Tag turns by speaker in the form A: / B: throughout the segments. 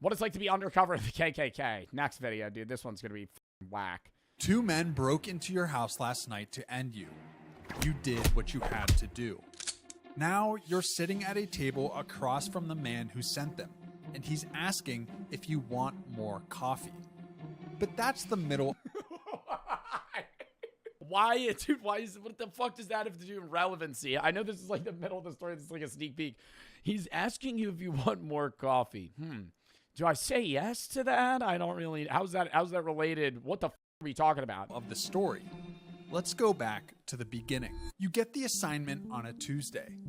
A: What it's like to be undercover in the KKK. Next video, dude. This one's gonna be whack.
B: 2 men broke into your house last night to end you. You did what you had to do. Now you're sitting at a table across from the man who sent them, and he's asking if you want more coffee. But that's the middle.
A: Dude, what the fuck does that have to do with relevancy? I know this is like the middle of the story. This is like a sneak peek. He's asking you if you want more coffee. Do I say yes to that? I don't really. How's that related? What the fuck are we talking about?
B: Of the story. Let's go back to the beginning. You get the assignment on a Tuesday.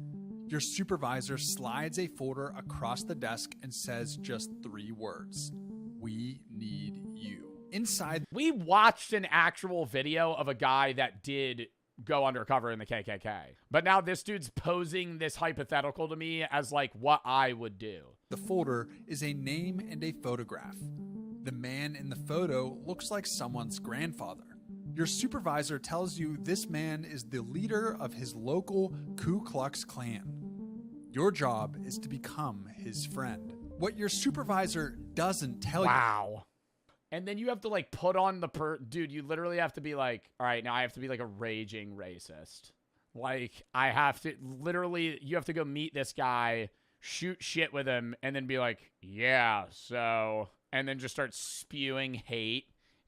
B: Your supervisor slides a folder across the desk and says just 3 words. We need you. Inside,
A: we watched an actual video of a guy that did go undercover in the KKK. But now this dude's posing this hypothetical to me as like what I would do.
B: The folder is a name and a photograph. The man in the photo looks like someone's grandfather. Your supervisor tells you this man is the leader of his local Ku Klux Klan. Your job is to become his friend. What your supervisor doesn't tell you.
A: Wow. And then you have to like put on the dude, you literally have to be like, all right, now I have to be like a raging racist. Like I have to literally, you have to go meet this guy, shoot shit with him, and then be like, yeah, so, and then just start spewing hate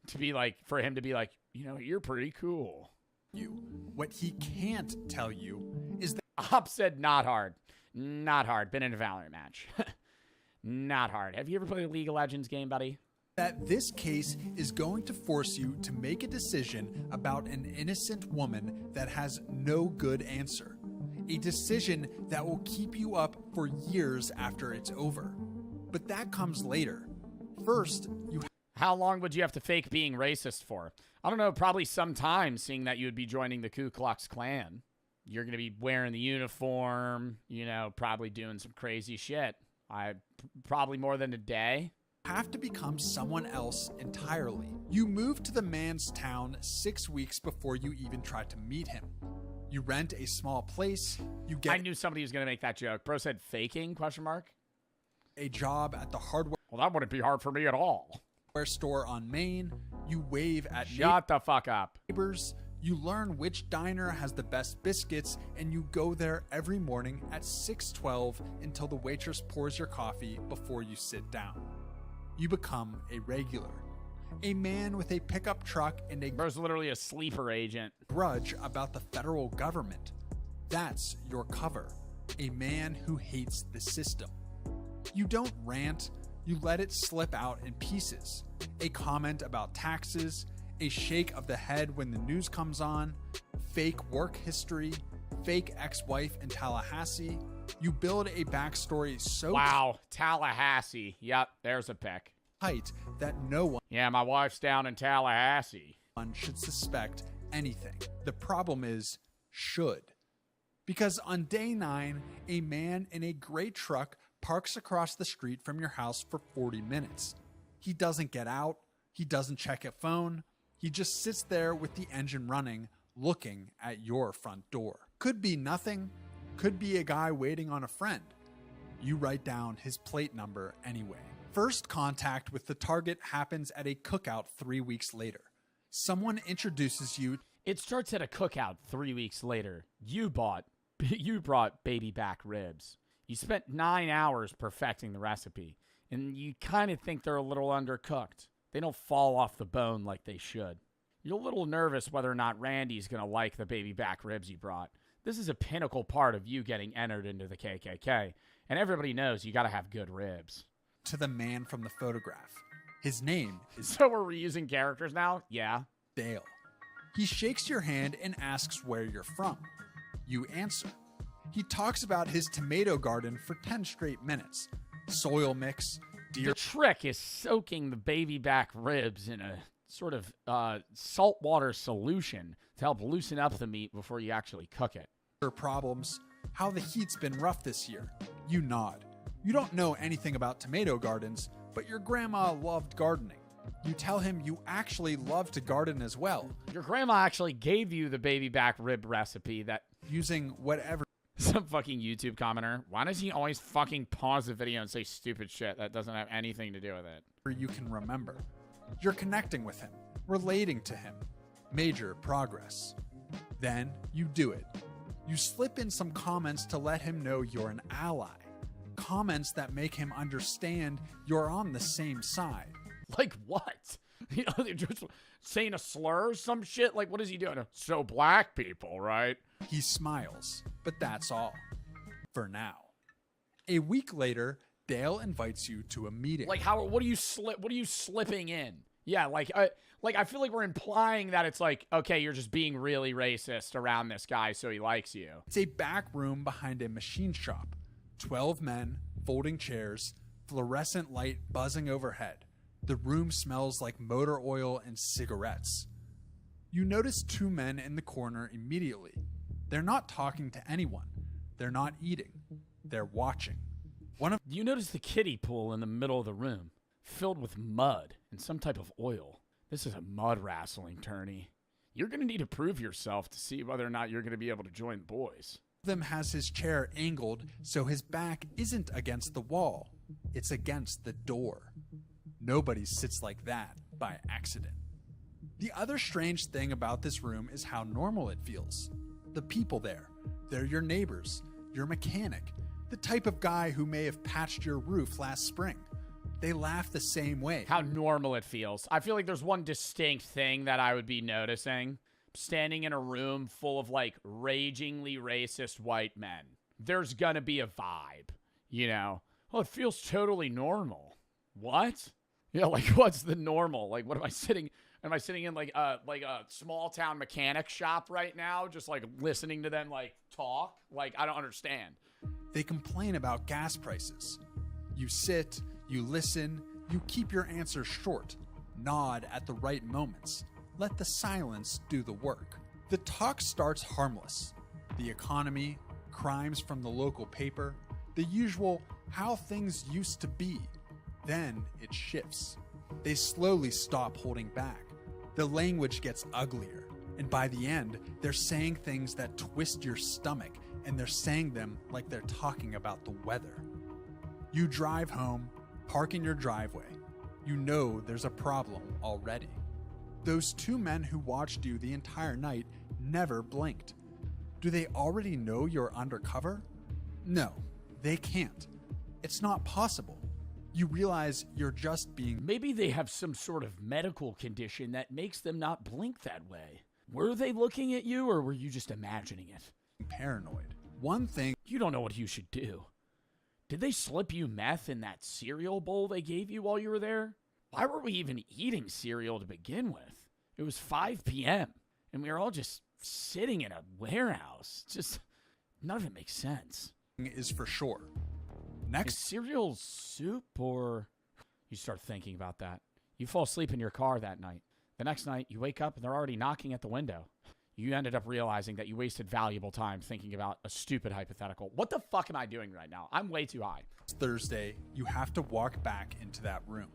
A: to be like, for him to be like, you know, you're pretty cool.
B: What he can't tell you is that
A: Op said not hard. Not hard. Been in a Valorant match. Not hard. Have you ever played a League of Legends game, buddy?
B: That this case is going to force you to make a decision about an innocent woman that has no good answer. A decision that will keep you up for years after it's over. But that comes later. First,
A: How long would you have to fake being racist for? I don't know, probably some time, seeing that you would be joining the Ku Klux Klan. You're going to be wearing the uniform, you know, probably doing some crazy shit. Probably more than a day.
B: Have to become someone else entirely. You move to the man's town 6 weeks before you even try to meet him. You rent a small place.
A: I knew somebody was going to make that joke. Bro said faking, question mark.
B: A job at the hardware.
A: Well, that wouldn't be hard for me at all.
B: Store on Main. You wave at
A: Shut the fuck up.
B: Neighbors. You learn which diner has the best biscuits, and you go there every morning at 6:12 until the waitress pours your coffee before you sit down. You become a regular. A man with a pickup truck and a
A: Bro's literally a sleeper agent.
B: Grudge about the federal government. That's your cover. A man who hates the system. You don't rant, you let it slip out in pieces. A comment about taxes, a shake of the head when the news comes on, fake work history, fake ex-wife in Tallahassee. You build a backstory so
A: wow, Tallahassee. Yep, there's a pick.
B: Tight that no one
A: my wife's down in Tallahassee.
B: Should suspect anything. The problem is should. Because on day 9, a man in a gray truck parks across the street from your house for 40 minutes. He doesn't get out. He doesn't check a phone. He just sits there with the engine running, looking at your front door. Could be nothing. Could be a guy waiting on a friend. You write down his plate number anyway. First contact with the target happens at a cookout 3 weeks later. Someone introduces you.
A: It starts at a cookout 3 weeks later. You brought baby back ribs. You spent 9 hours perfecting the recipe, and you kind of think they're a little undercooked. They don't fall off the bone like they should. You're a little nervous whether or not Randy's going to like the baby back ribs you brought. This is a pinnacle part of you getting entered into the KKK, and everybody knows you got to have good ribs.
B: To the man from the photograph. His name is...
A: So we're reusing characters now? Yeah.
B: Dale. He shakes your hand and asks where you're from. You answer. He talks about his tomato garden for 10 straight minutes. Soil mix, deer...
A: The trick is soaking the baby back ribs in a sort of saltwater solution to help loosen up the meat before you actually cook it.
B: Problems, how the heat's been rough this year. You nod. You don't know anything about tomato gardens, but your grandma loved gardening. You tell him you actually love to garden as well.
A: Your grandma actually gave you the baby back rib recipe that...
B: Using whatever...
A: Some fucking YouTube commenter. Why does he always fucking pause the video and say stupid shit that doesn't have anything to do with it?
B: You can remember. You're connecting with him, relating to him. Major progress. Then you do it. You slip in some comments to let him know you're an ally. Comments that make him understand you're on the same side.
A: Like what? You know, they're just saying a slur or some shit? Like, what is he doing? So black people, right?
B: He smiles, but that's all. For now. A week later, Dale invites you to a meeting.
A: Like, how? What are you slipping in? Yeah, like I feel like we're implying that it's like, okay, you're just being really racist around this guy, so he likes you.
B: It's a back room behind a machine shop. 12 men, folding chairs, fluorescent light buzzing overhead. The room smells like motor oil and cigarettes. You notice 2 men in the corner immediately. They're not talking to anyone. They're not eating. They're watching.
A: You notice the kiddie pool in the middle of the room, filled with mud and some type of oil. This is a mud wrestling tourney. You're going to need to prove yourself to see whether or not you're going to be able to join the boys.
B: Them has his chair angled so his back isn't against the wall. It's against the door. Nobody sits like that by accident. The other strange thing about this room is how normal it feels. The people there, they're your neighbors, your mechanic, the type of guy who may have patched your roof last spring. They laugh the same way.
A: How normal it feels. I feel like there's one distinct thing that I would be noticing. Standing in a room full of, like, ragingly racist white men. There's gonna be a vibe, you know? Oh, it feels totally normal. What? Yeah, like, what's the normal? Like, what am I sitting... Am I sitting in, like a small-town mechanic shop right now, just, like, listening to them, like, talk? Like, I don't understand.
B: They complain about gas prices. You sit, you listen, you keep your answers short, nod at the right moments. Let the silence do the work. The talk starts harmless. The economy, crimes from the local paper, the usual how things used to be. Then it shifts. They slowly stop holding back. The language gets uglier, and by the end, they're saying things that twist your stomach, and they're saying them like they're talking about the weather. You drive home, park in your driveway. You know there's a problem already. Those 2 men who watched you the entire night never blinked. Do they already know you're undercover? No, they can't. It's not possible. You realize you're just being...
A: Maybe they have some sort of medical condition that makes them not blink that way. Were they looking at you, or were you just imagining it?
B: Paranoid. One thing...
A: You don't know what you should do. Did they slip you meth in that cereal bowl they gave you while you were there? Why were we even eating cereal to begin with? It was 5 p.m., and we were all just sitting in a warehouse. Just, none of it makes sense.
B: Is for sure.
A: Is cereal soup, or... You start thinking about that. You fall asleep in your car that night. The next night, you wake up and they're already knocking at the window. You ended up realizing that you wasted valuable time thinking about a stupid hypothetical. What the fuck am I doing right now? I'm way too high.
B: Thursday, you have to walk back into that room.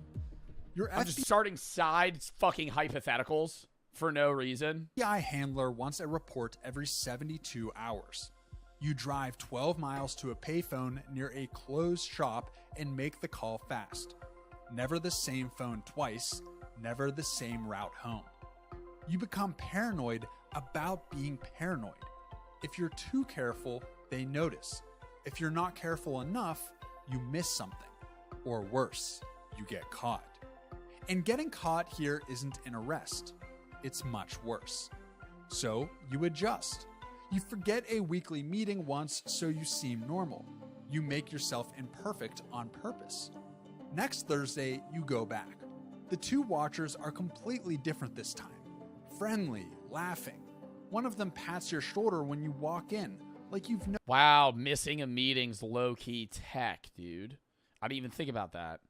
A: I'm just starting side fucking hypotheticals for no reason.
B: FBI handler wants a report every 72 hours. You drive 12 miles to a payphone near a closed shop and make the call fast. Never the same phone twice, never the same route home. You become paranoid about being paranoid. If you're too careful, they notice. If you're not careful enough, you miss something. Or worse, you get caught. And getting caught here isn't an arrest. It's much worse. So you adjust. You forget a weekly meeting once so you seem normal. You make yourself imperfect on purpose. Next Thursday, you go back. The 2 watchers are completely different this time. Friendly, laughing. One of them pats your shoulder when you walk in, like you've known.
A: Wow, missing a meeting's low-key tech, dude. I didn't even think about that.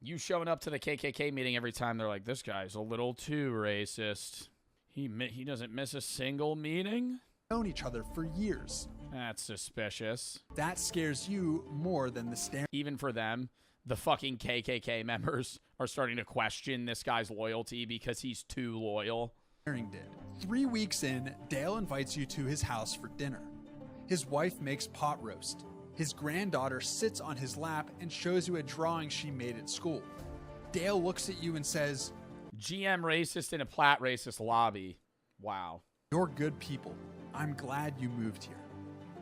A: You showing up to the KKK meeting every time, they're like, this guy's a little too racist. He doesn't miss a single meeting?
B: Known each other for years.
A: That's suspicious.
B: That scares you more than the staring.
A: Even for them, the fucking KKK members are starting to question this guy's loyalty because he's too loyal.
B: Did. 3 weeks in, Dale invites you to his house for dinner. His wife makes pot roast. His granddaughter sits on his lap and shows you a drawing she made at school. Dale looks at you and says,
A: GM racist in a plat racist lobby. Wow.
B: "You're good people. I'm glad you moved here."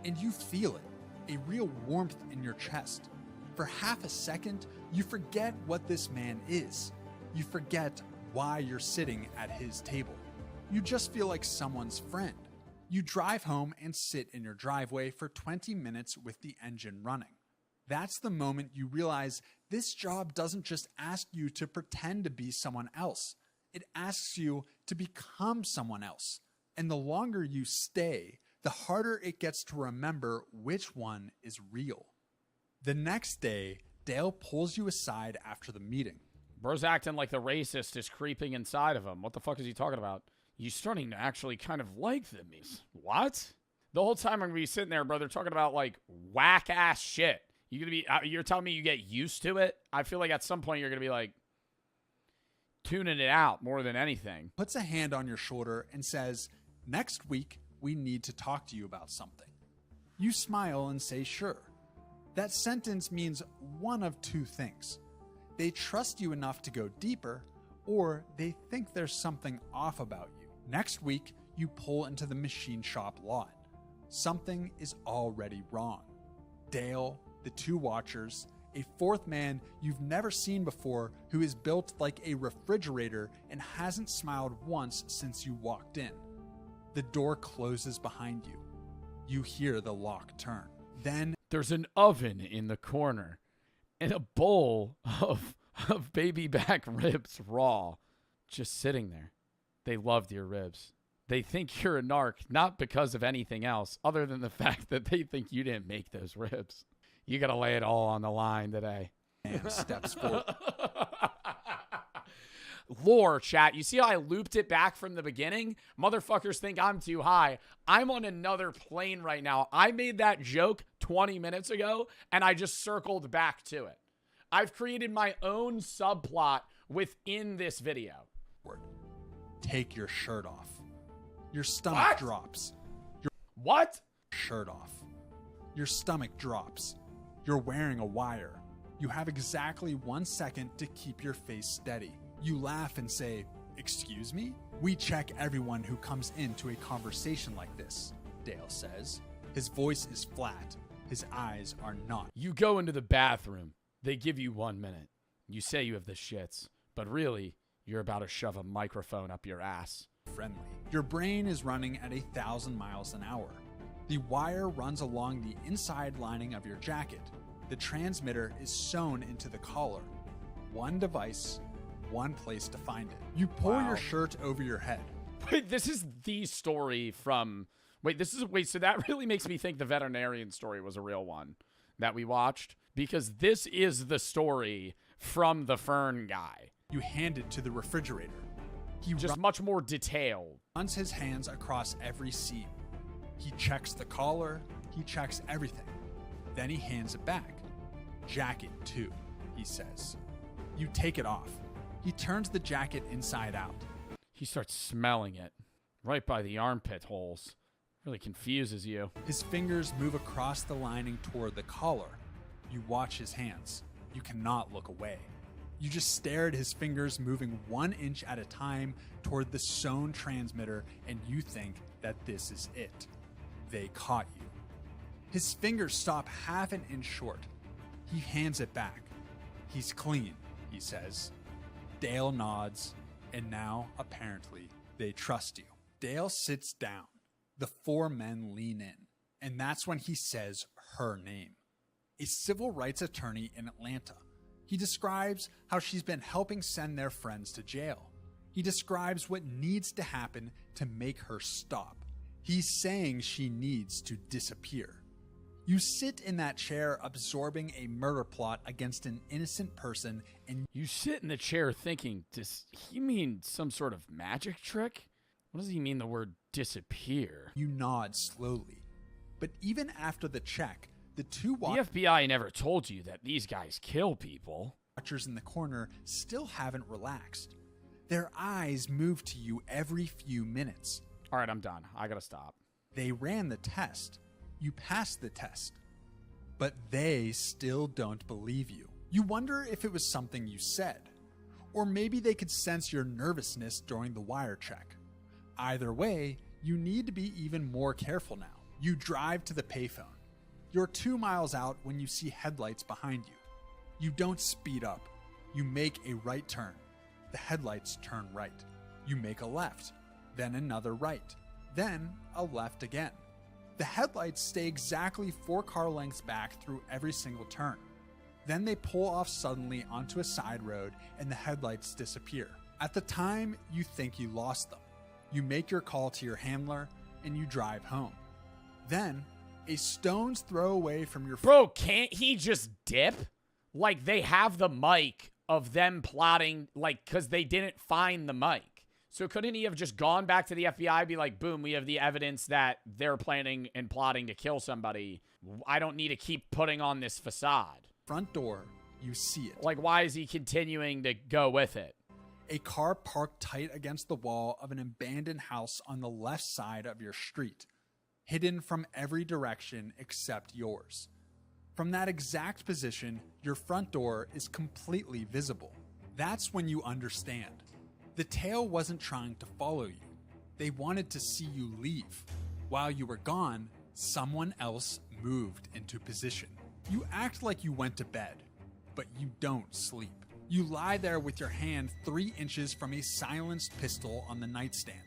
B: And you feel it, a real warmth in your chest. For half a second, you forget what this man is. You forget why you're sitting at his table. You just feel like someone's friend. You drive home and sit in your driveway for 20 minutes with the engine running. That's the moment you realize this job doesn't just ask you to pretend to be someone else. It asks you to become someone else. And the longer you stay, the harder it gets to remember which one is real. The next day, Dale pulls you aside after the meeting.
A: Bro's acting like the racist is creeping inside of him. What the fuck is he talking about? You're starting to actually kind of like them. What? The whole time I'm going to be sitting there, bro, they're talking about, like, whack-ass shit. You're telling me you get used to it? I feel like at some point you're going to be, like, tuning it out more than anything.
B: Puts a hand on your shoulder and says, "Next week, we need to talk to you about something." You smile and say, "Sure." That sentence means one of two things. They trust you enough to go deeper, or they think there's something off about you. Next week, you pull into the machine shop lot. Something is already wrong. Dale, the two watchers, a fourth man you've never seen before who is built like a refrigerator and hasn't smiled once since you walked in. The door closes behind you. You hear the lock turn. Then
A: there's an oven in the corner and a bowl of baby back ribs raw just sitting there. They loved your ribs. They think you're a narc, not because of anything else other than the fact that they think you didn't make those ribs. You got to lay it all on the line today.
B: man steps forward.
A: Lore, chat. You see how I looped it back from the beginning? Motherfuckers think I'm too high. I'm on another plane right now. I made that joke 20 minutes ago, and I just circled back to it. I've created my own subplot within this video.
B: Take your shirt off. Your stomach drops.
A: What?
B: Shirt off. Your stomach drops. You're wearing a wire. You have exactly 1 second to keep your face steady. You laugh and say, "Excuse me?" "We check everyone who comes into a conversation like this," Dale says. His voice is flat. His eyes are not.
A: You go into the bathroom. They give you 1 minute. You say you have the shits, but really, you're about to shove a microphone up your ass.
B: Friendly. Your brain is running at 1,000 miles an hour. The wire runs along the inside lining of your jacket. The transmitter is sewn into the collar. One device, one place to find it. You pull your shirt over your head.
A: Wait, this is the story from... so that really makes me think the veterinarian story was a real one that we watched, because this is the story from the Fern guy.
B: You hand it to the refrigerator. He
A: just much more detailed.
B: Runs his hands across every seam. He checks the collar. He checks everything. Then he hands it back. "Jacket, too," he says. You take it off. He turns the jacket inside out.
A: He starts smelling it right by the armpit holes. Really confuses you.
B: His fingers move across the lining toward the collar. You watch his hands. You cannot look away. You just stare at his fingers moving 1 inch at a time toward the sewn transmitter, and you think that this is it. They caught you. His fingers stop half an inch short. He hands it back. "He's clean," he says. Dale nods, and now, apparently, they trust you. Dale sits down. The four men lean in, and that's when he says her name. A civil rights attorney in Atlanta. He describes how she's been helping send their friends to jail. He describes what needs to happen to make her stop. He's saying she needs to disappear. You sit in that chair absorbing a murder plot against an innocent person, and
A: you sit in the chair thinking, does he mean some sort of magic trick? What does he mean the word disappear?
B: You nod slowly. But even after the check, the two
A: The FBI never told you that these guys kill people.
B: Watchers in the corner still haven't relaxed. Their eyes move to you every few minutes.
A: All right, I'm done. I gotta stop.
B: They ran the test. You pass the test. But they still don't believe you. You wonder if it was something you said, or maybe they could sense your nervousness during the wire check. Either way, you need to be even more careful now. You drive to the payphone. You're 2 miles out when you see headlights behind you. You don't speed up. You make a right turn. The headlights turn right. You make a left, then another right, then a left again. The headlights stay exactly 4 car lengths back through every single turn. Then they pull off suddenly onto a side road and the headlights disappear. At the time, you think you lost them. You make your call to your handler and you drive home. Then, a stone's throw away from your...
A: Bro, can't he just dip? Like, they have the mic of them plotting, like, because they didn't find the mic. So couldn't he have just gone back to the FBI, be like, boom, we have the evidence that they're planning and plotting to kill somebody. I don't need to keep putting on this facade.
B: Front door, you see it.
A: Like, why is he continuing to go with it?
B: A car parked tight against the wall of an abandoned house on the left side of your street, hidden from every direction except yours. From that exact position, your front door is completely visible. That's when you understand. The tail wasn't trying to follow you. They wanted to see you leave. While you were gone, someone else moved into position. You act like you went to bed, but you don't sleep. You lie there with your hand 3 inches from a silenced pistol on the nightstand.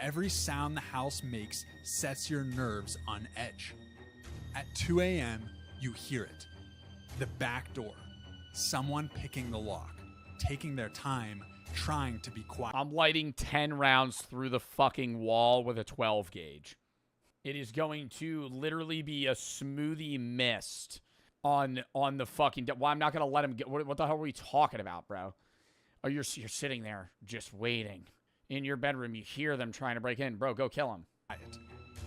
B: Every sound the house makes sets your nerves on edge. At 2 a.m., you hear it. The back door. Someone picking the lock, taking their time, trying to be quiet.
A: I'm lighting 10 rounds through the fucking wall with a 12 gauge. It is going to literally be a smoothie mist on the fucking... Well, I'm not going to let him get... What the hell are we talking about, bro? Oh, you're sitting there just waiting. In your bedroom, you hear them trying to break in. Bro, go kill him.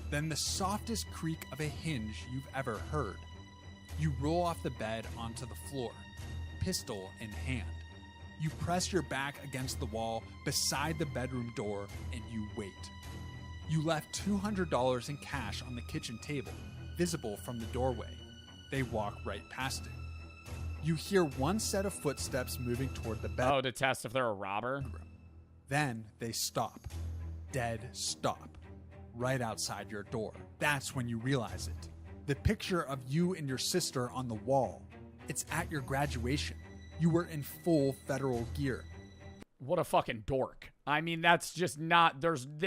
B: Then the softest creak of a hinge you've ever heard. You roll off the bed onto the floor, pistol in hand. You press your back against the wall beside the bedroom door and you wait. You left $200 in cash on the kitchen table, visible from the doorway. They walk right past it. You hear one set of footsteps moving toward the bed.
A: Oh, to test if they're a robber?
B: Then they stop. Dead stop. Right outside your door. That's when you realize it. The picture of you and your sister on the wall. It's at your graduation. You were in full federal gear.
A: What a fucking dork. I mean, that's just not...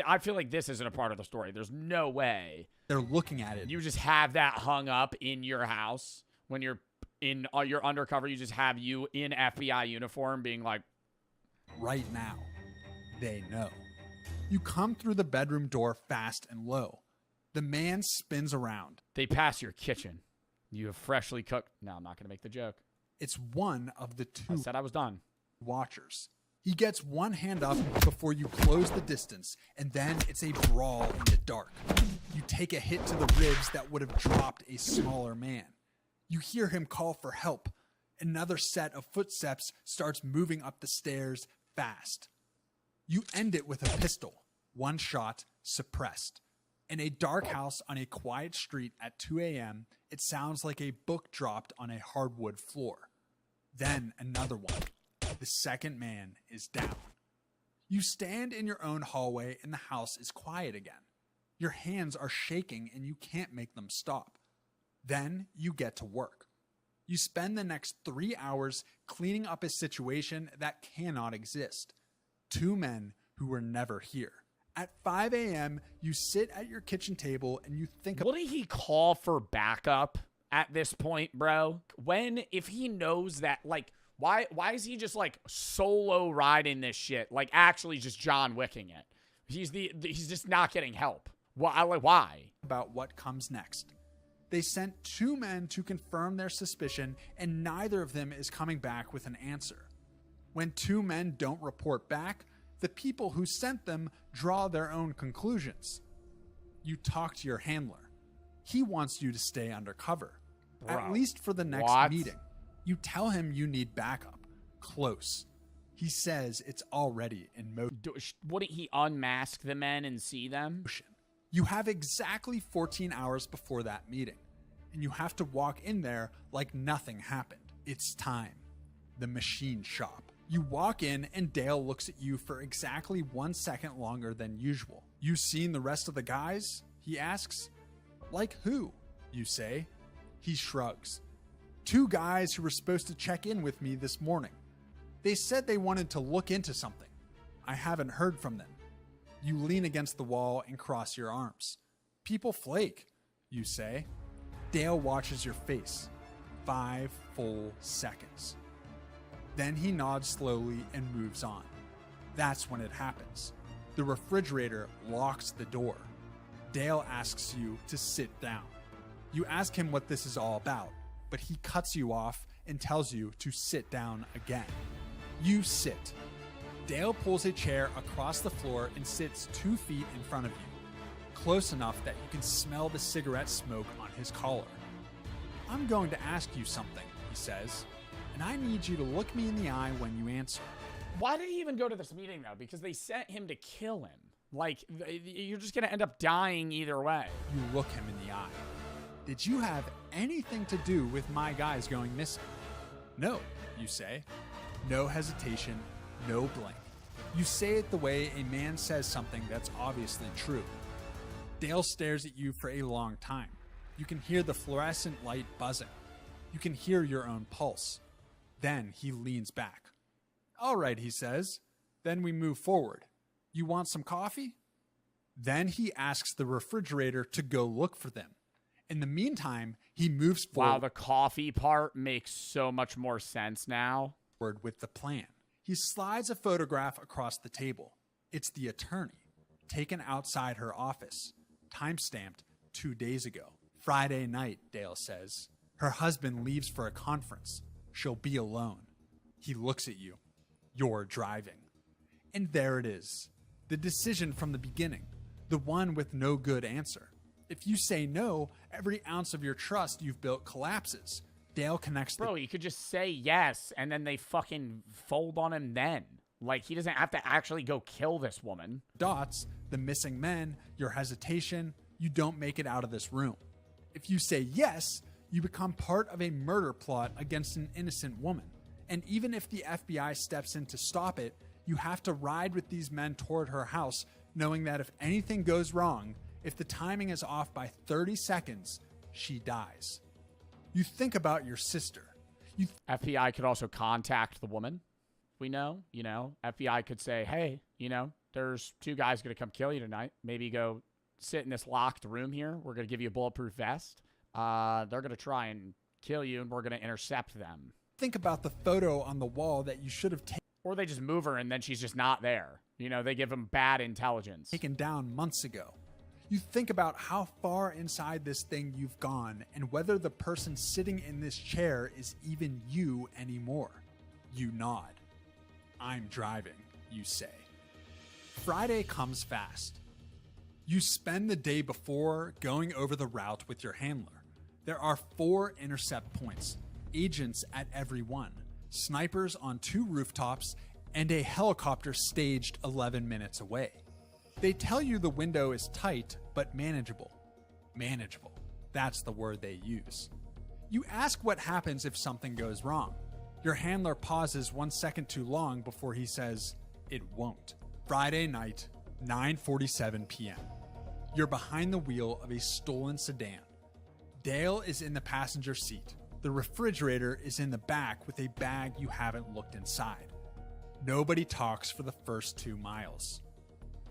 A: I feel like this isn't a part of the story. There's no way.
B: They're looking at it.
A: You just have that hung up in your house when you're in your undercover. You just have you in FBI uniform being like...
B: Right now, they know. You come through the bedroom door fast and low. The man spins around.
A: They pass your kitchen. You have freshly cooked... No, I'm not going to make the joke.
B: It's one of the 2
A: I said I was done.
B: Watchers. He gets one hand up before you close the distance, and then it's a brawl in the dark. You take a hit to the ribs that would have dropped a smaller man. You hear him call for help. Another set of footsteps starts moving up the stairs fast. You end it with a pistol. One shot, suppressed. In a dark house on a quiet street at 2 a.m., it sounds like a book dropped on a hardwood floor. Then another one. The second man is down. You stand in your own hallway and the house is quiet again. Your hands are shaking and you can't make them stop. Then you get to work. You spend the next 3 hours cleaning up a situation that cannot exist. 2 men who were never here. At 5 a.m., you sit at your kitchen table and you think...
A: Wouldn't he call for backup at this point, bro? If he knows that, like... Why is he just, like, solo riding this shit? Like, actually just John Wicking it. He's just not getting help. Why?
B: About what comes next. They sent 2 men to confirm their suspicion, and neither of them is coming back with an answer. When 2 men don't report back, the people who sent them draw their own conclusions. You talk to your handler. He wants you to stay undercover, at least for the next meeting. You tell him you need backup. Close. He says it's already in motion.
A: Wouldn't he unmask the men and see them?
B: You have exactly 14 hours before that meeting, and you have to walk in there like nothing happened. It's time. The machine shop. You walk in and Dale looks at you for exactly 1 second longer than usual. You seen the rest of the guys? He asks. Like who? You say. He shrugs. 2 guys who were supposed to check in with me this morning. They said they wanted to look into something. I haven't heard from them. You lean against the wall and cross your arms. People flake, you say. Dale watches your face. 5 full seconds. Then he nods slowly and moves on. That's when it happens. The refrigerator locks the door. Dale asks you to sit down. You ask him what this is all about, but he cuts you off and tells you to sit down again. You sit. Dale pulls a chair across the floor and sits 2 feet in front of you, close enough that you can smell the cigarette smoke on his collar. I'm going to ask you something, he says, and I need you to look me in the eye when you answer.
A: Why did he even go to this meeting, though? Because they sent him to kill him. Like, you're just going to end up dying either way.
B: You look him in the eye. Did you have anything to do with my guys going missing? No, you say. No hesitation, no blame. You say it the way a man says something that's obviously true. Dale stares at you for a long time. You can hear the fluorescent light buzzing. You can hear your own pulse. Then he leans back. All right, he says. Then we move forward. You want some coffee? Then he asks the refrigerator to go look for them. In the meantime, he moves forward.
A: Wow, the coffee part makes so much more sense now.
B: With the plan. He slides a photograph across the table. It's the attorney, taken outside her office, time-stamped 2 days ago. Friday night, Dale says. Her husband leaves for a conference. She'll be alone. He looks at you. You're driving. And there it is. The decision from the beginning. The one with no good answer. If you say no, every ounce of your trust you've built collapses. Dale connects the...
A: Bro, you could just say yes, and then they fucking fold on him then. Like, he doesn't have to actually go kill this woman.
B: Dots, the missing men, your hesitation, you don't make it out of this room. If you say yes, you become part of a murder plot against an innocent woman. And even if the FBI steps in to stop it, you have to ride with these men toward her house, knowing that if anything goes wrong, if the timing is off by 30 seconds, she dies. You think about your sister.
A: FBI could also contact the woman. We know, FBI could say, hey, there's 2 guys going to come kill you tonight. Maybe go sit in this locked room here. We're going to give you a bulletproof vest. They're going to try and kill you, and we're going to intercept them.
B: Think about the photo on the wall that you should have
A: Or they just move her, and then she's just not there. They give them bad intelligence.
B: taken down months ago. You think about how far inside this thing you've gone and whether the person sitting in this chair is even you anymore. You nod. I'm driving, you say. Friday comes fast. You spend the day before going over the route with your handler. There are 4 intercept points, agents at every one, snipers on 2 rooftops, and a helicopter staged 11 minutes away. They tell you the window is tight, but manageable. Manageable. That's the word they use. You ask what happens if something goes wrong. Your handler pauses 1 second too long before he says, it won't. Friday night, 9:47 p.m. You're behind the wheel of a stolen sedan. Dale is in the passenger seat. The refrigerator is in the back with a bag you haven't looked inside. Nobody talks for the first 2 miles.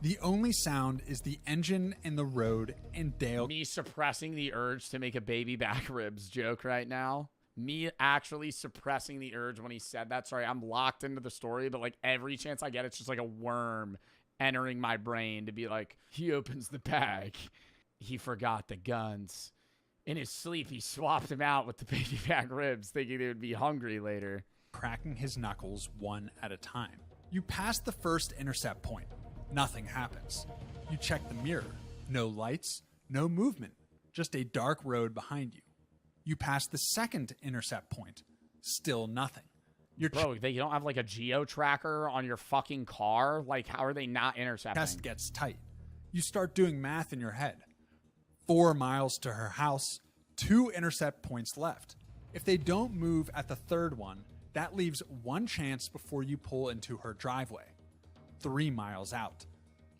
B: The only sound is the engine and the road and Dale...
A: Me suppressing the urge to make a baby back ribs joke right now. Me actually suppressing the urge when he said that. Sorry, I'm locked into the story, but like every chance I get, it's just like a worm entering my brain to be like, he opens the bag. He forgot the guns. In his sleep, he swapped them out with the baby back ribs, thinking they would be hungry later.
B: Cracking his knuckles one at a time. You pass the first intercept point. Nothing happens. You check the mirror. No lights, no movement, just a dark road behind you. You pass the second intercept point. Still nothing.
A: Bro, they don't have like a geo tracker on your fucking car? Like, how are they not intercepting?
B: Chest gets tight. You start doing math in your head. 4 miles to her house, 2 intercept points left. If they don't move at the third one, that leaves 1 chance before you pull into her driveway. 3 miles out.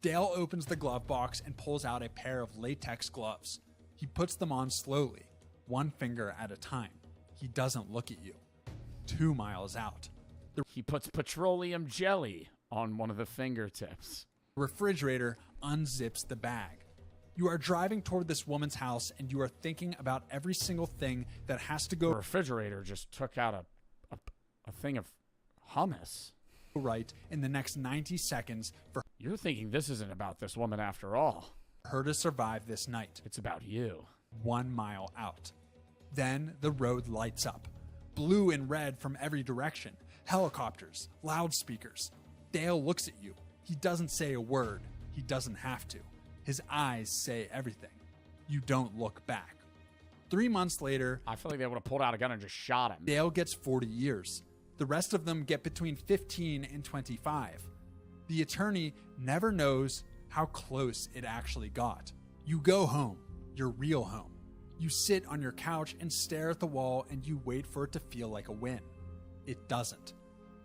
B: Dale opens the glove box and pulls out a pair of latex gloves. He puts them on slowly, 1 finger at a time. He doesn't look at you. 2 miles out.
A: He puts petroleum jelly on one of the fingertips.
B: The refrigerator unzips the bag. You are driving toward this woman's house and you are thinking about every single thing that has to go
A: The refrigerator just took out a thing of hummus.
B: right in the next 90 seconds for
A: You're thinking this isn't about this woman after all.
B: her to survive this night.
A: It's about you.
B: 1 mile out. Then the road lights up. Blue and red from every direction. Helicopters, loudspeakers. Dale looks at you. He doesn't say a word. He doesn't have to. His eyes say everything. You don't look back. 3 months later,
A: I feel like they would have pulled out a gun and just shot him.
B: Dale gets 40 years. The rest of them get between 15 and 25. The attorney never knows how close it actually got. You go home, your real home. You sit on your couch and stare at the wall and you wait for it to feel like a win. It doesn't.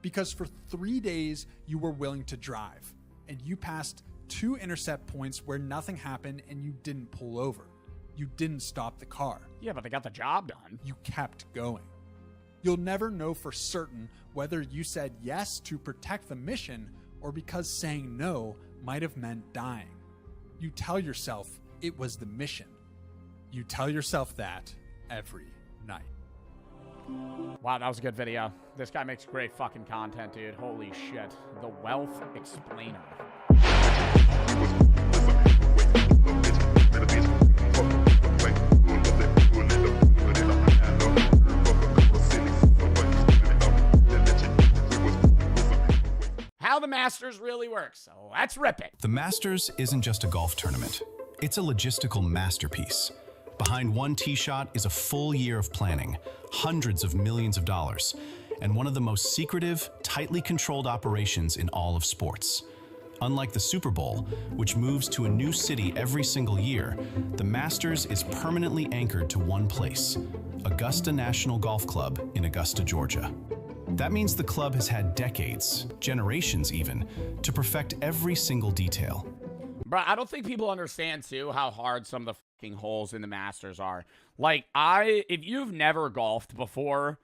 B: Because for 3 days you were willing to drive, and you passed 2 intercept points where nothing happened and you didn't pull over. You didn't stop the car.
A: Yeah, but they got the job done.
B: You kept going. You'll never know for certain whether you said yes to protect the mission or because saying no might have meant dying. You tell yourself it was the mission. You tell yourself that every night.
A: Wow, that was a good video. This guy makes great fucking content, dude. Holy shit. The Wealth Explainer. How the Masters really works. So let's rip it.
C: The Masters isn't just a golf tournament. It's a logistical masterpiece. Behind one tee shot is a full year of planning, hundreds of millions of dollars, and one of the most secretive, tightly controlled operations in all of sports. Unlike the Super Bowl, which moves to a new city every single year, the Masters is permanently anchored to one place, Augusta National Golf Club in Augusta, Georgia. That means the club has had decades, generations even, to perfect every single detail.
A: Bro, I don't think people understand, too, how hard some of the fucking holes in the Masters are. Like, if you've never golfed before,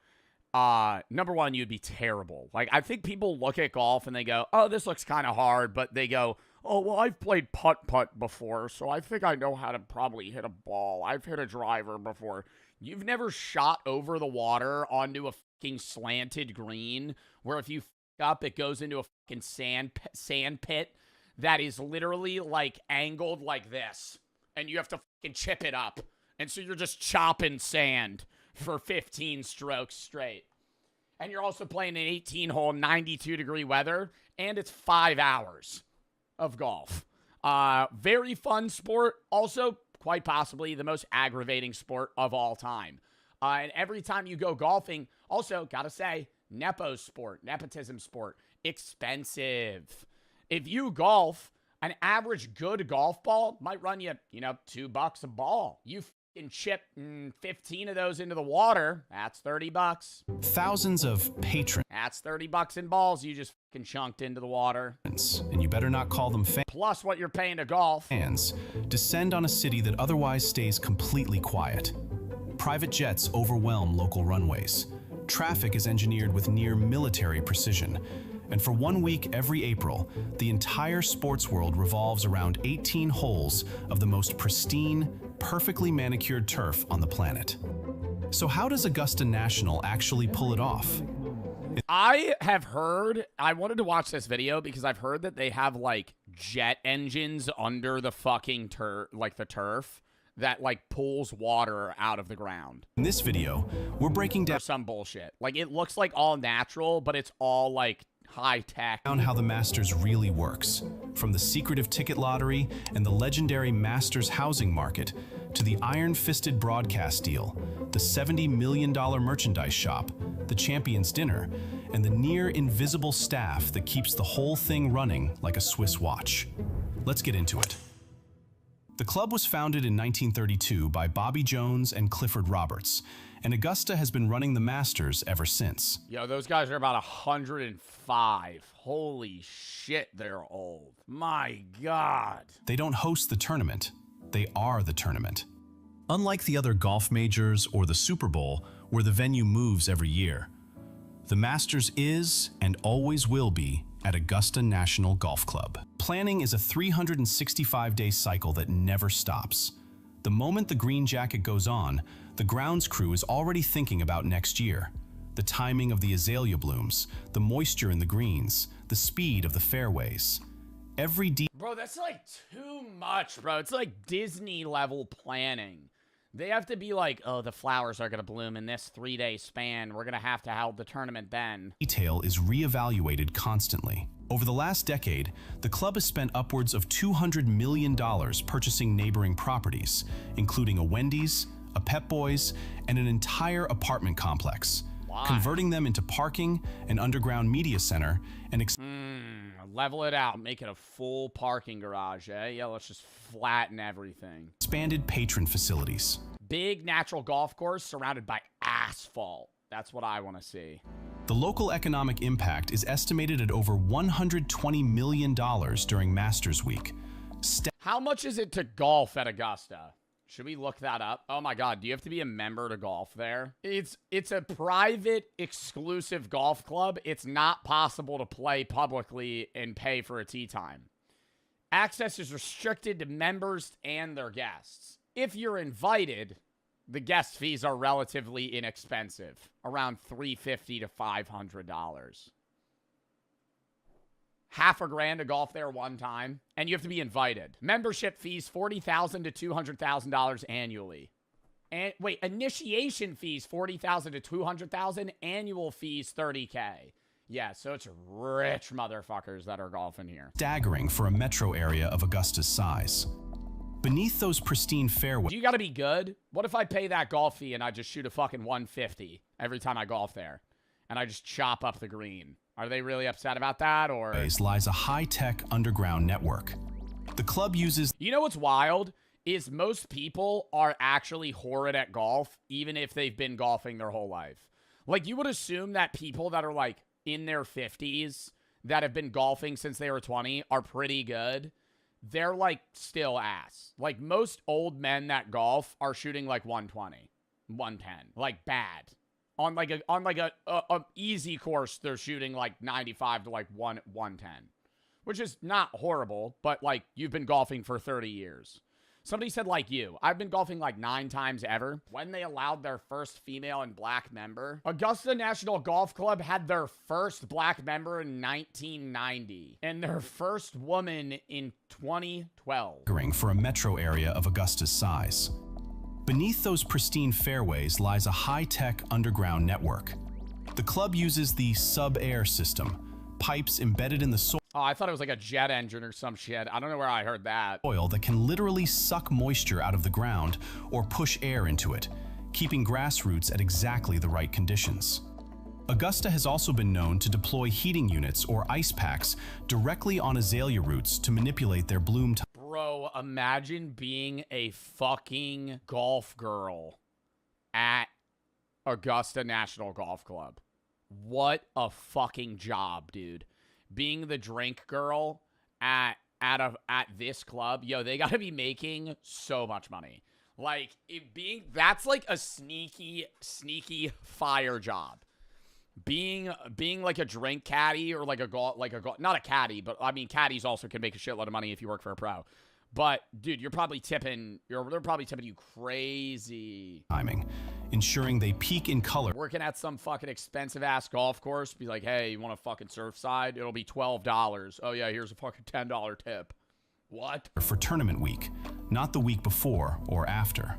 A: number one, you'd be terrible. Like, I think people look at golf and they go, oh, this looks kind of hard, but they go, oh, well, I've played putt-putt before, so I think I know how to probably hit a ball. I've hit a driver before. You've never shot over the water onto a fucking slanted green where if you fuck up, it goes into a fucking sand pit that is literally like angled like this, and you have to fucking chip it up. And so you're just chopping sand for 15 strokes straight. And you're also playing an 18-hole, 92-degree weather, and it's 5 hours of golf. Very fun sport. Also, quite possibly the most aggravating sport of all time. And every time you go golfing, also, gotta say, nepotism sport, expensive. If you golf, an average good golf ball might run you, $2 a ball. You fucking chip 15 of those into the water, that's $30.
C: Thousands of patrons,
A: That's $30 in balls you just fucking chunked into the water.
C: and you better not call them
A: Plus what you're paying to golf.
C: fans, descend on a city that otherwise stays completely quiet. Private jets overwhelm local runways. Traffic is engineered with near military precision. And for 1 week every April, the entire sports world revolves around 18 holes of the most pristine, perfectly manicured turf on the planet. So how does Augusta National actually pull it off?
A: I have heard, I wanted to watch this video because I've heard that they have like jet engines under the fucking the turf that like pulls water out of the ground.
C: In this video, we're breaking
A: Or
C: down
A: some bullshit. Like it looks like all natural, but it's all like high tech.
C: how the Masters really works, from the secretive ticket lottery and the legendary Masters housing market to the iron-fisted broadcast deal, the $70 million merchandise shop, the Champions Dinner, and the near-invisible staff that keeps the whole thing running like a Swiss watch. Let's get into it. The club was founded in 1932 by Bobby Jones and Clifford Roberts, and Augusta has been running the Masters ever since.
A: Yo, those guys are about 105. Holy shit, they're old. My God.
C: They don't host the tournament, they are the tournament. Unlike the other golf majors or the Super Bowl, where the venue moves every year, the Masters is and always will be at Augusta National Golf Club. Planning is a 365-day cycle that never stops. The moment the green jacket goes on, the grounds crew is already thinking about next year. The timing of the azalea blooms, the moisture in the greens, the speed of the fairways.
A: Bro, that's like too much, bro. It's like Disney level planning. They have to be like, oh, the flowers are going to bloom in this 3-day span. We're going to have hold the tournament then.
C: Detail is reevaluated constantly. Over the last decade, the club has spent upwards of $200 million purchasing neighboring properties, including a Wendy's, a Pep Boys, and an entire apartment complex, converting them into parking, an underground media center, and
A: level it out, make it a full parking garage, eh? Yeah, let's just flatten everything.
C: Expanded patron facilities.
A: Big natural golf course surrounded by asphalt. That's what I want to see.
C: The local economic impact is estimated at over $120 million during Masters Week.
A: How much is it to golf at Augusta? Should we look that up? Oh my God, do you have to be a member to golf there? It's a private, exclusive golf club. It's not possible to play publicly and pay for a tee time. Access is restricted to members and their guests. If you're invited, the guest fees are relatively inexpensive, around $350 to $500. $500,000 to golf there one time, and you have to be invited. Membership fees $40,000 to $200,000 annually. And wait, initiation fees $40,000 to $200,000, annual fees $30K. Yeah, so it's rich motherfuckers that are golfing here.
C: Staggering for a metro area of Augusta's size. Beneath those pristine fairways.
A: Do you got to be good? What if I pay that golf fee and I just shoot a fucking 150 every time I golf there, and I just chop up the green? Are they really upset about that, or?
C: Lies a high-tech underground network. The club uses...
A: You know what's wild? Is most people are actually horrid at golf, even if they've been golfing their whole life. Like, you would assume that people that are, like, in their 50s, that have been golfing since they were 20, are pretty good. They're, like, still ass. Like, most old men that golf are shooting, like, 120, 110. Like, bad. On a easy course, they're shooting like 95 to like 110, which is not horrible, but like you've been golfing for 30 years. Somebody said like you. I've been golfing like 9 times ever. When they allowed their first female and black member, Augusta National Golf Club had their first black member in 1990 and their first woman in 2012.
C: For a metro area of Augusta's size. Beneath those pristine fairways lies a high-tech underground network. The club uses the sub-air system, pipes embedded in the soil.
A: Oh, I thought it was like a jet engine or some shit. I don't know where I heard that.
C: Oil that can literally suck moisture out of the ground or push air into it, keeping grass roots at exactly the right conditions. Augusta has also been known to deploy heating units or ice packs directly on azalea roots to manipulate their bloom time.
A: Bro, imagine being a fucking golf girl at Augusta National Golf Club. What a fucking job, dude. Being the drink girl at this club, yo, they gotta be making so much money. Like, that's like a sneaky fire job. Being like a drink caddy or like a golf, not a caddy, but I mean, caddies also can make a shitload of money if you work for a pro. But dude, they're probably tipping you crazy.
C: Timing, ensuring they peak in color.
A: Working at some fucking expensive ass golf course, be like, hey, you want a fucking surf side? It'll be $12. Oh yeah, here's a fucking $10 tip. What?
C: For tournament week, not the week before or after.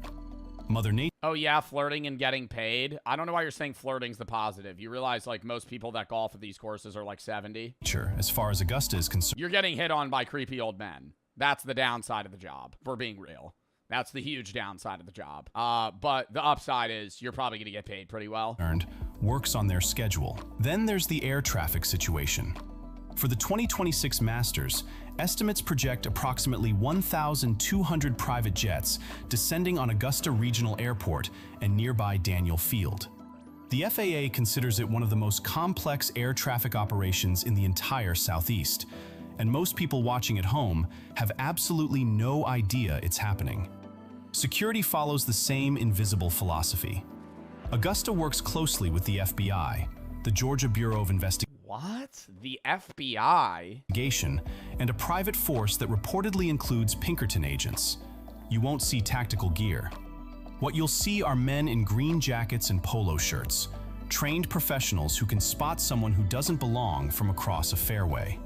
C: Mother Nature.
A: Oh yeah, flirting and getting paid. I don't know why you're saying flirting's the positive. You realize like most people that golf at these courses are like 70.
C: As far as Augusta is concerned.
A: You're getting hit on by creepy old men. That's the downside of the job, if we're being real. That's the huge downside of the job. But the upside is you're probably going to get paid pretty well.
C: Works on their schedule. Then there's the air traffic situation. For the 2026 Masters, estimates project approximately 1,200 private jets descending on Augusta Regional Airport and nearby Daniel Field. The FAA considers it one of the most complex air traffic operations in the entire Southeast, and most people watching at home have absolutely no idea it's happening. Security follows the same invisible philosophy. Augusta works closely with the FBI, the Georgia Bureau of
A: What? The FBI?
C: Investigation, and a private force that reportedly includes Pinkerton agents. You won't see tactical gear. What you'll see are men in green jackets and polo shirts, trained professionals who can spot someone who doesn't belong from across a fairway.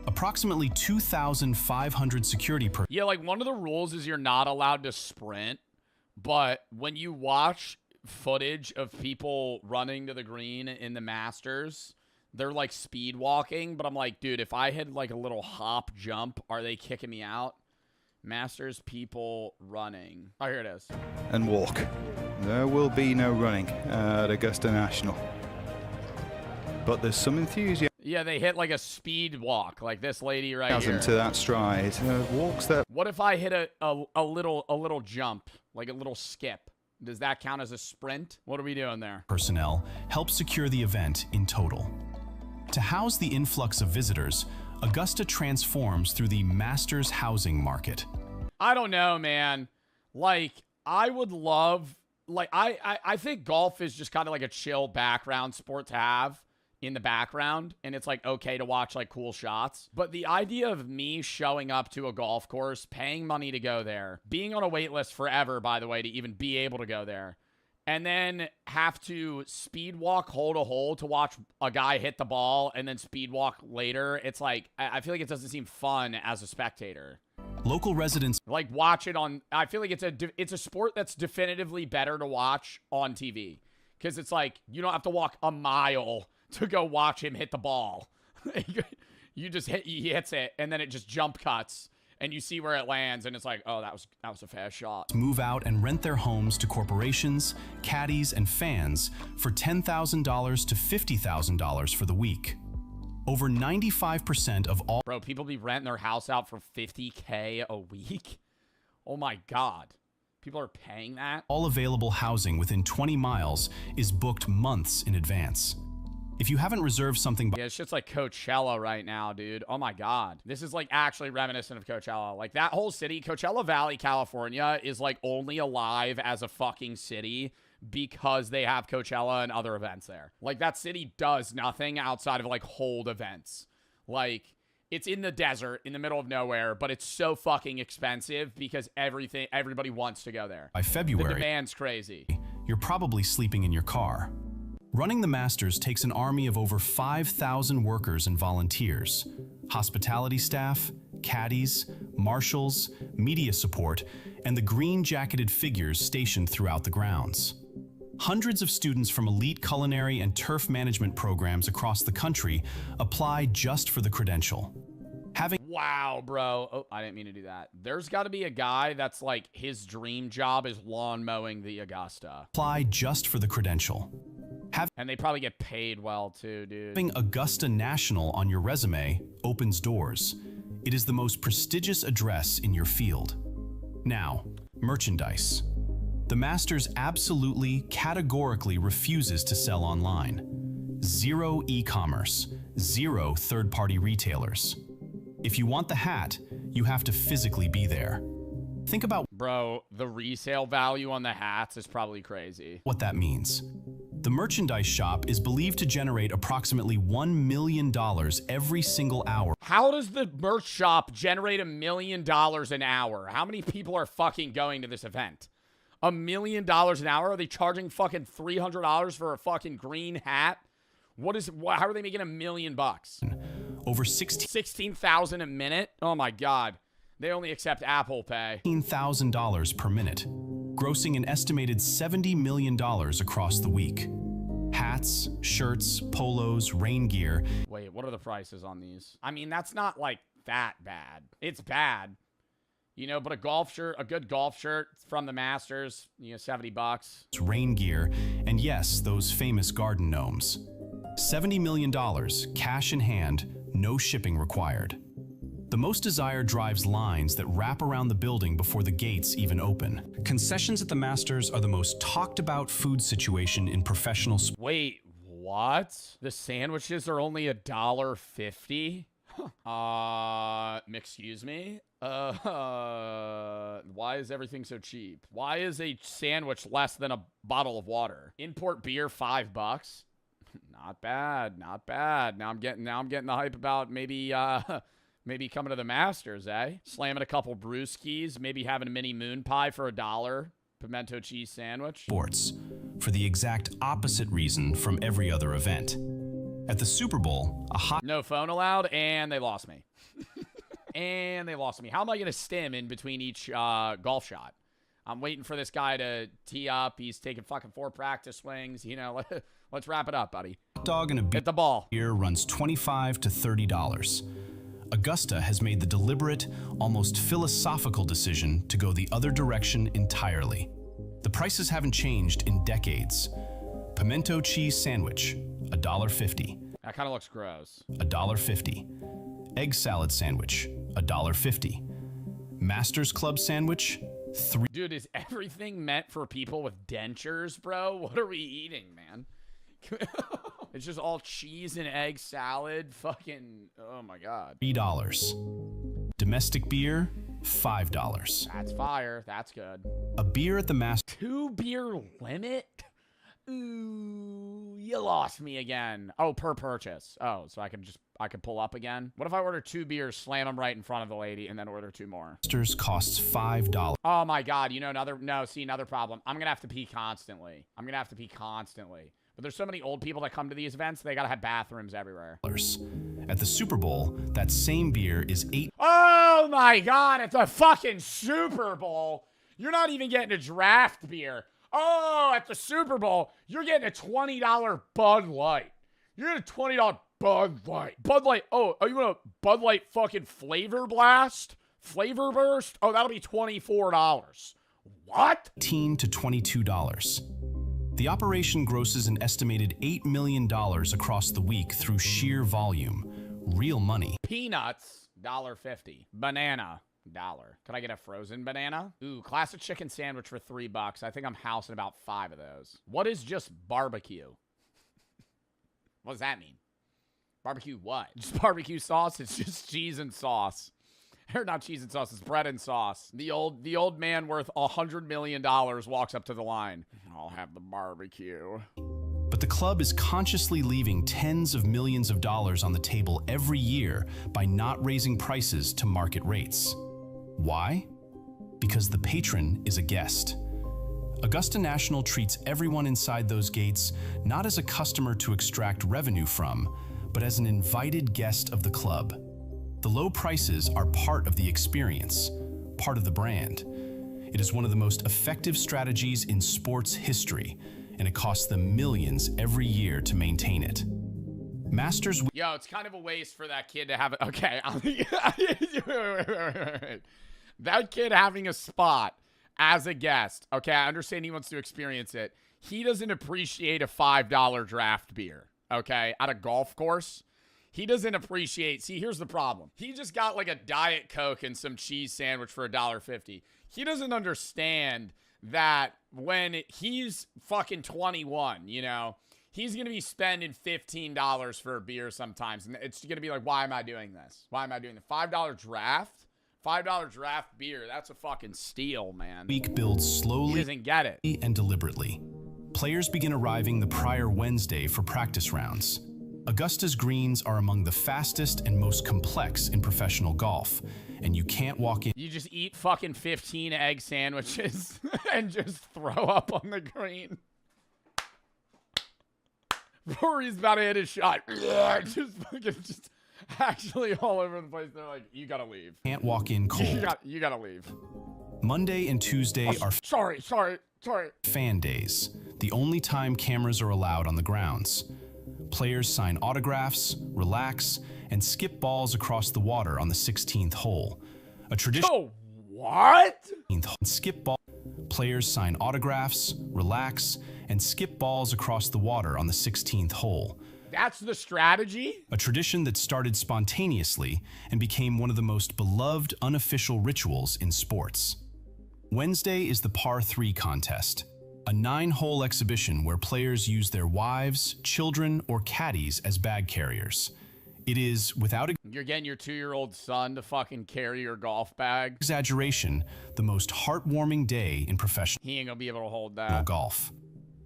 C: Approximately 2,500 security personnel.
A: Yeah, like one of the rules is you're not allowed to sprint, but when you watch footage of people running to the green in the Masters, they're like speed walking, but I'm like, dude, if I had like a little hop jump, are they kicking me out? Masters people running. Oh, here it is.
D: And walk. There will be no running at Augusta National. But there's some enthusiasm
A: Yeah, they hit like a speed walk, like this lady right here.
D: to that stride. Walks that.
A: What if I hit a little jump, like a little skip? Does that count as a sprint? What are we doing there?
C: Personnel help secure the event in total. To house the influx of visitors, Augusta transforms through the Masters housing market.
A: I don't know, man. Like, I would love, like, I think golf is just kind of like a chill background sport to have in the background, and it's like okay to watch like cool shots. But the idea of me showing up to a golf course, paying money to go there, being on a wait list forever, by the way, to even be able to go there, and then have to speed walk hole to hole to watch a guy hit the ball and then speed walk later, it's like, I feel like it doesn't seem fun as a spectator.
C: Local residents
A: Like, watch it on, I feel like it's a sport that's definitively better to watch on TV, because it's like, you don't have to walk a mile to go watch him hit the ball. You just he hits it, and then it just jump cuts, and you see where it lands, and it's like, oh, that was a fast shot.
C: move out and rent their homes to corporations, caddies, and fans for $10,000 to $50,000 for the week. Over 95% of all
A: Bro, people be renting their house out for $50K a week? Oh my God. People are paying that?
C: all available housing within 20 miles is booked months in advance. If you haven't reserved something by
A: Yeah, it's just like Coachella right now, dude. Oh my God. This is like actually reminiscent of Coachella. Like that whole city, Coachella Valley, California, is like only alive as a fucking city because they have Coachella and other events there. Like that city does nothing outside of like hold events. Like it's in the desert in the middle of nowhere, but it's so fucking expensive because everybody wants to go there.
C: by
A: The
C: February,
A: demand's crazy.
C: you're probably sleeping in your car. Running the Masters takes an army of over 5,000 workers and volunteers, hospitality staff, caddies, marshals, media support, and the green-jacketed figures stationed throughout the grounds. Hundreds of students from elite culinary and turf management programs across the country apply just for the credential. Having
A: Wow, bro. Oh, I didn't mean to do that. There's got to be a guy that's like his dream job is lawn mowing the Augusta.
C: apply just for the credential.
A: And they probably get paid well too, dude.
C: Having Augusta National on your resume opens doors. It is the most prestigious address in your field. Now, merchandise. The Masters absolutely, categorically refuses to sell online. Zero e-commerce, zero third-party retailers. If you want the hat, you have to physically be there. Think about
A: Bro, the resale value on the hats is probably crazy.
C: what that means. The merchandise shop is believed to generate approximately $1 million every single hour.
A: How does the merch shop generate $1 million an hour? How many people are fucking going to this event? $1 million an hour? Are they charging fucking $300 for a fucking green hat? How are they making $1 million bucks?
C: Over 16
A: $16,000 a minute? Oh my God. They only accept Apple Pay.
C: $15,000 per minute, grossing an estimated $70 million across the week. Hats, shirts, polos, rain gear.
A: Wait, what are the prices on these? I mean, that's not like that bad. It's bad. You know, but a good golf shirt from the Masters, $70.
C: Rain gear, and yes, those famous garden gnomes. $70 million, cash in hand, no shipping required. The most desire drives lines that wrap around the building before the gates even open. Concessions at the Masters are the most talked about food situation in professional sports.
A: Wait, what? The sandwiches are only $1.50? Excuse me? Why is everything so cheap? Why is a sandwich less than a bottle of water? Import beer, $5? Not bad, not bad. Now I'm getting the hype about maybe coming to the Masters, eh? Slamming a couple brewskis, maybe having a mini moon pie for $1. Pimento cheese sandwich.
C: Sports, for the exact opposite reason from every other event. At the Super Bowl,
A: No phone allowed, and they lost me. And they lost me. How am I going to stim in between each golf shot? I'm waiting for this guy to tee up. He's taking fucking 4 practice swings. You know, let's wrap it up, buddy.
C: hot dog and a
A: Hit the ball.
C: beer runs $25 to $30. Augusta has made the deliberate, almost philosophical decision to go the other direction entirely. The prices haven't changed in decades. Pimento cheese sandwich, $1.50.
A: That kind of looks gross.
C: $1.50. Egg salad sandwich, $1.50. Masters Club sandwich,
A: Dude, is everything meant for people with dentures, bro? What are we eating, man? It's just all cheese and egg salad. Fucking, oh my God.
C: $3. Domestic beer, $5.
A: That's fire. That's good.
C: A beer at the Masters.
A: 2 beer limit? Ooh, you lost me again. Oh, per purchase. Oh, so I could pull up again. What if I order 2 beers, slam them right in front of the lady, and then order 2 more?
C: Masters costs $5.
A: Oh my God. You know, another problem. I'm going to have to pee constantly. But there's so many old people that come to these events, they got to have bathrooms everywhere.
C: At the Super Bowl, that same beer is $8.
A: Oh my God. At the fucking Super Bowl, you're not even getting a draft beer. Oh, at the Super Bowl, you're getting a $20 Bud Light. You're getting a $20 Bud Light. Bud Light. Oh, you want a Bud Light fucking Flavor Blast? Flavor Burst? Oh, that'll be $24. What?
C: $18 to $22. The operation grosses an estimated $8 million across the week through sheer volume. Real money.
A: Peanuts, $1.50. Banana, $1. Could I get a frozen banana? Ooh, classic chicken sandwich for $3. I think I'm housing about 5 of those. What is just barbecue? What does that mean? Barbecue what? Just barbecue sauce? It's just cheese and sauce. Or not cheese and sauce, it's bread and sauce. The old man worth $100 million walks up to the line. I'll have the barbecue.
C: But the club is consciously leaving tens of millions of dollars on the table every year by not raising prices to market rates. Why? Because the patron is a guest. Augusta National treats everyone inside those gates not as a customer to extract revenue from, but as an invited guest of the club. The low prices are part of the experience, part of the brand. It is one of the most effective strategies in sports history, and it costs them millions every year to maintain it. Masters.
A: Yo, it's kind of a waste for that kid to have it. Okay. Wait. That kid having a spot as a guest. Okay, I understand he wants to experience it. He doesn't appreciate a $5 draft beer, okay, at a golf course. He doesn't appreciate. See, here's the problem. He just got like a Diet Coke and some cheese sandwich for $1.50. He doesn't understand that when he's fucking 21, you know, he's going to be spending $15 for a beer sometimes. And it's going to be like, why am I doing this? Why am I doing the $5 draft? $5 draft beer. That's a fucking steal, man.
C: Week builds slowly.
A: He doesn't get it.
C: And deliberately. Players begin arriving the prior Wednesday for practice rounds. Augusta's greens are among the fastest and most complex in professional golf, and you can't walk in.
A: You just eat fucking 15 egg sandwiches and just throw up on the green. Rory's about to hit his shot. just actually all over the place. They're like, you gotta leave.
C: Can't walk in cold.
A: You gotta leave.
C: Monday and Tuesday are
A: Sorry.
C: fan days, the only time cameras are allowed on the grounds. Players sign autographs, relax, and skip balls across the water on the 16th hole. A tradition.
A: Oh, what?
C: Skip ball. Players sign autographs, relax, and skip balls across the water on the 16th hole.
A: That's the strategy?
C: A tradition that started spontaneously and became one of the most beloved unofficial rituals in sports. Wednesday is the par 3 contest, a 9-hole exhibition where players use their wives, children, or caddies as bag carriers. It is, without
A: You're getting your 2-year-old son to fucking carry your golf bag?
C: exaggeration, the most heartwarming day in professional
A: He ain't gonna be able to hold that.
C: golf.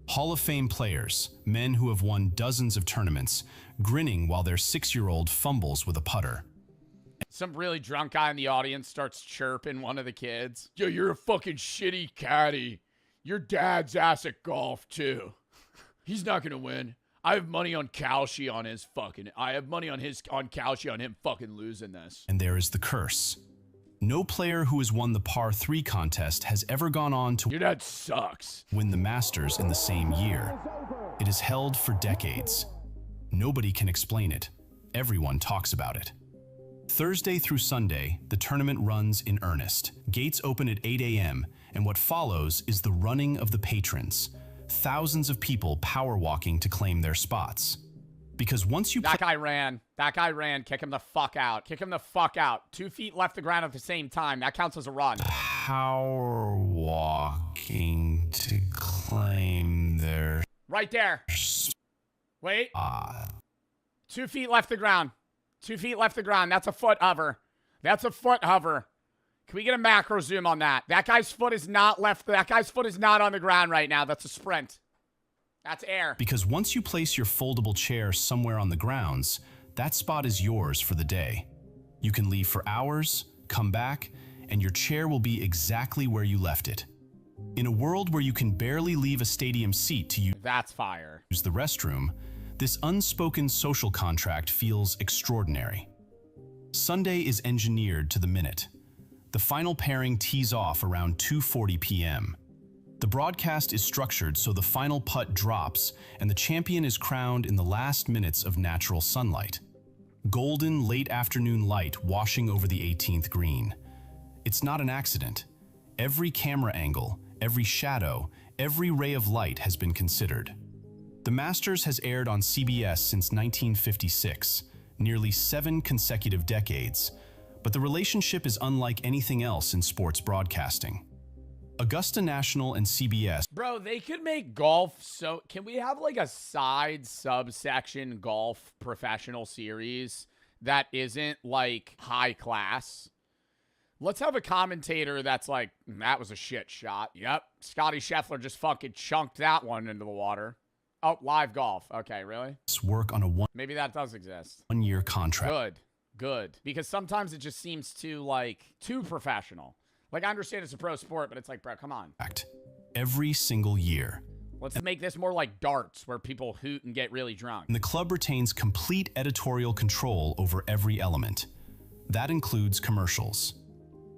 C: Hall of Fame players, men who have won dozens of tournaments, grinning while their 6-year-old fumbles with a putter.
A: Some really drunk guy in the audience starts chirping one of the kids. Yo, you're a fucking shitty caddy. Your dad's ass at golf, too. He's not gonna win. I have money on Kalshi on his fucking... I have money on Kalshi on him fucking losing this.
C: And there is the curse. No player who has won the par 3 contest has ever gone on to
A: Your dad sucks.
C: win the Masters in the same year. It is held for decades. Nobody can explain it. Everyone talks about it. Thursday through Sunday, the tournament runs in earnest. Gates open at 8 a.m., and what follows is the running of the patrons. Thousands of people power walking to claim their spots. Because once you
A: That guy ran. That guy ran. Kick him the fuck out. Kick him the fuck out. 2 feet left the ground at the same time. That counts as a run.
C: power walking to claim their
A: Right there. Wait.
C: spot.
A: 2 feet left the ground. 2 feet left the ground. That's a foot hover. That's a foot hover. Can we get a macro zoom on that? That guy's foot is not left. That guy's foot is not on the ground right now. That's a sprint. That's air.
C: Because once you place your foldable chair somewhere on the grounds, that spot is yours for the day. You can leave for hours, come back, and your chair will be exactly where you left it. In a world where you can barely leave a stadium seat to
A: That's fire.
C: use the restroom, this unspoken social contract feels extraordinary. Sunday is engineered to the minute. The final pairing tees off around 2:40 p.m. The broadcast is structured so the final putt drops and the champion is crowned in the last minutes of natural sunlight. Golden late afternoon light washing over the 18th green. It's not an accident. Every camera angle, every shadow, every ray of light has been considered. The Masters has aired on CBS since 1956, nearly 7 consecutive decades, but the relationship is unlike anything else in sports broadcasting. Augusta National and CBS
A: Bro, they could make golf so... Can we have like a side subsection golf professional series that isn't like high class? Let's have a commentator that's like, that was a shit shot. Yep, Scotty Scheffler just fucking chunked that one into the water. Oh, live golf. Okay, really?
C: work on a
A: Maybe that does exist.
C: one-year contract.
A: Good, good. Because sometimes it just seems too professional. Like, I understand it's a pro sport, but it's like, bro, come on.
C: Every single year.
A: Let's make this more like darts, where people hoot and get really drunk.
C: And the club retains complete editorial control over every element. That includes commercials.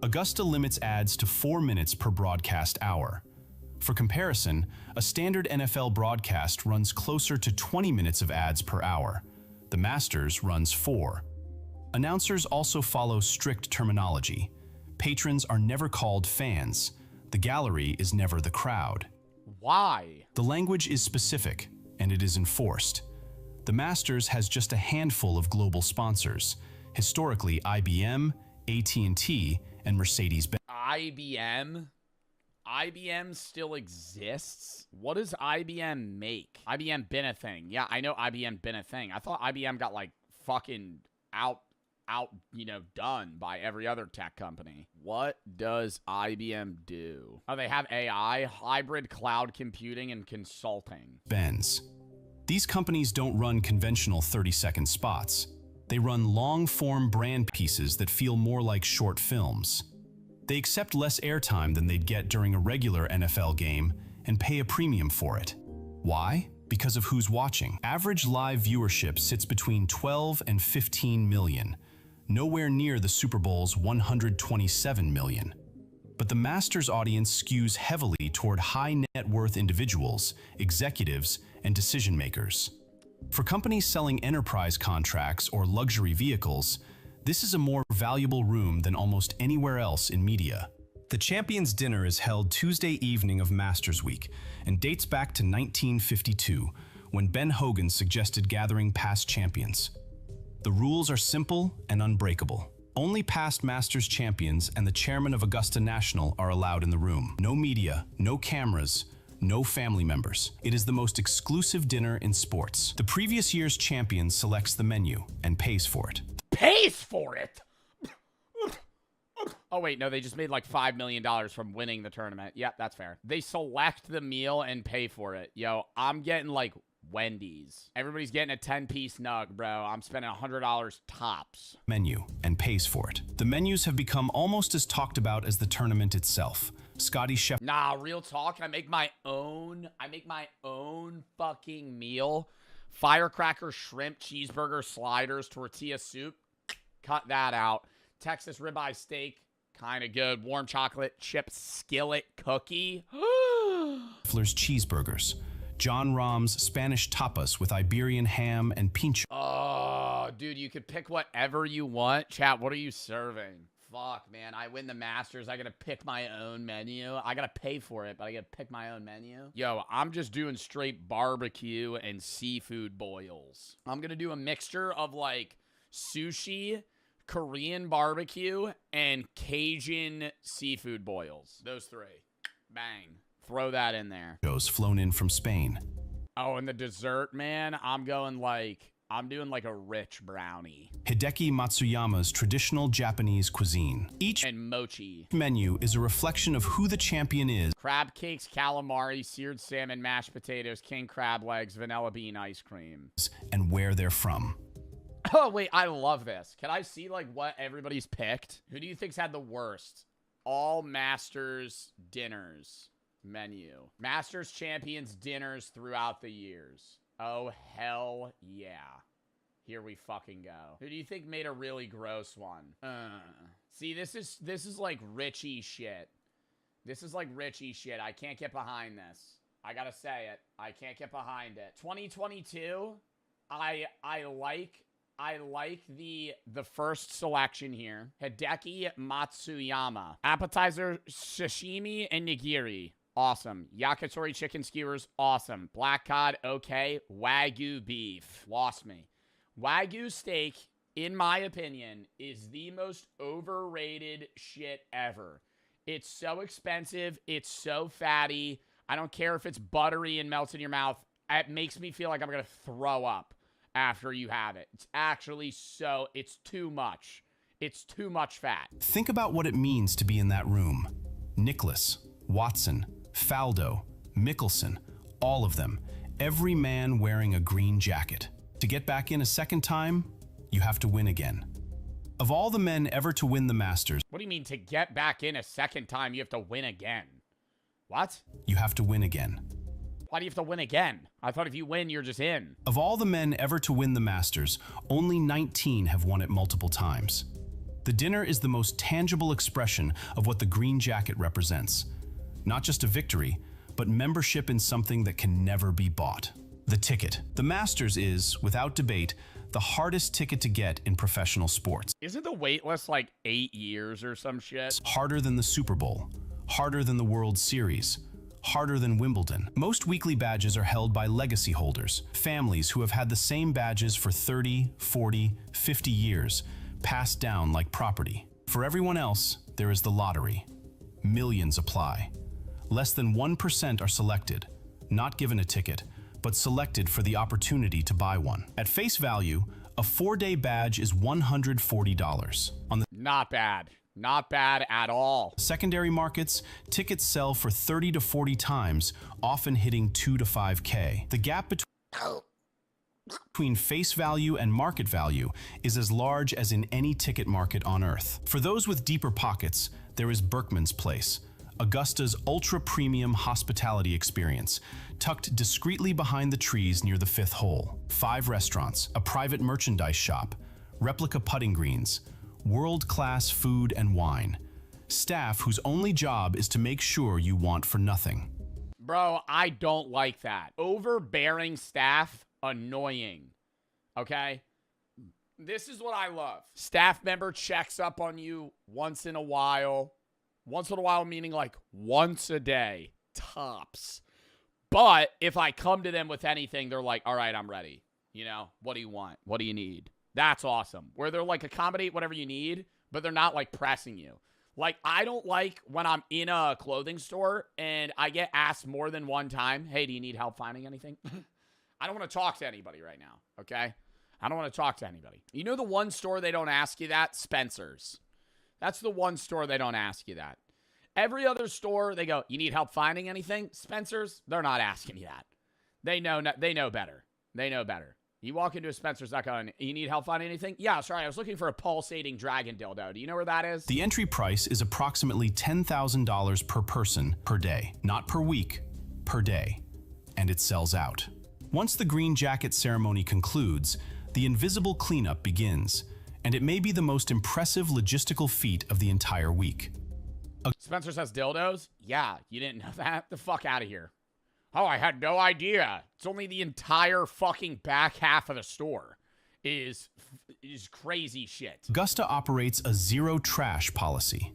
C: Augusta limits ads to 4 minutes per broadcast hour. For comparison, a standard NFL broadcast runs closer to 20 minutes of ads per hour. The Masters runs 4. Announcers also follow strict terminology. Patrons are never called fans. The gallery is never the crowd.
A: Why?
C: The language is specific, and it is enforced. The Masters has just a handful of global sponsors, historically IBM, AT&T, and Mercedes-Benz.
A: IBM? IBM still exists? What does IBM make? IBM been a thing. Yeah, I know IBM been a thing. I thought IBM got like fucking done by every other tech company. What does IBM do? Oh, they have AI, hybrid cloud computing, and consulting.
C: These companies don't run conventional 30-second spots. They run long-form brand pieces that feel more like short films. They accept less airtime than they'd get during a regular NFL game and pay a premium for it. Why? Because of who's watching. Average live viewership sits between 12 and 15 million, nowhere near the Super Bowl's 127 million. But the Masters audience skews heavily toward high net worth individuals, executives, and decision makers. For companies selling enterprise contracts or luxury vehicles, this is a more valuable room than almost anywhere else in media. The Champions Dinner is held Tuesday evening of Masters Week and dates back to 1952, when Ben Hogan suggested gathering past champions. The rules are simple and unbreakable. Only past Masters champions and the chairman of Augusta National are allowed in the room. No media, no cameras, no family members. It is the most exclusive dinner in sports. The previous year's champion selects the menu and pays for it.
A: Pays for it? Oh, wait, no, they just made like $5 million from winning the tournament. Yep, that's fair. They select the meal and pay for it. Yo, I'm getting like Wendy's. Everybody's getting a 10-piece nug, bro. I'm spending $100 tops.
C: Menu and pays for it. The menus have become almost as talked about as the tournament itself. Scotty Chef.
A: Nah, real talk. I make my own fucking meal. Firecracker, shrimp, cheeseburger, sliders, tortilla soup. Cut that out. Texas ribeye steak. Kind of good. Warm chocolate chip skillet cookie.
C: Fler's cheeseburgers. John Rahm's Spanish tapas with Iberian ham and pincho.
A: Oh, dude, you could pick whatever you want. Chat, what are you serving? Fuck, man. I win the Masters. I gotta pick my own menu. I gotta pay for it, but I gotta pick my own menu. Yo, I'm just doing straight barbecue and seafood boils. I'm gonna do a mixture of like sushi, Korean barbecue, and Cajun seafood boils. Those three. Bang. Throw that in there.
C: Flown in from Spain.
A: Oh, and the dessert, man, I'm doing like a rich brownie.
C: Hideki Matsuyama's traditional Japanese cuisine. Each
A: And mochi.
C: menu is a reflection of who the champion is.
A: Crab cakes, calamari, seared salmon, mashed potatoes, king crab legs, vanilla bean ice cream.
C: And where they're from.
A: Oh, wait, I love this. Can I see, like, what everybody's picked? Who do you think's had the worst? All Masters dinners menu. Masters champions dinners throughout the years. Oh, hell yeah. Here we fucking go. Who do you think made a really gross one? See, this is like Richie shit. This is like Richie shit. I can't get behind this. I gotta say it. I can't get behind it. 2022, I like the first selection here. Hideki Matsuyama. Appetizer, sashimi, and nigiri. Awesome. Yakitori chicken skewers. Awesome. Black cod. Okay. Wagyu beef. Lost me. Wagyu steak, in my opinion, is the most overrated shit ever. It's so expensive. It's so fatty. I don't care if it's buttery and melts in your mouth. It makes me feel like I'm going to throw up after you have it. It's actually it's too much. It's too much fat.
C: Think about what it means to be in that room. Nicholas, Watson, Faldo, Mickelson, all of them. Every man wearing a green jacket. To get back in a second time, you have to win again. Of all the men ever to win the Masters...
A: What do you mean to get back in a second time, you have to win again? What?
C: You have to win again.
A: Why do you have to win again? I thought if you win, you're just in.
C: Of all the men ever to win the Masters, only 19 have won it multiple times. The dinner is the most tangible expression of what the green jacket represents. Not just a victory, but membership in something that can never be bought. The ticket. The Masters is, without debate, the hardest ticket to get in professional sports.
A: Isn't the wait list like 8 years or some shit?
C: Harder than the Super Bowl. Harder than the World Series. Harder than Wimbledon. Most weekly badges are held by legacy holders, families who have had the same badges for 30, 40, 50 years, passed down like property. For everyone else, there is the lottery. Millions apply. Less than 1% are selected, not given a ticket, but selected for the opportunity to buy one. At face value, a 4-day badge is $140. On the
A: Not bad. Not bad at all.
C: secondary markets, tickets sell for 30 to 40 times, often hitting 2 to 5K. The gap between face value and market value is as large as in any ticket market on Earth. For those with deeper pockets, there is Berkman's Place, Augusta's ultra-premium hospitality experience, tucked discreetly behind the trees near the 5th hole. 5 restaurants, a private merchandise shop, replica putting greens, world-class food and wine. Staff whose only job is to make sure you want for nothing.
A: Bro, I don't like that. Overbearing staff, annoying. Okay? This is what I love. Staff member checks up on you once in a while. Once in a while meaning like once a day. Tops. But if I come to them with anything, they're like, all right, I'm ready. You know, what do you want? What do you need? That's awesome. Where they're like, accommodate whatever you need, but they're not like pressing you. Like, I don't like when I'm in a clothing store and I get asked more than one time, hey, do you need help finding anything? I don't want to talk to anybody right now, okay? I don't want to talk to anybody. You know the one store they don't ask you that? Spencer's. That's the one store they don't ask you that. Every other store, they go, you need help finding anything? Spencer's, they're not asking you that. They know better. They know better. You walk into a Spencer's, not going, you need help finding anything? Yeah, sorry, I was looking for a pulsating dragon dildo. Do you know where that is?
C: The entry price is approximately $10,000 per person per day, not per week, per day. And it sells out. Once the green jacket ceremony concludes, the invisible cleanup begins, and it may be the most impressive logistical feat of the entire week.
A: Spencer's has dildos? Yeah, you didn't know that? The fuck out of here. Oh, I had no idea. It's only the entire fucking back half of the store is crazy shit.
C: Augusta operates a zero trash policy.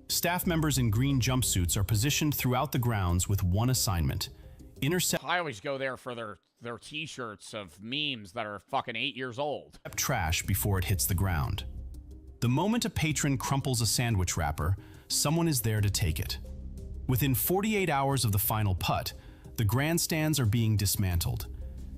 C: Staff members in green jumpsuits are positioned throughout the grounds with one assignment: intercept
A: I always go there for their t-shirts of memes that are fucking 8 years old.
C: trash before it hits the ground. The moment a patron crumples a sandwich wrapper, someone is there to take it. Within 48 hours of the final putt, the grandstands are being dismantled.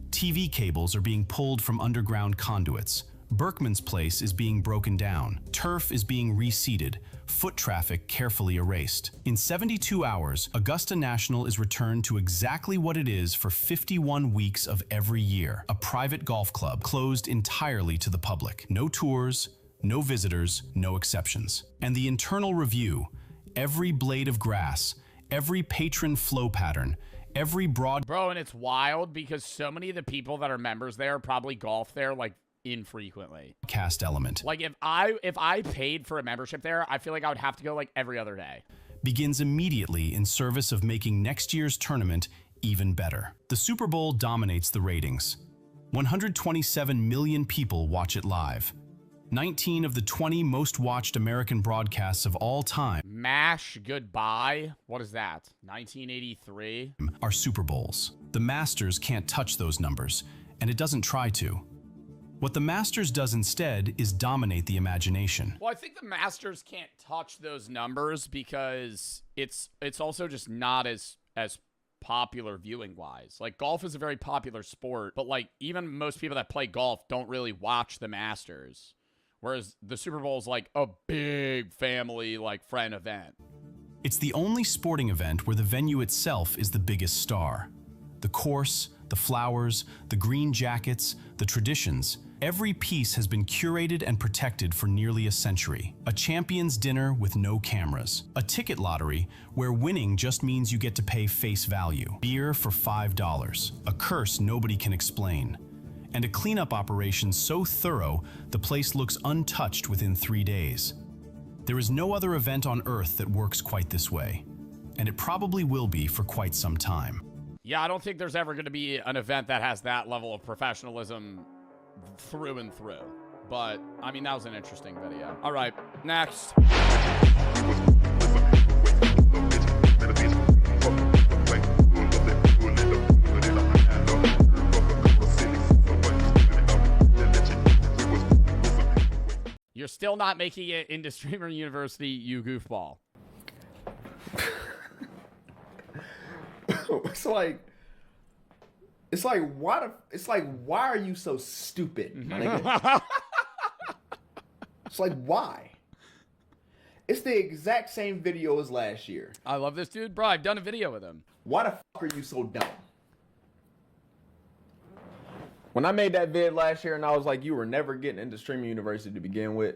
C: TV cables are being pulled from underground conduits. Berkman's Place is being broken down. Turf is being reseeded. Foot traffic carefully erased. In 72 hours, Augusta National is returned to exactly what it is for 51 weeks of every year: a private golf club closed entirely to the public. No tours, no visitors, no exceptions. And the internal review: every blade of grass, every patron flow pattern, every broad...
A: Bro, and it's wild because so many of the people that are members there probably golf there like infrequently.
C: Cast element
A: Like if I paid for a membership there, I feel like I would have to go like every other day.
C: begins immediately in service of making next year's tournament even better. The Super Bowl dominates the ratings. 127 million people watch it live. 19 of the 20 most watched American broadcasts of all time
A: MASH goodbye. What is that? 1983.
C: are Super Bowls. The Masters can't touch those numbers, and it doesn't try to. What the Masters does instead is dominate the imagination.
A: Well, I think the Masters can't touch those numbers because it's also just not as popular viewing wise. Like golf is a very popular sport, but like even most people that play golf don't really watch the Masters. Whereas the Super Bowl is like a big family, like friend event.
C: It's the only sporting event where the venue itself is the biggest star. The course, the flowers, the green jackets, the traditions, every piece has been curated and protected for nearly a century. A champion's dinner with no cameras. A ticket lottery where winning just means you get to pay face value. Beer for $5. A curse nobody can explain. And a cleanup operation so thorough, the place looks untouched within 3 days. There is no other event on Earth that works quite this way, and it probably will be for quite some time.
A: Yeah, I don't think there's ever going to be an event that has that level of professionalism through and through. But, I mean, that was an interesting video. All right, next. You're still not making it into Streamer University, you goofball.
E: why are you so stupid, my nigga? It's like, why? It's the exact same video as last year.
A: I love this dude. Bro, I've done a video with him.
E: Why the fuck are you so dumb? When I made that vid last year and I was like, you were never getting into Streaming University to begin with,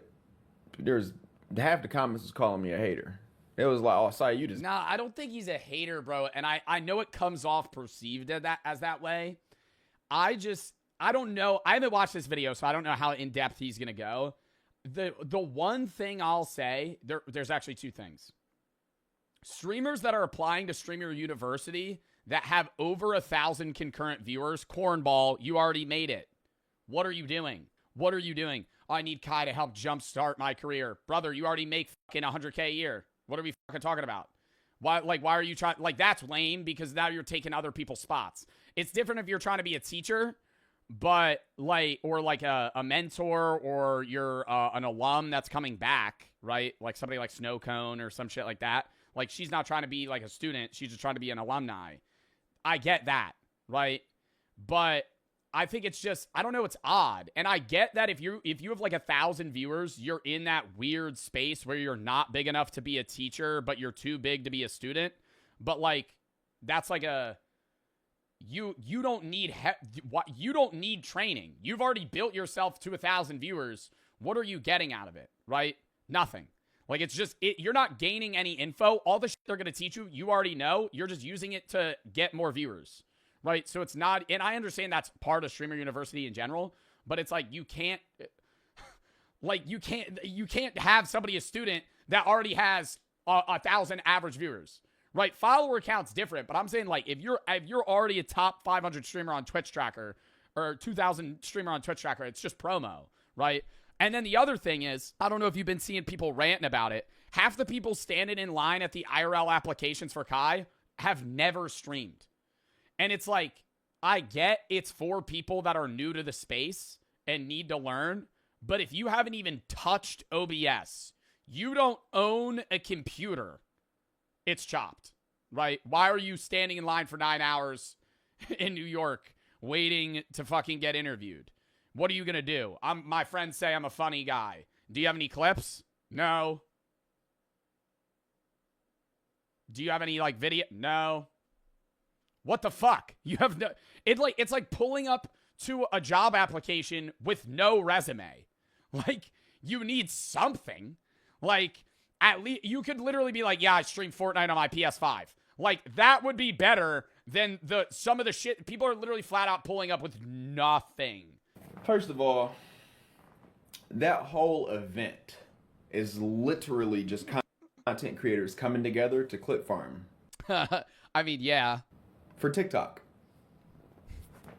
E: there's half the comments was calling me a hater. It was like, oh, sorry, you just...
A: Nah, I don't think he's a hater, bro. And I know it comes off perceived as that way. I don't know. I haven't watched this video, so I don't know how in-depth he's going to go. The one thing I'll say, there's actually two things. Streamers that are applying to Streamer University that have over 1,000 concurrent viewers, cornball, you already made it. What are you doing? What are you doing? Oh, I need Kai to help jumpstart my career. Brother, you already make fucking 100K a year. What are we fucking talking about? Why are you trying? Like, that's lame because now you're taking other people's spots. It's different if you're trying to be a teacher, but or a mentor, or you're an alum that's coming back, right? Like somebody like Snow Cone or some shit like that. Like, she's not trying to be like a student. She's just trying to be an alumni. I get that, right? But I think it's just, I don't know, it's odd. And I get that if you have like 1,000 viewers, you're in that weird space where you're not big enough to be a teacher, but you're too big to be a student. But like, that's like you don't need you don't need training. You've already built yourself to 1,000 viewers. What are you getting out of it, right? Nothing. Like, it's just, you're not gaining any info. All the shit they're going to teach you, you already know. You're just using it to get more viewers. Right, so it's not, and I understand that's part of Streamer University in general, but it's like you can't have somebody, a student, that already has 1,000 average viewers, right? Follower count's different, but I'm saying, like, if you're already a top 500 streamer on Twitch Tracker, or 2,000 streamer on Twitch Tracker, it's just promo, right? And then the other thing is, I don't know if you've been seeing people ranting about it. Half the people standing in line at the IRL applications for Kai have never streamed. And it's like, I get it's for people that are new to the space and need to learn, but if you haven't even touched OBS, you don't own a computer, it's chopped, right? Why are you standing in line for 9 hours in New York waiting to fucking get interviewed? What are you going to do? My friends say I'm a funny guy. Do you have any clips? No. Do you have any, like, video? No. What the fuck? You have no, it's like pulling up to a job application with no resume. Like, you need something. Like, at least you could literally be like, yeah, I stream Fortnite on my PS5. Like, that would be better than some of the shit people are literally flat out pulling up with nothing.
E: First of all, that whole event is literally just content creators coming together to clip farm.
A: I mean, yeah.
E: For TikTok.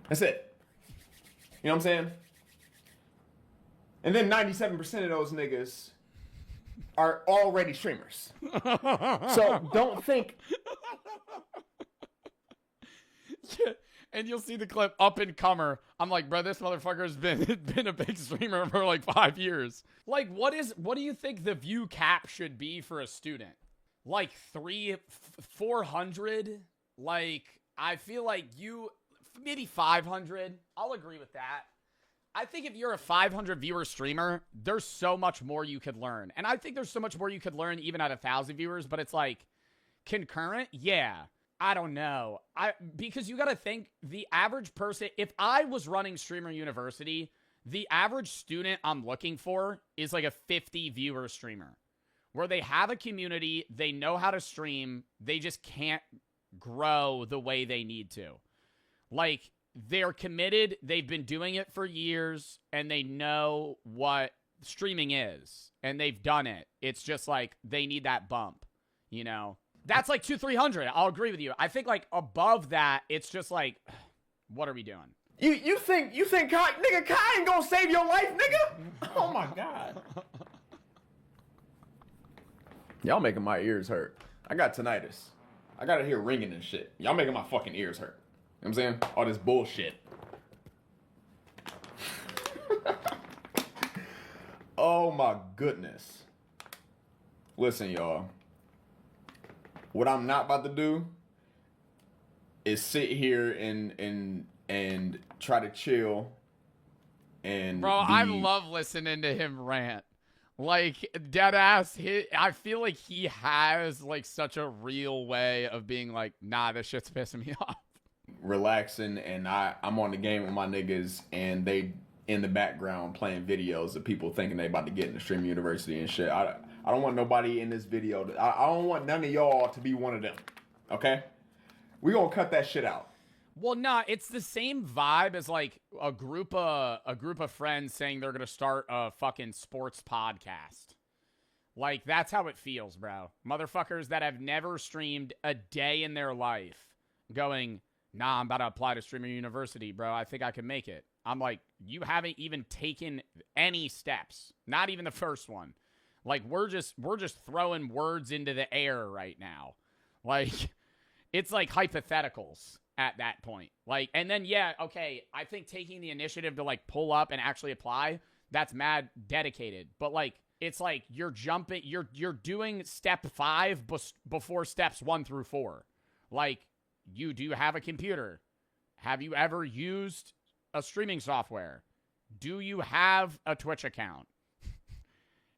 E: That's it. You know what I'm saying? And then 97% of those niggas are already streamers. So don't think.
A: Yeah, and you'll see the clip, up and comer. I'm like, bro, this motherfucker's been a big streamer for like 5 years. Like, what do you think the view cap should be for a student? Like 400? Like, I feel like maybe 500. I'll agree with that. I think if you're a 500 viewer streamer, there's so much more you could learn. And I think there's so much more you could learn even at 1,000 viewers, but it's like, concurrent? Yeah. I don't know. Because you got to think, the average person, if I was running Streamer University, the average student I'm looking for is like a 50 viewer streamer, where they have a community, they know how to stream, they just can't grow the way they need to. Like, they're committed, they've been doing it for years, and they know what streaming is, and they've done it. It's just like, they need that bump, you know? That's like 200-300. I'll agree with you. I think, like, above that, it's just like, what are we doing?
E: You think Kai, nigga, Kai ain't gonna save your life, nigga? Oh my God. Y'all making my ears hurt. I got tinnitus. I gotta hear ringing and shit. Y'all making my fucking ears hurt. You know what I'm saying? All this bullshit. Oh my goodness. Listen, y'all. What I'm not about to do is sit here and try to chill and
A: Bro, I love listening to him rant. Like, deadass, I feel like he has, like, such a real way of being like, nah, this shit's pissing me off.
E: Relaxing, and I'm on the game with my niggas, and they in the background playing videos of people thinking they about to get into Stream University and shit. I don't want nobody in this video. I don't want none of y'all to be one of them. Okay? We gonna cut that shit out.
A: Well, nah, it's the same vibe as like a group of friends saying they're gonna start a fucking sports podcast. Like, that's how it feels, bro. Motherfuckers that have never streamed a day in their life going, nah, I'm about to apply to Streamer University, bro. I think I can make it. I'm like, you haven't even taken any steps. Not even the first one. Like, we're just throwing words into the air right now. Like, it's like hypotheticals at that point. Like, and then, yeah, okay, I think taking the initiative to, like, pull up and actually apply, that's mad dedicated. But, like, it's like you're jumping, you're doing step 5 before steps 1 through 4. Like, you do have a computer. Have you ever used a streaming software? Do you have a Twitch account?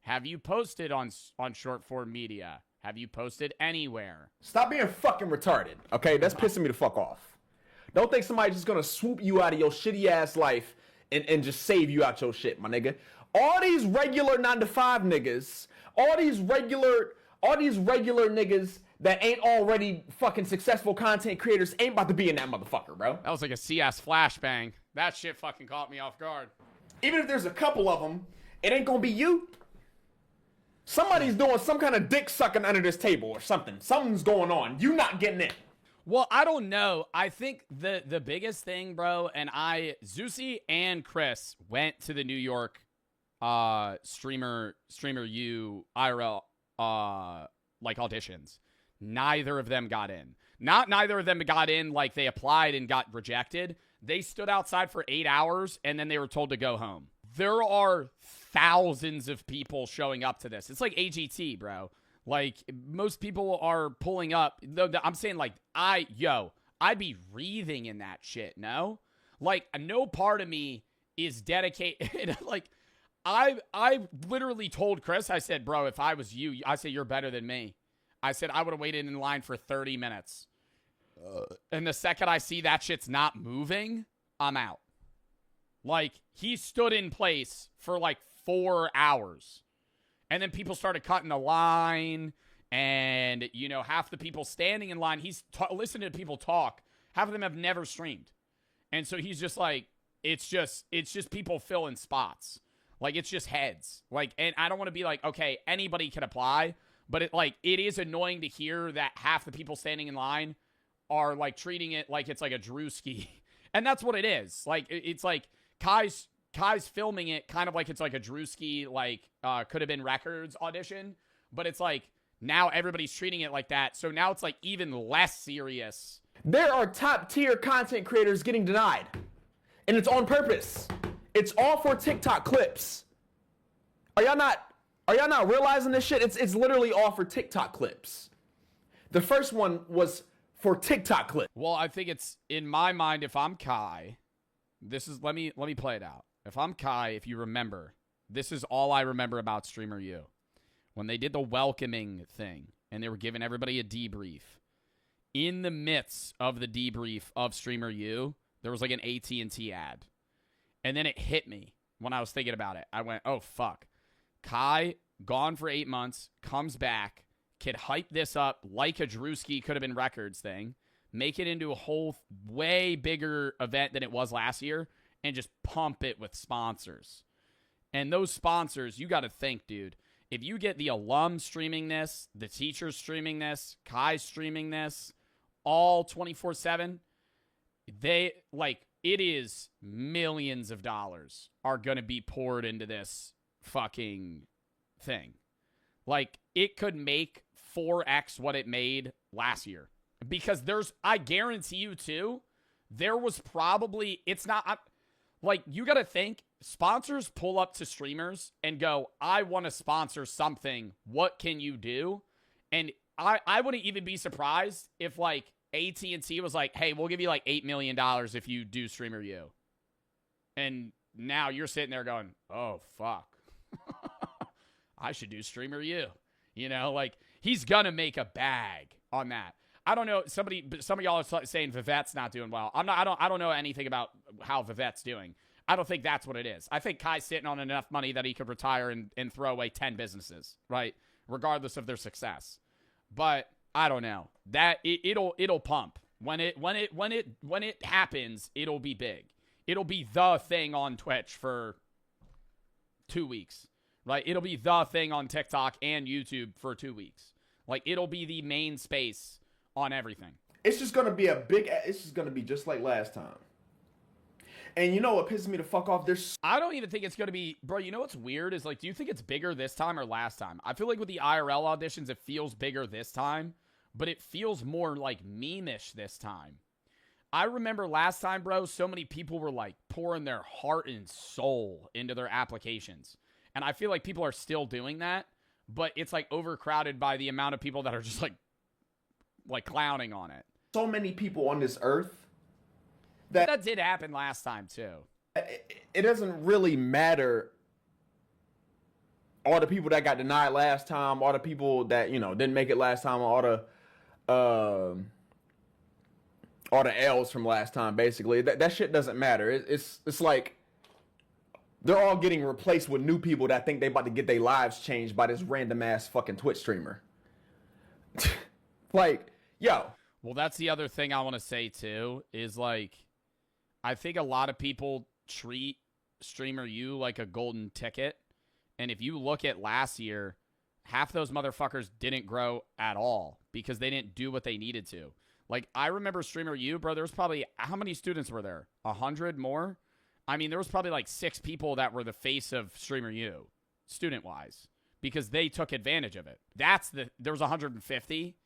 A: Have you posted on short form media? Have you posted anywhere?
E: Stop being fucking retarded, okay? That's pissing me the fuck off. Don't think somebody's just gonna swoop you out of your shitty ass life and just save you out your shit, my nigga. All these regular 9-to-5 niggas, all these regular niggas that ain't already fucking successful content creators ain't about to be in that motherfucker, bro.
A: That was like a CS flashbang. That shit fucking caught me off guard.
E: Even if there's a couple of them, it ain't gonna be you. Somebody's doing some kind of dick sucking under this table or something. Something's going on. You not getting in.
A: Well, I don't know. I think the biggest thing, bro, and Zeusy and Chris went to the New York streamer U IRL like auditions. Neither of them got in. Neither of them got in, like they applied and got rejected. They stood outside for 8 hours and then they were told to go home. There are thousands of people showing up to this. It's like AGT, bro. Like, most people are pulling up. I'm saying, like, I'd be breathing in that shit, no? Like, no part of me is dedicated. Like, I literally told Chris, I said, bro, if I was you, I said, you're better than me. I said, I would have waited in line for 30 minutes. And the second I see that shit's not moving, I'm out. Like, he stood in place for, like, 4 hours. And then people started cutting the line. And, you know, half the people standing in line, he's listening to people talk. Half of them have never streamed. And so he's just like, it's just people filling spots. Like, it's just heads. Like, and I don't want to be like, okay, anybody can apply. But it is annoying to hear that half the people standing in line are, like, treating it like it's like a Drewski. And that's what it is. Like, it's like Kai's filming it kind of like it's like a Drewski, like, could have been records audition. But it's like, now everybody's treating it like that. So now it's like even less serious.
E: There are top tier content creators getting denied. And it's on purpose. It's all for TikTok clips. Are y'all not realizing this shit? It's literally all for TikTok clips. The first one was for TikTok clips.
A: Well, I think it's, in my mind, if I'm Kai, let me play it out. If I'm Kai, if you remember, this is all I remember about Streamer U. When they did the welcoming thing and they were giving everybody a debrief, in the midst of the debrief of Streamer U, there was like an AT&T ad. And then it hit me when I was thinking about it. I went, oh, fuck. Kai, gone for 8 months, comes back, could hype this up like a Drewski could have been records thing, make it into a whole way bigger event than it was last year, and just pump it with sponsors. And those sponsors, you got to think, dude, if you get the alum streaming this, the teachers streaming this, Kai streaming this, all 24/7, they, like, it is millions of dollars are going to be poured into this fucking thing. Like, it could make 4x what it made last year. Because I guarantee you too, there was probably, it's not, like, you got to think, sponsors pull up to streamers and go, I want to sponsor something. What can you do? And I wouldn't even be surprised if, like, AT&T was like, hey, we'll give you like $8 million if you do Streamer U. And now you're sitting there going, oh, fuck. I should do Streamer U. You know, like, he's going to make a bag on that. I don't know. Some of y'all are saying Vivette's not doing well. I don't know anything about how Vivette's doing. I don't think that's what it is. I think Kai's sitting on enough money that he could retire and throw away 10 businesses, right? Regardless of their success. But I don't know. That it'll pump. When it happens, it'll be big. It'll be the thing on Twitch for 2 weeks. Right? It'll be the thing on TikTok and YouTube for 2 weeks. Like, it'll be the main space on everything.
E: It's just going to be it's just going to be just like last time. And you know what pisses me the fuck off?
A: I don't even think it's going to be, bro, you know what's weird is, like, do you think it's bigger this time or last time? I feel like with the IRL auditions, it feels bigger this time. but it feels more like meme-ish this time. I remember last time, bro, so many people were like pouring their heart and soul into their applications. And I feel like people are still doing that, but it's like overcrowded by the amount of people that are just like clowning on it.
E: So many people on this earth
A: that did happen last time too.
E: It doesn't really matter. All the people that got denied last time, all the people that, you know, didn't make it last time, all the L's from last time, basically. That shit doesn't matter. It's like they're all getting replaced with new people that think they about to get their lives changed by this random ass fucking Twitch streamer. Like, yo.
A: Well, that's the other thing I want to say too, is like, I think a lot of people treat Streamer U like a golden ticket. And if you look at last year, half those motherfuckers didn't grow at all because they didn't do what they needed to. Like, I remember Streamer U, bro, there was probably, how many students were there? 100 more? I mean, there was probably like 6 people that were the face of Streamer U, student-wise, because they took advantage of it. There was 150.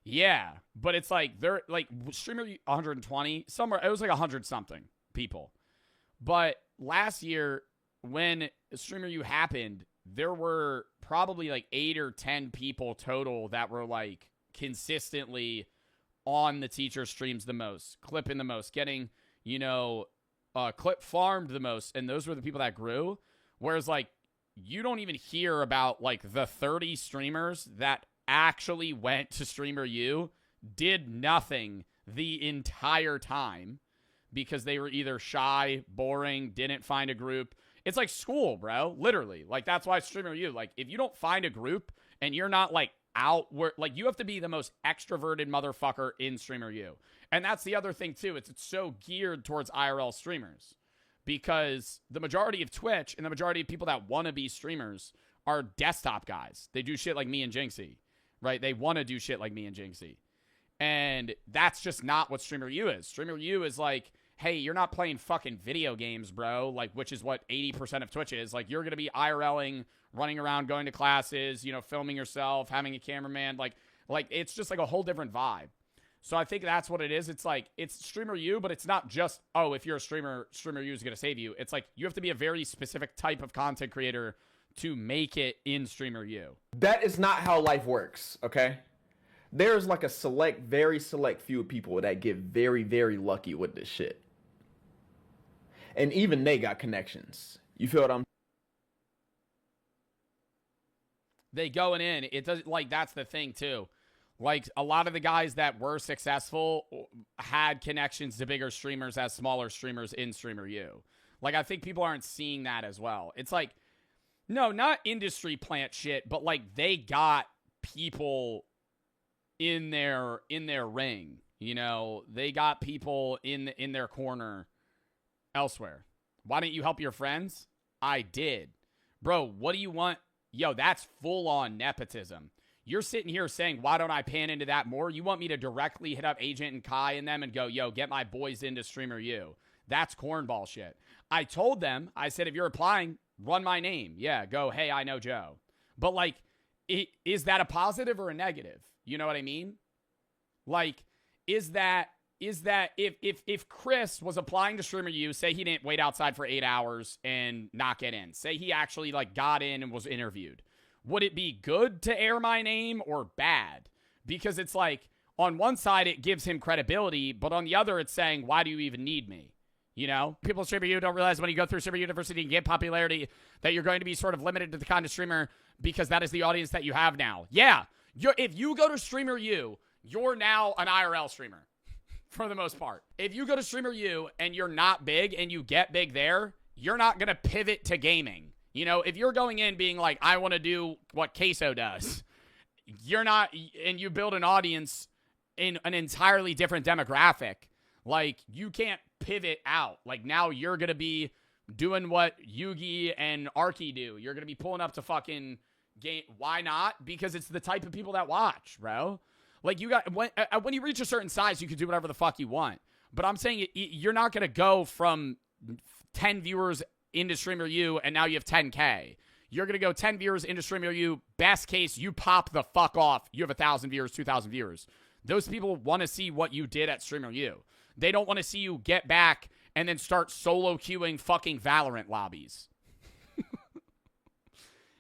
A: Yeah, but it's like, they're like, Streamer U, 120, somewhere, it was like 100-something people. But last year, when Streamer U happened, there were probably like 8 or 10 people total that were like consistently on the teacher streams the most, clipping the most, getting, you know, clip farmed the most. And those were the people that grew. Whereas like, you don't even hear about like the 30 streamers that actually went to Streamer U, did nothing the entire time because they were either shy, boring, didn't find a group. It's like school, bro. Literally. Like, that's why Streamer U, like, if you don't find a group and you're not, like, out where, like, you have to be the most extroverted motherfucker in Streamer U. And that's the other thing, too. It's so geared towards IRL streamers because the majority of Twitch and the majority of people that want to be streamers are desktop guys. They do shit like me and Jinxie, right? They want to do shit like me and Jinxie. And that's just not what Streamer U is. Streamer U is like, hey, you're not playing fucking video games, bro, like, which is what 80% of Twitch is. Like, you're going to be IRLing, running around, going to classes, you know, filming yourself, having a cameraman. Like it's just like a whole different vibe. So I think that's what it is. It's like, it's Streamer U, but it's not just, oh, if you're a streamer, Streamer U is going to save you. It's like, you have to be a very specific type of content creator to make it in Streamer U.
E: That is not how life works, okay? There's like a very select few people that get very, very lucky with this shit. And even they got connections. You feel what I'm?
A: They going in. It does, like, that's the thing too. Like, a lot of the guys that were successful had connections to bigger streamers as smaller streamers in Streamer U. Like, I think people aren't seeing that as well. It's like, no, not industry plant shit, but like, they got people in their ring. You know, they got people in their corner elsewhere. Why didn't you help your friends? I did. Bro, what do you want? Yo, that's full-on nepotism. You're sitting here saying, why don't I pan into that more? You want me to directly hit up Agent and Kai and them and go, yo, get my boys into Streamer U. That's cornball shit. I told them, I said, if you're applying, run my name. Yeah, go, hey, I know Joe. But, like, is that a positive or a negative? You know what I mean? Like, is that if Chris was applying to Streamer U, say he didn't wait outside for 8 hours and not get in, say he actually like got in and was interviewed, would it be good to air my name or bad? Because it's like, on one side it gives him credibility, but on the other it's saying, why do you even need me? You know, people at Streamer U don't realize when you go through Streamer University and get popularity that you're going to be sort of limited to the kind of streamer because that is the audience that you have now. Yeah, if you go to Streamer U, you're now an IRL streamer. For the most part. If you go to Streamer U and you're not big and you get big there, you're not going to pivot to gaming. You know, if you're going in being like, I want to do what Queso does, you're not, and you build an audience in an entirely different demographic, like, you can't pivot out. Like, now you're going to be doing what Yugi and Arky do. You're going to be pulling up to fucking game. Why not? Because it's the type of people that watch, bro. Like, you got, when you reach a certain size, you can do whatever the fuck you want. But I'm saying you're not going to go from 10 viewers into Streamer U and now you have 10K. You're going to go 10 viewers into Streamer U. Best case, you pop the fuck off. You have 1,000 viewers, 2,000 viewers. Those people want to see what you did at Streamer U. They don't want to see you get back and then start solo queuing fucking Valorant lobbies.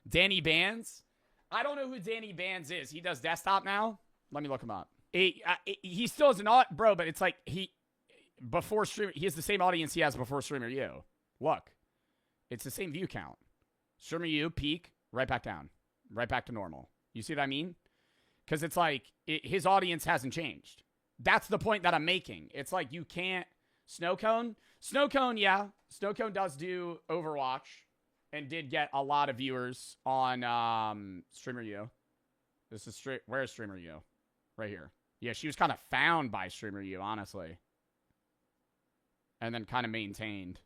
A: Danny Bands? I don't know who Danny Bands is. He does desktop now? Let me look him up. He still is an bro, but it's like he has the same audience he has before Streamer U. Look. It's the same view count. Streamer U, peak, right back down. Right back to normal. You see what I mean? Because it's like, his audience hasn't changed. That's the point that I'm making. It's like, you can't... Snowcone? Snowcone, yeah. Snowcone does do Overwatch and did get a lot of viewers on Streamer U. This is where's Streamer U? Right here. Yeah, she was kind of found by Streamer U, honestly. And then kind of maintained.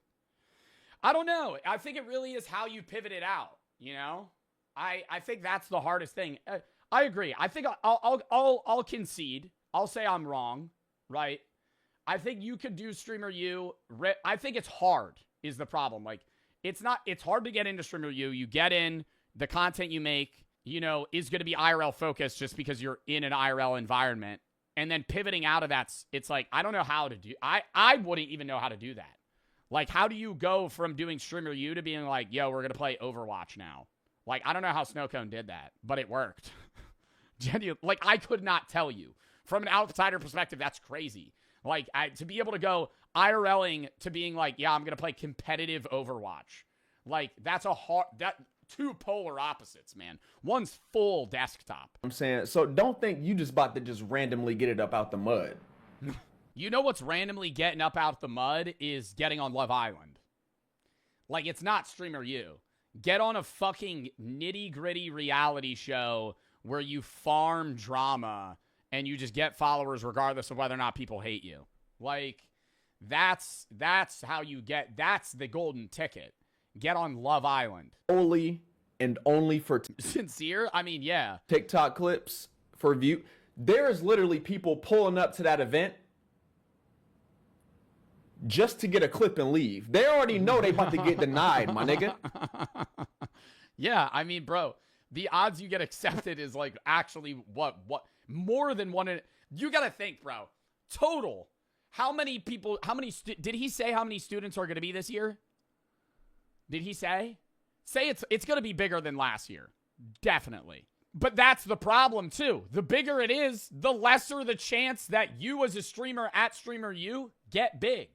A: I don't know. I think it really is how you pivot it out, you know? I think that's the hardest thing. I agree. I think I'll concede. I'll say I'm wrong, right? I think you could do Streamer U. I think it's hard is the problem. Like, it's hard to get into Streamer U. You get in, the content you make, you know, is going to be IRL focused just because you're in an IRL environment. And then pivoting out of that, it's like, I don't know how to do. I wouldn't even know how to do that. Like, how do you go from doing Streamer U to being like, yo, we're going to play Overwatch now? Like, I don't know how Snowcone did that, but it worked. Genuine, like, I could not tell you. From an outsider perspective, that's crazy. Like, to be able to go IRLing to being like, yeah, I'm going to play competitive Overwatch. Like, that's two polar opposites, man. One's full desktop.
E: I'm saying, so don't think you just about to just randomly get it up out the mud.
A: You know what's randomly getting up out the mud is getting on Love Island. Like, it's not Streamer U. Get on a fucking nitty-gritty reality show where you farm drama and you just get followers regardless of whether or not people hate you. Like, that's how you get, that's the golden ticket. Get on Love Island.
E: Only for
A: Sincere? I mean, yeah.
E: TikTok clips for view. There is literally people pulling up to that event just to get a clip and leave. They already know they about to get denied, my nigga.
A: Yeah, I mean, bro, the odds you get accepted is like actually what more than one. You got to think, bro. Total. How many people, did he say how many students are going to be this year? Did he say? Say it's going to be bigger than last year. Definitely. But that's the problem too. The bigger it is, the lesser the chance that you as a streamer at Streamer U get big.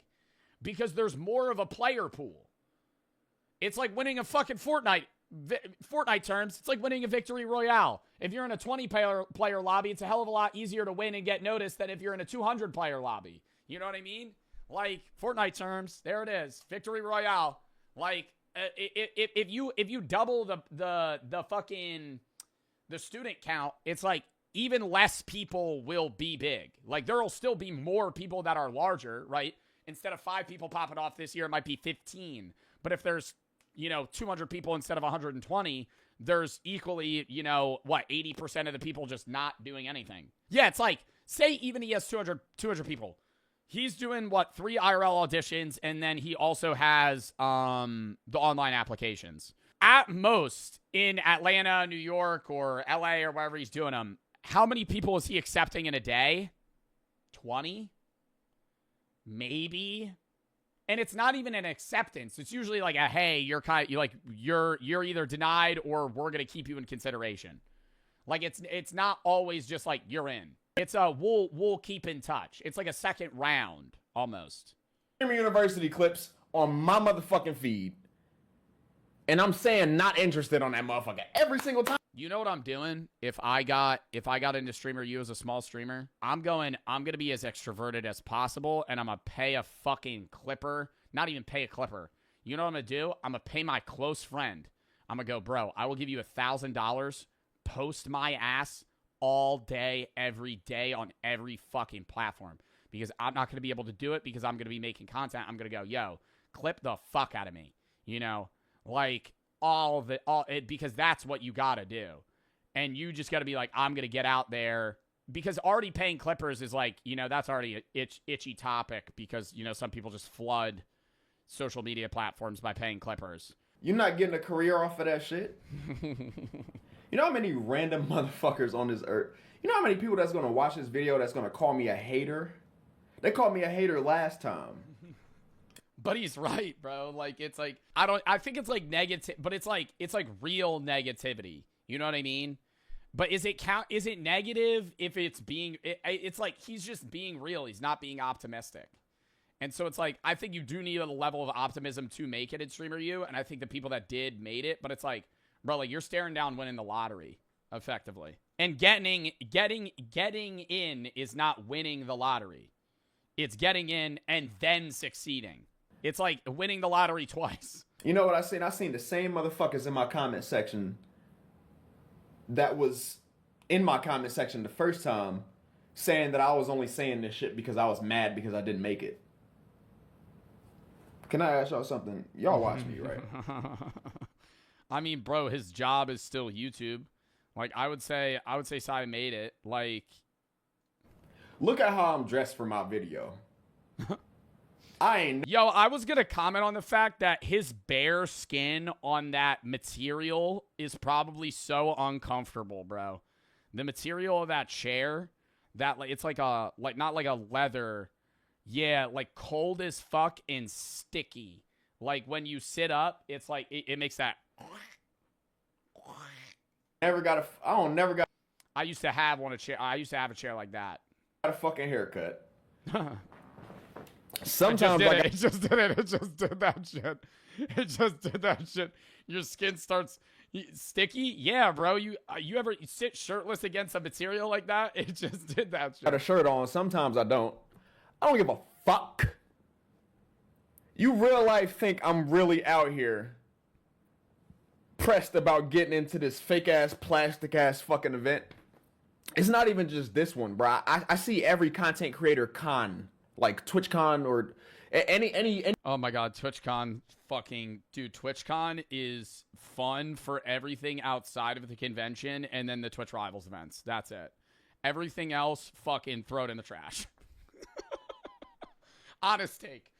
A: Because there's more of a player pool. It's like winning a fucking Fortnite terms. It's like winning a victory royale. If you're in a 20-player lobby, it's a hell of a lot easier to win and get noticed than if you're in a 200-player lobby. You know what I mean? Like, Fortnite terms, there it is. Victory royale. Like, if you double the fucking the student count, it's like even less people will be big. Like, there will still be more people that are larger, right? Instead of 5 people popping off this year, it might be 15. But if there's, 200 people instead of 120, there's equally, 80% of the people just not doing anything. Yeah, it's like, say even he has 200 people. He's doing, 3 IRL auditions, and then he also has the online applications. At most, in Atlanta, New York, or LA, or wherever he's doing them, how many people is he accepting in a day? 20? Maybe. And it's not even an acceptance. It's usually like a, hey, you're either denied or we're going to keep you in consideration. Like, it's not always just like you're in. It's a we'll keep in touch. It's like a second round almost.
E: University clips on my motherfucking feed. And I'm saying not interested on that motherfucker every single time.
A: You know what I'm doing? If I got into Streamer U as a small streamer, I'm going to be as extroverted as possible, and I'm going to pay a fucking clipper. Not even pay a clipper. You know what I'm going to do? I'm going to pay my close friend. I'm going to go, bro, I will give you $1,000. Post my ass all day, every day on every fucking platform. Because I'm not going to be able to do it because I'm going to be making content. I'm going to go, yo, clip the fuck out of me. Like, because that's what you gotta do. And you just gotta be like, I'm gonna get out there, because already paying clippers is like, that's already an itchy topic, because, some people just flood social media platforms by paying clippers.
E: You're not getting a career off of that shit. You know how many random motherfuckers on this earth? You know how many people that's gonna watch this video that's gonna call me a hater? They called me a hater last time.
A: But he's right, bro. Like, it's like, I think it's like negative, but it's like real negativity. You know what I mean? But is it negative if it's being, it's like, he's just being real. He's not being optimistic. And so it's like, I think you do need a level of optimism to make it in Streamer U. And I think the people that did made it, but it's like, bro, like, you're staring down winning the lottery, effectively. And getting in is not winning the lottery. It's getting in and then succeeding. It's like winning the lottery twice.
E: You know what I seen? I seen the same motherfuckers in my comment section that was in my comment section the first time saying that I was only saying this shit because I was mad because I didn't make it. Can I ask y'all something? Y'all watch me, right?
A: I mean, bro, his job is still YouTube. Like, I would say Sai made it. Like,
E: look at how I'm dressed for my video.
A: Yo, I was gonna comment on the fact that his bare skin on that material is probably so uncomfortable, bro. The material of that chair, that, like, it's like a, like, not like a leather, yeah, like cold as fuck and sticky. Like, when you sit up, it's like it makes that. I used to have a chair like that.
E: Got a fucking haircut.
A: Sometimes it just did that shit. Your skin starts sticky. Yeah, bro. You ever sit shirtless against a material like that? It just did that shit.
E: Got a shirt on. Sometimes I don't. I don't give a fuck. You real life think I'm really out here pressed about getting into this fake ass, plastic ass fucking event? It's not even just this one, bro. I see every content creator con. Like TwitchCon or any.
A: Oh my god, TwitchCon, fucking dude! TwitchCon is fun for everything outside of the convention, and then the Twitch Rivals events. That's it. Everything else, fucking throw it in the trash. Honest take.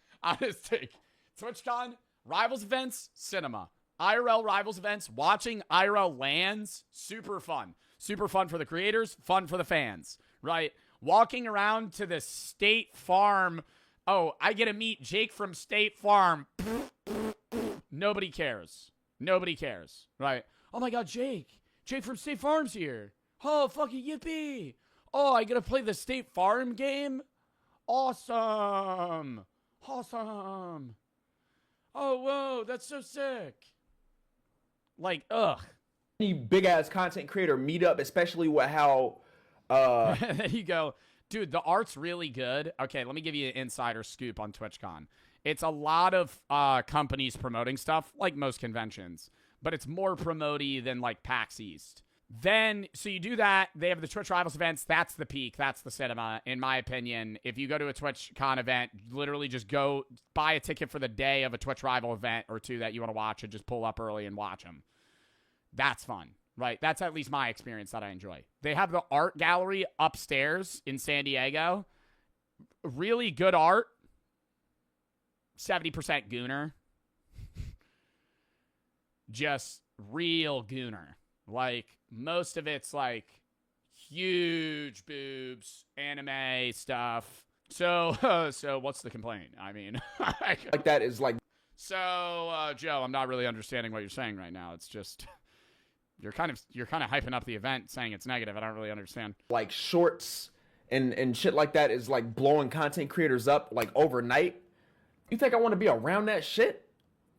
A: TwitchCon, Rivals events, cinema. IRL Rivals events, watching IRL lands, super fun. Super fun for the creators, fun for the fans, right? Walking around to the State Farm. Oh, I get to meet Jake from State Farm. Nobody cares. Nobody cares, right? Oh my god, Jake. Jake from State Farm's here. Oh, fucking yippee. Oh, I get to play the State Farm game? Awesome. Awesome. Oh, whoa, that's so sick. Like, ugh.
E: Any big ass content creator meet up, especially with how
A: there you go. Dude, the art's really good. Okay, let me give you an insider scoop on TwitchCon. It's a lot of companies promoting stuff, like most conventions, but it's more promoty than like PAX East. Then, so you do that. They have the Twitch Rivals events. That's the peak. That's the cinema, in my opinion. If you go to a TwitchCon event, literally just go buy a ticket for the day of a Twitch Rival event or two that you want to watch and just pull up early and watch them. That's fun. Right, that's at least my experience that I enjoy. They have the art gallery upstairs in San Diego. Really good art. 70% gooner. Just real gooner. Like, most of it's like huge boobs, anime stuff. So what's the complaint? I mean,
E: like that is like.
A: So, Joe, I'm not really understanding what you're saying right now. It's just. You're kind of hyping up the event, saying it's negative. I don't really understand.
E: Like shorts and shit like that is like blowing content creators up like overnight. You think I want to be around that shit?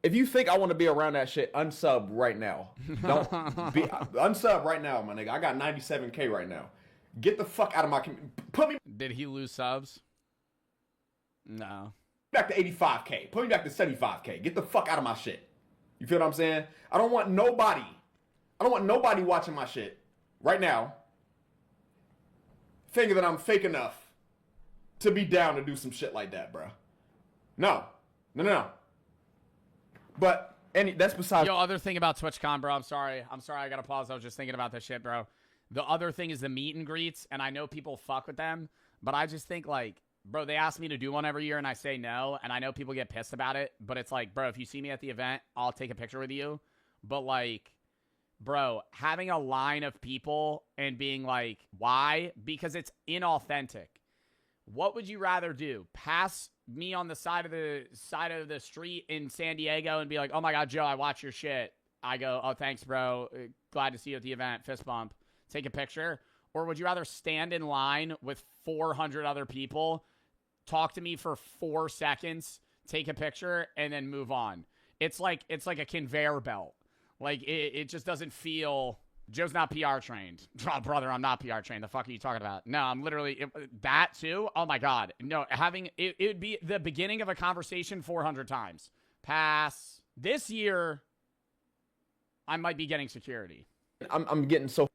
E: If you think I want to be around that shit, unsub right now. Don't be unsub right now, my nigga. I got 97K right now. Get the fuck out of my put me.
A: Did he lose subs? No.
E: Back to 85K. Put me back to 75K. Get the fuck out of my shit. You feel what I'm saying? I don't want nobody watching my shit right now thinking that I'm fake enough to be down to do some shit like that, bro. No. But that's besides.
A: Yo, other thing about TwitchCon, bro. I'm sorry. I gotta pause. I was just thinking about this shit, bro. The other thing is the meet and greets, and I know people fuck with them, but I just think, like, Bro, they ask me to do one every year, and I say no, and I know people get pissed about it, but it's like, bro, if you see me at the event, I'll take a picture with you. But, like, bro, having a line of people and being like, why? Because it's inauthentic. What would you rather do? Pass me on the side of the street in San Diego and be like, oh my God, Joe, I watch your shit. I go, oh, thanks, bro. Glad to see you at the event. Fist bump. Take a picture. Or would you rather stand in line with 400 other people, talk to me for 4 seconds, take a picture, and then move on? It's like a conveyor belt. Like, it just doesn't feel... Joe's not PR trained. Oh, brother, I'm not PR trained. The fuck are you talking about? No, I'm literally... that, too? Oh, my God. No, having... It would be the beginning of a conversation 400 times. Pass. This year, I might be getting security.
E: I'm getting so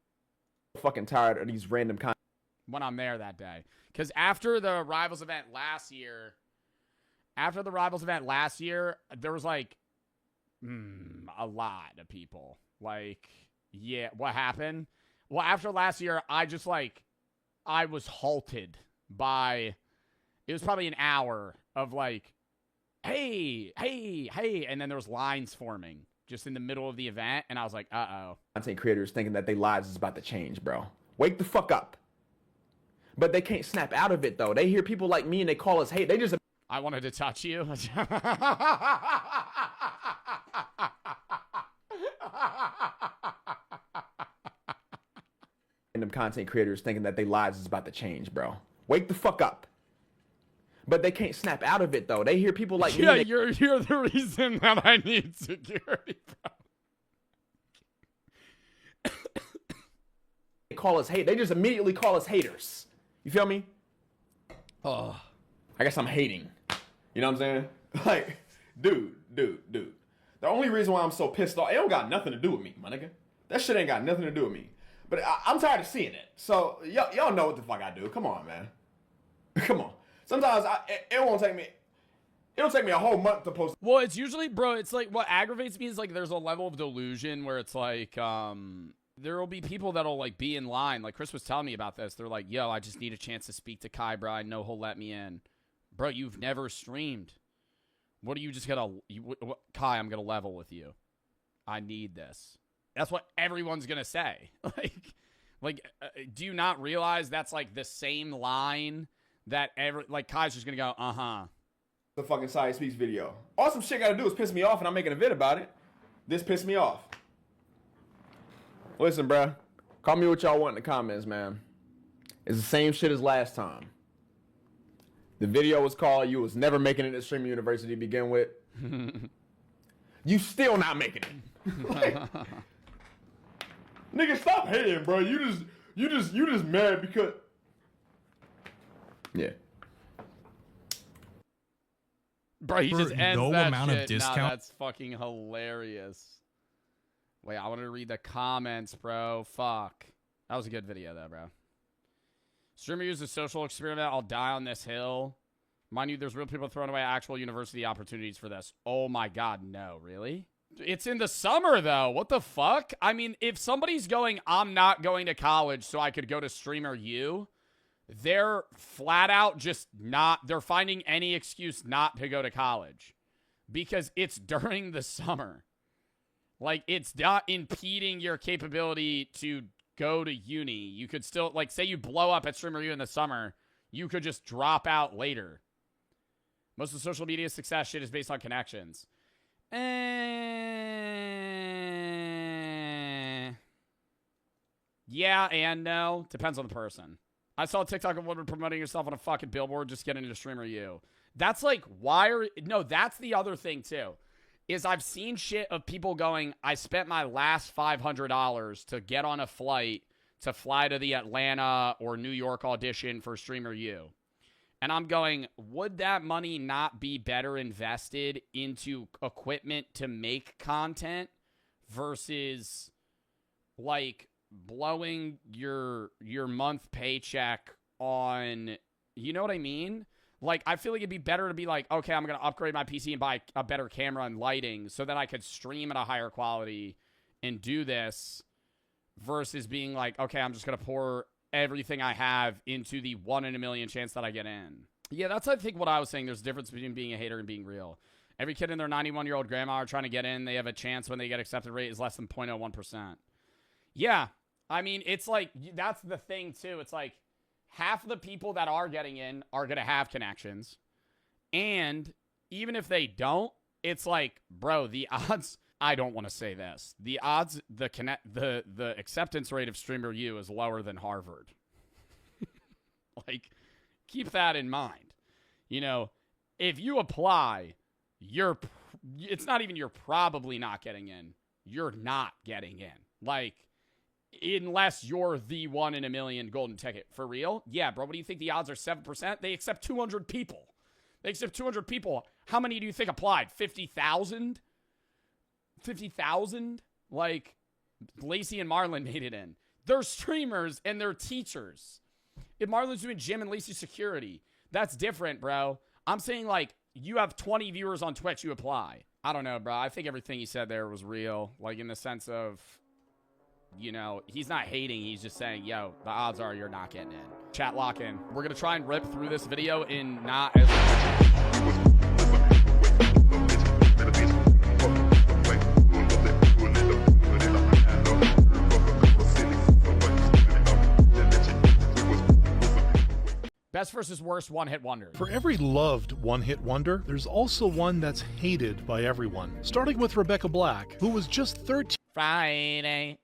E: fucking tired of these random
A: when I'm there that day. Because after the Rivals event last year, there was, like, a lot of people. Like... Yeah, what happened? Well, after last year, I was halted by, it was probably an hour of like, hey, and then there was lines forming just in the middle of the event, and I was like, uh-oh.
E: Content creators thinking that their lives is about to change, bro. Wake the fuck up. But they can't snap out of it, though. They hear people like me, and they call us hate. They just...
A: I wanted to touch you.
E: Random content creators thinking that their lives is about to change, bro. Wake the fuck up. But they can't snap out of it, though. They hear people like me.
A: Yeah, you're the reason that I need security, bro.
E: They call us hate. They just immediately call us haters. You feel me?
A: Oh.
E: I guess I'm hating. You know what I'm saying? Like, dude. The only reason why I'm so pissed off, it don't got nothing to do with me, my nigga. That shit ain't got nothing to do with me. But I'm tired of seeing it. So, y'all know what the fuck I do. Come on, man. Come on. Sometimes it'll take me a whole month to post.
A: Well, it's usually, bro, it's like, what aggravates me is like there's a level of delusion where it's like, there will be people that'll like be in line. Like Chris was telling me about this. They're like, yo, I just need a chance to speak to Kai, bro. I know he'll let me in. Bro, you've never streamed. What are you just gonna... Kai, I'm gonna level with you. I need this. That's what everyone's gonna say. Do you not realize that's like the same line that Kai's just gonna go, uh-huh.
E: The fucking Side Speaks video. All some shit gotta do is piss me off and I'm making a vid about it. This pissed me off. Listen, bruh. Call me what y'all want in the comments, man. It's the same shit as last time. The video was called, you was never making it at Streamer University to begin with. You still not making it. Like, nigga, stop hating, bro. You just mad because... Yeah.
A: Bro, he just ends
F: no
A: that
F: amount
A: shit.
F: of discount.
A: Nah, that's fucking hilarious. Wait, I wanted to read the comments, bro. Fuck. That was a good video, though, bro. Streamer use a social experiment. I'll die on this hill. Mind you, there's real people throwing away actual university opportunities for this. Oh my God, no, really? It's in the summer, though. What the fuck? I mean, if somebody's going, I'm not going to college so I could go to Streamer U, they're flat out just not, they're finding any excuse not to go to college. Because it's during the summer. Like, it's not impeding your capability to go to uni. You could still, like, say you blow up at Streamer U in the summer, you could just drop out later. Most of the social media success shit is based on connections. Yeah and no. Depends on the person. I saw a TikTok of a woman promoting herself on a fucking billboard just getting into Streamer U. That's like, why are... No, that's the other thing, too. Is I've seen shit of people going, I spent my last $500 to get on a flight to fly to the Atlanta or New York audition for Streamer U. And I'm going, would that money not be better invested into equipment to make content versus, like, blowing your month paycheck on, you know what I mean? Like, I feel like it'd be better to be like, okay, I'm going to upgrade my PC and buy a better camera and lighting so that I could stream at a higher quality and do this versus being like, okay, I'm just going to pour everything I have into the 1 in a million chance that I get in. Yeah, that's, I think, what I was saying. There's a difference between being a hater and being real. Every kid and their 91-year-old grandma are trying to get in. They have a chance when they get accepted rate is less than 0.01%. Yeah, I mean, it's like, that's the thing, too. It's like, half of the people that are getting in are going to have connections. And even if they don't, it's like, bro, the odds, I don't want to say this. The odds, the acceptance rate of Streamer U is lower than Harvard. Like, keep that in mind. You know, if you apply, it's not even you're probably not getting in. You're not getting in. Like, unless you're the 1 in a million golden ticket. For real? Yeah, bro, what do you think the odds are? 7%? They accept 200 people. They accept 200 people. How many do you think applied? 50,000? 50,000? Like, Lacey and Marlon made it in. They're streamers and they're teachers. If Marlon's doing gym and Lacey's security, that's different, bro. I'm saying, like, you have 20 viewers on Twitch, you apply. I don't know, bro. I think everything he said there was real. Like, in the sense of, you know, he's not hating. He's just saying, yo, the odds are you're not getting in. Chat lock in. We're going to try and rip through this video in not as... Best versus worst one-hit wonder.
F: For every loved one-hit wonder, there's also one that's hated by everyone. Starting with Rebecca Black, who was just 13.
A: Friday,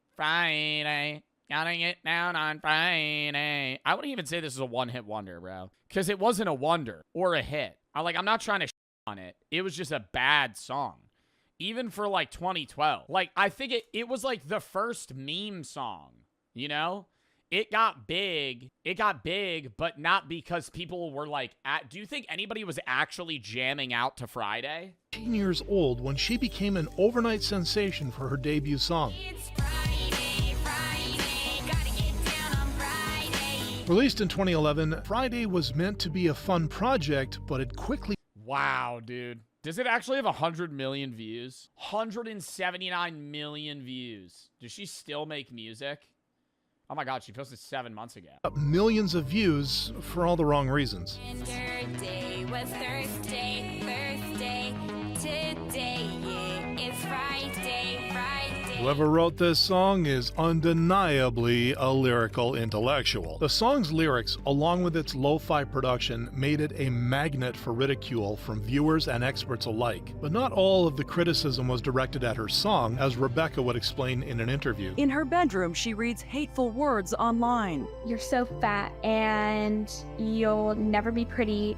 A: gotta get down on Friday. I wouldn't even say this is a one-hit wonder, bro. Because it wasn't a wonder or a hit. I'm not trying to on it. It was just a bad song. Even for, like, 2012. Like, I think it was, like, the first meme song, you know? It got big, but not because people were like, do you think anybody was actually jamming out to Friday?
F: 18 years old when she became an overnight sensation for her debut song.
G: It's Friday, gotta get down on Friday.
F: Released in 2011, Friday was meant to be a fun project, but it quickly...
A: Wow, dude. Does it actually have 100 million views? 179 million views. Does she still make music? Oh my God, she posted 7 months ago.
F: Millions of views for all the wrong reasons.
G: Day was Thursday, today, yeah, it's Friday.
F: Whoever wrote this song is undeniably a lyrical intellectual. The song's lyrics, along with its lo-fi production, made it a magnet for ridicule from viewers and experts alike. But not all of the criticism was directed at her song, as Rebecca would explain in an interview.
H: In her bedroom, she reads hateful words online.
I: You're so fat and you'll never be pretty.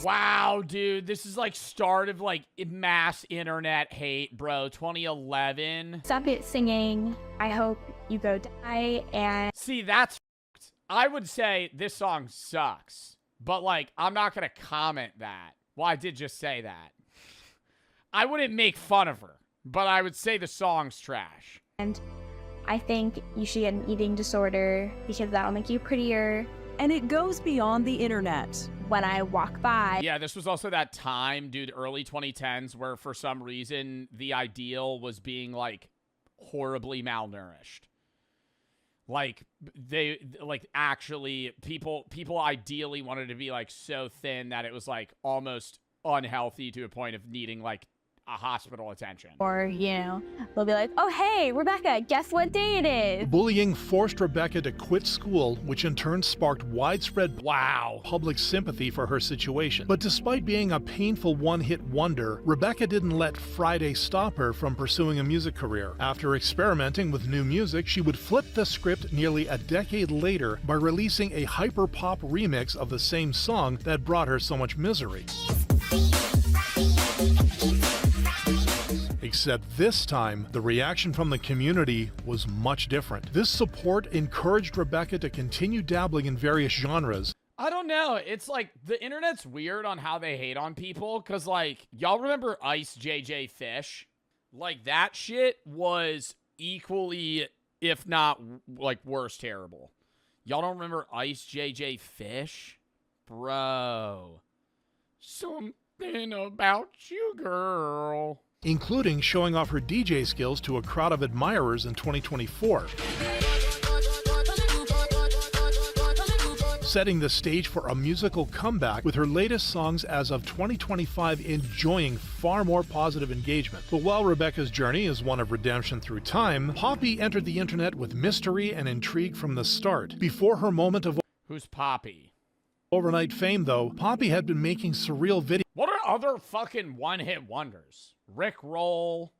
A: Wow, dude. This is like start of like mass internet hate, bro. 2011.
I: Stop it singing. I hope you go die. And
A: see, that's I would say this song sucks, but like I'm not gonna comment that. Well, I did just say that. I wouldn't make fun of her, but I would say the song's trash.
I: And I think you should get an eating disorder because that'll make you prettier.
H: And it goes beyond the internet.
I: When I walk by.
A: Yeah, this was also that time, dude, early 2010s, where for some reason the ideal was being like horribly malnourished. Like actually people ideally wanted to be like so thin that it was like almost unhealthy to a point of needing like a hospital attention.
I: Or, you know, they'll be like, oh, hey, Rebecca, guess what day it is?
F: Bullying forced Rebecca to quit school, which in turn sparked widespread public sympathy for her situation. But despite being a painful one-hit wonder, Rebecca didn't let Friday stop her from pursuing a music career. After experimenting with new music, she would flip the script nearly a decade later by releasing a hyper-pop remix of the same song that brought her so much misery. Except this time, the reaction from the community was much different. This support encouraged Rebecca to continue dabbling in various genres.
A: I don't know. It's like the internet's weird on how they hate on people. Because, like, y'all remember Ice JJ Fish? Like, that shit was equally, if not, like, worse terrible. Y'all don't remember Ice JJ Fish? Bro. Something about you, girl.
F: Including showing off her DJ skills to a crowd of admirers in 2024. setting the stage for a musical comeback with her latest songs as of 2025 enjoying far more positive engagement. But while Rebecca's journey is one of redemption through time, Poppy entered the internet with mystery and intrigue from the start. Before her moment of
A: Who's Poppy?
F: overnight fame, though, Poppy had been making surreal videos.
A: What are other fucking one-hit wonders? Rick Roll.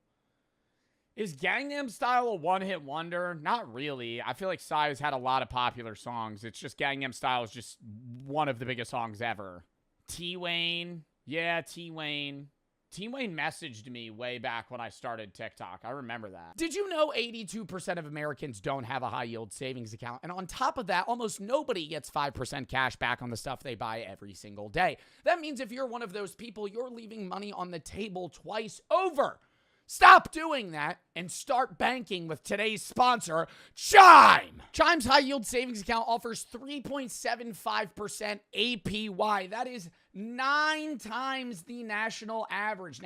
A: Is Gangnam Style a one-hit wonder? Not really. I feel like Psy's had a lot of popular songs. It's just Gangnam Style is just one of the biggest songs ever. T-Wayne. Yeah, T-Wayne. T-Wayne messaged me way back when I started TikTok. I remember that. Did you know 82% of Americans don't have a high-yield savings account? And on top of that, almost nobody gets 5% cash back on the stuff they buy every single day. That means if you're one of those people, you're leaving money on the table twice over. Stop doing that and start banking with today's sponsor, Chime. Chime's high-yield savings account offers 3.75% APY. That is 9 times the national average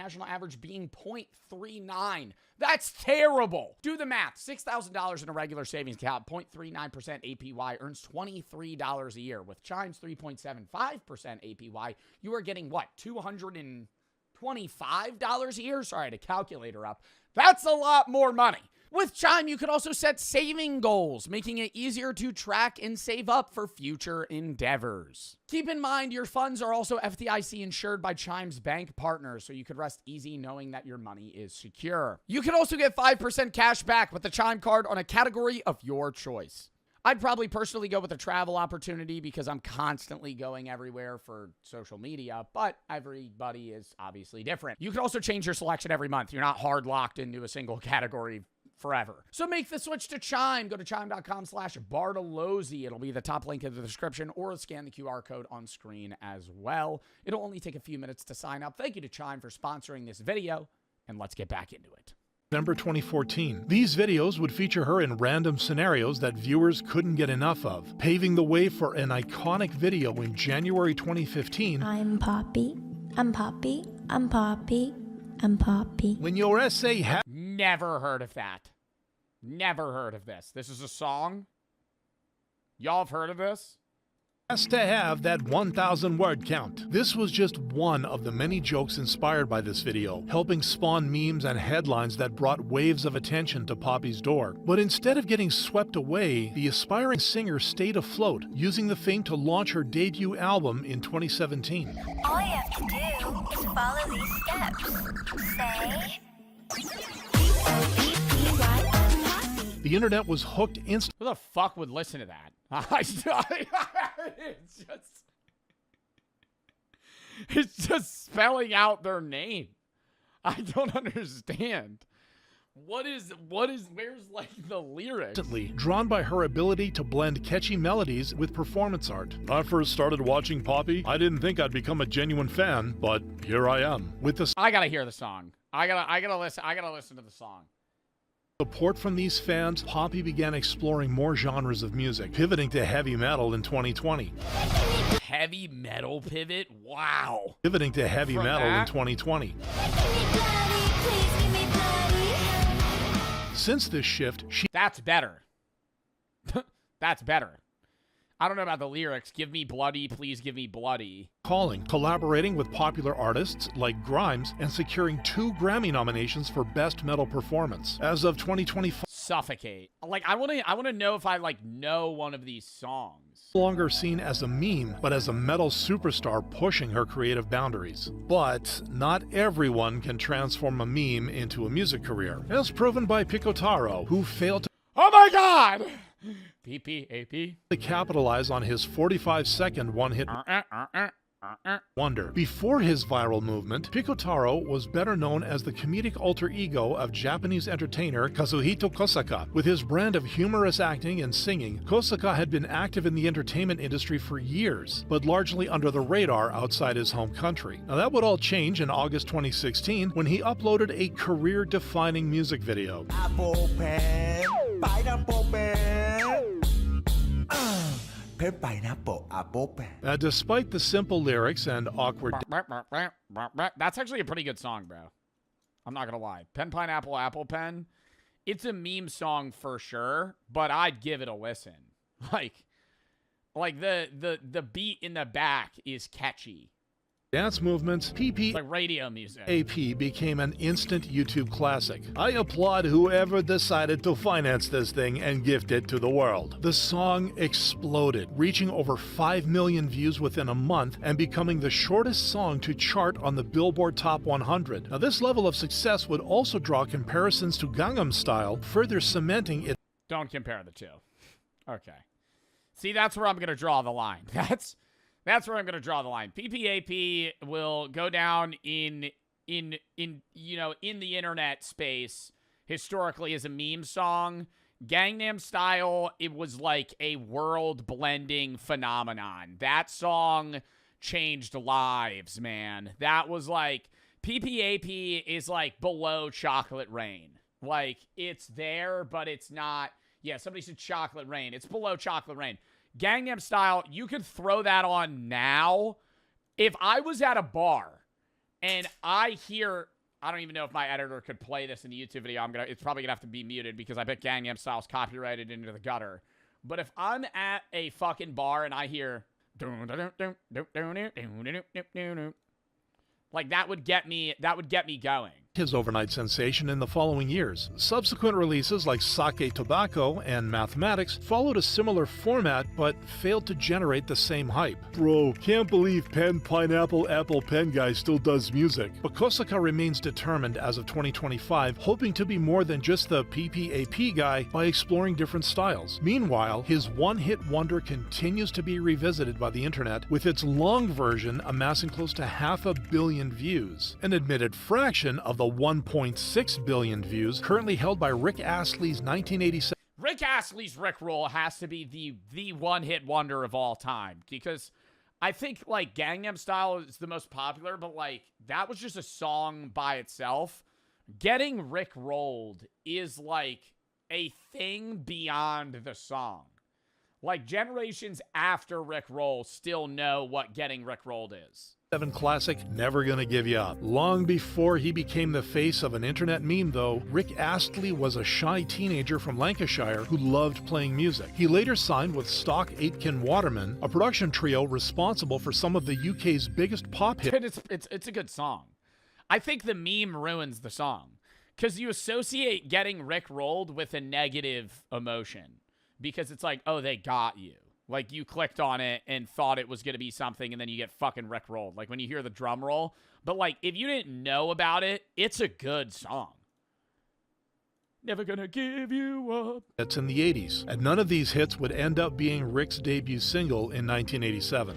A: being 0.39. That's terrible. Do the math. $6,000 in a regular savings account, 0.39% APY earns $23 a year. With Chime's 3.75% APY, you are getting what? $225 a year? Sorry, I had a calculator up. That's a lot more money. With Chime, you can also set saving goals, making it easier to track and save up for future endeavors. Keep in mind, your funds are also FDIC insured by Chime's bank partners, so you could rest easy knowing that your money is secure. You can also get 5% cash back with the Chime card on a category of your choice. I'd probably personally go with a travel opportunity because I'm constantly going everywhere for social media, but everybody is obviously different. You can also change your selection every month. You're not hard locked into a single category forever. So make the switch to Chime. Go to chime.com/Bartolozzi. It'll be the top link in the description, or scan the QR code on screen as well. It'll only take a few minutes to sign up. Thank you to Chime for sponsoring this video, and let's get back into it.
F: December 2014. These videos would feature her in random scenarios that viewers couldn't get enough of, paving the way for an iconic video in January 2015.
J: I'm Poppy. I'm Poppy. I'm Poppy. I'm Poppy.
F: When your essay had
A: Never heard of that. Never heard of this. This is a song? Y'all have heard of this?
F: has to have that 1,000 word count. This was just one of the many jokes inspired by this video, helping spawn memes and headlines that brought waves of attention to Poppy's door. But instead of getting swept away, the aspiring singer stayed afloat, using the fame to launch her debut album in 2017.
J: All you have to do is follow these steps. Say...
F: The internet was hooked instantly.
A: Who the fuck would listen to that? It's just spelling out their name. I don't understand. Where's like the lyrics?
F: Drawn by her ability to blend catchy melodies with performance art. When I first started watching Poppy, I didn't think I'd become a genuine fan, but here I am. With the
A: I gotta hear the song. I gotta listen to the song.
F: Support from these fans, Poppy began exploring more genres of music, pivoting to heavy metal in 2020.
A: Heavy metal pivot? Wow.
F: Pivoting to heavy
A: From
F: metal
A: that?
F: in 2020. Since this shift,
A: That's better. That's better. I don't know about the lyrics. Give me bloody, please give me bloody.
F: collaborating with popular artists like Grimes, and securing 2 Grammy nominations for Best Metal Performance. As of 2025,
A: Suffocate. Like, I wanna know if I know one of these songs.
F: no longer seen as a meme, but as a metal superstar pushing her creative boundaries. But not everyone can transform a meme into a music career, as proven by Picotaro, who failed
A: Oh my god! PPAP.
F: to capitalize on his 45-second one-hit wonder. Before his viral movement, Picotaro was better known as the comedic alter ego of Japanese entertainer Kazuhito Kosaka. With his brand of humorous acting and singing, Kosaka had been active in the entertainment industry for years, but largely under the radar outside his home country. Now that would all change in August 2016 when he uploaded a career-defining music video.
K: Apple pen, pineapple pen. Pineapple, apple pen.
F: Despite the simple lyrics and awkward
A: That's actually a pretty good song, bro. I'm not gonna lie. Pen, pineapple, apple pen. It's a meme song for sure, but I'd give it a listen. Like the beat in the back is catchy.
F: Dance movements,
A: It's like radio music.
F: AP became an instant YouTube classic. I applaud whoever decided to finance this thing and gift it to the world. The song exploded, reaching over 5 million views within a month and becoming the shortest song to chart on the Billboard Top 100. Now, this level of success would also draw comparisons to Gangnam Style, further cementing it.
A: Don't compare the two. Okay. See, that's where I'm going to draw the line. That's where I'm going to draw the line. PPAP will go down in the internet space historically as a meme song. Gangnam Style, it was like a world-blending phenomenon. That song changed lives, man. That was like, PPAP is like below Chocolate Rain. Like, it's there, but it's not. Yeah, somebody said Chocolate Rain. It's below Chocolate Rain. Gangnam Style, you could throw that on now. If I was at a bar and I hear, I don't even know if my editor could play this in the YouTube video. It's probably gonna have to be muted because I bet Gangnam Style's copyrighted into the gutter. But if I'm at a fucking bar and I hear like that would get me going.
F: His overnight sensation in the following years. Subsequent releases like Sake Tobacco and Mathematics followed a similar format but failed to generate the same hype. Bro, can't believe Pen Pineapple Apple Pen Guy still does music. But Kosaka remains determined as of 2025, hoping to be more than just the PPAP guy by exploring different styles. Meanwhile, his one-hit wonder continues to be revisited by the internet, with its long version amassing close to 500 million views, an admitted fraction of the 1.6 billion views currently held by Rick Astley's 1987.
A: Rick Astley's Rickroll has to be the one-hit wonder of all time, because I think, like, Gangnam Style is the most popular, but, like, that was just a song by itself. Getting Rickrolled is, like, a thing beyond the song. Like, generations after Rickroll still know what Getting Rickrolled is.
F: Classic, Never Gonna Give You Up. Long before he became the face of an internet meme, though, Rick Astley was a shy teenager from Lancashire who loved playing music. He later signed with Stock Aitken Waterman, a production trio responsible for some of the UK's biggest pop hits.
A: It's a good song. I think the meme ruins the song, because you associate Getting Rickrolled with a negative emotion, because it's like, oh, they got you. Like, you clicked on it and thought it was going to be something, and then you get fucking rickrolled. Like, when you hear the drum roll. But, like, if you didn't know about it, it's a good song. Never gonna give you up.
F: That's in the 80s, and none of these hits would end up being Rick's debut single in 1987.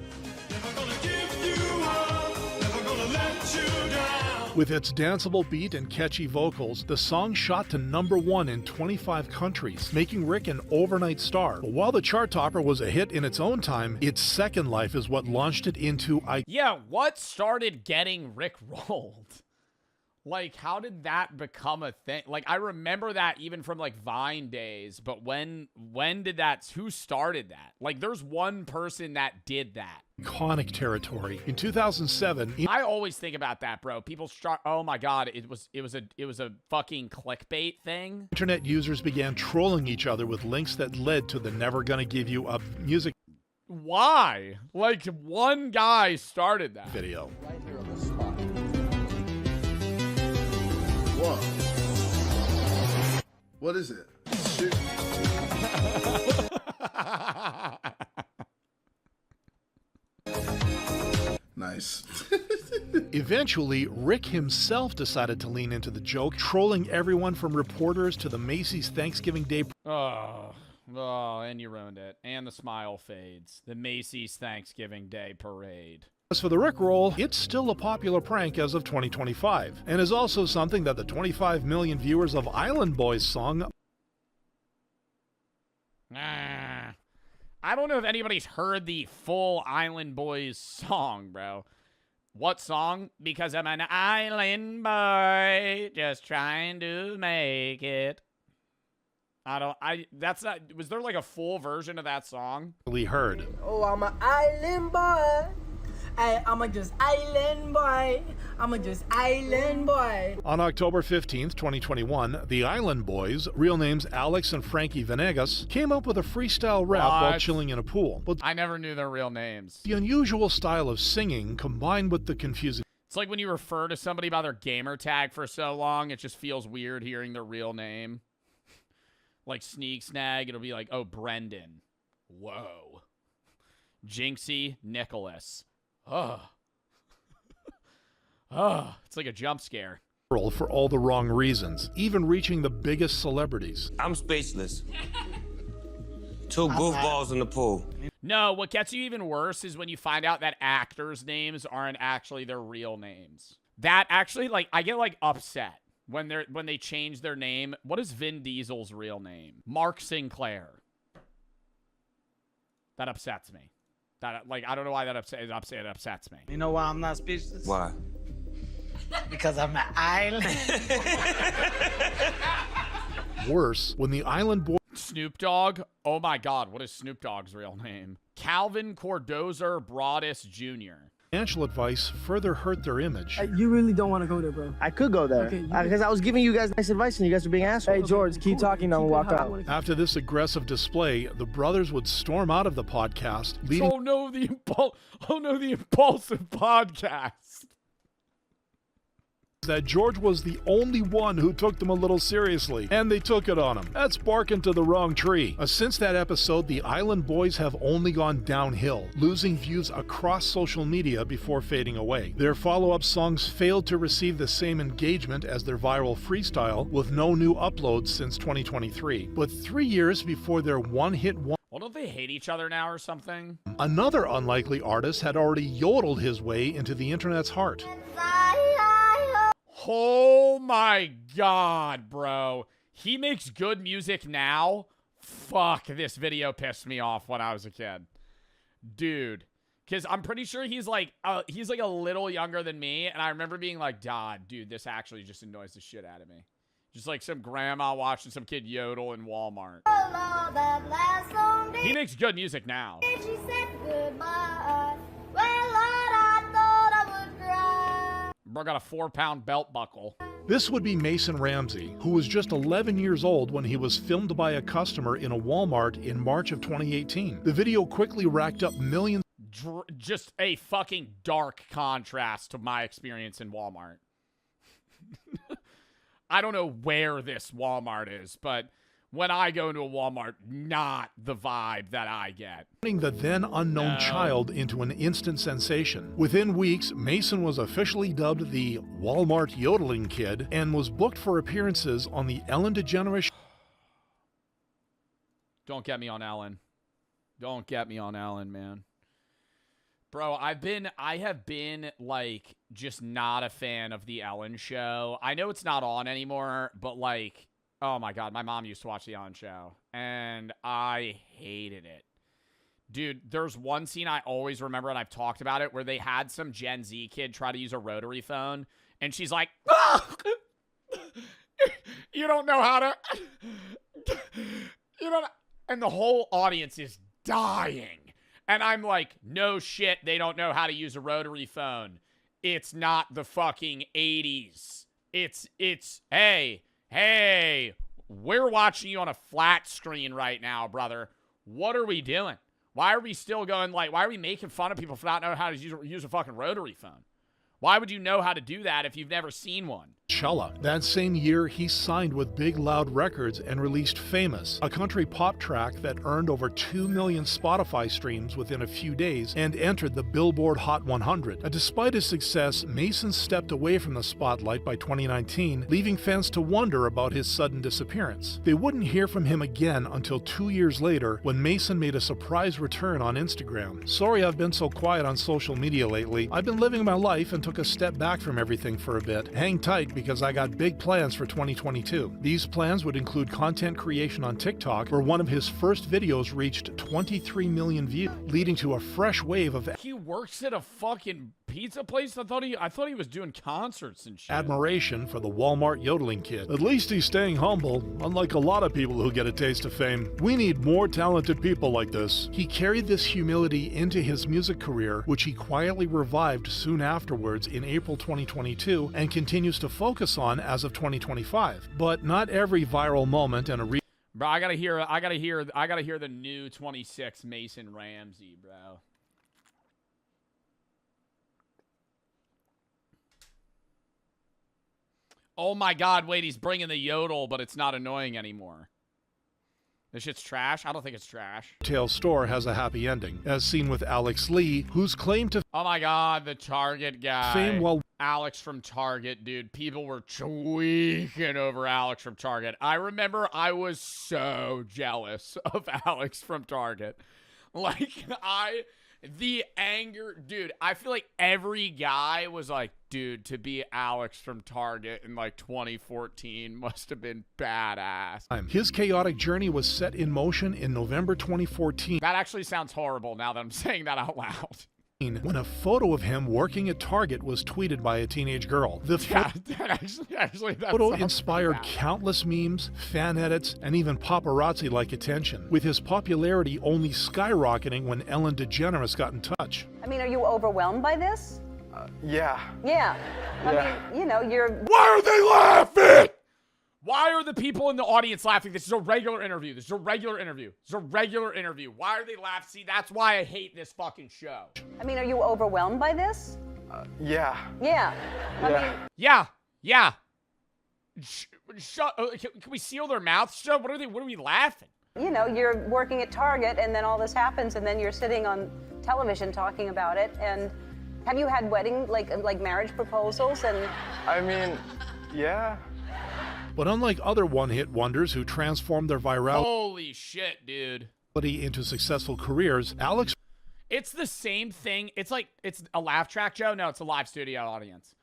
F: Never gonna give you up, never gonna let you down. With its danceable beat and catchy vocals, the song shot to #1 in 25 countries, making Rick an overnight star. But while the chart topper was a hit in its own time, its second life is what launched it into
A: Yeah, what started Getting Rickrolled? Like, how did that become a thing? Like, I remember that even from, like, Vine days, but when did that, who started that? Like, there's one person that did that.
F: Iconic territory. In 2007,
A: I always think about that, bro. People start, oh my god, it was a fucking clickbait thing.
F: Internet users began trolling each other with links that led to the Never Gonna Give You Up music.
A: Why? Like, one guy started that
F: video.
L: Right here on the spot. Whoa. What is it? Shoot. Nice.
F: Eventually, Rick himself decided to lean into the joke, trolling everyone from reporters to the Macy's Thanksgiving Day.
A: Oh, and you ruined it. And the smile fades. The Macy's Thanksgiving Day Parade.
F: As for the Rickroll, it's still a popular prank as of 2025, and is also something that the 25 million viewers of Island Boys song.
A: I don't know if anybody's heard the full Island Boys song, bro. What song? Because I'm an island boy, just trying to make it. That's not, was there like a full version of that song?
F: We heard.
K: Oh, I'm an island boy.
M: I'm a just island boy. I'm a just island boy.
F: On October 15th, 2021, the Island Boys, real names Alex and Frankie Venegas, came up with a freestyle rap while chilling in a pool. But
A: I never knew their real names.
F: the unusual style of singing combined with the confusing...
A: It's like when you refer to somebody by their gamer tag for so long, it just feels weird hearing their real name. Like Sneak Snag, it'll be like, oh, Brendan. Whoa. Jinxie Nicholas. Ugh. Ugh. It's like a jump scare.
F: For all the wrong reasons, even reaching the biggest celebrities.
N: I'm speechless. Two goofballs in the pool.
A: No, what gets you even worse is when you find out that actors' names aren't actually their real names. That actually, like, I get, like, upset when they change their name. What is Vin Diesel's real name? Mark Sinclair. That upsets me. That, like, I don't know why that upsets me.
M: You know why I'm not speechless?
N: Why?
M: Because I'm an island.
F: Worse, when the Island Boys...
A: Snoop Dogg? Oh my God, what is Snoop Dogg's real name? Calvin Cordozer Broadus Jr.
F: Financial advice further hurt their image.
M: You really don't want to go there, bro.
O: I could go there. Because I was giving you guys nice advice and you guys were being assholes. Hey, George, keep talking. I'm going to walk out.
F: After this aggressive display, the brothers would storm out of the podcast, leading...
A: Oh no, the impulsive podcast.
F: That George was the only one who took them a little seriously, and they took it on him. That's barking to the wrong tree. Since that episode, the Island Boys have only gone downhill, losing views across social media before fading away. Their follow-up songs failed to receive the same engagement as their viral freestyle, with no new uploads since 2023. But 3 years before their one-hit wonder...
A: Well, don't they hate each other now or something?
F: Another unlikely artist had already yodeled his way into the internet's heart.
A: Oh my God, bro. He makes good music now? Fuck, this video pissed me off when I was a kid. Dude. Because I'm pretty sure he's like a little younger than me, and I remember being like, God, dude, this actually just annoys the shit out of me. Just like some grandma watching some kid yodel in Walmart. He makes good music now. Bro got a 4-pound belt buckle.
F: This would be Mason Ramsey, who was just 11 years old when he was filmed by a customer in a Walmart in March of 2018. The video quickly racked up millions.
A: Just a fucking dark contrast to my experience in Walmart. I don't know where this Walmart is, but when I go into a Walmart, not the vibe that I get.
F: Turning the then unknown child into an instant sensation. Within weeks, Mason was officially dubbed the Walmart Yodeling Kid and was booked for appearances on the Ellen DeGeneres.
A: Don't get me on Ellen. Don't get me on Ellen, man. Bro, I have been, like, just not a fan of the Ellen show. I know it's not on anymore, but, like, oh my God, my mom used to watch the Ellen show, and I hated it. Dude, there's one scene I always remember, and I've talked about it, where they had some Gen Z kid try to use a rotary phone, and she's like, oh! You don't know how to... You don't... And the whole audience is dying. And I'm like, no shit, they don't know how to use a rotary phone. It's not the fucking 80s. It's, hey, we're watching you on a flat screen right now, brother. What are we doing? Why are we still going, like, why are we making fun of people for not knowing how to use a fucking rotary phone? Why would you know how to do that if you've never seen one?
F: Chella. That same year, he signed with Big Loud Records and released Famous, a country pop track that earned over 2 million Spotify streams within a few days and entered the Billboard Hot 100. Despite his success, Mason stepped away from the spotlight by 2019, leaving fans to wonder about his sudden disappearance. They wouldn't hear from him again until 2 years later when Mason made a surprise return on Instagram. Sorry I've been so quiet on social media lately. I've been living my life and took a step back from everything for a bit. Hang tight because I got big plans for 2022. These plans would include content creation on TikTok, where one of his first videos reached 23 million views, leading to a fresh wave of...
A: He works at a fucking pizza place? I thought he was doing concerts and shit.
F: Admiration for the Walmart yodeling kid. At least he's staying humble, unlike a lot of people who get a taste of fame. We need more talented people like this. He carried this humility into his music career, which he quietly revived soon afterwards in April 2022 and continues to focus on as of 2025. But not every viral moment and a
A: Bro, I gotta hear the new 26 Mason Ramsey, bro. Oh my God, wait, he's bringing the yodel, but it's not annoying anymore. This shit's trash? I don't think it's trash.
F: retail store has a happy ending, as seen with Alex Lee, whose claim to
A: Oh my God, the Target guy.
F: fame while
A: Alex from Target, dude. People were tweaking over Alex from Target. I remember I was so jealous of Alex from Target. Like, the anger, dude, I feel like every guy was like, dude, to be Alex from Target in like 2014 must have been badass.
F: his chaotic journey was set in motion in November 2014.
A: That actually sounds horrible now that I'm saying that out loud.
F: When a photo of him working at Target was tweeted by a teenage girl. The
A: actually, that
F: photo
A: sounds
F: inspired
A: bad.
F: countless memes, fan edits, and even paparazzi-like attention, with his popularity only skyrocketing when Ellen DeGeneres got in touch.
P: I mean, are you overwhelmed by this?
O: Yeah.
P: Yeah. I mean, you know, you're...
A: Why are they laughing? Why are the people in the audience laughing? This is a regular interview. This is a regular interview. This is a regular interview. Why are they laughing? See, that's why I hate this fucking show.
P: I mean, are you overwhelmed by this?
O: Yeah.
P: Yeah. I mean...
A: Yeah. Shut. Can we seal their mouths shut? What are we laughing?
P: You know, you're working at Target, and then all this happens, and then you're sitting on television talking about it, and have you had wedding, like marriage proposals, and...
O: I mean, yeah.
F: But unlike other one-hit wonders who transformed their virality
A: Holy shit, dude.
F: into successful careers, Alex...
A: It's the same thing. It's a laugh track, Joe. No, it's a live studio audience.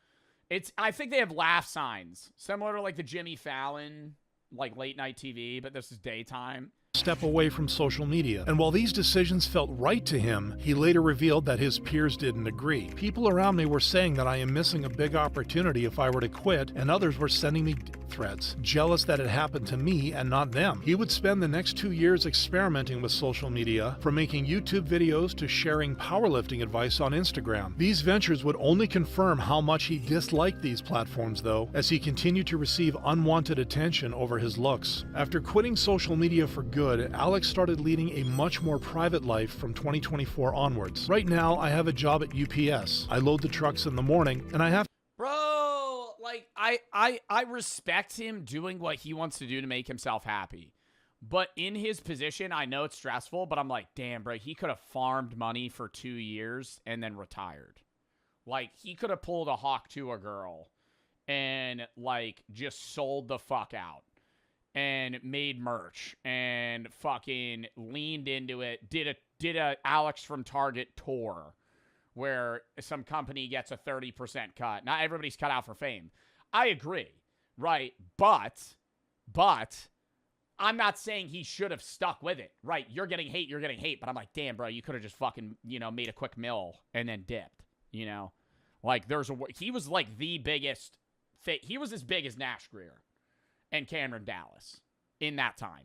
A: I think they have laugh signs, similar to like the Jimmy Fallon, like late night TV, but this is daytime.
F: Step away from social media. And while these decisions felt right to him, he later revealed that his peers didn't agree. People around me were saying that I am missing a big opportunity if I were to quit, and others were sending me threats, jealous that it happened to me and not them. He would spend the next 2 years experimenting with social media, from making YouTube videos to sharing powerlifting advice on Instagram. These ventures would only confirm how much he disliked these platforms, though, as he continued to receive unwanted attention over his looks. After quitting social media for good, Alex started leading a much more private life from 2024 onwards. Right now, I have a job at UPS. I load the trucks in the morning, and I have
A: Bro, like, I respect him doing what he wants to do to make himself happy. But in his position, I know it's stressful, but I'm like, damn, bro, he could have farmed money for 2 years and then retired. Like, he could have pulled a hawk to a girl and, like, just sold the fuck out. And made merch and fucking leaned into it. Did a Alex from Target tour where some company gets a 30% cut. Not everybody's cut out for fame. I agree, right? But I'm not saying he should have stuck with it, right? You're getting hate. But I'm like, damn, bro, you could have just fucking, made a quick mill and then dipped, Like, he was like the biggest, he was as big as Nash Greer and Cameron Dallas in that time.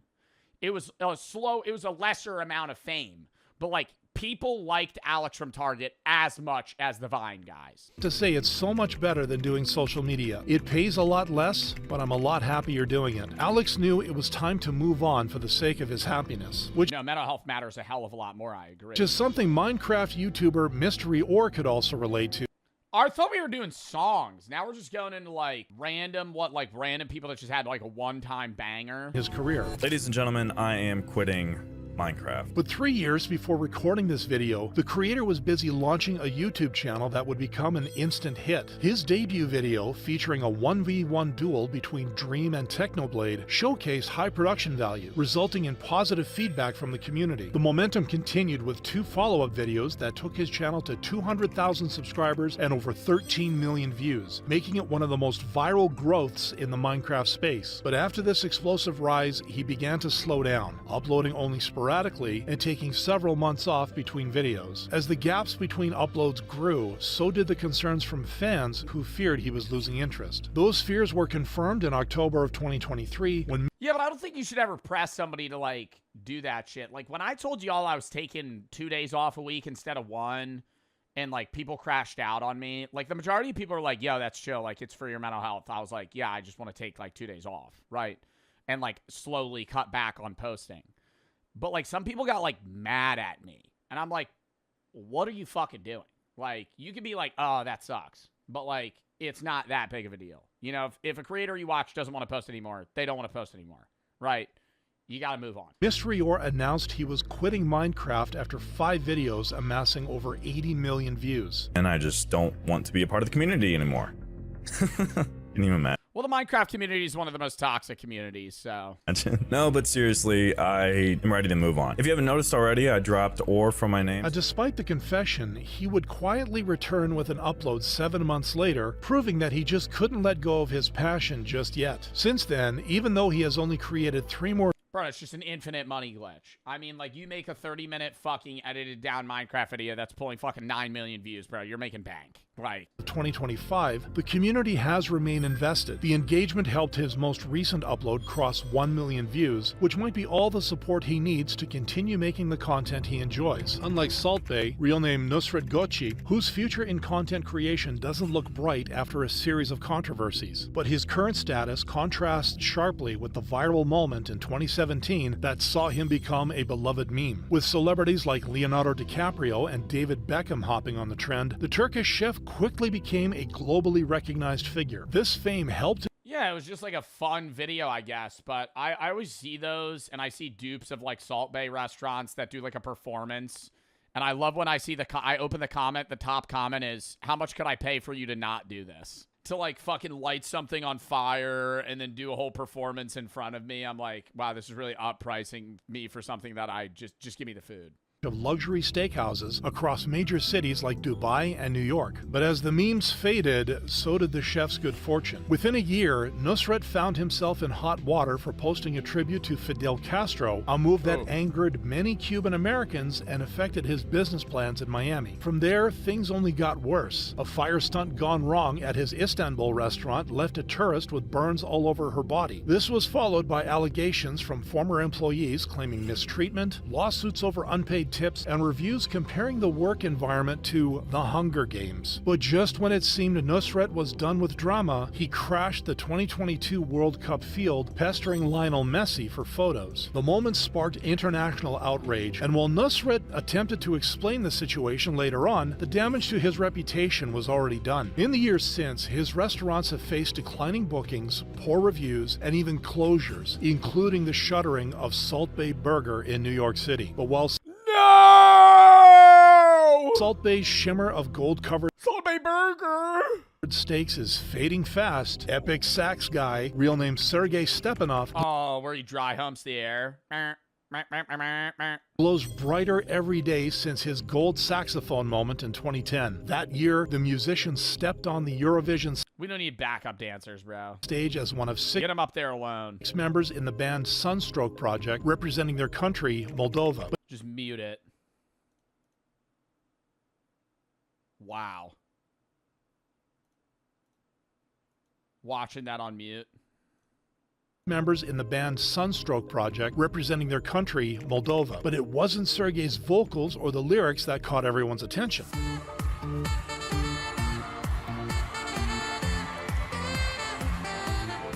A: It was a lesser amount of fame, but like people liked Alex from Target as much as the Vine guys.
F: to say it's so much better than doing social media. It pays a lot less, but I'm a lot happier doing it. Alex knew it was time to move on for the sake of his happiness, which
A: Mental health matters a hell of a lot more, I agree.
F: is something Minecraft YouTuber Mystery Or could also relate to.
A: I thought we were doing songs. Now we're just going into like random people that just had like a one-time banger.
F: His career.
Q: Ladies and gentlemen, I am quitting Minecraft.
F: But 3 years before recording this video, the creator was busy launching a YouTube channel that would become an instant hit. His debut video, featuring a 1v1 duel between Dream and Technoblade, showcased high production value, resulting in positive feedback from the community. The momentum continued with 2 follow-up videos that took his channel to 200,000 subscribers and over 13 million views, making it one of the most viral growths in the Minecraft space. But after this explosive rise, he began to slow down, uploading only sporadically sporadically and taking several months off between videos. As the gaps between uploads grew, so did the concerns from fans who feared he was losing interest. Those fears were confirmed in October of 2023 when...
A: Yeah, but I don't think you should ever press somebody to, like, do that shit. Like, when I told y'all I was taking 2 days off a week instead of 1, and, like, people crashed out on me, like, the majority of people are like, yo, that's chill. Like, it's for your mental health. I was like, yeah, I just want to take, like, 2 days off, right? And, like, slowly cut back on posting. But, like, some people got, like, mad at me. And I'm like, what are you fucking doing? Like, you could be like, oh, that sucks. But, like, it's not that big of a deal. You know, if a creator you watch doesn't want to post anymore, they don't want to post anymore, right? You got to move on.
F: Mystery.or announced he was quitting Minecraft after 5 videos amassing over 80 million views.
Q: And I just don't want to be a part of the community anymore. Didn't even matter.
A: Well, the Minecraft community is one of the most toxic communities, so...
Q: No, but seriously, I am ready to move on. If you haven't noticed already, I dropped "or" from my name.
F: Despite the confession, he would quietly return with an upload 7 months later, proving that he just couldn't let go of his passion just yet. Since then, even though he has only created 3 more...
A: Bro, it's just an infinite money glitch. I mean, like, you make a 30-minute fucking edited down Minecraft video that's pulling fucking 9 million views, bro. You're making bank. Right.
F: 2025, the community has remained invested. The engagement helped his most recent upload cross 1 million views, which might be all the support he needs to continue making the content he enjoys. Unlike Salt Bae, real name Nusret Gochi, whose future in content creation doesn't look bright after a series of controversies. But his current status contrasts sharply with the viral moment in 2017 that saw him become a beloved meme. With celebrities like Leonardo DiCaprio and David Beckham hopping on the trend, the Turkish chef quickly became a globally recognized figure. This fame helped.
A: Yeah, it was just like a fun video, I guess. But I always see those, and I see dupes of like Salt Bae restaurants that do like a performance. And I love when I see I open the comment, the top comment is, how much could I pay for you to not do this? To like fucking light something on fire and then do a whole performance in front of me. I'm like, wow, this is really uppricing me for something that I just give me the food.
F: Of luxury steakhouses across major cities like Dubai and New York. But as the memes faded, so did the chef's good fortune. Within a year, Nusret found himself in hot water for posting a tribute to Fidel Castro, a move that angered many Cuban Americans and affected his business plans in Miami. From there, things only got worse. A fire stunt gone wrong at his Istanbul restaurant left a tourist with burns all over her body. This was followed by allegations from former employees claiming mistreatment, lawsuits over unpaid tips, and reviews comparing the work environment to The Hunger Games. But just when it seemed Nusret was done with drama, he crashed the 2022 World Cup field, pestering Lionel Messi for photos. The moment sparked international outrage, and while Nusret attempted to explain the situation later on, the damage to his reputation was already done. In the years since, his restaurants have faced declining bookings, poor reviews, and even closures, including the shuttering of Salt Bae Burger in New York City. But while Salt Bae's shimmer of gold-covered
A: Salt Bae Burger
F: steaks is fading fast, Epic Sax guy, real name Sergey Stepanov,
A: where he dry humps the air,
F: glows brighter every day since his gold saxophone moment in 2010. That year, the musician stepped on the Eurovision
A: we don't need backup dancers, bro.
F: Stage as one of 6
A: Get him up there alone.
F: Members in the band Sunstroke Project, representing their country, Moldova.
A: Just mute it. Wow. Watching that on mute.
F: Members in the band Sunstroke Project, representing their country, Moldova. But it wasn't Sergey's vocals or the lyrics that caught everyone's attention.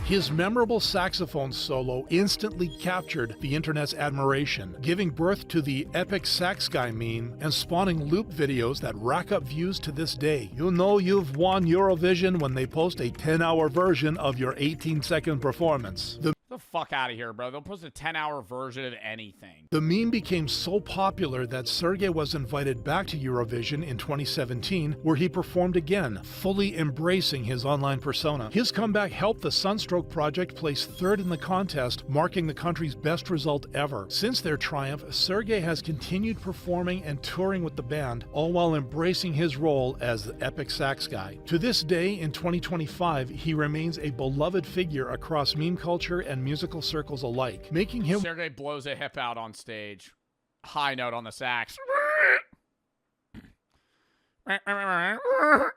F: His memorable saxophone solo instantly captured the internet's admiration, giving birth to the Epic Sax Guy meme and spawning loop videos that rack up views to this day. You know you've won Eurovision when they post a 10-hour version of your 18-second performance.
A: The fuck out of here, bro. They'll post a 10-hour version of anything.
F: The meme became so popular that Sergey was invited back to Eurovision in 2017, where he performed again, fully embracing his online persona. His comeback helped the Sunstroke Project place 3rd in the contest, marking the country's best result ever. Since their triumph, Sergey has continued performing and touring with the band, all while embracing his role as the Epic Sax Guy. To this day, in 2025, he remains a beloved figure across meme culture and musical circles alike, making him...
A: Sergey blows a hip out on stage. high note on the sax.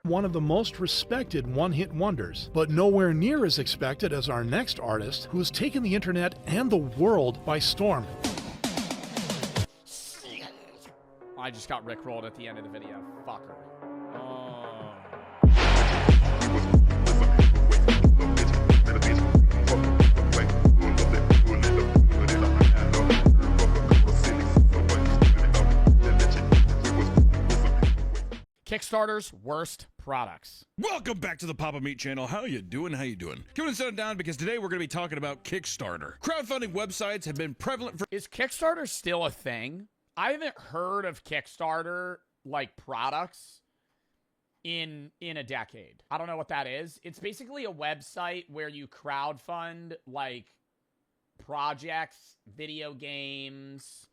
F: One of the most respected one-hit wonders, but nowhere near as expected as our next artist, who has taken the internet and the world by storm.
A: I just got rickrolled at the end of the video. Fucker. Kickstarter's worst products.
R: Welcome back to the Papa Meat channel. How you doing? How you doing? Come and sit down because today we're going to be talking about Kickstarter. Crowdfunding websites have been prevalent for...
A: Is Kickstarter still a thing? I haven't heard of Kickstarter, like, products in a decade. I don't know what that is. It's basically a website where you crowdfund, like, projects, video games,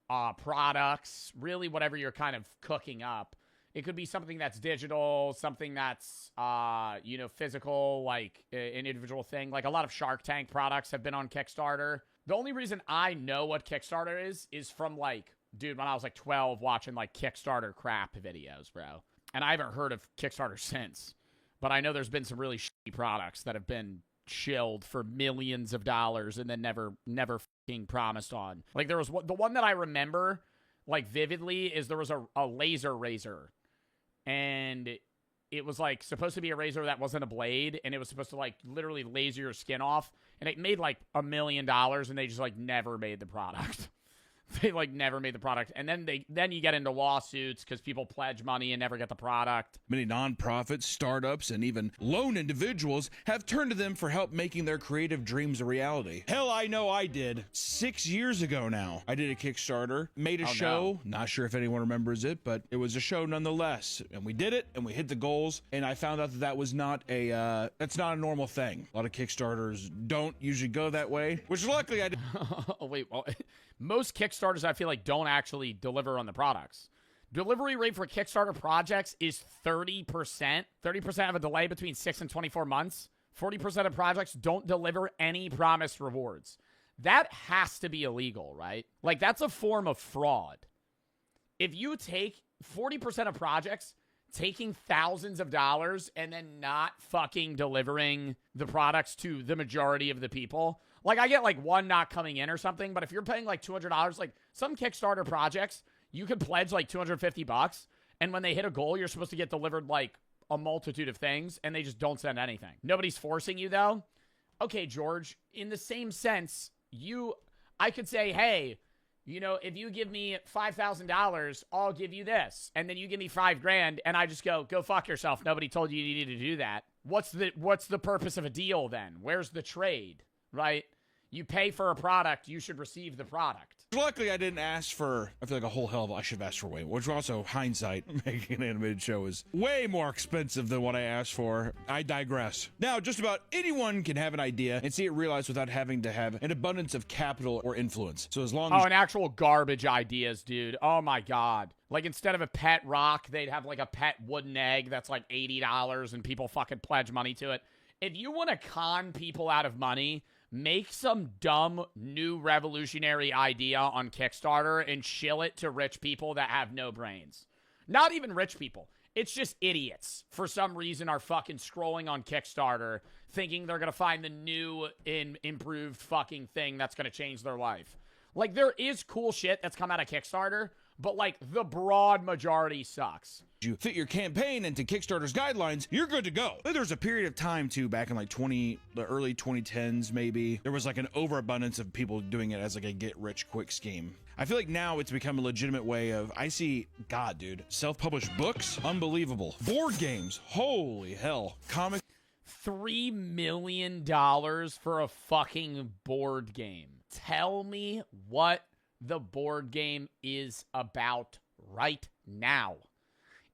A: products, really whatever you're kind of cooking up. It could be something that's digital, something that's, you know, physical, like an individual thing. Like a lot of Shark Tank products have been on Kickstarter. The only reason I know what Kickstarter is from, like, dude, when I was like 12 watching like Kickstarter crap videos, bro. And I haven't heard of Kickstarter since. But I know there's been some really shitty products that have been shilled for millions of dollars and then never fucking promised on. Like there was the one that I remember like vividly is there was a laser razor. And it was like supposed to be a razor that wasn't a blade, and it was supposed to like literally laser your skin off, and it made like $1 million, and they just like never made the product. They like never made the product, and then you get into lawsuits because people pledge money and never get the product.
R: Many nonprofits, startups, and even lone individuals have turned to them for help making their creative dreams a reality. Hell, I know I did. 6 years ago now, I did a Kickstarter, made a show. No. Not sure if anyone remembers it, but it was a show nonetheless. And we did it, and we hit the goals, and I found out that was not that's not a normal thing. A lot of Kickstarters don't usually go that way, which luckily I did.
A: Oh, wait, well, most Kickstarters, I feel like, don't actually deliver on the products. Delivery rate for Kickstarter projects is 30%. 30% have a delay between 6 and 24 months. 40% of projects don't deliver any promised rewards. That has to be illegal, right? Like, that's a form of fraud. If you take 40% of projects taking thousands of dollars and then not fucking delivering the products to the majority of the people... Like, I get, like, one not coming in or something, but if you're paying, like, $200, like, some Kickstarter projects, you could pledge, like, $250, and when they hit a goal, you're supposed to get delivered, like, a multitude of things, and they just don't send anything. Nobody's forcing you, though. Okay, George, in the same sense, I could say, hey, you know, if you give me $5,000, I'll give you this, and then you give me $5,000, and I just go fuck yourself. Nobody told you you needed to do that. What's the purpose of a deal, then? Where's the trade, right? You pay for a product, you should receive the product.
R: Luckily, I didn't ask for, I feel like a whole hell of, I should have asked for way, which also, hindsight, making an animated show is way more expensive than what I asked for. I digress. Now, just about anyone can have an idea and see it realized without having to have an abundance of capital or influence. So as long as...
A: Oh, and actual garbage ideas, dude. Oh my God. Like, instead of a pet rock, they'd have like a pet wooden egg that's like $80 and people fucking pledge money to it. If you want to con people out of money... Make some dumb, new revolutionary idea on Kickstarter and shill it to rich people that have no brains. Not even rich people. It's just idiots, for some reason, are fucking scrolling on Kickstarter thinking they're going to find the new and improved fucking thing that's going to change their life. Like, there is cool shit that's come out of Kickstarter, but, like, the broad majority sucks.
R: You fit your campaign into Kickstarter's guidelines, you're good to go. There's a period of time, too, back in, like, the early 2010s, maybe. There was, like, an overabundance of people doing it as, like, a get-rich-quick scheme. I feel like now it's become a legitimate way of, I see, God, dude, self-published books? Unbelievable. Board games? Holy hell. Comic...
A: $3 million for a fucking board game. Tell me what the board game is about right now.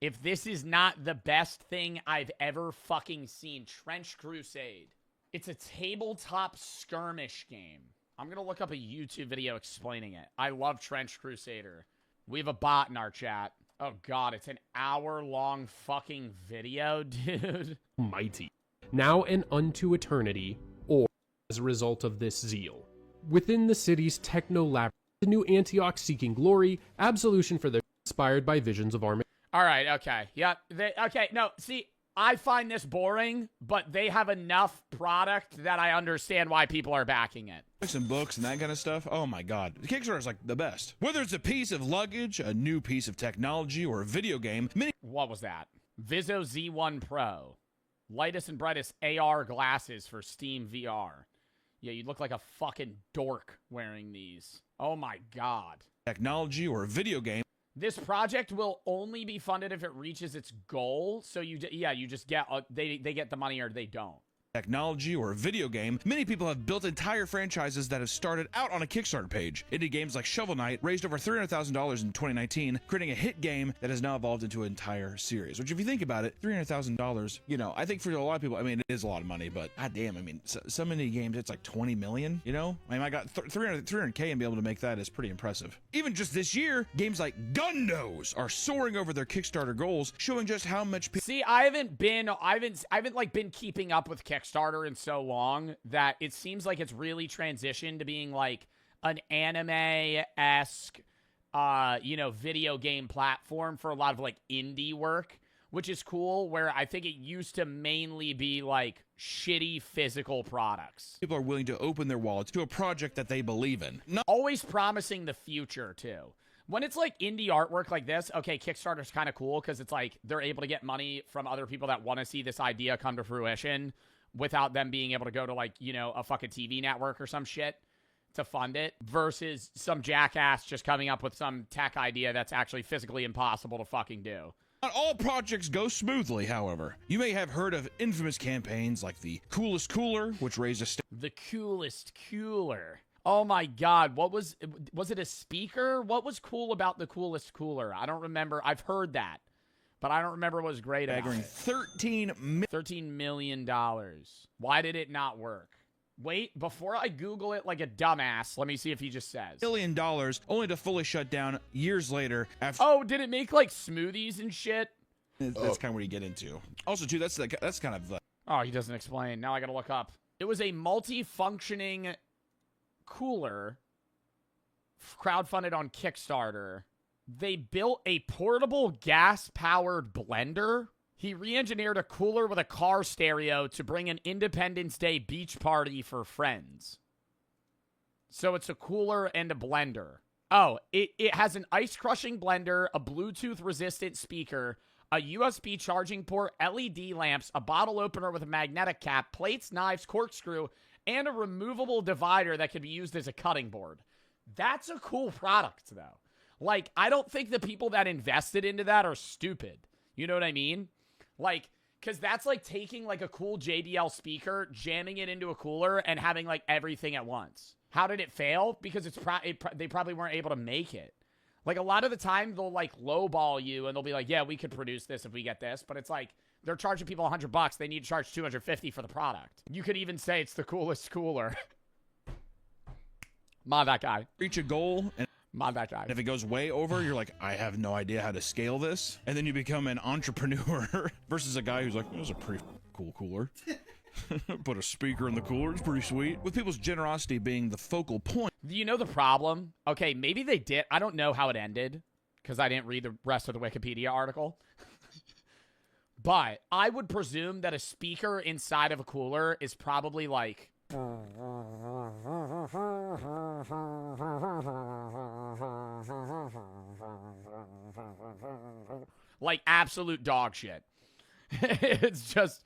A: If this is not the best thing I've ever fucking seen, Trench Crusade. It's a tabletop skirmish game. I'm going to look up a YouTube video explaining it. I love Trench Crusader. We have a bot in our chat. Oh God, it's an hour-long fucking video, dude.
S: Mighty. Now and unto eternity, or as a result of this zeal. Within the city's techno-lab the new Antioch seeking glory, absolution for their inspired by visions of Armageddon.
A: All right, okay. Yep. Okay, no, see, I find this boring, but they have enough product that I understand why people are backing it.
R: And books and that kind of stuff. Oh my God. Kickstarter is like the best. Whether it's a piece of luggage, a new piece of technology, or a video game,
A: What was that? Vizzo Z1 Pro. Lightest and brightest AR glasses for Steam VR. Yeah, you look like a fucking dork wearing these. Oh my God.
R: Technology or a video game.
A: This project will only be funded if it reaches its goal. So you just get they get the money or they don't.
R: Technology or a video game, many people have built entire franchises that have started out on a Kickstarter page. Indie games like Shovel Knight raised over $300,000 in 2019, creating a hit game that has now evolved into an entire series. Which, if you think about it, $300,000, you know, I think for a lot of people, I mean, it is a lot of money, but goddamn, I mean, so many games, it's like 20 million, you know? I mean, I got 300K and be able to make that is pretty impressive. Even just this year, games like Gundos are soaring over their Kickstarter goals, showing just how much people...
A: See, I haven't been keeping up with Kickstarter in so long that it seems like it's really transitioned to being like an anime-esque, video game platform for a lot of like indie work, which is cool, where I think it used to mainly be like shitty physical products.
R: People are willing to open their wallets to a project that they believe in.
A: Always promising the future, too. When it's like indie artwork like this, okay, Kickstarter's kind of cool because it's like they're able to get money from other people that want to see this idea come to fruition without them being able to go to like, a fucking TV network or some shit to fund it, versus some jackass just coming up with some tech idea that's actually physically impossible to fucking do.
R: Not all projects go smoothly, however. You may have heard of infamous campaigns like the Coolest Cooler, which raised a...
A: The Coolest Cooler. Oh my God, was it a speaker? What was cool about the Coolest Cooler? I don't remember. I've heard that, but I don't remember what was great about it. $13 million. Why did it not work? Wait, before I Google it like a dumbass, let me see if he just says.
R: $1 million, only to fully shut down years later after...
A: Oh, did it make like smoothies and shit?
R: That's kind of where you get into. Also, too, that's kind of the...
A: Oh, he doesn't explain. Now I gotta look up. It was a multi-functioning cooler crowdfunded on Kickstarter. They built a portable gas-powered blender. He re-engineered a cooler with a car stereo to bring an Independence Day beach party for friends. So it's a cooler and a blender. Oh, it has an ice-crushing blender, a Bluetooth-resistant speaker, a USB charging port, LED lamps, a bottle opener with a magnetic cap, plates, knives, corkscrew, and a removable divider that can be used as a cutting board. That's a cool product, though. Like, I don't think the people that invested into that are stupid. You know what I mean? Like, because that's like taking like a cool JBL speaker, jamming it into a cooler, and having like everything at once. How did it fail? Because they probably weren't able to make it. Like, a lot of the time, they'll like lowball you, and they'll be like, yeah, we could produce this if we get this. But it's like, they're charging people $100. They need to charge $250 for the product. You could even say it's the coolest cooler. Mod that guy.
R: Reach a goal and...
A: Mod that guy.
R: And if it goes way over, you're like, I have no idea how to scale this. And then you become an entrepreneur versus a guy who's like, it was a pretty cool cooler. Put a speaker in the cooler. It's pretty sweet. With people's generosity being the focal point.
A: Do you know the problem? Okay, maybe they did. I don't know how it ended because I didn't read the rest of the Wikipedia article. But I would presume that a speaker inside of a cooler is probably like... like absolute dog shit. It's just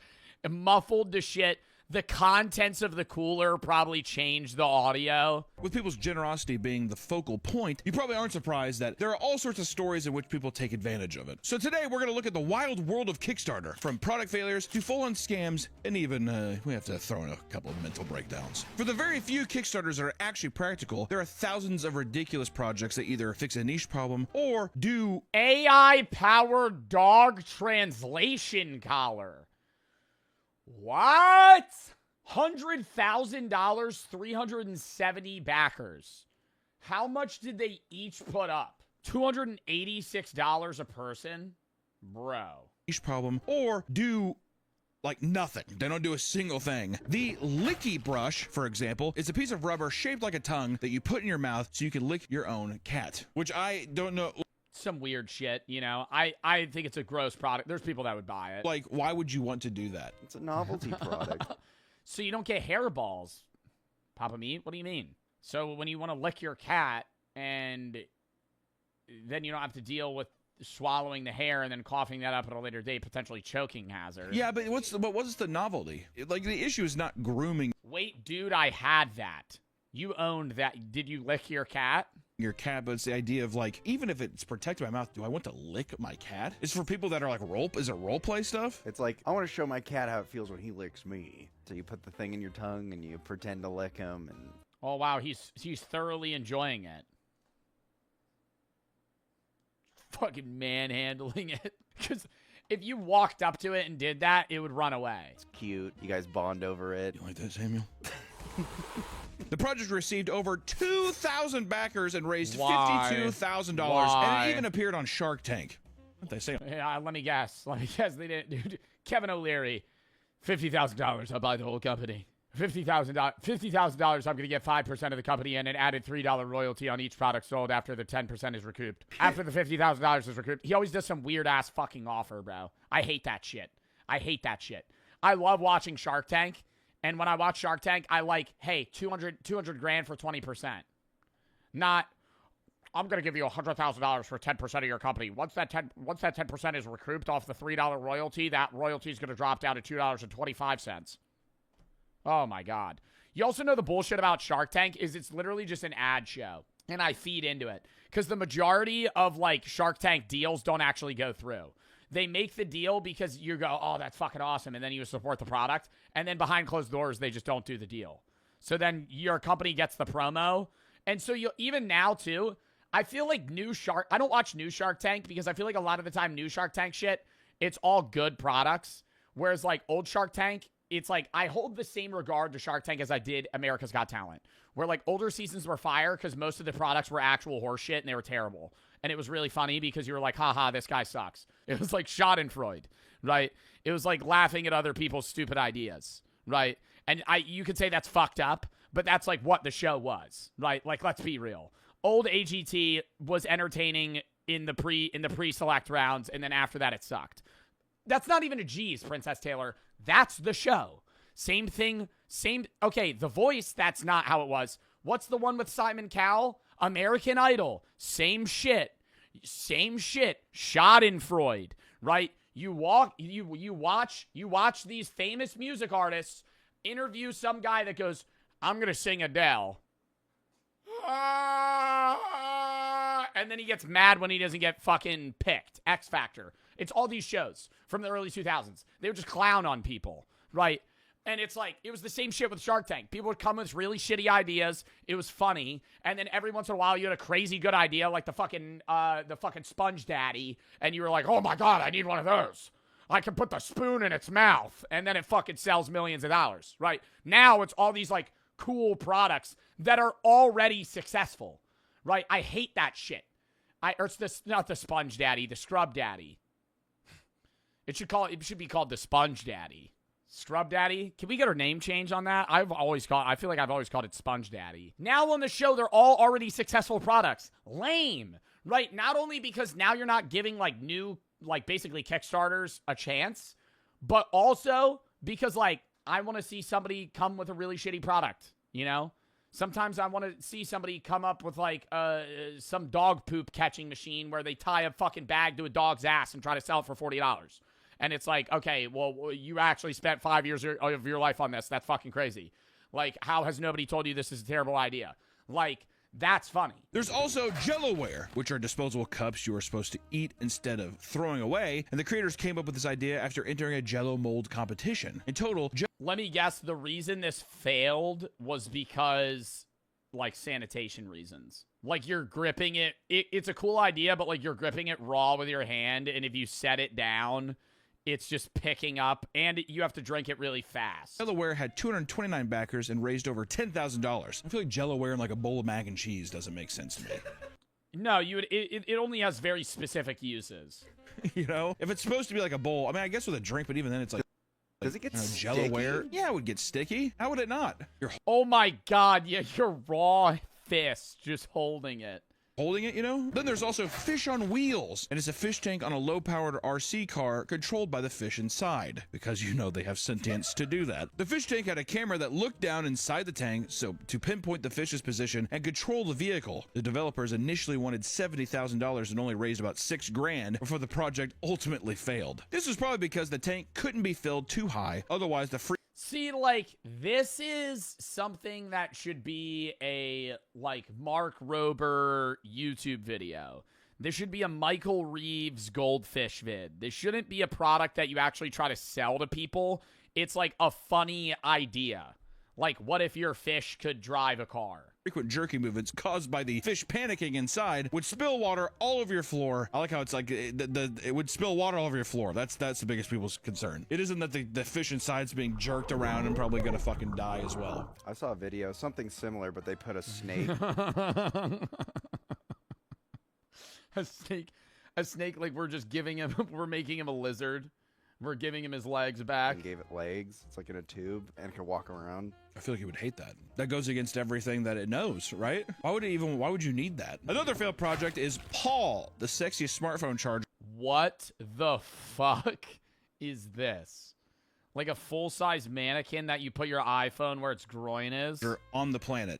A: muffled to shit. The contents of the cooler probably changed the audio.
R: With people's generosity being the focal point, you probably aren't surprised that there are all sorts of stories in which people take advantage of it. So today we're going to look at the wild world of Kickstarter, from product failures to full-on scams, and even we have to throw in a couple of mental breakdowns. For the very few Kickstarters that are actually practical, there are thousands of ridiculous projects that either fix a niche problem or do
A: AI-powered dog translation collar. What? $100,000, 370 backers. How much did they each put up? $286 a person? Bro.
R: Niche problem or do like nothing. They don't do a single thing. The licky brush, for example, is a piece of rubber shaped like a tongue that you put in your mouth so you can lick your own cat, which I don't know.
A: Some weird shit, you know. I think it's a gross product. There's people that would buy it.
R: Like, why would you want to do that?
T: It's a novelty product.
A: So you don't get hairballs. Papa Meat, what do you mean? So when you want to lick your cat and then you don't have to deal with swallowing the hair and then coughing that up at a later date, potentially choking hazard.
R: Yeah, but what's the novelty? Like, the issue is not grooming
A: Wait, dude, I had that. You owned that. Did you lick your cat?
R: your cat, but it's the idea of like, even if it's protected by mouth, do I want to lick my cat? It's for people that are like is it role play stuff?
T: It's like, I want to show my cat how it feels when he licks me. So you put the thing in your tongue and you pretend to lick him, and
A: oh wow, he's thoroughly enjoying it. Fucking manhandling it. Because if you walked up to it and did that, it would run away.
T: It's cute. You guys bond over it.
R: You like that, Samuel? The project received over 2,000 backers and raised $52,000, and it even appeared on Shark Tank. What they say?
A: Yeah, let me guess. They didn't. Dude, Kevin O'Leary, $50,000. I'll buy the whole company. $50,000. I'm going to get 5% of the company and an added $3 royalty on each product sold after the 10% is recouped. After the $50,000 is recouped, he always does some weird ass fucking offer, bro. I hate that shit. I love watching Shark Tank. And when I watch Shark Tank, I like, hey, 200 grand for 20%. Not, I'm going to give you $100,000 for 10% of your company. Once that 10% is recouped off the $3 royalty, that royalty is going to drop down to $2.25. Oh my God. You also know the bullshit about Shark Tank is it's literally just an ad show. And I feed into it. Because the majority of like Shark Tank deals don't actually go through. They make the deal because you go, oh, that's fucking awesome. And then you support the product. And then behind closed doors, they just don't do the deal. So then your company gets the promo. And so you even now too, I feel like I don't watch new Shark Tank because I feel like a lot of the time new Shark Tank shit, it's all good products. Whereas like old Shark Tank, it's like I hold the same regard to Shark Tank as I did America's Got Talent. Where like older seasons were fire because most of the products were actual horse shit and they were terrible. And it was really funny because you were like, haha, this guy sucks. It was like Schadenfreude, right? It was like laughing at other people's stupid ideas, right? And you could say that's fucked up, but that's like what the show was, right? Like, let's be real. Old AGT was entertaining in the pre-select rounds, and then after that it sucked. That's not even a G's, Princess Taylor. That's the show. Same thing, okay, The Voice, that's not how it was. What's the one with Simon Cowell? American Idol. Same shit. Schadenfreude, right? You watch these famous music artists interview some guy that goes, I'm going to sing Adele. And then he gets mad when he doesn't get fucking picked. X Factor. It's all these shows from the early 2000s. They would just clown on people, right? And it's like, it was the same shit with Shark Tank. People would come with really shitty ideas. It was funny. And then every once in a while, you had a crazy good idea, like the fucking Sponge Daddy. And you were like, oh my God, I need one of those. I can put the spoon in its mouth. And then it fucking sells millions of dollars, right? Now it's all these like cool products that are already successful, right? I hate that shit. Not the Sponge Daddy, the Scrub Daddy. It should be called the Sponge Daddy. Scrub Daddy? Can we get our name change on that? I feel like I've always called it Sponge Daddy. Now on the show, they're all already successful products. Lame, right? Not only because now you're not giving like new, like basically Kickstarters a chance, but also because like I want to see somebody come with a really shitty product, you know? Sometimes I want to see somebody come up with like some dog poop catching machine where they tie a fucking bag to a dog's ass and try to sell it for $40. And it's like, okay, well, you actually spent 5 years of your life on this. That's fucking crazy. Like, how has nobody told you this is a terrible idea? Like, that's funny.
R: There's also Jellowware, which are disposable cups you are supposed to eat instead of throwing away. And the creators came up with this idea after entering a Jello mold competition. In total,
A: let me guess, the reason this failed was because, like, sanitation reasons. Like, you're gripping it. It's a cool idea, but, like, you're gripping it raw with your hand. And if you set it down, it's just picking up, and you have to drink it really fast.
R: Jellowware had 229 backers and raised over $10,000. I feel like Jellowware in like a bowl of mac and cheese doesn't make sense to me.
A: No, it only has very specific uses.
R: You know? If it's supposed to be like a bowl, I mean, I guess with a drink, but even then it's like...
T: Does it get
R: Jellaware?
T: sticky?
R: Yeah, it would get sticky. How would it not? You're
A: Oh my God, yeah, your raw fist just holding it.
R: holding it, you know? Then there's also Fish on Wheels, and it's a fish tank on a low-powered RC car controlled by the fish inside, because you know they have sentience to do that. The fish tank had a camera that looked down inside the tank so to pinpoint the fish's position and control the vehicle. The developers initially wanted $70,000 and only raised about $6,000 before the project ultimately failed. This was probably because the tank couldn't be filled too high, otherwise the free
A: See, like, this is something that should be a, like, Mark Rober YouTube video. This should be a Michael Reeves goldfish vid. This shouldn't be a product that you actually try to sell to people. It's like a funny idea. Like, what if your fish could drive a car?
R: frequent jerky movements caused by the fish panicking inside would spill water all over your floor. I like how it's like it would spill water all over your floor. That's the biggest people's concern. It isn't that the fish inside's being jerked around and probably gonna fucking die as well.
T: I saw a video, something similar, but they put a snake.
A: A snake, like we're just giving him, we're making him a lizard. We're giving him his legs back.
T: And gave it legs. It's like in a tube and it can walk around.
R: I feel like you would hate that. That goes against everything that it knows, right? Why would you need that? Another failed project is Paul, the sexiest smartphone charger.
A: What the fuck is this? Like a full-size mannequin that you put your iPhone where its groin is?
R: You're on the planet.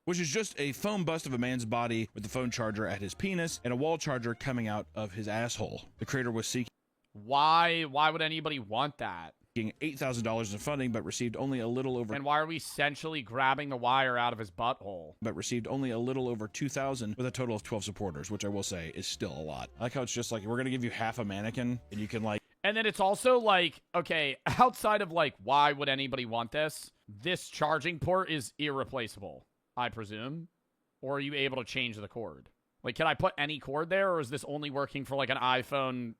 R: Which is just a foam bust of a man's body with the phone charger at his penis and a wall charger coming out of his asshole. The creator was seeking
A: Why would anybody want that?
R: $8,000 in funding, but received only a little over.
A: And why are we essentially grabbing the wire out of his butthole?
R: But received only a little over 2,000 with a total of 12 supporters, which I will say is still a lot. I like how it's just like, we're going to give you half a mannequin and you can like.
A: And then it's also like, okay, outside of like, why would anybody want this? This charging port is irreplaceable, I presume. Or are you able to change the cord? Like, can I put any cord there, or is this only working for like an iPhone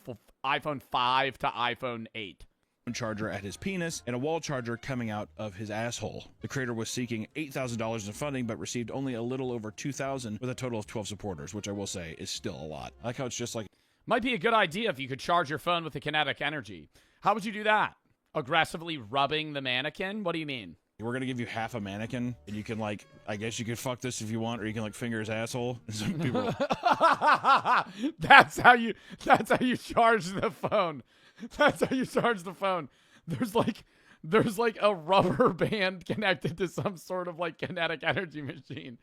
A: 5 to iPhone 8?
R: Charger at his penis and a wall charger coming out of his asshole. The creator was seeking $8,000 in funding, but received only a little over 2,000 with a total of 12 supporters, which I will say is still a lot. I like how it's just like.
A: Might be a good idea if you could charge your phone with the kinetic energy. How would you do that? Aggressively rubbing the mannequin? What do you mean?
R: We're going to give you half a mannequin, and you can, like, I guess you could fuck this if you want, or you can, like, finger his asshole. Some people
A: That's how you charge the phone. That's how you charge the phone. There's like a rubber band connected to some sort of, like, kinetic energy machine.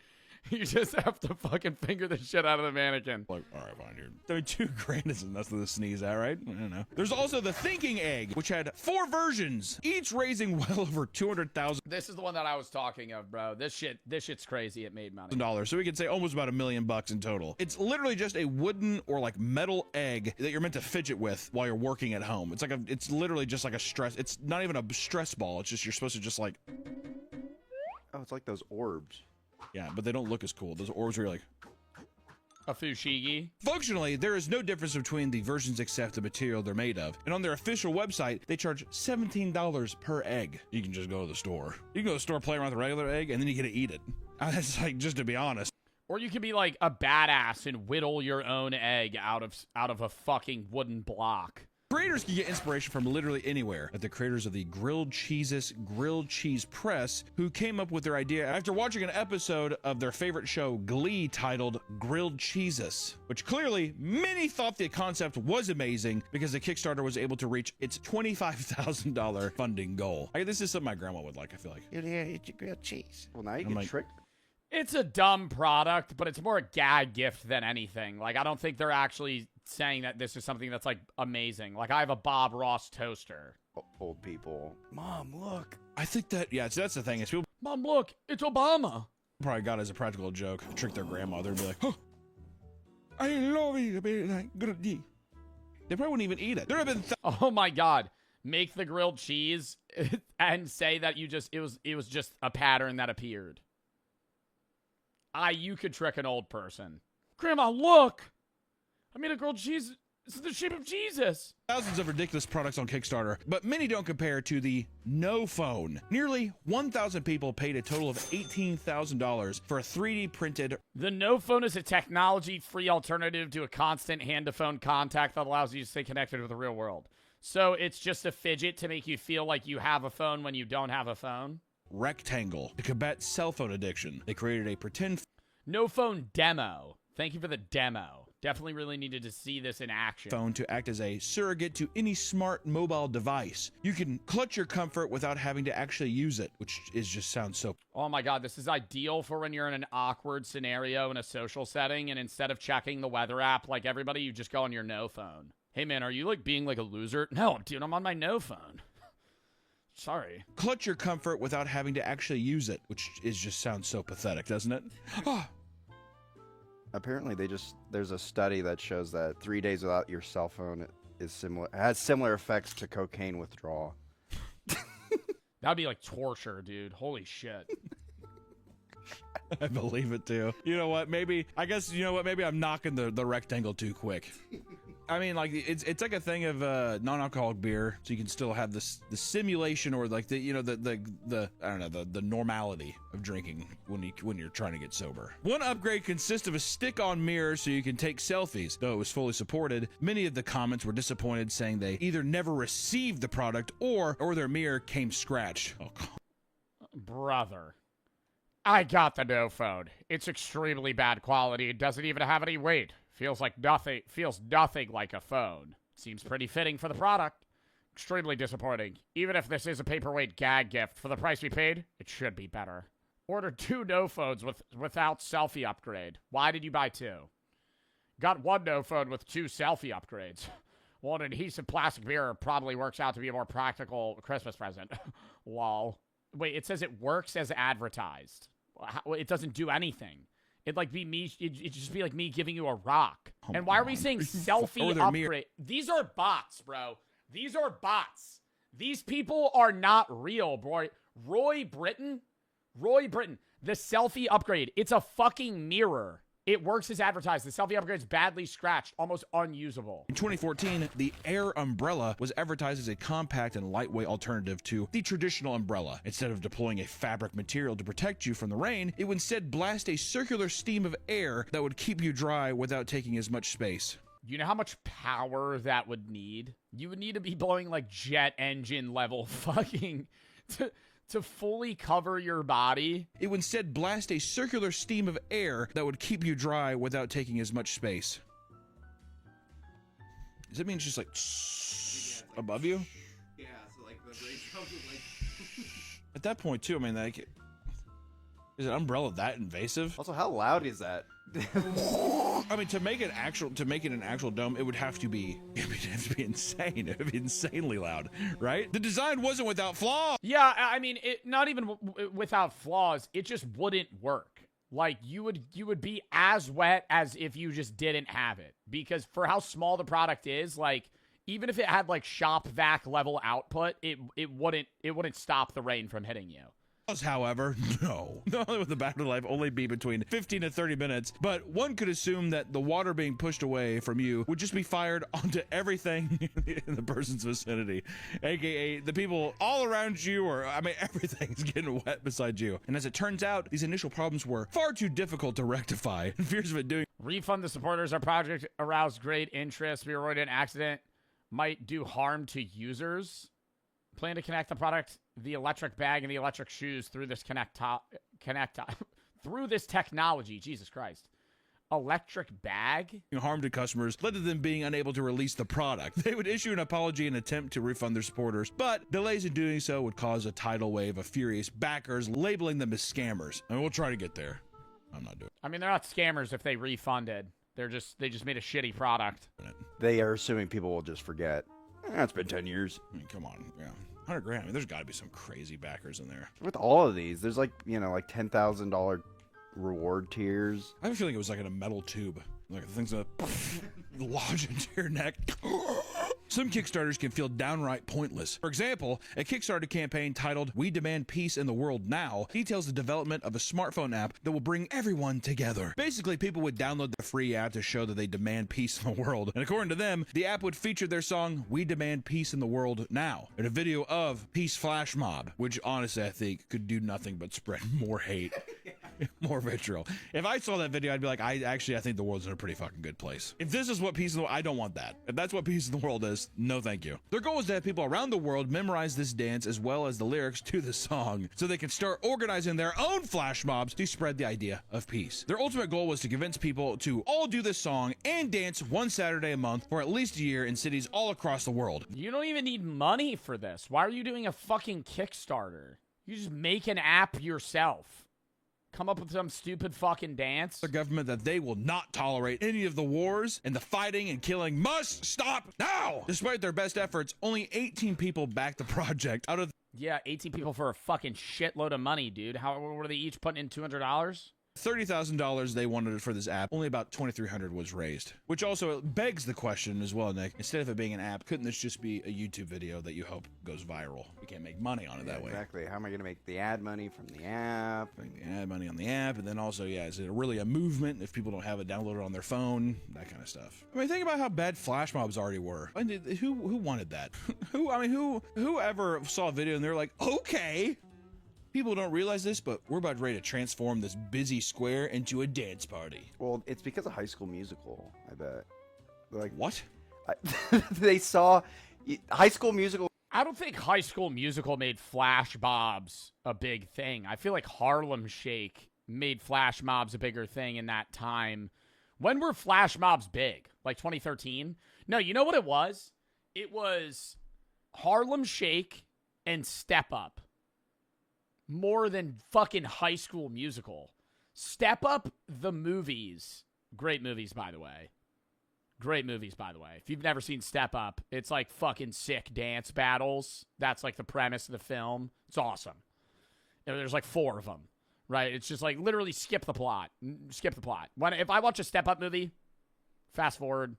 A: You just have to fucking finger the shit out of the mannequin.
R: Like, all right, fine, dude. I mean, $2,000 isn't nothing to sneeze at, right? I don't know. There's also the Thinking Egg, which had 4 versions, each raising well over $200,000.
A: This is the one that I was talking of, bro. This shit's crazy. It made money.
R: So we could say almost about $1 million in total. It's literally just a wooden or like metal egg that you're meant to fidget with while you're working at home. It's literally just like a stress. It's not even a stress ball. It's just you're supposed to just like.
T: Oh, it's like those orbs.
R: Yeah, but they don't look as cool. Those orbs are like
A: a fushigi.
R: Functionally, there is no difference between the versions except the material they're made of. And on their official website, they charge $17 per egg. You can just go to the store. You can go to the store, play around with a regular egg, and then you get to eat it. That's like, just to be honest.
A: Or you can be like a badass and whittle your own egg out of a fucking wooden block.
R: Creators can get inspiration from literally anywhere, like the creators of the Grilled Cheeses Grilled Cheese Press, who came up with their idea after watching an episode of their favorite show, Glee, titled Grilled Cheeses, which clearly many thought the concept was amazing because the Kickstarter was able to reach its $25,000 funding goal. This is something my grandma would like, I feel like.
T: Yeah, it's a grilled cheese. Well, now you get tricked.
A: It's a dumb product, but it's more a gag gift than anything. Like, I don't think they're actually saying that this is something that's, like, amazing. Like, I have a Bob Ross toaster.
T: Old people. Mom, look.
R: I think that, yeah, so that's the thing. Is people
A: Mom, look, it's Obama.
R: Probably got it as a practical joke to trick their grandmother and be like, oh, I love it. They probably wouldn't even eat it. There have been
A: oh my God. Make the grilled cheese and say that it was just a pattern that appeared. You could trick an old person. Grandma, look! I made a grilled cheese. It's in the shape of Jesus.
R: Thousands of ridiculous products on Kickstarter, but many don't compare to the No Phone. Nearly 1,000 people paid a total of $18,000 for a 3D printed.
A: The No Phone is a technology-free alternative to a constant hand-to-phone contact that allows you to stay connected with the real world. So it's just a fidget to make you feel like you have a phone when you don't have a phone?
R: Rectangle. To combat cell phone addiction, they created a pretend
A: No phone demo. Thank you for the demo. Definitely really needed to see this in action.
R: phone to act as a surrogate to any smart mobile device. You can clutch your comfort without having to actually use it, which is just sounds so.
A: Oh my God, this is ideal for when you're in an awkward scenario in a social setting, and instead of checking the weather app like everybody, you just go on your no phone. Hey man, are you like being like a loser? No, dude, I'm on my no phone. Sorry.
R: Clutch your comfort without having to actually use it, which is just sounds so pathetic, doesn't it?
T: Apparently, there's a study that shows that 3 days without your cell phone has similar effects to cocaine withdrawal.
A: That'd be like torture, dude. Holy shit.
R: I believe it too. You know what? Maybe I'm knocking the rectangle too quick. I mean, like it's like a thing of non-alcoholic beer, so you can still have the simulation or like the I don't know the normality of drinking when you're trying to get sober. One upgrade consists of a stick-on mirror so you can take selfies. Though it was fully supported, many of the comments were disappointed, saying they either never received the product or their mirror came scratched. Oh,
A: Brother. I got the no phone. It's extremely bad quality. It doesn't even have any weight. Feels nothing like a phone. Seems pretty fitting for the product. Extremely disappointing. Even if this is a paperweight gag gift, for the price we paid, it should be better. Ordered 2 no phones without selfie upgrade. Why did you buy 2? Got 1 no phone with 2 selfie upgrades. Well, an adhesive plastic mirror probably works out to be a more practical Christmas present. Lol. Wait, it says it works as advertised. It doesn't do anything. It'd like be me. It'd just be like me giving you a rock. And why are we saying selfie upgrade? These are bots, bro. These are bots. These people are not real, boy. Roy Britton, the selfie upgrade. It's a fucking mirror. It works as advertised. The selfie upgrade is badly scratched, almost unusable.
R: In 2014, the Air umbrella was advertised as a compact and lightweight alternative to the traditional umbrella. Instead of deploying a fabric material to protect you from the rain, it would instead blast a circular stream of air that would keep you dry without taking as much space.
A: You know how much power that would need? You would need to be blowing like jet engine level fucking to fully cover your body.
R: It would instead blast a circular stream of air that would keep you dry without taking as much space. Does that mean it's just like above you?
T: Yeah, so like the rain comes like.
R: At that point too, I mean, like, is an umbrella that invasive?
T: Also, how loud is that?
R: I mean, to make it an actual dome, it would have to be insane. It would be insanely loud, right? The design wasn't without flaws.
A: Yeah, I mean, it not even without flaws. It just wouldn't work. Like you would be as wet as if you just didn't have it. Because for how small the product is, like even if it had like shop vac level output, it wouldn't stop the rain from hitting you.
R: However, no. Not only would the battery life only be between 15 to 30 minutes, but one could assume that the water being pushed away from you would just be fired onto everything in the person's vicinity, aka the people all around you, or I mean everything's getting wet beside you. And as it turns out, these initial problems were far too difficult to rectify. Fears of it doing
A: refund the supporters. Our project aroused great interest. We were worried an accident might do harm to users. Plan to connect the product, the electric bag, and the electric shoes through this through this technology. Jesus Christ. Electric bag?
R: Harm to customers led to them being unable to release the product. They would issue an apology and attempt to refund their supporters, but delays in doing so would cause a tidal wave of furious backers, labeling them as scammers. And we'll try to get there. I'm not doing it.
A: I mean, they're not scammers if they refunded. They just made a shitty product.
T: They are assuming people will just forget. It's been 10 years.
R: I mean, come on. Yeah. 100 grand. I mean, there's got to be some crazy backers in there.
T: With all of these, there's like, like $10,000 reward tiers.
R: I have a feeling it was like in a metal tube. Like the things that lodge into your neck. Some Kickstarters can feel downright pointless. For example, a Kickstarter campaign titled We Demand Peace in the World Now details the development of a smartphone app that will bring everyone together. Basically, people would download the free app to show that they demand peace in the world. And according to them, the app would feature their song We Demand Peace in the World Now and a video of Peace Flash Mob, which honestly I think could do nothing but spread more hate. More vitriol. If I saw that video, I'd be like, I think the world's in a pretty fucking good place. If this is what peace in the world, I don't want that. If that's what peace in the world is, no thank you. Their goal is to have people around the world memorize this dance as well as the lyrics to the song, so they can start organizing their own flash mobs to spread the idea of peace. Their ultimate goal was to convince people to all do this song and dance one Saturday a month for at least a year in cities all across the world.
A: You don't even need money for this. Why are you doing a fucking Kickstarter? You just make an app yourself. Come up with some stupid fucking dance.
R: The government that they will not tolerate any of the wars, and the fighting and killing must stop now. Despite their best efforts, only 18 people backed the project out of.
A: Yeah, 18 people for a fucking shitload of money, dude. How were they each putting in $200?
R: $30,000 they wanted for this app. Only about $2,300 was raised, which also begs the question as well, Nick. Instead of it being an app, couldn't this just be a YouTube video that you hope goes viral? You can't make money on it that way.
T: Exactly. How am I going to make the ad money from the app?
R: Make the ad money on the app, and then also, yeah, is it really a movement if people don't have it downloaded on their phone? That kind of stuff. I mean, think about how bad flash mobs already were. I mean, who wanted that? Whoever saw a video and they're like, okay. People don't realize this, but we're about ready to transform this busy square into a dance party.
T: Well, it's because of High School Musical, I bet. They're like,
R: what?
T: They saw High School Musical.
A: I don't think High School Musical made flash mobs a big thing. I feel like Harlem Shake made flash mobs a bigger thing in that time. When were flash mobs big? Like 2013? No, you know what it was? It was Harlem Shake and Step Up. More than fucking High School Musical. Step Up the movies. Great movies, by the way. Great movies, by the way. If you've never seen Step Up, it's like fucking sick dance battles. That's like the premise of the film. It's awesome. There's like 4 of them, right? It's just like literally skip the plot. Skip the plot. If I watch a Step Up movie, fast forward,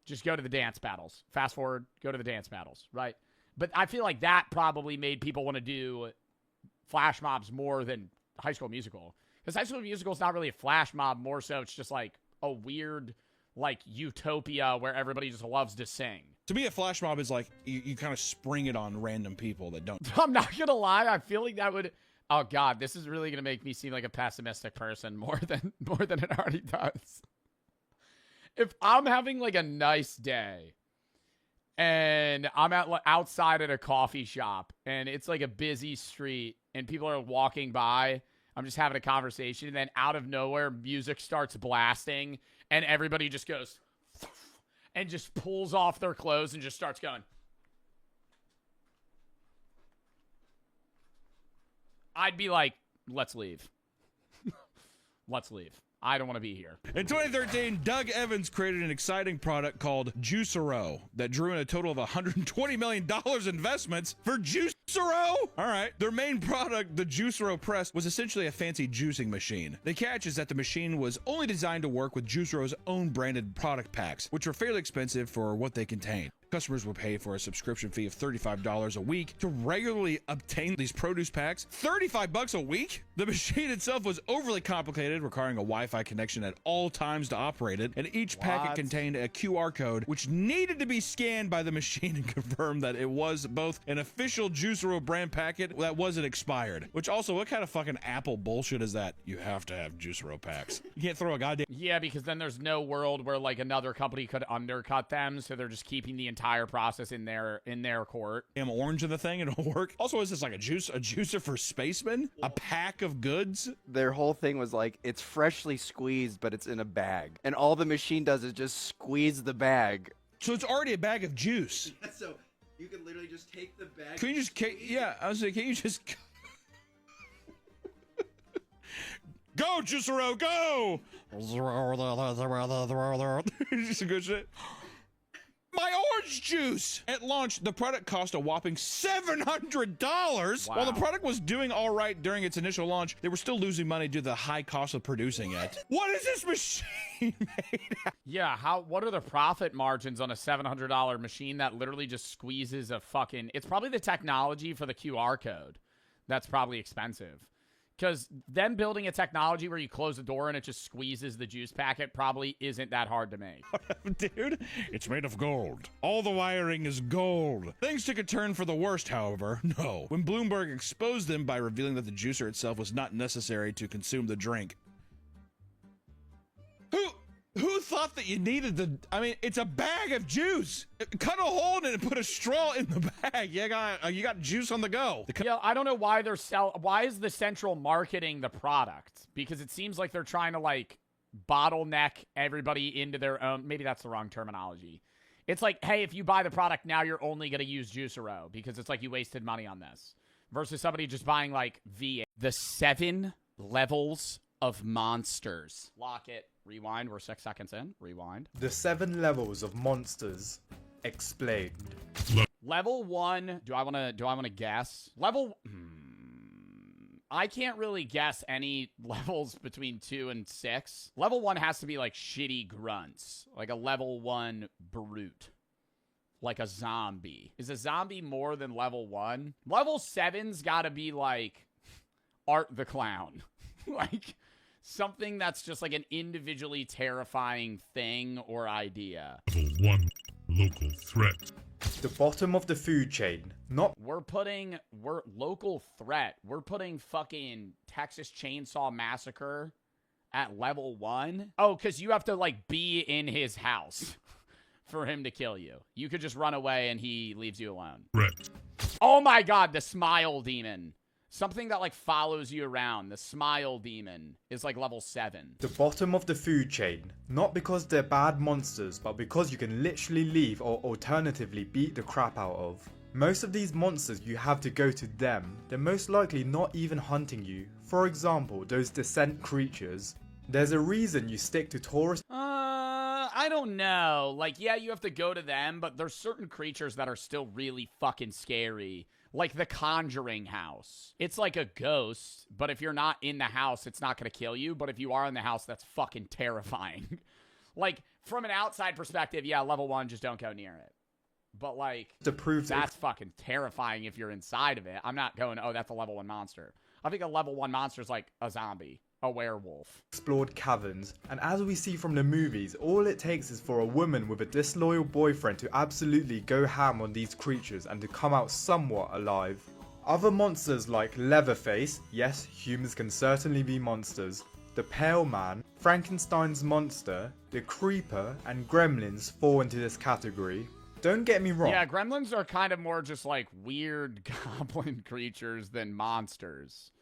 A: just go to the dance battles. Fast forward, go to the dance battles, right? But I feel like that probably made people want to do flash mobs more than High School Musical. Because High School Musical is not really a flash mob, more so it's just like a weird, like, utopia where everybody just loves to sing.
R: To me, a flash mob is like, you kind of spring it on random people that don't.
A: I'm not going to lie, I feel like that would... Oh, God, this is really going to make me seem like a pessimistic person more than it already does. If I'm having, like, a nice day, and I'm outside at a coffee shop, and it's like a busy street, and people are walking by, I'm just having a conversation, and then out of nowhere, music starts blasting, and everybody just goes, and just pulls off their clothes and just starts going. I'd be like, let's leave. Let's leave. I don't want to be here.
R: In 2013, Doug Evans created an exciting product called Juicero that drew in a total of $120 million investments for Juicero. All right. Their main product, the Juicero Press, was essentially a fancy juicing machine. The catch is that the machine was only designed to work with Juicero's own branded product packs, which were fairly expensive for what they contained. Customers would pay for a subscription fee of $35 a week to regularly obtain these produce packs. $35 a week? The machine itself was overly complicated, requiring a Wi-Fi connection at all times to operate it, and each packet contained a QR code which needed to be scanned by the machine and confirm that it was both an official Juicero brand packet that wasn't expired. Which also, what kind of fucking Apple bullshit is that? You have to have Juicero packs. You can't throw a goddamn...
A: Yeah, because then there's no world where like another company could undercut them, so they're just keeping the entire process in their court.
R: Damn orange in the thing, it'll work. Also, is this like a juicer for spacemen? A pack of goods?
T: Their whole thing was like, it's freshly squeezed, but it's in a bag. And all the machine does is just squeeze the bag.
R: So it's already a bag of juice.
T: Yeah, so you can literally just take the bag.
R: Can you just, yeah, I was like, can you just... Go, Juicero, go! Just a good shit. My orange juice! At launch, the product cost a whopping $700.
A: Wow.
R: While the product was doing all right during its initial launch, they were still losing money due to the high cost of producing it. What is this machine made out?
A: Yeah, what are the profit margins on a $700 machine that literally just squeezes a fucking... It's probably the technology for the QR code that's probably expensive. Because them building a technology where you close the door and it just squeezes the juice packet probably isn't that hard to make.
R: Dude, it's made of gold. All the wiring is gold. Things took a turn for the worst, however. No. When Bloomberg exposed them by revealing that the juicer itself was not necessary to consume the drink. Who thought that you needed I mean, it's a bag of juice. Cut a hole in it and put a straw in the bag. You got juice on the go.
A: Yeah, I don't know why why is the Central marketing the product? Because it seems like they're trying to like bottleneck everybody into their own. Maybe that's the wrong terminology. It's like, hey, if you buy the product now, you're only going to use Juicero because it's like you wasted money on this. Versus somebody just buying like V8. The 7 levels of monsters. Lock it. Rewind. We're 6 seconds in. Rewind.
U: The 7 levels of monsters explained.
A: Level 1. Do I want to guess? Level. I can't really guess any levels between 2 and 6. Level 1 has to be like shitty grunts, like a level 1 brute, like a zombie. Is a zombie more than level 1? Level 7's got to be like Art the Clown, like something that's just like an individually terrifying thing or idea.
U: Level 1 local threat. The bottom of the food chain.
A: We're local threat. We're putting fucking Texas Chainsaw Massacre at level 1. Oh, because you have to like be in his house for him to kill you. You could just run away and he leaves you alone.
U: Threat.
A: Oh my god, the Smile Demon. Something that like follows you around. The Smile Demon is like level 7.
U: The bottom of the food chain. Not because they're bad monsters, but because you can literally leave or alternatively beat the crap out of. Most of these monsters you have to go to them. They're most likely not even hunting you. For example, those descent creatures. There's a reason you stick to tourist.
A: I don't know. Like, yeah, you have to go to them, but there's certain creatures that are still really fucking scary. Like the Conjuring house. It's like a ghost, but if you're not in the house, it's not going to kill you. But if you are in the house, that's fucking terrifying. Like, from an outside perspective, yeah, level 1, just don't go near it. But, like,
U: to prove
A: that's fucking terrifying if you're inside of it. I'm not going, oh, that's a level 1 monster. I think a level 1 monster is like a zombie. A werewolf.
U: Explored caverns, and as we see from the movies, all it takes is for a woman with a disloyal boyfriend to absolutely go ham on these creatures and to come out somewhat alive. Other monsters like Leatherface, yes, humans can certainly be monsters, the Pale Man, Frankenstein's monster, the Creeper, and Gremlins fall into this category. Don't get me wrong.
A: Yeah, gremlins are kind of more just like weird goblin creatures than monsters.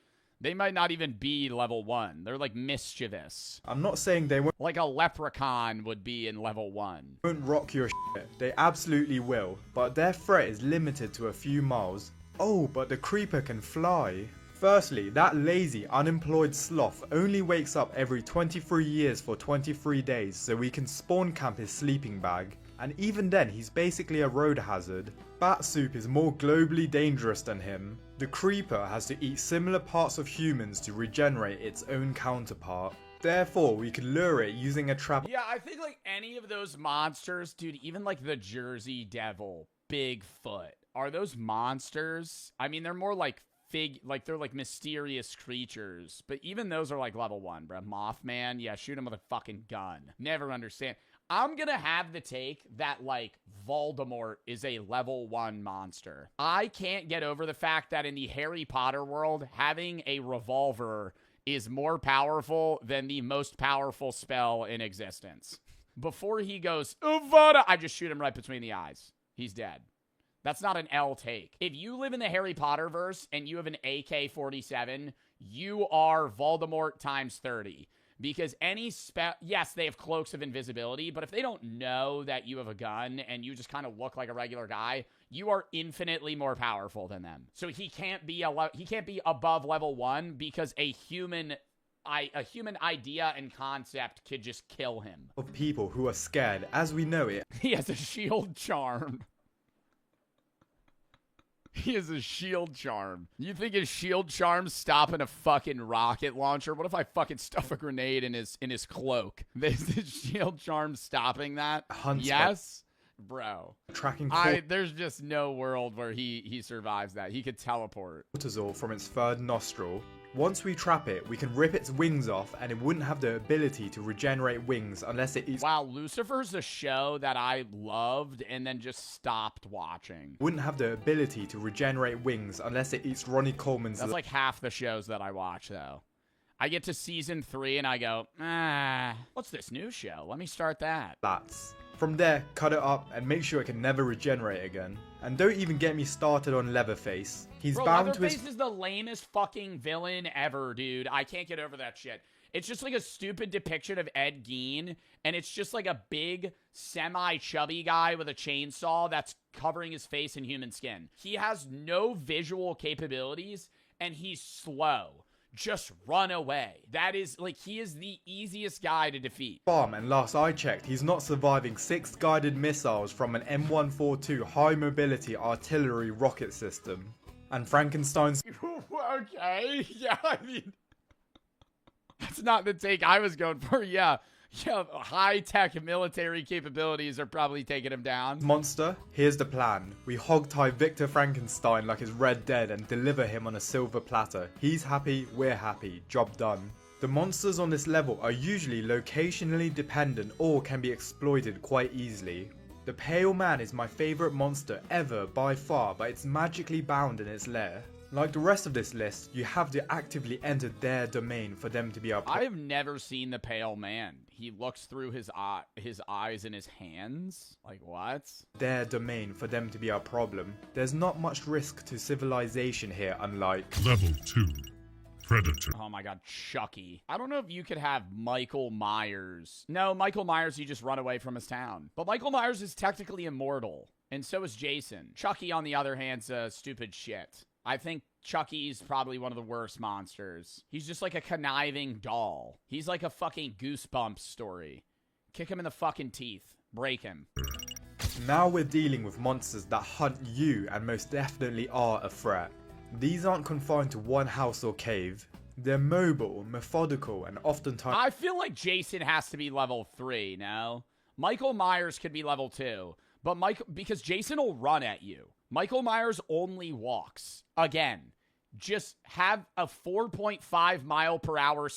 A: They might not even be level 1. They're like mischievous.
U: I'm not saying they won't.
A: Like a leprechaun would be in level 1.
U: Won't rock your shit. They absolutely will. But their threat is limited to a few miles. Oh, but the creeper can fly. Firstly, that lazy, unemployed sloth only wakes up every 23 years for 23 days so we can spawn camp his sleeping bag. And even then, he's basically a road hazard. Bat soup is more globally dangerous than him. The creeper has to eat similar parts of humans to regenerate its own counterpart. Therefore, we can lure it using a trap.
A: Yeah, I think like any of those monsters, dude, even like the Jersey Devil, Bigfoot, are those monsters? I mean, they're more like they're like mysterious creatures, but even those are like level 1, bro. Mothman, yeah, shoot him with a fucking gun. Never understand. I'm gonna have the take that, like, Voldemort is a level 1 monster. I can't get over the fact that in the Harry Potter world, having a revolver is more powerful than the most powerful spell in existence. Before he goes, Avada, I just shoot him right between the eyes. He's dead. That's not an L take. If you live in the Harry Potter verse and you have an AK-47, you are Voldemort times 30. Because any spell, yes, they have cloaks of invisibility, but if they don't know that you have a gun and you just kind of look like a regular guy, you are infinitely more powerful than them. So he can't be above level 1 because a human idea and concept could just kill him.
U: Of people who are scared, as we know it.
A: He has a shield charm. He has a shield charm. You think his shield charm's stopping a fucking rocket launcher? What if I fucking stuff a grenade in his cloak? Is his shield charm stopping that? Yes? Bro.
U: Tracking
A: there's just no world where he survives that. He could teleport.
U: Cortisol from its third nostril, Once we trap it, we can rip its wings off and it wouldn't have the ability to regenerate wings unless it eats—
A: Wow, Lucifer's a show that I loved and then just stopped watching.
U: Wouldn't have the ability to regenerate wings unless it eats Ronnie Coleman's—
A: That's like half the shows that I watch, though. I get to season 3 and I go, what's this new show? Let me start that.
U: lats. From there, cut it up and make sure it can never regenerate again. And don't even get me started on Leatherface. He's
A: Bro,
U: bound to
A: Leatherface is the lamest fucking villain ever, dude. I can't get over that shit. It's just like a stupid depiction of Ed Gein, and it's just like a big, semi-chubby guy with a chainsaw that's covering his face in human skin. He has no visual capabilities, and he's slow. Just run away. That is, like, he is the easiest guy to defeat.
U: farm, and last I checked, he's not surviving 6 guided missiles from an M142 high mobility artillery rocket system. And Frankenstein's—
A: Okay, yeah, I mean, that's not the take I was going for. Yeah, high-tech military capabilities are probably taking him down.
U: monster, here's the plan. We hogtie Victor Frankenstein like his Red Dead and deliver him on a silver platter. He's happy, we're happy, job done. The monsters on this level are usually locationally dependent or can be exploited quite easily. The Pale Man is my favourite monster ever by far, but it's magically bound in its lair. Like the rest of this list, you have to actively enter their domain for them to be our—
A: I have never seen the Pale Man. He looks through his eyes and his hands. Like, what?
U: their domain for them to be our problem. There's not much risk to civilization here, unlike—
B: Level 2. Predator.
A: Oh my god, Chucky. I don't know if you could have Michael Myers. No, Michael Myers, you just run away from his town. But Michael Myers is technically immortal, and so is Jason. Chucky, on the other hand, is stupid shit. I think Chucky's probably one of the worst monsters. He's just like a conniving doll. He's like a fucking Goosebumps story. Kick him in the fucking teeth. Break him.
U: Now we're dealing with monsters that hunt you and most definitely are a threat. These aren't confined to one house or cave. They're mobile, methodical, and oftentimes—
A: I feel like Jason has to be level 3, no? Michael Myers could be level 2. But because Jason will run at you. Michael Myers only walks. Again, just have a 4.5 mile per hour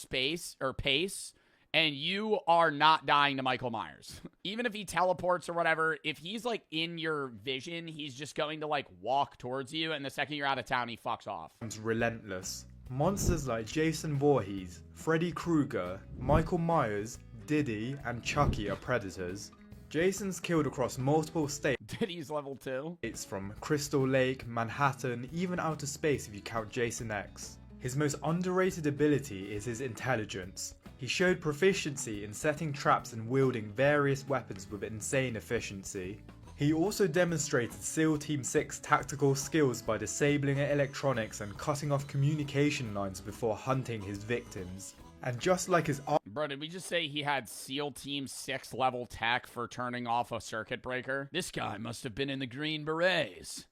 A: pace, and you are not dying to Michael Myers. Even if he teleports or whatever, if he's like in your vision, he's just going to like walk towards you, and the second you're out of town, he fucks off.
U: relentless. Monsters like Jason Voorhees, Freddy Krueger, Michael Myers, Diddy, and Chucky are predators. Jason's killed across multiple states.
A: Diddy's level 2.
U: It's from Crystal Lake, Manhattan, even outer space if you count Jason X. His most underrated ability is his intelligence. He showed proficiency in setting traps and wielding various weapons with insane efficiency. He also demonstrated SEAL Team 6 tactical skills by disabling electronics and cutting off communication lines before hunting his victims. And just like his—
A: Bro, did we just say he had SEAL Team 6 level tech for turning off a circuit breaker? This guy must have been in the Green Berets.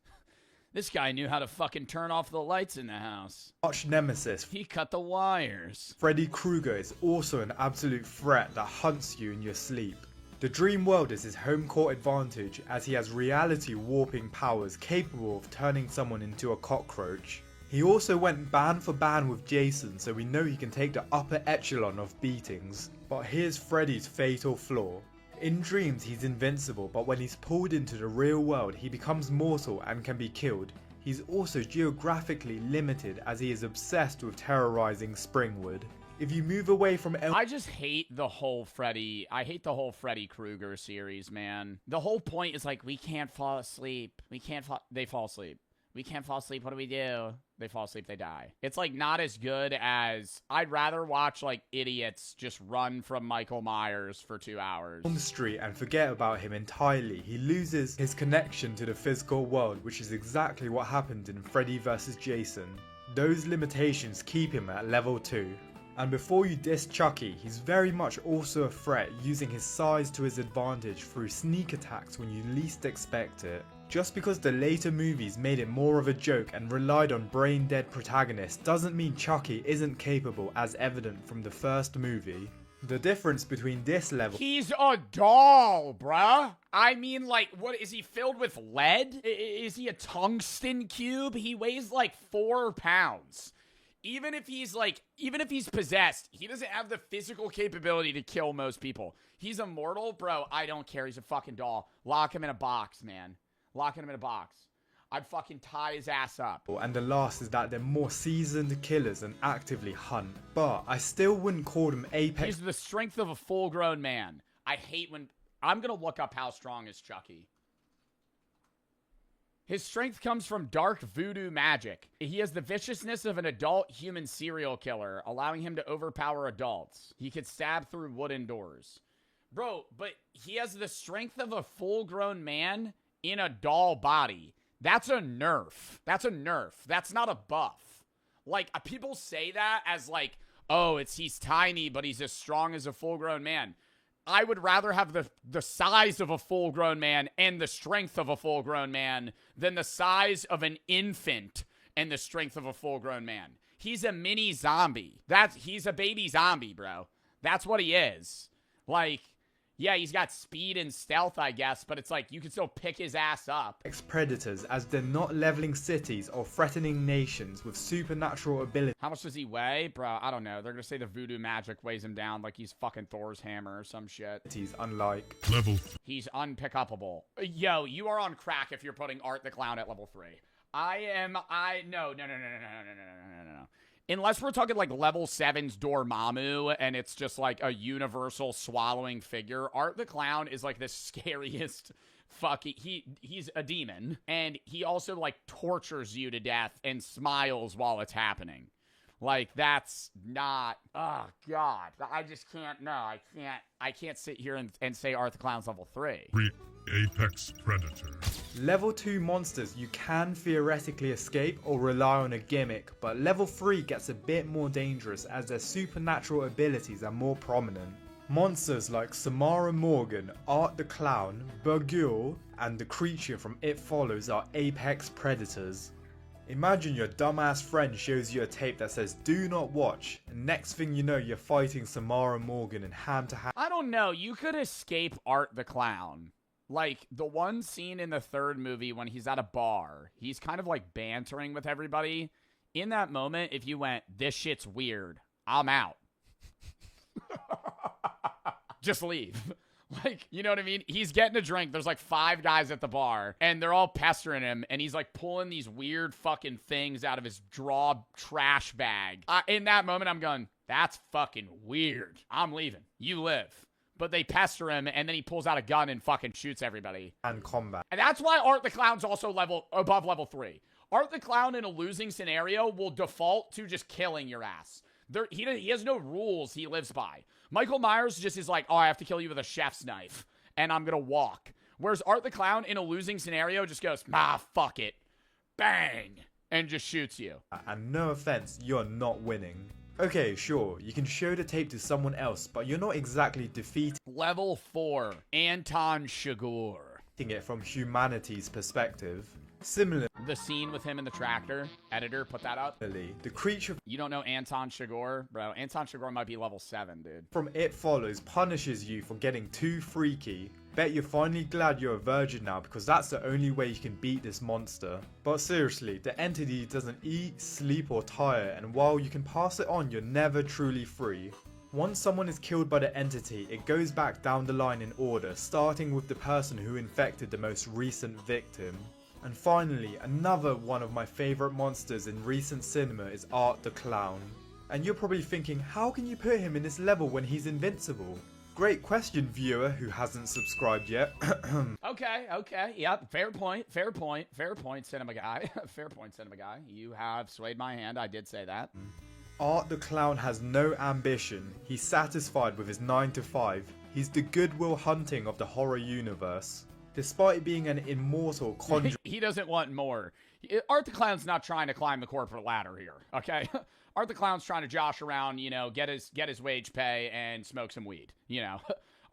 A: This guy knew how to fucking turn off the lights in the house.
U: arch nemesis,
A: He cut the wires.
U: Freddy Krueger, is also an absolute threat that hunts you in your sleep. The dream world is his home court advantage as he has reality warping powers capable of turning someone into a cockroach. He also went band for band with Jason, so we know he can take the upper echelon of beatings. But here's Freddy's fatal flaw. In dreams he's invincible, but when he's pulled into the real world he becomes mortal and can be killed. He's also geographically limited as he is obsessed with terrorizing Springwood. If you move away from
A: I just hate the whole Freddy. I hate the whole Freddy Krueger series, man. The whole point is like, we can't fall asleep. They fall asleep. We can't fall asleep. What do we do? They fall asleep. They die. It's like not as good as— I'd rather watch like idiots just run from Michael Myers for 2 hours.
U: on the street and forget about him entirely. He loses his connection to the physical world, which is exactly what happened in Freddy vs. Jason. Those limitations keep him at level 2. And before you diss Chucky, he's very much also a threat, using his size to his advantage through sneak attacks when you least expect it. Just because the later movies made it more of a joke and relied on brain-dead protagonists doesn't mean Chucky isn't capable, as evident from the first movie. The difference between this level—
A: He's a doll, bruh. I mean, like, what is he filled with lead? Is he a tungsten cube? He weighs like 4 pounds. even if he's possessed, he doesn't have the physical capability to kill most people. He's immortal, bro. I don't care. He's a fucking doll. Lock him in a box, man. Lock him in a box. I'd fucking tie his ass up.
U: And the last is that they're more seasoned killers and actively hunt. But I still wouldn't call them apex.
A: He's the strength of a full-grown man. I hate when... I'm gonna look up how strong is Chucky. His strength comes from dark voodoo magic. He has the viciousness of an adult human serial killer, allowing him to overpower adults. He could stab through wooden doors. Bro, but he has the strength of a full-grown man in a doll body. That's a nerf. That's a nerf. That's not a buff. Like, people say that as like, oh, he's tiny, but he's as strong as a full-grown man. I would rather have the size of a full-grown man and the strength of a full-grown man than the size of an infant and the strength of a full-grown man. He's a mini zombie. He's a baby zombie, bro. That's what he is. Like, yeah, he's got speed and stealth, I guess, but it's like you can still pick his ass up.
U: Predators, as they're not leveling cities or threatening nations with supernatural abilities.
A: How much does he weigh? Bro, I don't know. They're gonna say the voodoo magic weighs him down like he's fucking Thor's hammer or some shit.
U: He's unlike
B: level.
A: He's unpickupable. Yo, you are on crack if you're putting Art the Clown at level 3. No. Unless we're talking like level 7's Dormammu and it's just like a universal swallowing figure, Art the Clown is like the scariest fucking... He's a demon. And he also like tortures you to death and smiles while it's happening. Like, that's not... Oh, God. I just can't... No, I can't sit here and say Art the Clown's level 3.
B: Apex Predator.
U: Level 2 monsters you can theoretically escape or rely on a gimmick, but level 3 gets a bit more dangerous as their supernatural abilities are more prominent. Monsters like Samara Morgan, Art the Clown, Burgul, and the creature from It Follows are apex predators. Imagine your dumbass friend shows you a tape that says do not watch, and next thing you know you're fighting Samara Morgan in hand to hand.
A: I don't know, you could escape Art the Clown. Like, the one scene in the third movie when he's at a bar, he's kind of like bantering with everybody. In that moment, if you went, this shit's weird, I'm out. Just leave. Like, you know what I mean? He's getting a drink. There's like 5 guys at the bar, and they're all pestering him, and he's like pulling these weird fucking things out of his trash bag. In that moment, I'm going, that's fucking weird. I'm leaving. You live. But they pester him, and then he pulls out a gun and fucking shoots everybody.
U: And combat.
A: And that's why Art the Clown's also above level 3. Art the Clown in a losing scenario will default to just killing your ass. He has no rules he lives by. Michael Myers just is like, oh, I have to kill you with a chef's knife, and I'm gonna walk. Whereas Art the Clown in a losing scenario just goes, fuck it. Bang! And just shoots you.
U: And no offense, you're not winning. Okay, sure, you can show the tape to someone else, but you're not exactly defeating
A: Level 4, Anton Chigurh.
U: It from humanity's perspective. Similarly,
A: the scene with him in the tractor, editor, put that up.
U: The creature...
A: You don't know Anton Chigurh? Bro, Anton Chigurh might be level 7, dude.
U: From It Follows punishes you for getting too freaky. Bet you're finally glad you're a virgin now because that's the only way you can beat this monster. But seriously, the entity doesn't eat, sleep or tire, and while you can pass it on, you're never truly free. Once someone is killed by the entity, it goes back down the line in order, starting with the person who infected the most recent victim. And finally, another one of my favourite monsters in recent cinema is Art the Clown. And you're probably thinking, how can you put him in this level when he's invincible? Great question, viewer who hasn't subscribed yet.
A: Okay, yep, fair point, cinema guy. Fair point, cinema guy. You have swayed my hand, I did say that.
U: Art the Clown has no ambition. He's satisfied with his 9 to 5. He's the Goodwill Hunting of the horror universe. Despite being an immortal conjurer...
A: He doesn't want more. Art the Clown's not trying to climb the corporate ladder here, okay? Art the Clown's trying to josh around, you know, get his wage pay and smoke some weed, you know?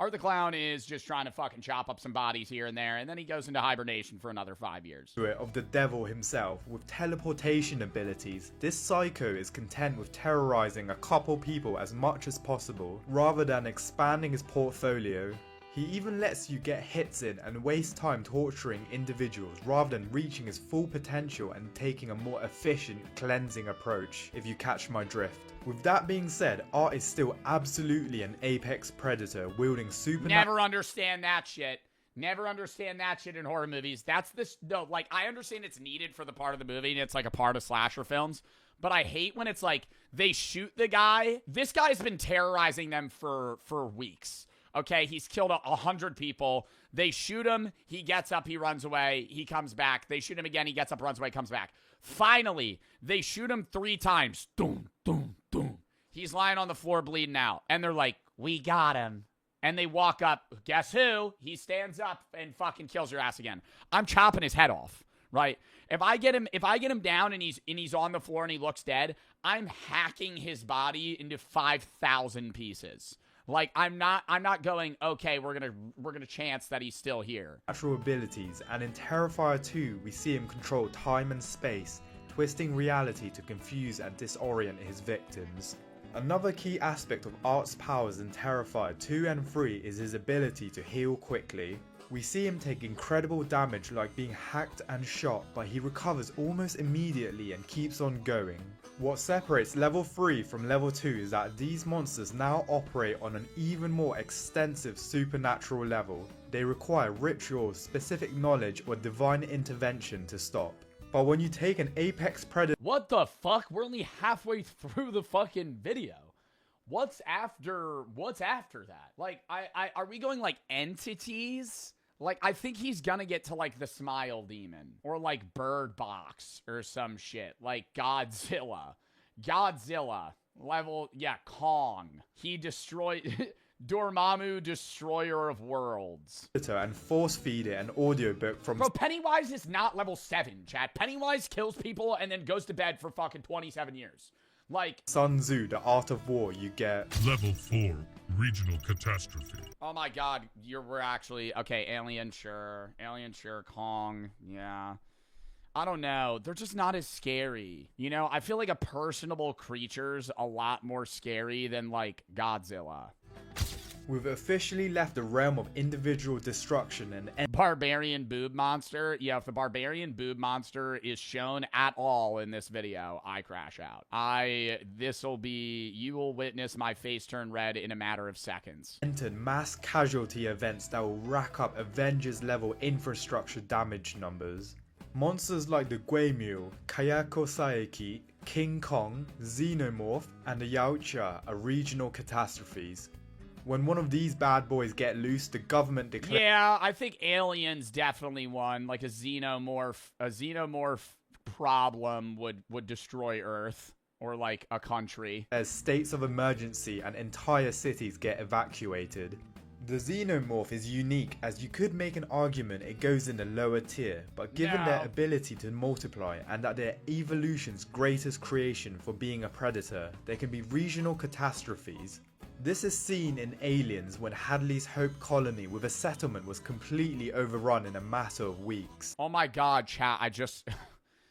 A: Art the Clown is just trying to fucking chop up some bodies here and there, and then he goes into hibernation for another 5 years.
U: Of the devil himself, with teleportation abilities, this psycho is content with terrorizing a couple people as much as possible, rather than expanding his portfolio. He even lets you get hits in and waste time torturing individuals rather than reaching his full potential and taking a more efficient cleansing approach, if you catch my drift. With that being said, Art is still absolutely an apex predator wielding
A: Never understand that shit. Never understand that shit in horror movies. That's this, no, like, I understand it's needed for the part of the movie and it's like a part of slasher films, but I hate when it's like they shoot the guy. This guy's been terrorizing them for weeks. Okay, he's killed 100 people. They shoot him. He gets up. He runs away. He comes back. They shoot him again. He gets up, runs away, comes back. Finally, they shoot him 3 times. Doom, doom, doom. He's lying on the floor bleeding out. And they're like, we got him. And they walk up. Guess who? He stands up and fucking kills your ass again. I'm chopping his head off, right? If I get him down and he's on the floor and he looks dead, I'm hacking his body into 5,000 pieces. Like, I'm not going, okay, we're gonna chance that he's still here.
U: Natural abilities, and in Terrifier 2 we see him control time and space, twisting reality to confuse and disorient his victims. Another key aspect of Art's powers in Terrifier 2 and 3 is his ability to heal quickly. We see him take incredible damage like being hacked and shot, but he recovers almost immediately and keeps on going. What separates level 3 from level 2 is that these monsters now operate on an even more extensive supernatural level. They require rituals, specific knowledge, or divine intervention to stop. But when you take an apex predator—
A: What the fuck? We're only halfway through the fucking video. What's after that? Like, are we going like entities? Like, I think he's gonna get to, like, the Smile Demon. Or, like, Bird Box or some shit. Like, Godzilla. Level, yeah, Kong. He destroyed... Dormammu, Destroyer of Worlds.
U: And force feed it an audiobook from—
A: Bro, Pennywise is not level 7, chat. Pennywise kills people and then goes to bed for fucking 27 years. Like,
U: Sun Tzu, The Art of War, you get
B: Level 4, Regional Catastrophe.
A: oh my god, we're actually, okay, Alien, sure, Kong, yeah. I don't know, they're just not as scary. You know, I feel like a personable creature's a lot more scary than, like, Godzilla.
U: We've officially left the realm of individual destruction and
A: Barbarian boob monster. Yeah, if the barbarian boob monster is shown at all in this video, I crash out. You will witness my face turn red in a matter of seconds.
U: entered mass casualty events that will rack up Avengers level infrastructure damage numbers. Monsters like the Guemul, Kayako Saeki, King Kong, Xenomorph, and the Yautja are regional catastrophes. When one of these bad boys get loose, the government declares—
A: Yeah, I think aliens definitely one. Like a xenomorph problem would destroy Earth or like a country.
U: As states of emergency and entire cities get evacuated. The Xenomorph is unique, as you could make an argument it goes in the lower tier, but given their ability to multiply and that their evolution's greatest creation for being a predator, they can be regional catastrophes. This is seen in Aliens when Hadley's Hope colony with a settlement was completely overrun in a matter of weeks.
A: Oh my god, chat, I just...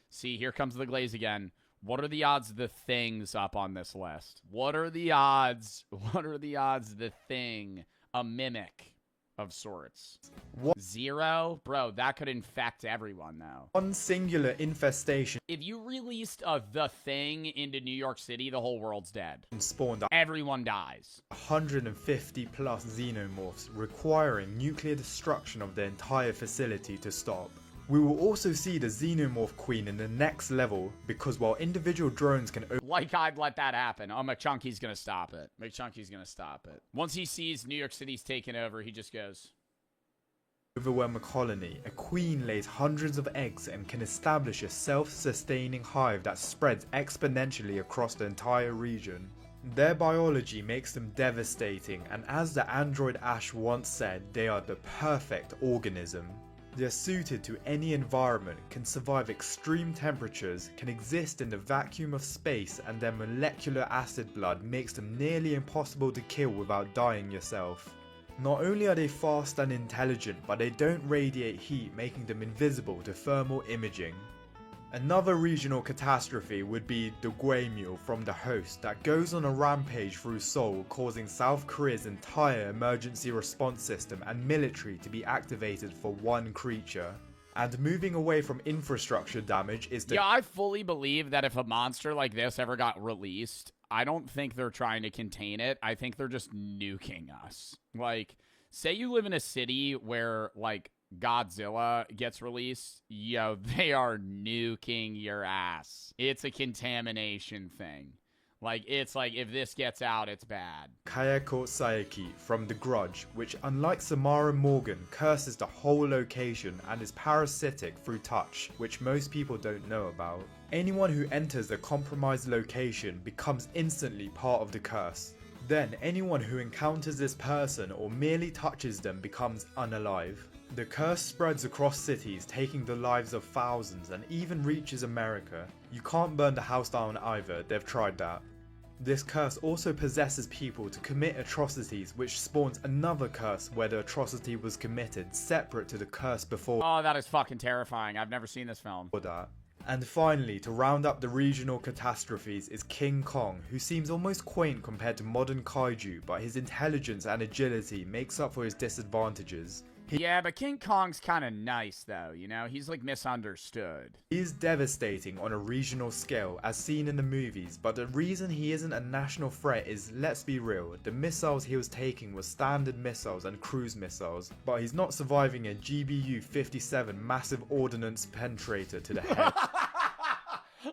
A: See, here comes the glaze again. What are the odds the Thing's up on this list? What are the odds the Thing, a mimic of sorts?
U: What?
A: 0? Bro, that could infect everyone, though.
U: One singular infestation.
A: If you released The Thing into New York City, the whole world's dead.
U: Spawned
A: everyone dies.
U: 150 plus xenomorphs, requiring nuclear destruction of the entire facility to stop. We will also see the Xenomorph Queen in the next level, because while individual drones can—
A: Like I'd let that happen. Oh, McChunky's gonna stop it. Once he sees New York City's taken over, he just goes...
U: overwhelm a colony, a queen lays hundreds of eggs and can establish a self-sustaining hive that spreads exponentially across the entire region. Their biology makes them devastating, and as the android Ash once said, they are the perfect organism. They are suited to any environment, can survive extreme temperatures, can exist in the vacuum of space, and their molecular acid blood makes them nearly impossible to kill without dying yourself. Not only are they fast and intelligent, but they don't radiate heat, making them invisible to thermal imaging. Another regional catastrophe would be the Guemul from The Host that goes on a rampage through Seoul, causing South Korea's entire emergency response system and military to be activated for one creature. And moving away from infrastructure damage is the—
A: Yeah, I fully believe that if a monster like this ever got released, I don't think they're trying to contain it. I think they're just nuking us. Like, say you live in a city where, like, Godzilla gets released, yo, they are nuking your ass. It's a contamination thing. Like, it's like, if this gets out, it's bad.
U: Kayako Saeki from The Grudge, which unlike Samara Morgan, curses the whole location and is parasitic through touch, which most people don't know about. Anyone who enters a compromised location becomes instantly part of the curse. Then anyone who encounters this person or merely touches them becomes unalive. The curse spreads across cities, taking the lives of thousands and even reaches America. You can't burn the house down either, they've tried that. This curse also possesses people to commit atrocities, which spawns another curse where the atrocity was committed, separate to the curse before.
A: Oh, that is fucking terrifying. I've never seen this film.
U: That. And finally, to round up the regional catastrophes is King Kong, who seems almost quaint compared to modern kaiju, but his intelligence and agility makes up for his disadvantages.
A: Yeah, but King Kong's kind of nice, though, you know? He's, like, misunderstood.
U: He is devastating on a regional scale, as seen in the movies, but the reason he isn't a national threat is, let's be real, the missiles he was taking were standard missiles and cruise missiles, but he's not surviving a GBU-57 massive ordnance penetrator to the head.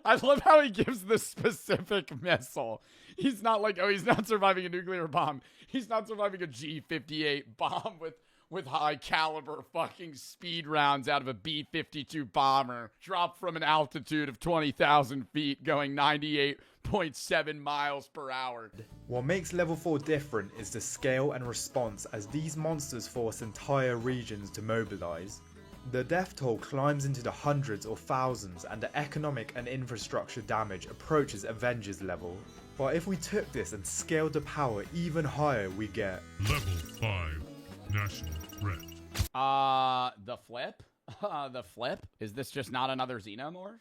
A: I love how he gives the specific missile. He's not like, oh, he's not surviving a nuclear bomb. He's not surviving a G-58 bomb with high caliber fucking speed rounds out of a B-52 bomber dropped from an altitude of 20,000 feet going 98.7 miles per hour.
U: What makes level 4 different is the scale and response, as these monsters force entire regions to mobilize. The death toll climbs into the hundreds or thousands, and the economic and infrastructure damage approaches Avengers level. But if we took this and scaled the power even higher, we get
B: Level 5 National Threat.
A: The flip? The flip? Is this just not another xenomorph?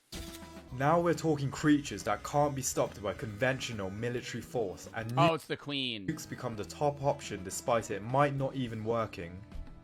U: Now we're talking creatures that can't be stopped by conventional military force, and
A: oh, it's the Queen.
U: Nukes become the top option despite it might not even working.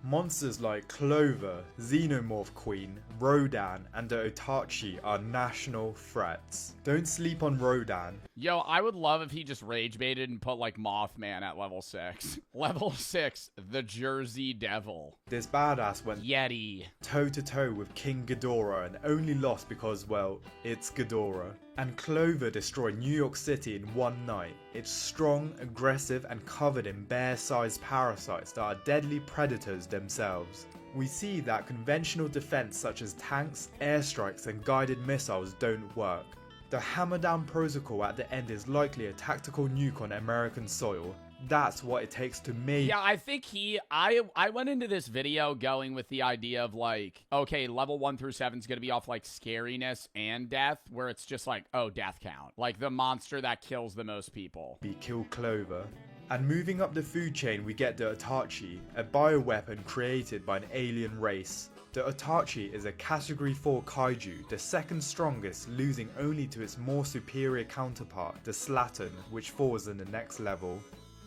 U: Monsters like Clover, Xenomorph Queen, Rodan, and the Otachi are national threats. Don't sleep on Rodan.
A: Yo, I would love if he just rage baited and put like Mothman at level 6. Level 6, the Jersey Devil.
U: This badass went
A: Yeti
U: toe to toe with King Ghidorah and only lost because, well, it's Ghidorah. And Clover destroyed New York City in one night. It's strong, aggressive, and covered in bear-sized parasites that are deadly predators themselves. We see that conventional defense such as tanks, airstrikes, and guided missiles don't work. The hammer down protocol at the end is likely a tactical nuke on American soil. That's what it takes to make.
A: Yeah, I think I went into this video going with the idea of like, okay, level 1 through 7 is going to be off like scariness and death, where it's just like, oh, death count. Like the monster that kills the most people.
U: Kill Clover. And moving up the food chain, we get the Otachi, a bioweapon created by an alien race. The Otachi is a Category 4 kaiju, the second strongest, losing only to its more superior counterpart, the Slattern, which falls in the next level.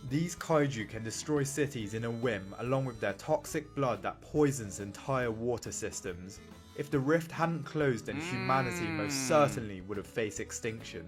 U: These kaiju can destroy cities in a whim, along with their toxic blood that poisons entire water systems. If the rift hadn't closed, then humanity most certainly would have faced extinction.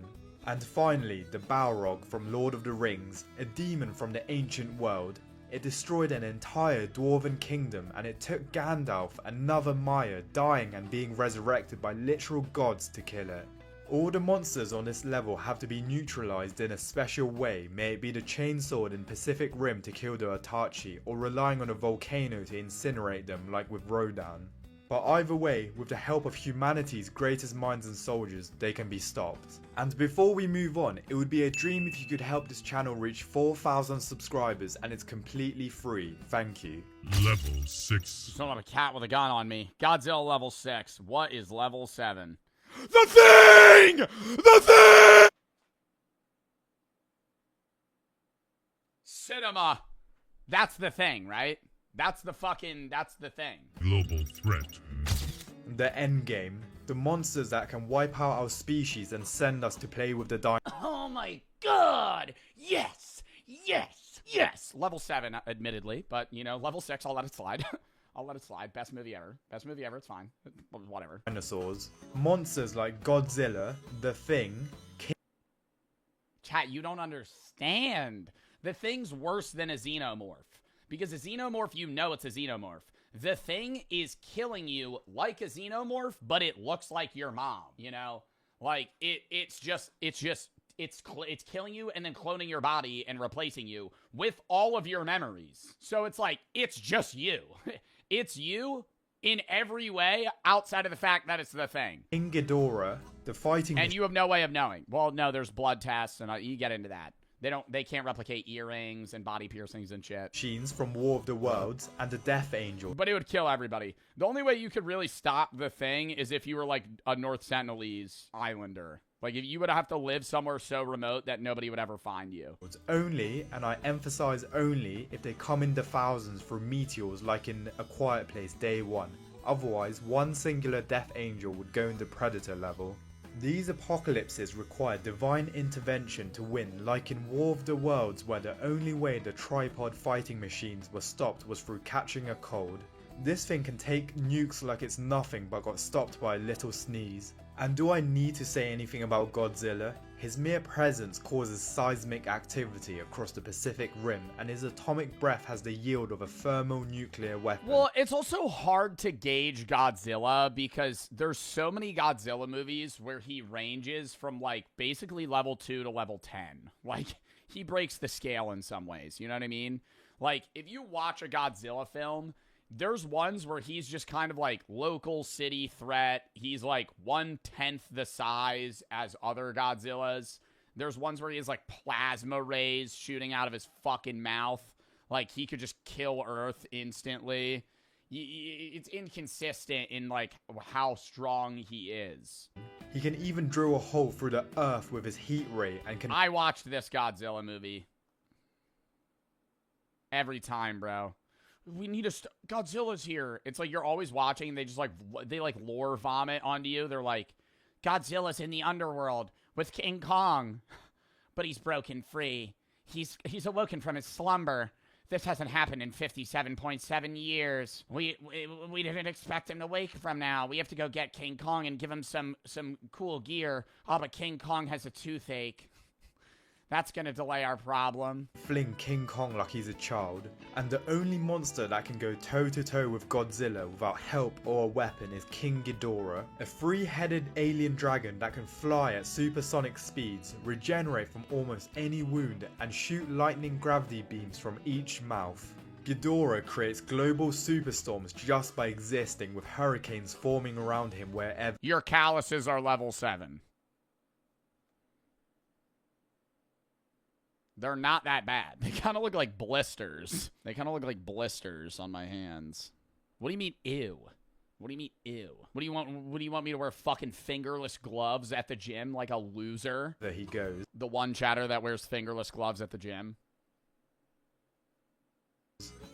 U: And finally, the Balrog from Lord of the Rings, a demon from the ancient world. It destroyed an entire dwarven kingdom, and it took Gandalf, another Maya, dying and being resurrected by literal gods to kill it. All the monsters on this level have to be neutralized in a special way, may it be the chainsword in Pacific Rim to kill the Otachi, or relying on a volcano to incinerate them like with Rodan. But either way, with the help of humanity's greatest minds and soldiers, they can be stopped. And before we move on, it would be a dream if you could help this channel reach 4,000 subscribers, and it's completely free. Thank you.
B: Level 6.
A: Still have a cat with a gun on me. Godzilla level 6. What is level 7?
B: The Thing! The Thing!
A: Cinema. That's the thing, right? That's the thing.
B: Global threat.
U: The Endgame. The monsters that can wipe out our species and send us to play with the dinosaurs.
A: Oh my god! Yes! Yes! Yes! Level 7, admittedly, but, you know, level 6, I'll let it slide. I'll let it slide. Best movie ever. Best movie ever, it's fine. Whatever.
U: Dinosaurs. Monsters like Godzilla, The Thing,
A: Chat, you don't understand. The Thing's worse than a xenomorph. Because a xenomorph, you know it's a xenomorph. The Thing is killing you like a xenomorph, but it looks like your mom, you know? Like, it's killing you and then cloning your body and replacing you with all of your memories. So it's like, it's just you. It's you in every way outside of the fact that it's the Thing.
U: King Ghidorah, the fighting...
A: And you have no way of knowing. Well, no, there's blood tests and you get into that. They can't replicate earrings and body piercings and shit.
U: Machines from War of the Worlds and the Death Angel.
A: But it would kill everybody. The only way you could really stop the Thing is if you were like a North Sentinelese Islander. Like, if you would have to live somewhere so remote that nobody would ever find you.
U: It's only, and I emphasize only, if they come in the thousands through meteors like in A Quiet Place Day 1. Otherwise, one singular Death Angel would go into Predator level. These apocalypses require divine intervention to win, like in War of the Worlds, where the only way the tripod fighting machines were stopped was through catching a cold. This thing can take nukes like it's nothing but got stopped by a little sneeze. And do I need to say anything about Godzilla? His mere presence causes seismic activity across the Pacific Rim, and his atomic breath has the yield of a thermonuclear weapon.
A: Well, it's also hard to gauge Godzilla because there's so many Godzilla movies where he ranges from, like, basically level 2 to level 10. Like, he breaks the scale in some ways, you know what I mean? Like, if you watch a Godzilla film, there's ones where he's just kind of like local city threat. He's like 1/10 the size as other Godzillas. There's ones where he has like plasma rays shooting out of his fucking mouth. Like he could just kill Earth instantly. It's inconsistent in like how strong he is.
U: He can even drill a hole through the Earth with his heat ray and can...
A: I watched this Godzilla movie. Every time, bro. We need Godzilla's here. It's like you're always watching. They just like lore vomit onto you. They're like, Godzilla's in the underworld with King Kong, but he's broken free. He's awoken from his slumber. This hasn't happened in 57.7 years. We didn't expect him to wake from now. We have to go get King Kong and give him some cool gear. Oh, but King Kong has a toothache. That's gonna delay our problem.
U: Fling King Kong like he's a child. And the only monster that can go toe to toe with Godzilla without help or a weapon is King Ghidorah, a 3-headed alien dragon that can fly at supersonic speeds, regenerate from almost any wound, and shoot lightning gravity beams from each mouth. Ghidorah creates global superstorms just by existing, with hurricanes forming around him wherever.
A: Your calluses are level 7. They're not that bad. They kind of look like blisters. They kind of look like blisters on my hands. What do you mean, ew? What do you mean, ew? What do you want me to wear fucking fingerless gloves at the gym like a loser?
U: There he goes.
A: The one chatter that wears fingerless gloves at the gym.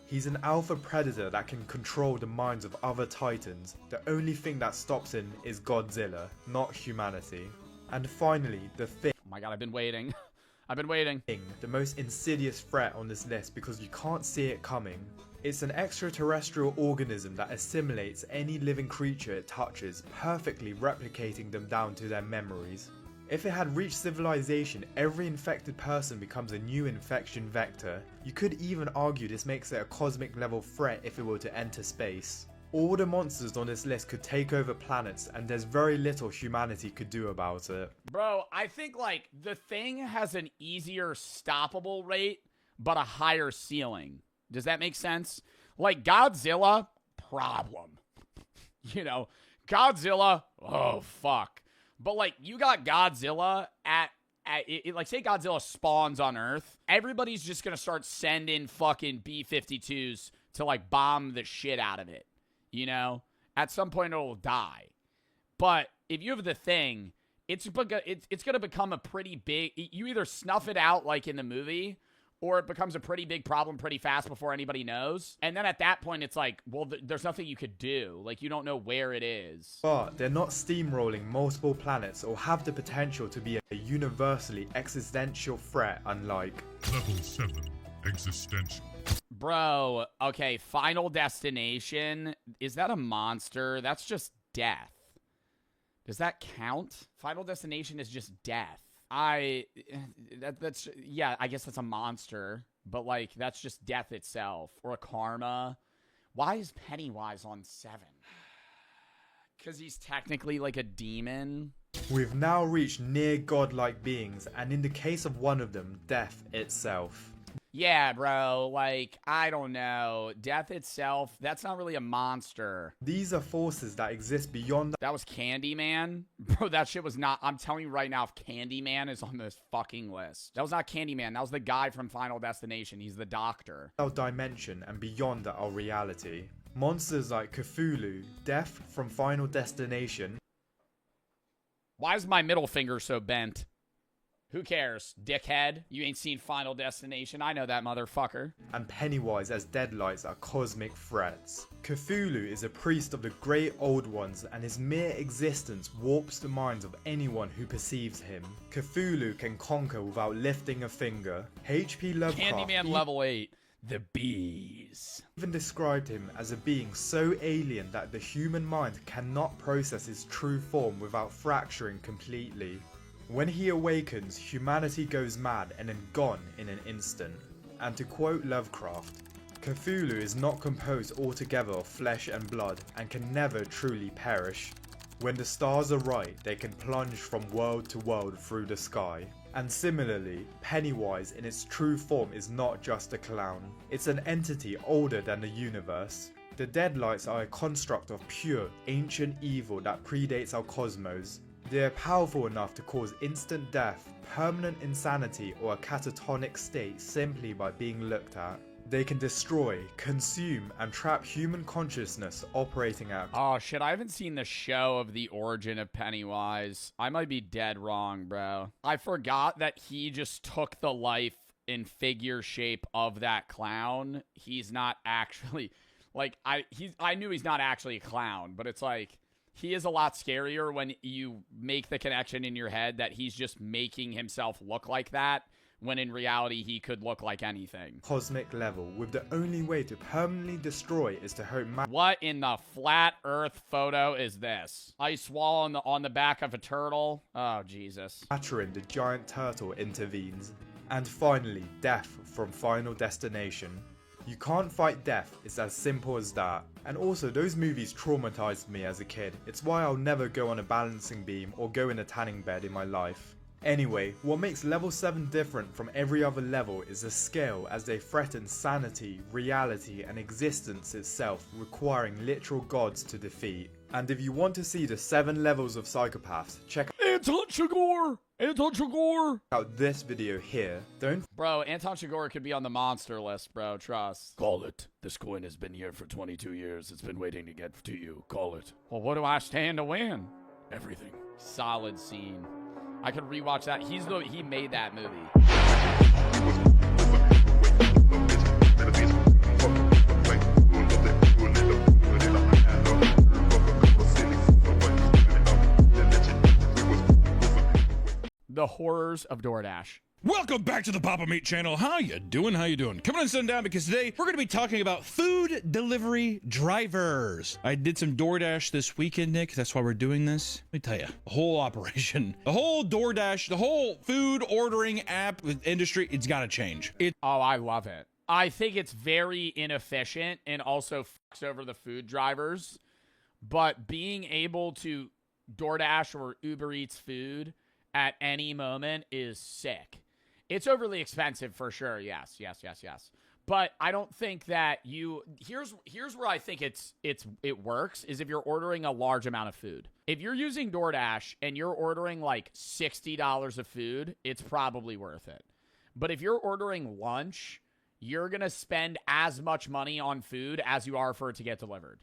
U: He's an alpha predator that can control the minds of other titans. The only thing that stops him is Godzilla, not humanity. And finally, the Thing.
A: Oh my god, I've been waiting. I've been waiting.
U: The most insidious threat on this list because you can't see it coming. It's an extraterrestrial organism that assimilates any living creature it touches, perfectly replicating them down to their memories. If it had reached civilization, every infected person becomes a new infection vector. You could even argue this makes it a cosmic level threat if it were to enter space. All the monsters on this list could take over planets, and there's very little humanity could do about it.
A: Bro, I think, like, the Thing has an easier stoppable rate, but a higher ceiling. Does that make sense? Like, Godzilla, problem. You know, Godzilla, oh, fuck. But, like, you got Godzilla like, say Godzilla spawns on Earth, everybody's just gonna start sending fucking B-52s to, like, bomb the shit out of it. You know, at some point it'll die. But if you have the Thing, it's going to become a pretty big... You either snuff it out like in the movie, or it becomes a pretty big problem pretty fast before anybody knows. And then at that point, it's like, well, there's nothing you could do. Like, you don't know where it is.
U: But they're not steamrolling multiple planets or have the potential to be a universally existential threat, unlike
B: Level 7, Existential.
A: Bro, okay, Final Destination. Is that a monster? That's just death. Does that count? Final Destination is just death. That's yeah, I guess that's a monster, but like that's just death itself or a karma. Why is Pennywise on 7? Because he's technically like a demon.
U: We've now reached near godlike beings, and in the case of one of them, death itself.
A: Yeah, bro, like, I don't know. Death itself, that's not really a monster.
U: These are forces that exist beyond.
A: That was Candyman? Bro, that shit was not. I'm telling you right now, if Candyman is on this fucking list. That was not Candyman. That was the guy from Final Destination. He's the doctor.
U: Our dimension and beyond our reality. Monsters like Cthulhu, Death from Final Destination.
A: Why is my middle finger so bent? Who cares, dickhead? You ain't seen Final Destination. I know that motherfucker.
U: And Pennywise as Deadlights are cosmic threats. Cthulhu is a priest of the great old ones, and his mere existence warps the minds of anyone who perceives him. Cthulhu can conquer without lifting a finger. H.P. Lovecraft
A: Candyman level 8. The bees.
U: Even described him as a being so alien that the human mind cannot process his true form without fracturing completely. When he awakens, humanity goes mad and then gone in an instant. And to quote Lovecraft, Cthulhu is not composed altogether of flesh and blood and can never truly perish. When the stars are right, they can plunge from world to world through the sky. And similarly, Pennywise in its true form is not just a clown. It's an entity older than the universe. The Deadlights are a construct of pure, ancient evil that predates our cosmos. They are powerful enough to cause instant death, permanent insanity, or a catatonic state simply by being looked at. They can destroy, consume, and trap human consciousness operating at...
A: Oh shit, I haven't seen the show of the origin of Pennywise. I might be dead wrong, bro. I forgot that he just took the life in figure shape of that clown. He's not actually... Like, I knew he's not actually a clown, but it's like... He is a lot scarier when you make the connection in your head that he's just making himself look like that, when in reality he could look like anything.
U: Cosmic level, with the only way to permanently destroy is to hope...
A: What in the flat earth photo is this? Ice wall on the back of a turtle? Oh, Jesus.
U: Maturin, the giant turtle, intervenes. And finally, Death from Final Destination. You can't fight death, it's as simple as that. And also, those movies traumatized me as a kid. It's why I'll never go on a balancing beam or go in a tanning bed in my life. Anyway, what makes level 7 different from every other level is the scale, as they threaten sanity, reality, and existence itself, requiring literal gods to defeat. And if you want to see the 7 levels of psychopaths, check
A: Anton Chigurh! Anton Chigurh!
U: out this video here.
A: Bro, Anton Chigurh could be on the monster list, bro, trust. Call it. This coin has been here for 22 years. It's been waiting to get to you. Call it. Well, what do I stand to win? Everything. Solid scene. I could rewatch that. He made that movie. The horrors of DoorDash.
R: Welcome back to the Papa Meat channel. How you doing? How you doing? Coming on, sitting down, because today we're going to be talking about food delivery drivers. I did some DoorDash this weekend, Nick. That's why we're doing this. Let me tell you, the whole operation, the whole DoorDash, the whole food ordering app industry, it's got to change.
A: Oh, I love it. I think it's very inefficient and also fucks over the food drivers. But being able to DoorDash or Uber Eats food at any moment is sick. It's overly expensive for sure. Yes. But I don't think that here's where I think it works is if you're ordering a large amount of food. If you're using DoorDash and you're ordering like $60 of food, it's probably worth it. But if you're ordering lunch, you're going to spend as much money on food as you are for it to get delivered.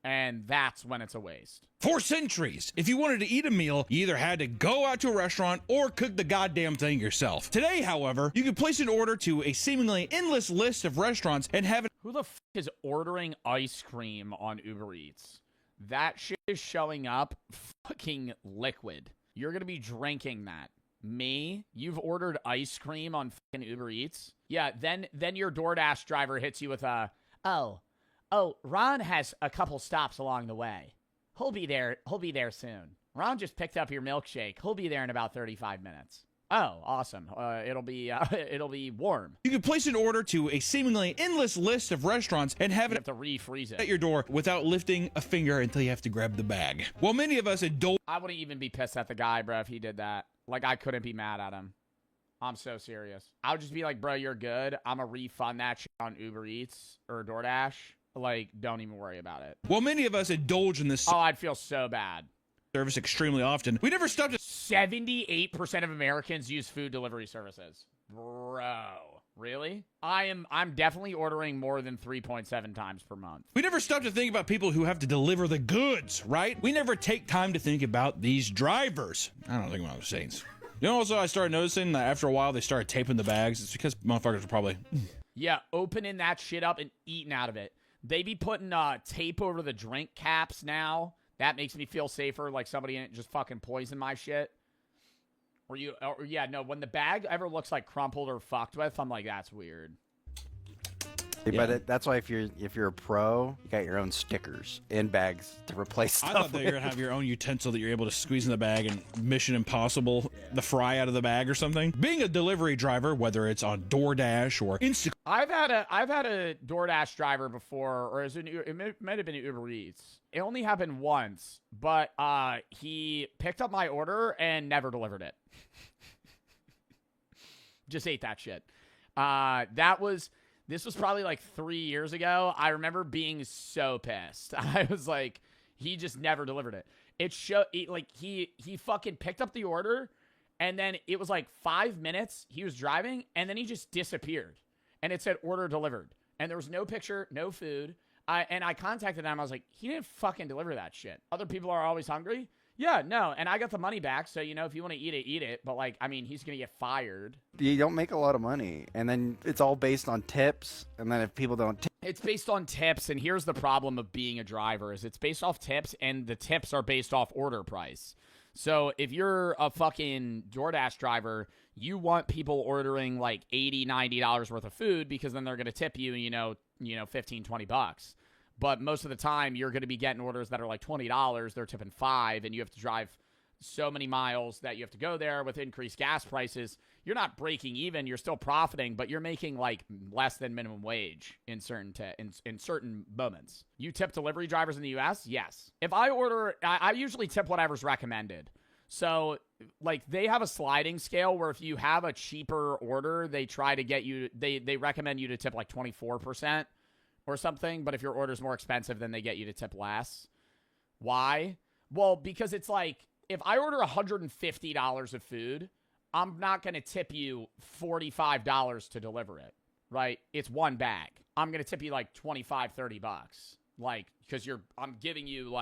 A: And that's when it's a waste.
R: For centuries, if you wanted to eat a meal, you either had to go out to a restaurant or cook the goddamn thing yourself. Today, however, you can place an order to a seemingly endless list of restaurants and have it.
A: Who the f is ordering ice cream on Uber Eats? That shit is showing up fucking liquid. You're going to be drinking that. Me? You've ordered ice cream on fucking Uber Eats? Yeah, then your DoorDash driver hits you with a, oh, Ron has a couple stops along the way. He'll be there soon. Ron just picked up your milkshake. He'll be there in about 35 minutes. Oh, awesome. It'll be warm.
R: You can place an order to a seemingly endless list of restaurants and have
A: You
R: it
A: have to refreeze it.
R: at your door without lifting a finger until you have to grab the bag. While many of us indulge.
A: I wouldn't even be pissed at the guy, bro, if he did that. Like, I couldn't be mad at him. I'm so serious. I would just be like, bro, you're good. I'm going to refund that shit on Uber Eats or DoorDash. Like, don't even worry about it.
R: While many of us indulge in this
A: Oh, I'd feel so bad.
R: service extremely often, we never stopped to
A: 78% of Americans use food delivery services. Bro, really? I'm definitely ordering more than 3.7 times per month.
R: We never stop to think about people who have to deliver the goods, right? We never take time to think about these drivers. I don't think about those things. You know, also, I started noticing that after a while, they started taping the bags. It's because motherfuckers are probably...
A: Yeah, opening that shit up and eating out of it. They be putting tape over the drink caps now. That makes me feel safer, like somebody didn't just fucking poison my shit. When the bag ever looks like crumpled or fucked with, I'm like, that's weird.
T: But that's why if you're a pro, you got your own stickers in bags to replace stuff.
R: I thought that you were going to have your own utensil that you're able to squeeze in the bag and Mission Impossible, the fry out of the bag or something. Being a delivery driver, whether it's on DoorDash or Instacart.
A: I've had a DoorDash driver before, or it might have been Uber Eats. It only happened once, but he picked up my order and never delivered it. Just ate that shit. This was probably like 3 years ago. I remember being so pissed. I was like, he just never delivered it. He fucking picked up the order, and then it was like 5 minutes. He was driving, and then he just disappeared. And it said order delivered. And there was no picture, no food. And I contacted him. I was like, he didn't fucking deliver that shit. Other people are always hungry. Yeah, no. And I got the money back. So, if you want to eat it, eat it. But, he's going to get fired.
T: You don't make a lot of money. And then it's all based on tips. And then if people don't tip.
A: It's based on tips. And here's the problem of being a driver is it's based off tips. And the tips are based off order price. So if you're a fucking DoorDash driver, you want people ordering like $80, $90 worth of food because then they're going to tip you, $15, $20. But most of the time, you're going to be getting orders that are like $20. They're tipping $5, and you have to drive so many miles that you have to go there with increased gas prices. You're not breaking even. You're still profiting, but you're making like less than minimum wage in certain moments. You tip delivery drivers in the U.S.? Yes. If I order, I usually tip whatever's recommended. So, they have a sliding scale where if you have a cheaper order, they try to get you, they recommend you to tip like 24%. Or something, but if your order's more expensive, then they get you to tip less. Why? Well, because it's like, if I order $150 of food, I'm not going to tip you $45 to deliver it, right? It's one bag. I'm going to tip you like $25, $30. Because I'm giving you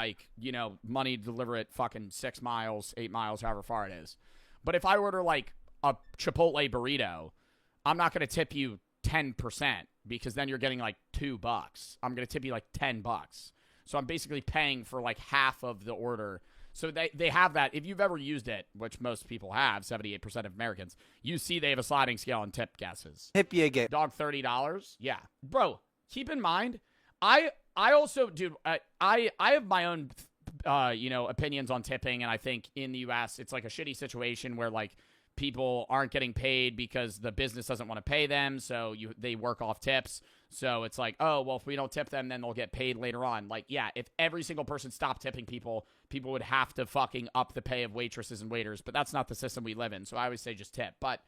A: money to deliver it fucking 6 miles, 8 miles, however far it is. But if I order like a Chipotle burrito, I'm not going to tip you 10%. Because then you're getting like $2. I'm going to tip you like $10. So I'm basically paying for like half of the order. So they have that. If you've ever used it, which most people have, 78% of Americans, you see they have a sliding scale on tip guesses.
T: Tip you get.
A: Dog $30? Yeah. Bro, keep in mind, I also, dude, I have my own, opinions on tipping. And I think in the U.S., it's like a shitty situation where like, people aren't getting paid because the business doesn't want to pay them, so they work off tips. So it's like, oh, well, if we don't tip them, then they'll get paid later on. Like, yeah, if every single person stopped tipping people would have to fucking up the pay of waitresses and waiters, but that's not the system we live in, so I always say just tip. But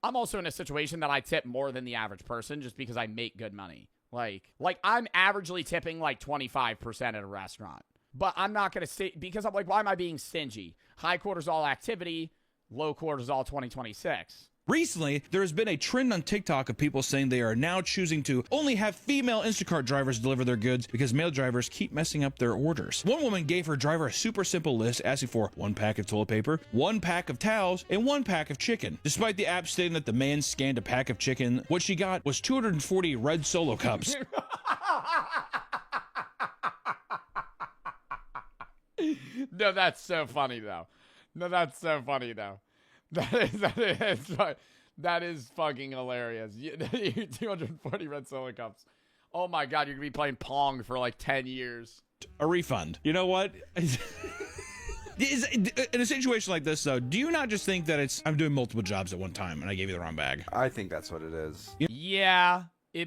A: I'm also in a situation that I tip more than the average person just because I make good money. Like I'm averagely tipping like 25% at a restaurant. But I'm not going to say, because I'm like, why am I being stingy? High cortisol activity, low cortisol 2026.
R: Recently, there has been a trend on TikTok of people saying they are now choosing to only have female Instacart drivers deliver their goods because male drivers keep messing up their orders. One woman gave her driver a super simple list asking for 1 pack of toilet paper, 1 pack of towels, and 1 pack of chicken. Despite the app stating that the man scanned a pack of chicken, what she got was 240 red Solo cups.
A: No, that's so funny though. That is fucking hilarious. 240 red Solo cups. Oh my god, you're gonna be playing Pong for like 10 years.
R: A refund. You know what? In a situation like this, though, do you not just think that I'm doing multiple jobs at one time and I gave you the wrong bag?
T: I think that's what it is.
A: Yeah,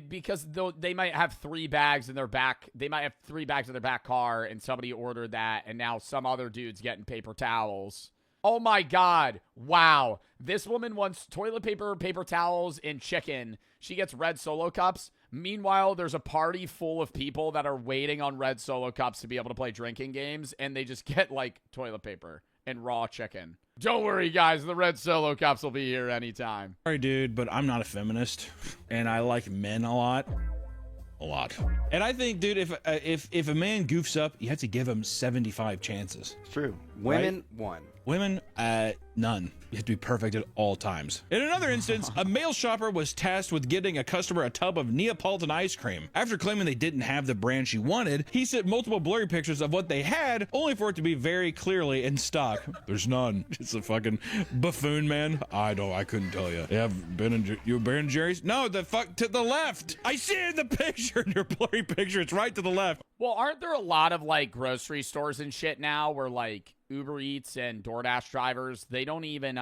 A: because they might have 3 bags in their back. They might have 3 bags in their back car, and somebody ordered that, and now some other dude's getting paper towels. Oh my god. Wow. This woman wants toilet paper, paper towels, and chicken. She gets red Solo cups. Meanwhile, there's a party full of people that are waiting on red Solo cups to be able to play drinking games, and they just get, like, toilet paper and raw chicken. Don't worry, guys. The red Solo cups will be here anytime.
R: Sorry, dude, but I'm not a feminist, and I like men a lot. And I think, dude, if a man goofs up, you have to give him 75 chances.
T: It's true. Women,
R: right?
T: 1.
R: Women, none. You have to be perfect at all times. In another instance, a male shopper was tasked with getting a customer a tub of Neapolitan ice cream. After claiming they didn't have the brand she wanted, he sent multiple blurry pictures of what they had, only for it to be very clearly in stock. There's none. It's a fucking buffoon, man. I couldn't tell you. You have Ben & Jerry's? No, the fuck to the left. I see it in the picture, in your blurry picture. It's right to the left.
A: Well, aren't there a lot of, like, grocery stores and shit now where, like, Uber Eats and DoorDash drivers, they don't even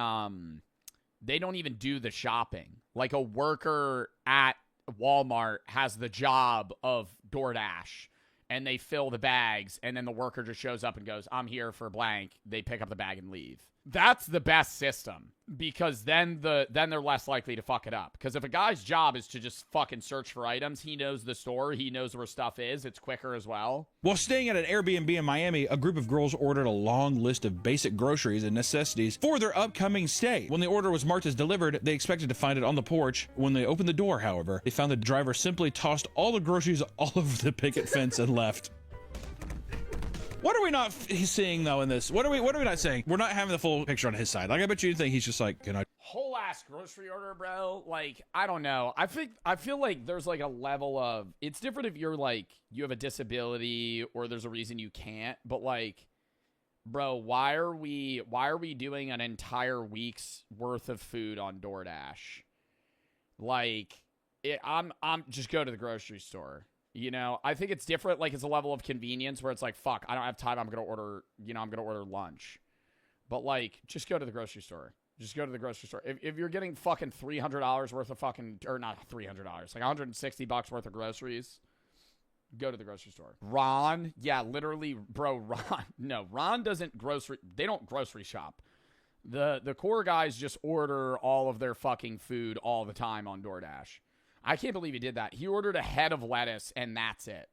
A: do the shopping. Like, a worker at Walmart has the job of DoorDash, and they fill the bags, and then the worker just shows up and goes, I'm here for blank. They pick up the bag and leave. That's the best system, because then they're less likely to fuck it up. Because if a guy's job is to just fucking search for items, he knows the store, he knows where stuff is, it's quicker as well.
R: While staying at an Airbnb in Miami, a group of girls ordered a long list of basic groceries and necessities for their upcoming stay. When the order was marked as delivered, they expected to find it on the porch. When they opened the door, however, they found the driver simply tossed all the groceries all over the picket fence and left. What are we not seeing, though, in this? What are we not saying? We're not having the full picture on his side. Like, I bet you think he's just like, can I?
A: Whole ass grocery order, bro. Like, I don't know. I feel like there's like a level of, it's different if you're like, you have a disability or there's a reason you can't, but like, bro, why are we doing an entire week's worth of food on DoorDash? Like, I'm just go to the grocery store. You know, I think it's different. Like, it's a level of convenience where it's like, fuck, I don't have time. I'm going to order lunch. But, like, just go to the grocery store. Just go to the grocery store. If you're getting fucking $300 worth of fucking, or not $300, like $160 worth of groceries, go to the grocery store. Ron, yeah, literally, bro, Ron doesn't they don't grocery shop. The core guys just order all of their fucking food all the time on DoorDash. I can't believe he did that. He ordered a head of lettuce, and that's it.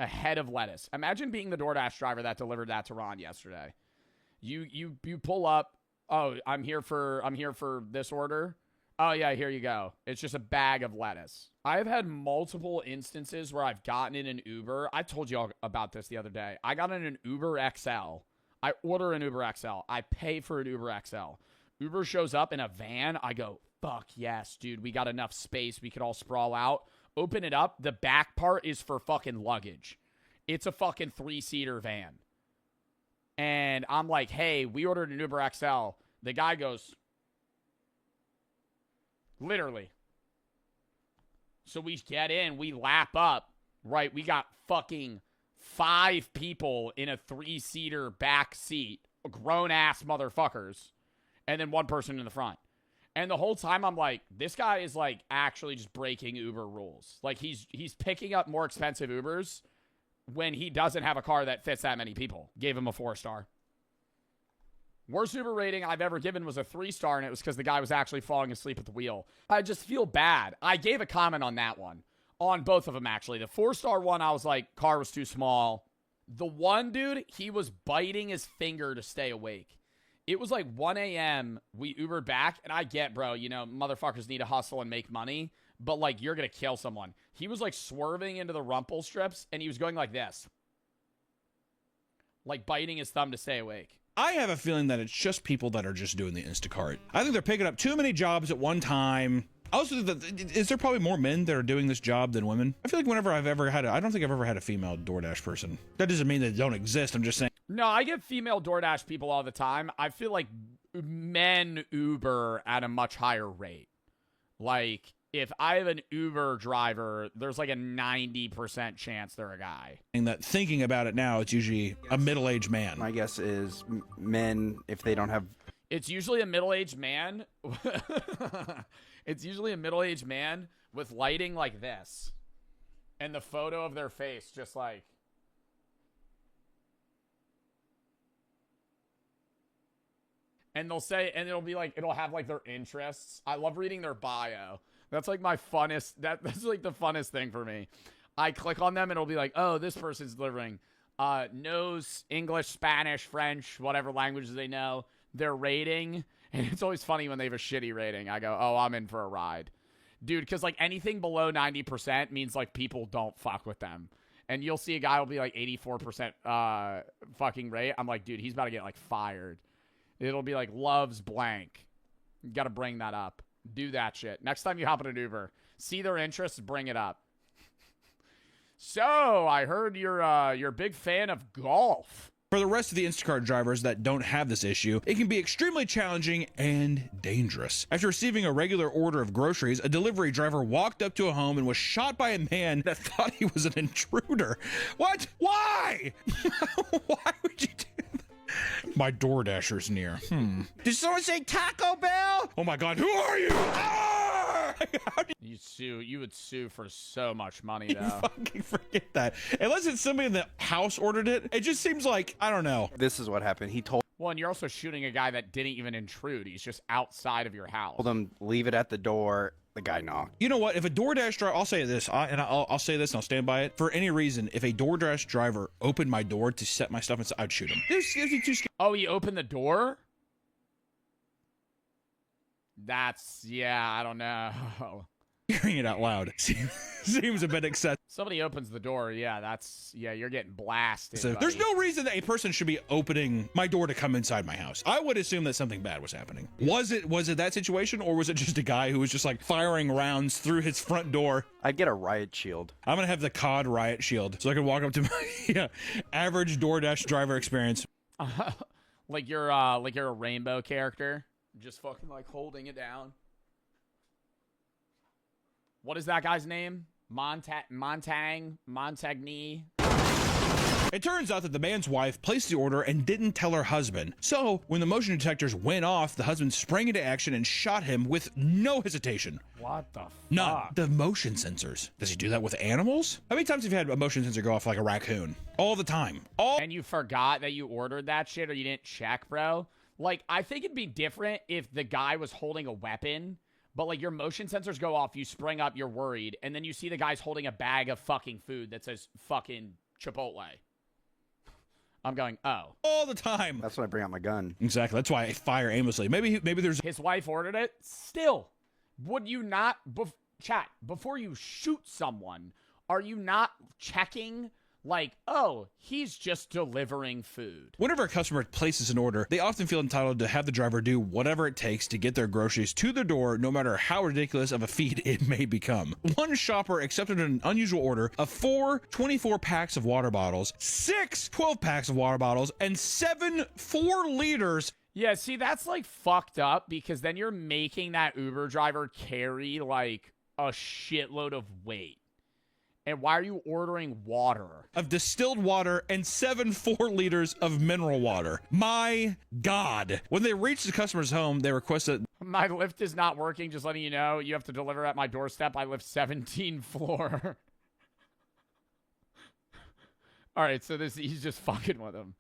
A: A head of lettuce. Imagine being the DoorDash driver that delivered that to Ron yesterday. You pull up. Oh, I'm here for this order. Oh yeah, here you go. It's just a bag of lettuce. I've had multiple instances where I've gotten in an Uber. I told you all about this the other day. I got in an Uber XL. I order an Uber XL. I pay for an Uber XL. Uber shows up in a van. I go, fuck yes, dude. We got enough space. We could all sprawl out. Open it up. The back part is for fucking luggage. It's a fucking 3-seater van. And I'm like, hey, we ordered an Uber XL. The guy goes, literally. So we get in. We lap up. Right? We got fucking 5 people in a 3-seater back seat. Grown-ass motherfuckers. And then 1 person in the front. And the whole time I'm like, this guy is like actually just breaking Uber rules. Like he's picking up more expensive Ubers when he doesn't have a car that fits that many people. Gave him a 4-star. Worst Uber rating I've ever given was a 3-star, and it was because the guy was actually falling asleep at the wheel. I just feel bad. I gave a comment on that one. On both of them, actually. The 4-star one, I was like, car was too small. The one dude, he was biting his finger to stay awake. It was like 1 a.m. We Ubered back, and I get, bro, you know, motherfuckers need to hustle and make money, but, like, you're going to kill someone. He was, like, swerving into the rumple strips, and he was going like this. Like, biting his thumb to stay awake.
R: I have a feeling that it's just people that are just doing the Instacart. I think they're picking up too many jobs at one time. Also, is there probably more men that are doing this job than women? I feel like whenever I've ever had I don't think I've ever had a female DoorDash person. That doesn't mean they don't exist. I'm just saying.
A: No, I get female DoorDash people all the time. I feel like men Uber at a much higher rate. Like, if I have an Uber driver, there's like a 90% chance they're a guy.
R: And that thinking about it now, it's usually a middle-aged man.
T: My guess is men, if they don't have...
A: It's usually a middle-aged man. It's usually a middle-aged man with lighting like this. And the photo of their face just like... And they'll say, and it'll be like, it'll have like their interests. I love reading their bio. That's like my funnest, that's like the funnest thing for me. I click on them and it'll be like, oh, this person's delivering. Knows English, Spanish, French, whatever languages they know. Their rating. And it's always funny when they have a shitty rating. I go, oh, I'm in for a ride. Dude, because like anything below 90% means like people don't fuck with them. And you'll see a guy will be like 84% fucking rate. I'm like, dude, he's about to get like fired. It'll be like loves blank. You got to bring that up. Do that shit. Next time you hop in an Uber, see their interests, bring it up. So, I heard you're a big fan of golf.
R: For the rest of the Instacart drivers that don't have this issue, it can be extremely challenging and dangerous. After receiving a regular order of groceries, a delivery driver walked up to a home and was shot by a man that thought he was an intruder. What? Why? Why would you do that? My DoorDasher's near. Did someone say Taco Bell? Oh my God, who are you? Ah!
A: You would sue for so much money, though.
R: Fucking forget that. Unless it's somebody in the house ordered it, it just seems like, I don't know.
T: This is what happened. He told
A: Well, and you're also shooting a guy that didn't even intrude. He's just outside of your house.
T: him, leave it at the door. The guy knocked.
R: You know what? If a DoorDash driver, I'll say this, I'll say this and I'll stand by it. For any reason, if a DoorDash driver opened my door to set my stuff inside, I'd shoot him.
A: Oh, he opened the door? That's, yeah, I don't know.
R: Hearing it out loud seems a bit excessive.
A: Somebody opens the door, yeah, you're getting blasted.
R: So there's no reason that a person should be opening my door to come inside my house. I would assume that something bad was happening. Was it that situation, or was it just a guy who was just like firing rounds through his front door?
T: I'd get a riot shield.
R: I'm gonna have the COD riot shield so I can walk up to my average DoorDash driver experience.
A: Like you're a rainbow character, just fucking like holding it down. What is that guy's name? Montagny?
R: It turns out that the man's wife placed the order and didn't tell her husband. So, when the motion detectors went off, the husband sprang into action and shot him with no hesitation.
A: What the fuck?
R: None. The motion sensors. Does he do that with animals? How many times have you had a motion sensor go off like a raccoon? All the time.
A: And you forgot that you ordered that shit or you didn't check, bro? Like, I think it'd be different if the guy was holding a weapon. But, like, your motion sensors go off, you spring up, you're worried, and then you see the guy's holding a bag of fucking food that says fucking Chipotle. I'm going, oh.
R: All the time.
T: That's when I bring out my gun.
R: Exactly. That's why I fire aimlessly. Maybe there's...
A: His wife ordered it. Still, would you not... Chat, before you shoot someone, are you not checking... Like, oh, he's just delivering food.
R: Whenever a customer places an order, they often feel entitled to have the driver do whatever it takes to get their groceries to their door, no matter how ridiculous of a feat it may become. One shopper accepted an unusual order of 4 24 packs of water bottles, 6 12 packs of water bottles, and 7 4 liters.
A: Yeah, see, that's like fucked up because then you're making that Uber driver carry like a shitload of weight. And why are you ordering water?
R: Of distilled water and 7 4 liters of mineral water. My God. When they reached the customer's home, they requested...
A: My lift is not working, just letting you know. You have to deliver at my doorstep. I live 17th floor. All right, so he's just fucking with him.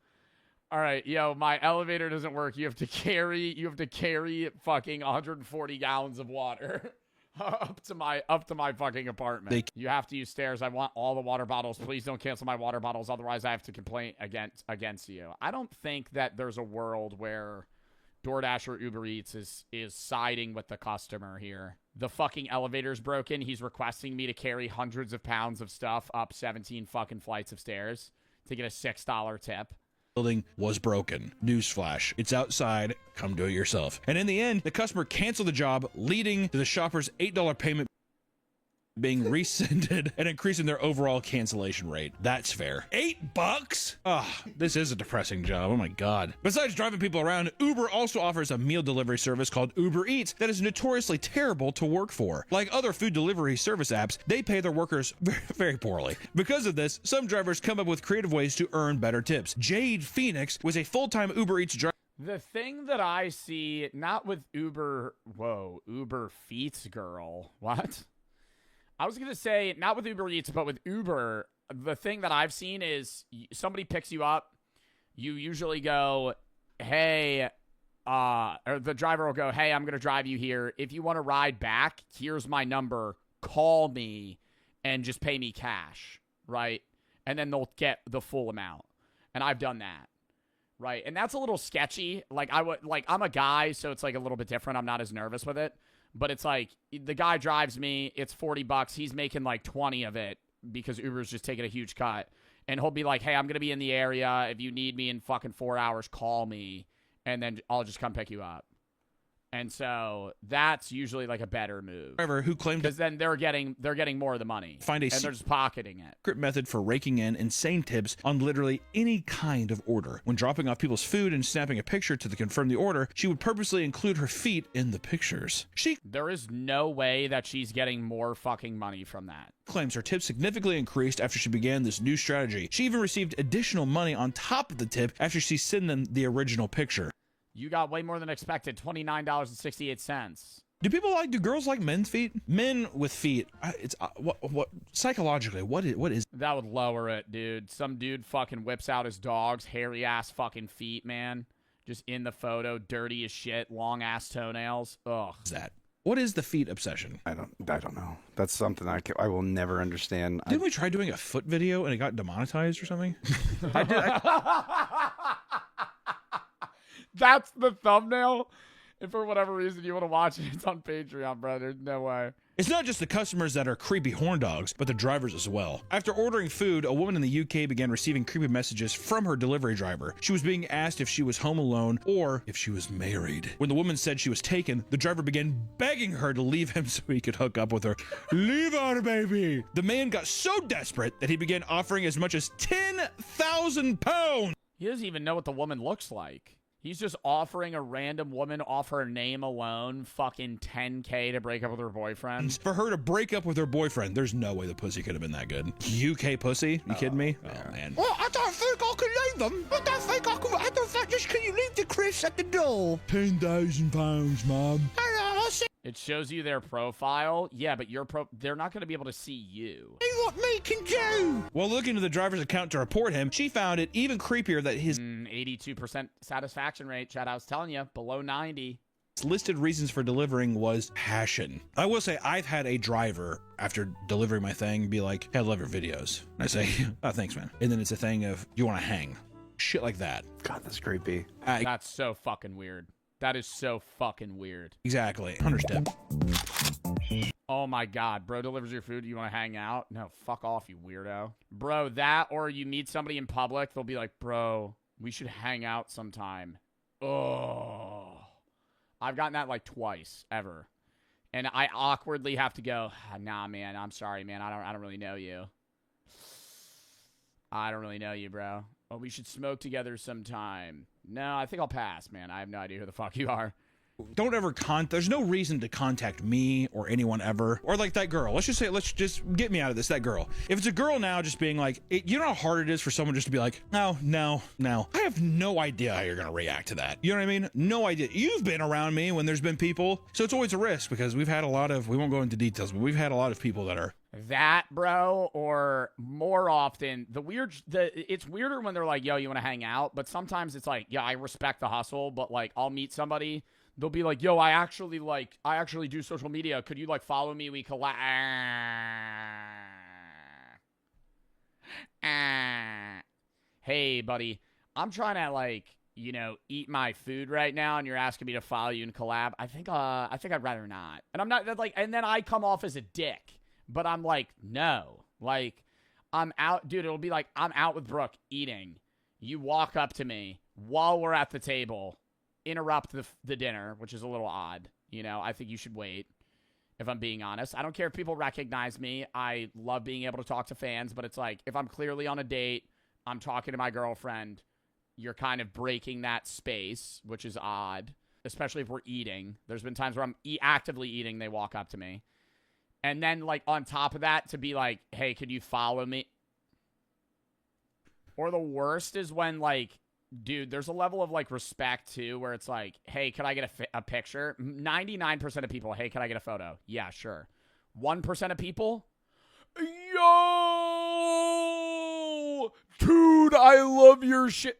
A: All right, yo, my elevator doesn't work. You have to carry fucking 140 gallons of water. up to my fucking apartment. You have to use stairs. I want all the water bottles. Please don't cancel my water bottles. Otherwise, I have to complain against you. I don't think that there's a world where DoorDash or Uber Eats is siding with the customer here. The fucking elevator's broken. He's requesting me to carry hundreds of pounds of stuff up 17 fucking flights of stairs to get a $6 tip.
R: Building was broken. Newsflash. It's outside. Come do it yourself. And in the end, the customer canceled the job, leading to the shopper's $8 payment being rescinded and increasing their overall cancellation rate. That's fair. $8? Ah, this is a depressing job. Oh my God. Besides driving people around, Uber also offers a meal delivery service called Uber Eats that is notoriously terrible to work for. Like other food delivery service apps, they pay their workers very, very poorly. Because of this, some drivers come up with creative ways to earn better tips. Jade Phoenix was a full-time Uber Eats driver.
A: The thing that I see, not with Uber Feets girl. What? I was going to say, not with Uber Eats, but with Uber, the thing that I've seen is somebody picks you up. You usually go, hey, or the driver will go, hey, I'm going to drive you here. If you want to ride back, here's my number. Call me and just pay me cash, right? And then they'll get the full amount. And I've done that, right? And that's a little sketchy. I'm a guy, so it's like a little bit different. I'm not as nervous with it. But it's like, the guy drives me, it's $40, he's making like 20 of it because Uber's just taking a huge cut. And he'll be like, hey, I'm going to be in the area. If you need me in fucking 4 hours, call me. And then I'll just come pick you up. And so that's usually like a better move.
R: Driver who claimed
A: because then they're getting more of the money.
R: Find a
A: and they're just pocketing it.
R: Secret method for raking in insane tips on literally any kind of order. When dropping off people's food and snapping a picture to confirm the order, she would purposely include her feet in the pictures.
A: There is no way that she's getting more fucking money from that.
R: Claims her tips significantly increased after she began this new strategy. She even received additional money on top of the tip after she sent them the original picture.
A: You got way more than expected, $29.68.
R: Do girls like men's feet? Men with feet, it's what psychologically, what is
A: that would lower it, dude. Some dude fucking whips out his dog's hairy ass fucking feet, man. Just in the photo, dirty as shit, long ass toenails. Ugh.
R: Is that? What is the feet obsession?
T: I don't know. That's something I will never understand.
R: Didn't we try doing a foot video and it got demonetized or something?
A: That's the thumbnail. If for whatever reason you want to watch it, it's on Patreon, bro. There's no way.
R: It's not just the customers that are creepy horn dogs, but the drivers as well. After ordering food, a woman in the UK began receiving creepy messages from her delivery driver. She was being asked if she was home alone or if she was married. When the woman said she was taken, the driver began begging her to leave him so he could hook up with her. Leave her, baby! The man got so desperate that he began offering as much as £10,000.
A: He doesn't even know what the woman looks like. He's just offering a random woman off her name alone fucking $10K to break up with her boyfriend.
R: For her to break up with her boyfriend, there's no way the pussy could have been that good. UK pussy? You kidding me?
K: Yeah.
R: Oh, man.
K: Well, I don't think I can leave them. I don't think just can you leave the Chris at the door?
R: £10,000, Mom.
A: It shows you their profile. Yeah, but they're not going to be able to see you.
K: See what me can do.
R: While looking to the driver's account to report him, she found it even creepier that his
A: 82% satisfaction rate. Chad, I was telling you, below 90.
R: Listed reasons for delivering was passion. I will say I've had a driver after delivering my thing be like, hey, I love your videos. And I say, oh, thanks, man. And then it's a thing of, you want to hang? Shit like that.
T: God, that's creepy.
A: That's so fucking weird. That is so fucking weird.
R: Exactly. 100 step.
A: Oh my God. Bro delivers your food. You want to hang out? No, fuck off, you weirdo. Bro, that or you meet somebody in public. They'll be like, bro, we should hang out sometime. Oh. I've gotten that like twice ever. And I awkwardly have to go, nah, man, I'm sorry, man. I don't really know you. I don't really know you, bro. Oh, we should smoke together sometime. No, I think I'll pass, man. I have no idea who the fuck you are.
R: Don't ever there's no reason to contact me or anyone ever. Or like that girl. Let's just get me out of this, that girl. If it's a girl now just being like, you know how hard it is for someone just to be like, no. I have no idea how you're going to react to that. You know what I mean? No idea. You've been around me when there's been people. So it's always a risk because we've had a lot of, we won't go into details, but we've had a lot of people that are.
A: That, bro, or more often, it's weirder when they're like, yo, you want to hang out? But sometimes it's like, yeah, I respect the hustle, but like, I'll meet somebody. They'll be like, yo, I actually do social media. Could you like follow me? We collab. Hey, buddy, I'm trying to like you know, eat my food right now and you're asking me to follow you and collab, I think I'd rather not. And I'm not like, and then I come off as a dick, but I'm like, no, like I'm out, dude. It'll be like, I'm out with Brooke eating. You walk up to me while we're at the table, interrupt the dinner, which is a little odd. You know, I think you should wait. If I'm being honest, I don't care if people recognize me. I love being able to talk to fans, but it's like, if I'm clearly on a date, I'm talking to my girlfriend, you're kind of breaking that space, which is odd, especially if we're eating. There's been times where I'm actively eating, they walk up to me. And then, like, on top of that, to be like, hey, could you follow me? Or the worst is when, like, dude, there's a level of, like, respect, too, where it's like, hey, could I get a picture? 99% of people, hey, can I get a photo? Yeah, sure. 1% of people, yo, dude, I love your shit.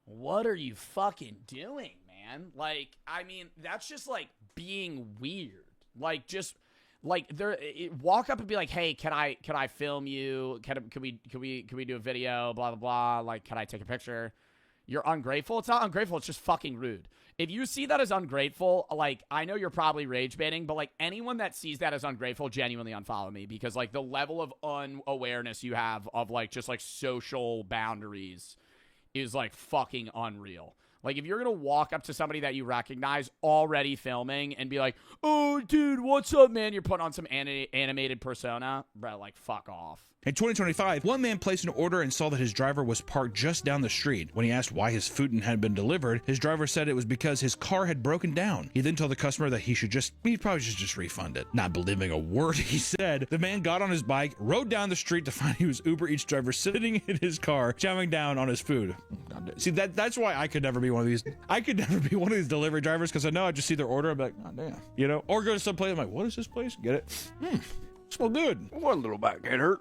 A: What are you fucking doing, man? Like, I mean, that's just, like, being weird. Like, just... Like, walk up and be like, hey, can I film you? Can we do a video? Blah, blah, blah. Like, can I take a picture? You're ungrateful? It's not ungrateful. It's just fucking rude. If you see that as ungrateful, like, I know you're probably rage baiting, but, like, anyone that sees that as ungrateful, genuinely unfollow me. Because, like, the level of unawareness you have of, like, just, like, social boundaries is, like, fucking unreal. Like, if you're going to walk up to somebody that you recognize already filming and be like, oh, dude, what's up, man? You're putting on some animated persona. Bro, like, fuck off.
R: In 2025, one man placed an order and saw that his driver was parked just down the street. When he asked why his food hadn't been delivered, his driver said it was because his car had broken down. He then told the customer that he probably should just refund it. Not believing a word he said, the man got on his bike, rode down the street to find he was Uber Eats driver sitting in his car, chowing down on his food. See, that's why I could never be one of these. I could never be one of these delivery drivers, because I know I just see their order, I'm like, oh damn, you know, or go to some place, I'm like, what is this place? Get it? Smell good.
T: One little back get hurt.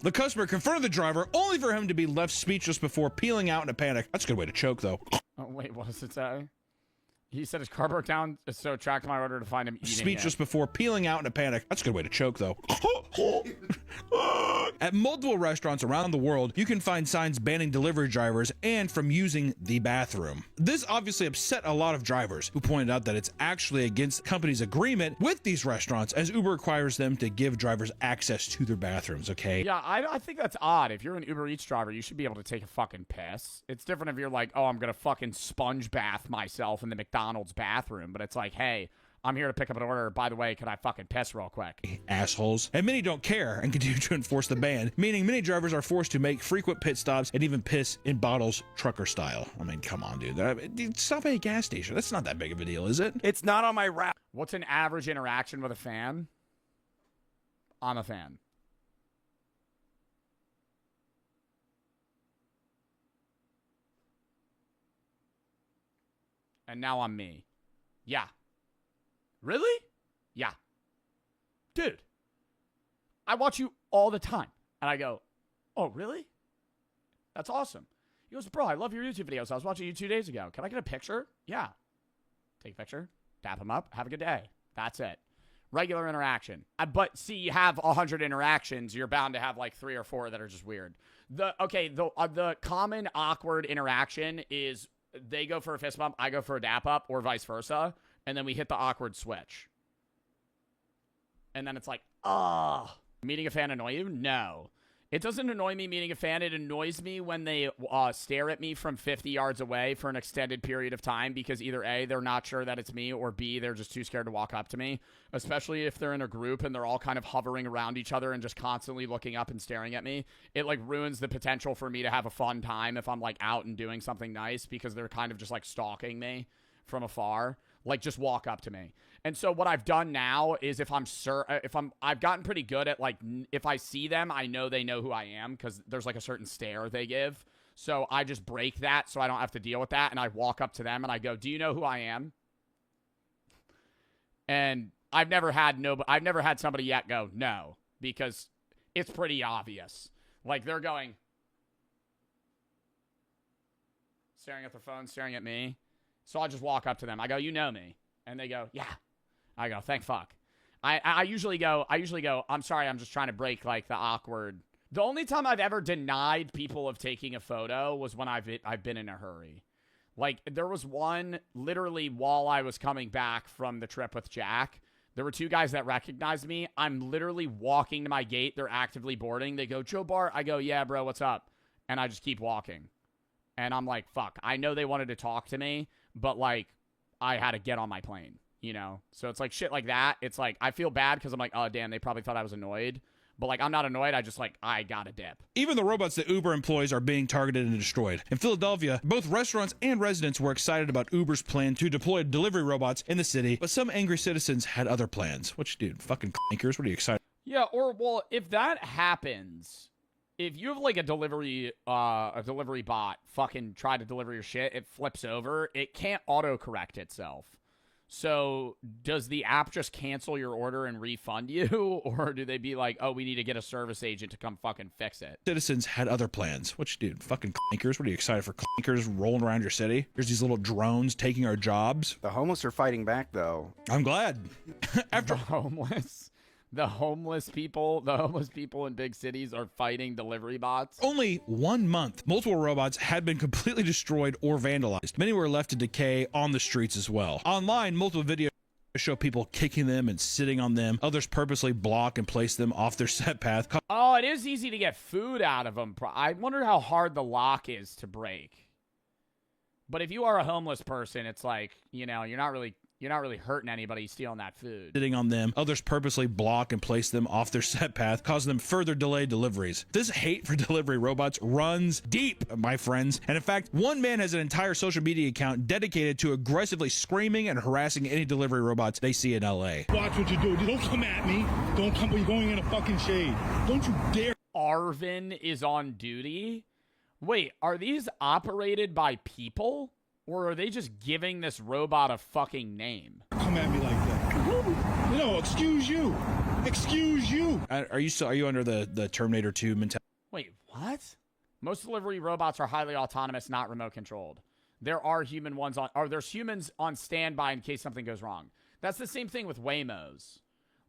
R: The customer confronted the driver, only for him to be left speechless before peeling out in a panic. That's a good way to choke, though.
A: Oh, wait, what does it say? He said his car broke down, so tracked my order to find him eating
R: Speechless
A: it.
R: before peeling out in a panic. That's a good way to choke, though. At multiple restaurants around the world, you can find signs banning delivery drivers and from using the bathroom. This obviously upset a lot of drivers, who pointed out that it's actually against the company's agreement with these restaurants, as Uber requires them to give drivers access to their bathrooms, okay?
A: Yeah, I think that's odd. If you're an Uber Eats driver, you should be able to take a fucking piss. It's different if you're like, oh, I'm going to fucking sponge bath myself in the McDonald's bathroom. But it's like, hey, I'm here to pick up an order. By the way, can I fucking piss real quick?
R: Assholes. And many don't care and continue to enforce the ban, meaning many drivers are forced to make frequent pit stops and even piss in bottles, trucker style. I mean, come on, dude. Stop at a gas station. That's not that big of a deal, is it?
O: It's not on my route.
A: What's an average interaction with a fan? I'm a fan. And now I'm me. Yeah. Really? Yeah. Dude, I watch you all the time. And I go, oh, really? That's awesome. He goes, bro, I love your YouTube videos. I was watching you 2 days ago. Can I get a picture? Yeah. Take a picture, tap him up, have a good day. That's it. Regular interaction. But see, you have 100 interactions, you're bound to have like 3 or 4 that are just weird. The common awkward interaction is they go for a fist bump, I go for a dap up, or vice versa, and then we hit the awkward switch. And then it's like, meeting a fan annoy you? No. It doesn't annoy me meeting a fan. It annoys me when they stare at me from 50 yards away for an extended period of time because either A, they're not sure that it's me, or B, they're just too scared to walk up to me, especially if they're in a group and they're all kind of hovering around each other and just constantly looking up and staring at me. It, like, ruins the potential for me to have a fun time if I'm, like, out and doing something nice because they're kind of just, like, stalking me from afar. Like, just walk up to me. And so what I've done now is I've gotten pretty good at, like, if I see them, I know they know who I am because there's, like, a certain stare they give. So I just break that so I don't have to deal with that. And I walk up to them and I go, do you know who I am? And I've never had somebody yet go, no, because it's pretty obvious. Like, they're going, staring at their phone, staring at me. So I just walk up to them. I go, you know me. And they go, yeah. I go, thank fuck. I usually go, I'm sorry, I'm just trying to break, like, the awkward The only time I've ever denied people of taking a photo was when I've been in a hurry. Like, there was one literally while I was coming back from the trip with Jack. There were two guys that recognized me. I'm literally walking to my gate. They're actively boarding. They go, Joe Bart. I go, yeah, bro, what's up? And I just keep walking. And I'm like, fuck. I know they wanted to talk to me, but, like, I had to get on my plane, you know? So it's like shit like that. It's like, I feel bad because I'm like, oh, damn, they probably thought I was annoyed. But, like, I'm not annoyed. I just, like, I gotta dip.
R: Even the robots that Uber employs are being targeted and destroyed. In Philadelphia, both restaurants and residents were excited about Uber's plan to deploy delivery robots in the city, but some angry citizens had other plans. Which, dude, fucking clankers, what are you excited?
A: Yeah, or, well, if that happens, if you have, like, a delivery bot fucking try to deliver your shit, it flips over, it can't autocorrect itself. So does the app just cancel your order and refund you? Or do they be like, oh, we need to get a service agent to come fucking fix it?
R: Citizens had other plans. Which, dude, fucking clankers, what are you excited for clankers rolling around your city? There's these little drones taking our jobs.
T: The homeless are fighting back, though.
R: I'm glad.
A: After The homeless people in big cities are fighting delivery bots.
R: Only 1 month, multiple robots had been completely destroyed or vandalized. Many were left to decay on the streets as well. Online, multiple videos show people kicking them and sitting on them. Others purposely block and place them off their set path.
A: Oh, it is easy to get food out of them. I wonder how hard the lock is to break. But if you are a homeless person, it's like, you know, you're not really hurting anybody stealing that food.
R: Sitting on them. Others purposely block and place them off their set path, causing them further delayed deliveries. This hate for delivery robots runs deep, my friends. And in fact, one man has an entire social media account dedicated to aggressively screaming and harassing any delivery robots they see in LA.
K: Watch what you do. Don't come at me. Don't come. You're going in a fucking shade. Don't you dare.
A: Arvin is on duty? Wait, are these operated by people? Or are they just giving this robot a fucking name?
K: Come at me like that. No, excuse you. Excuse you.
R: Are you under the Terminator 2 mentality?
A: Wait, what? Most delivery robots are highly autonomous, not remote controlled. There are there's humans on standby in case something goes wrong. That's the same thing with Waymos.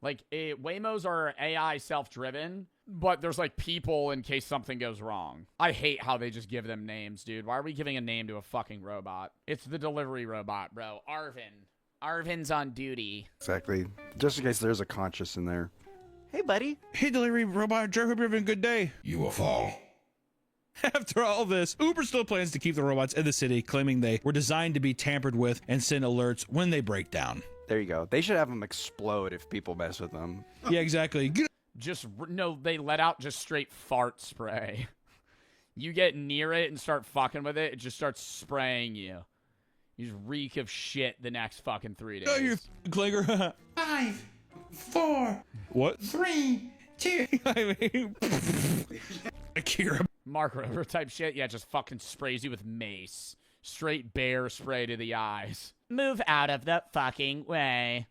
A: Like, Waymos are AI self-driven, but there's, like, people in case something goes wrong. I hate how they just give them names, dude. Why are we giving a name to a fucking robot? It's the delivery robot, bro. Arvin. Arvin's on duty.
T: Exactly. Just in case there's a conscious in there. Hey, buddy.
R: Hey, delivery robot. Joe, hope you're having a good day. You will fall. After all this, Uber still plans to keep the robots in the city, claiming they were designed to be tampered with and send alerts when they break down.
T: There you go. They should have them explode if people mess with them.
R: Yeah, exactly.
A: They let out just straight fart spray. You get near it and start fucking with it, it just starts spraying you. You just reek of shit the next fucking 3 days.
R: Oh, you clinker.
K: 5, 4.
R: What?
K: 3, 2.
R: I mean, Akira.
A: Mark Rover type shit. Yeah, just fucking sprays you with mace. Straight bear spray to the eyes. Move out of the fucking way.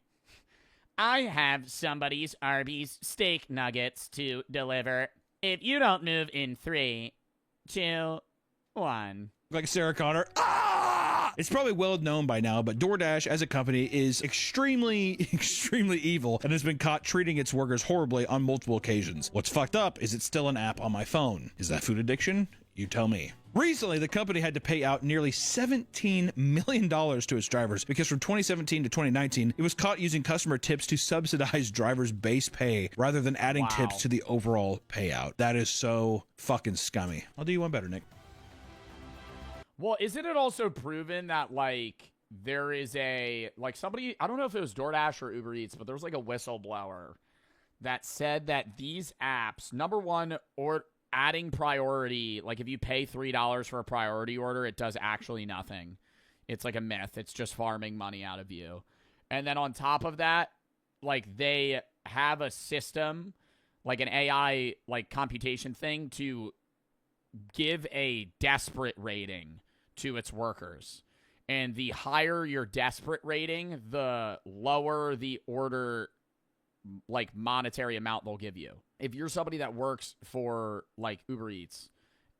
A: I have somebody's Arby's steak nuggets to deliver. If you don't move in 3, 2, 1.
R: Like Sarah Connor. Ah! It's probably well known by now, but DoorDash as a company is extremely, extremely evil and has been caught treating its workers horribly on multiple occasions. What's fucked up is it's still an app on my phone. Is that food addiction? You tell me. Recently, the company had to pay out nearly $17 million to its drivers because from 2017 to 2019, it was caught using customer tips to subsidize drivers' base pay rather than adding tips to the overall payout. That is so fucking scummy. I'll do you one better, Nick.
A: Well, isn't it also proven that, like, there is somebody, I don't know if it was DoorDash or Uber Eats, but there was, like, a whistleblower that said that these apps, number one, or adding priority, like if you pay $3 for a priority order, it does actually nothing. It's like a myth. It's just farming money out of you. And then on top of that, like they have a system, like an AI like computation thing to give a desperate rating to its workers. And the higher your desperate rating, the lower the order like monetary amount they'll give you. If you're somebody that works for like Uber Eats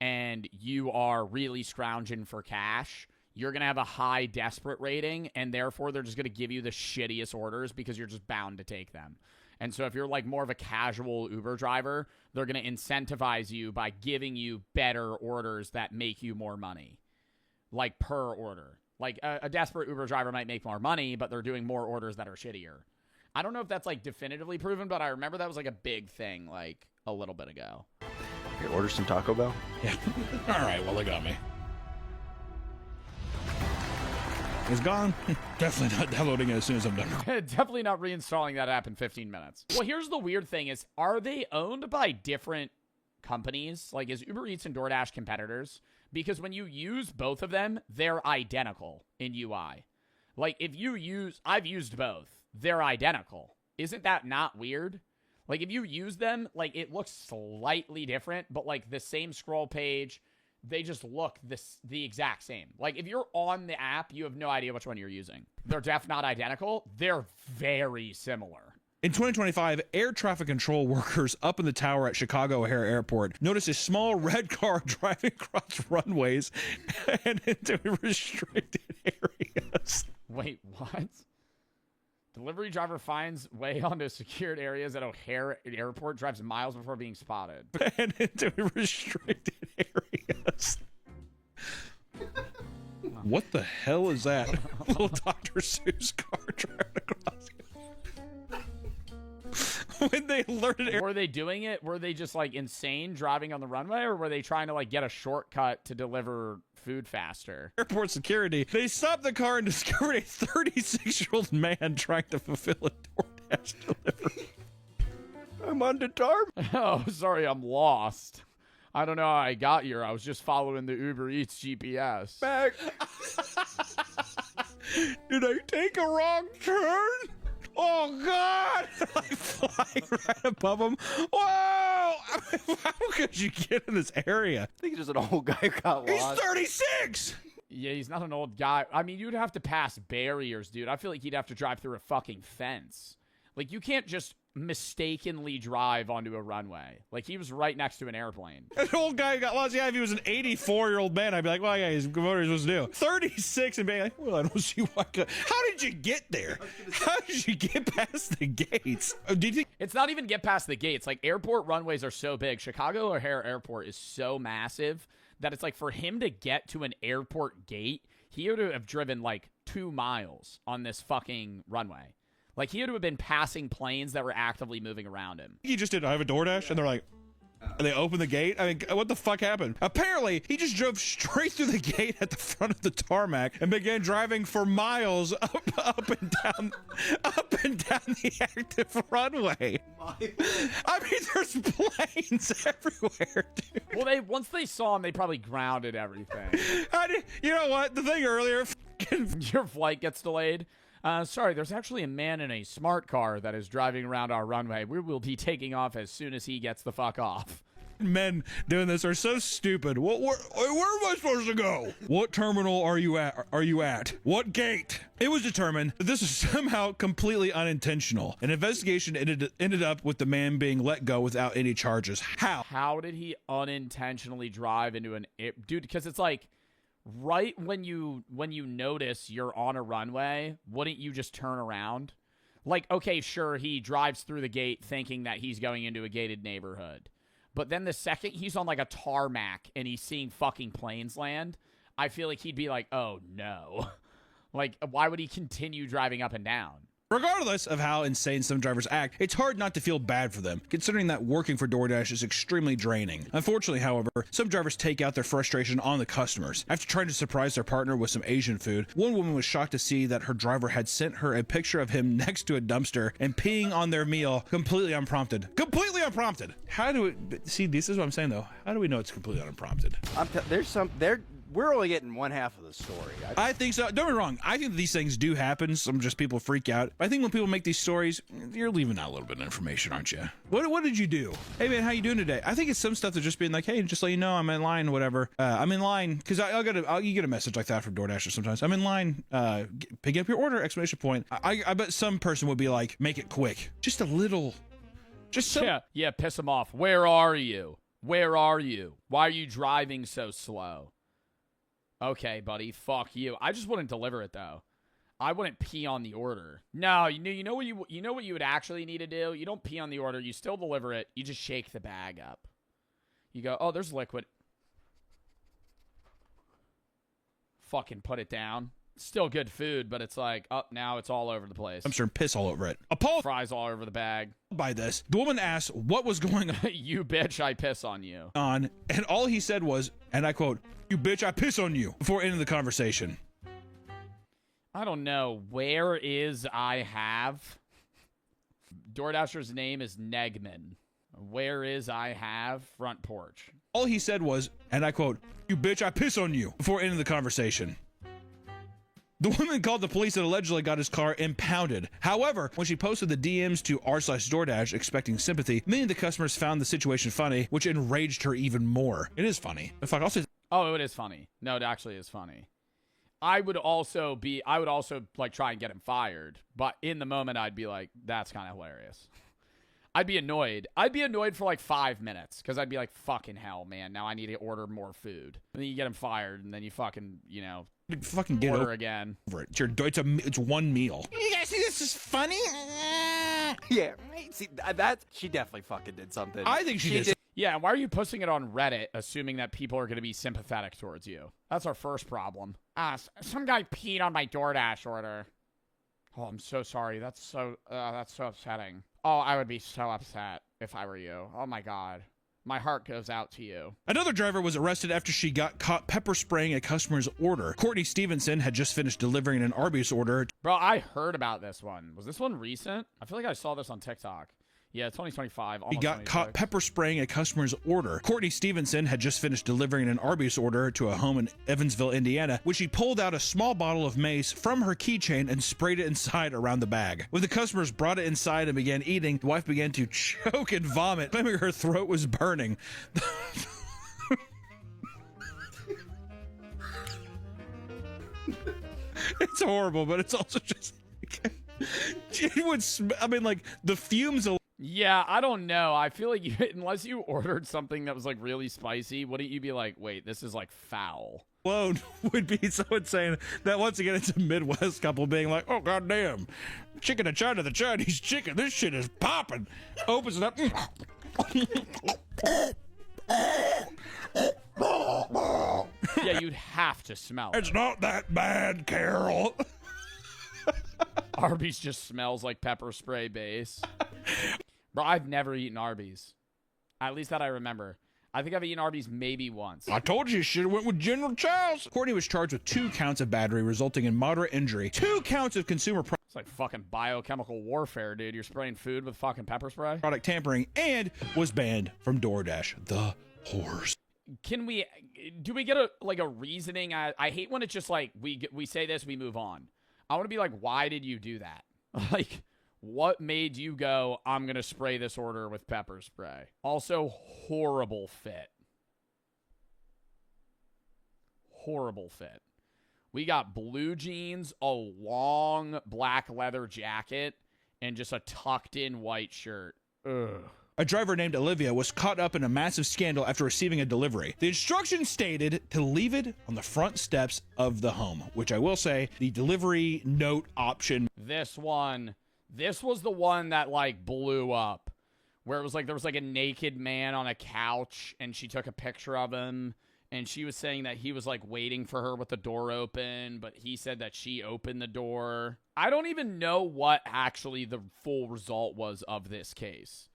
A: and you are really scrounging for cash, you're going to have a high desperate rating, and therefore they're just going to give you the shittiest orders because you're just bound to take them. And so if you're like more of a casual Uber driver, they're going to incentivize you by giving you better orders that make you more money, like per order. Like a desperate Uber driver might make more money, but they're doing more orders that are shittier. I don't know if that's like definitively proven, but I remember that was like a big thing like a little bit ago.
T: Here, order some Taco Bell.
R: Yeah. All right, well, they got me. It's gone. Definitely not downloading it as soon as I'm done.
A: Definitely not reinstalling that app in 15 minutes. Well, here's the weird thing is, are they owned by different companies? Like, is Uber Eats and DoorDash competitors? Because when you use both of them, they're identical in UI. Like, if you use, I've used both. They're identical. Isn't that not weird? Like, if you use them, like, it looks slightly different, but, like, the same scroll page, they just look the exact same. Like, if you're on the app, you have no idea which one you're using. They're definitely not identical. They're very similar.
R: In 2025, air traffic control workers up in the tower at Chicago O'Hare Airport noticed a small red car driving across runways and into restricted areas.
A: Wait, what? Delivery driver finds way onto secured areas at O'Hare Airport, drives miles before being spotted.
R: And into restricted areas. What the hell is that? Little Dr. Seuss car driving across. When they alerted
A: Were they doing it? Were they just like insane driving on the runway, or were they trying to like get a shortcut to deliver food faster?
R: Airport security, they stopped the car and discovered a 36-year-old man trying to fulfill a DoorDash delivery.
T: I'm on the tarp.
A: Oh, sorry, I'm lost. I don't know how I got here. I was just following the Uber Eats GPS.
T: Back.
R: Did I take a wrong turn? Oh, God! Like flying right above him. Whoa! How could you get in this area?
T: I think just an old guy who got
R: He's
T: lost.
R: 36!
A: Yeah, he's not an old guy. I mean, you'd have to pass barriers, dude. I feel like he'd have to drive through a fucking fence. Like, you can't just mistakenly drive onto a runway. Like, he was right next to an airplane.
R: An old guy who got lost. Yeah, if he was an 84-year-old man, I'd be like, well, yeah, he's what are you supposed to do? 36 and being like, well, I don't see why. How did you get there? How did you get past the gates? Did you think?
A: It's not even get past the gates. Like, airport runways are so big. Chicago O'Hare Airport is so massive that it's like for him to get to an airport gate, he had to have driven like 2 miles on this fucking runway. Like, he had to have been passing planes that were actively moving around him.
R: He just did, I have a DoorDash, and they're like, and they open the gate. I mean, what the fuck happened? Apparently, he just drove straight through the gate at the front of the tarmac and began driving for miles up and down the active runway. I mean, there's planes everywhere, dude.
A: Well, once they saw him, they probably grounded everything.
R: You know what? The thing earlier,
A: your flight gets delayed. Sorry, there's actually a man in a smart car that is driving around our runway. We will be taking off as soon as he gets the fuck off.
R: Men doing this are so stupid. Where am I supposed to go? What terminal are you at? What gate? It was determined that this is somehow completely unintentional. An investigation ended up with the man being let go without any charges. How?
A: How did he unintentionally drive into an dude? Because it's like, right when you notice you're on a runway, wouldn't you just turn around? Like, okay, sure, he drives through the gate thinking that he's going into a gated neighborhood. But then the second he's on like a tarmac and he's seeing fucking planes land, I feel like he'd be like, oh no. Like, why would he continue driving up and down?
R: Regardless of how insane some drivers act, it's hard not to feel bad for them, considering that working for DoorDash is extremely draining. Unfortunately, however, some drivers take out their frustration on the customers. After trying to surprise their partner with some Asian food, one woman was shocked to see that her driver had sent her a picture of him next to a dumpster and peeing on their meal completely unprompted. Completely unprompted! How do it... See, this is what I'm saying, though. How do we know it's completely unprompted?
T: We're only getting one half of the story.
R: I think so. Don't get me wrong. I think these things do happen. Some just people freak out. I think when people make these stories, you're leaving out a little bit of information, aren't you? What did you do? Hey man, how you doing today? I think it's some stuff that's just being like, hey, just let you know I'm in line, whatever. I'm in line because you get a message like that from DoorDash sometimes. I'm in line, picking up your order! Exclamation point. I bet some person would be like, make it quick. Just a little. Just so.
A: Yeah. Piss him off. Where are you? Where are you? Why are you driving so slow? Okay, buddy, fuck you. I just wouldn't deliver it, though. I wouldn't pee on the order. No, you know what you would actually need to do? You don't pee on the order. You still deliver it. You just shake the bag up. You go, oh, there's liquid. Fucking put it down. Still good food, but it's like, oh, now it's all over the place.
R: I'm sure piss all over it. Appalled
A: fries all over the bag.
R: By this, the woman asked what was going on.
A: You bitch, I piss on you.
R: And all he said was, and I quote, "You bitch, I piss on you," before ending the conversation.
A: I don't know. Where is I have? DoorDasher's name is Negman. Where is I have? Front porch.
R: All he said was, and I quote, "You bitch, I piss on you," before ending the conversation. The woman called the police and allegedly got his car impounded. However, when she posted the DMs to r/DoorDash expecting sympathy, many of the customers found the situation funny, which enraged her even more. It is funny. In fact, I'll say,
A: oh, it is funny. No, it actually is funny. I would also like try and get him fired, but in the moment I'd be like, that's kind of hilarious. I'd be annoyed. I'd be annoyed for like 5 minutes because I'd be like, fucking hell, man. Now I need to order more food. And then you get him fired, and then you fucking,
R: fucking get
A: order again.
R: Over it. It's one meal.
K: You guys think this is funny?
D: Yeah, see, she definitely fucking did something.
R: I think she did.
A: Yeah, why are you posting it on Reddit assuming that people are going to be sympathetic towards you? That's our first problem. Some guy peed on my DoorDash order. Oh, I'm so sorry. That's so upsetting. Oh, I would be so upset if I were you. Oh my God. My heart goes out to you.
R: Another driver was arrested after she got caught pepper spraying a customer's order. Courtney Stevenson had just finished delivering an Arby's order.
A: Bro, I heard about this one. Was this one recent? I feel like I saw this on TikTok. Yeah, 2025.
R: He got caught pepper spraying a customer's order. Courtney Stevenson had just finished delivering an Arby's order to a home in Evansville, Indiana, when she pulled out a small bottle of mace from her keychain and sprayed it inside around the bag. When the customers brought it inside and began eating, the wife began to choke and vomit, claiming her throat was burning. It's horrible, but it's also just it would the fumes.
A: Yeah, I don't know. I feel like unless you ordered something that was like really spicy, wouldn't you be like, wait, this is like foul?
R: Alone would be someone saying that once again it's a Midwest couple being like, oh goddamn, chicken to China, the Chinese chicken, this shit is popping. Opens it up.
A: Yeah, you'd have to smell it.
R: It's not that bad, Carol.
A: Arby's just smells like pepper spray base. Bro, I've never eaten Arby's. At least that I remember. I think I've eaten Arby's maybe once.
R: I told you should have went with General Chow's. Courtney was charged with 2 counts of battery, resulting in moderate injury. 2 counts of consumer
A: It's like fucking biochemical warfare, dude. You're spraying food with fucking pepper spray?
R: product tampering, and was banned from DoorDash. The whores.
A: Do we get a reasoning? I hate when it's just like, we say this, we move on. I want to be like, why did you do that? Like, what made you go, I'm going to spray this order with pepper spray? Also, horrible fit. Horrible fit. We got blue jeans, a long black leather jacket, and just a tucked-in white shirt. Ugh.
R: A driver named Olivia was caught up in a massive scandal after receiving a delivery. The instructions stated to leave it on the front steps of the home, which I will say, the delivery note option.
A: This was the one that like blew up, where it was like there was like a naked man on a couch and she took a picture of him and she was saying that he was like waiting for her with the door open, but he said that she opened the door. I don't even know what actually the full result was of this case.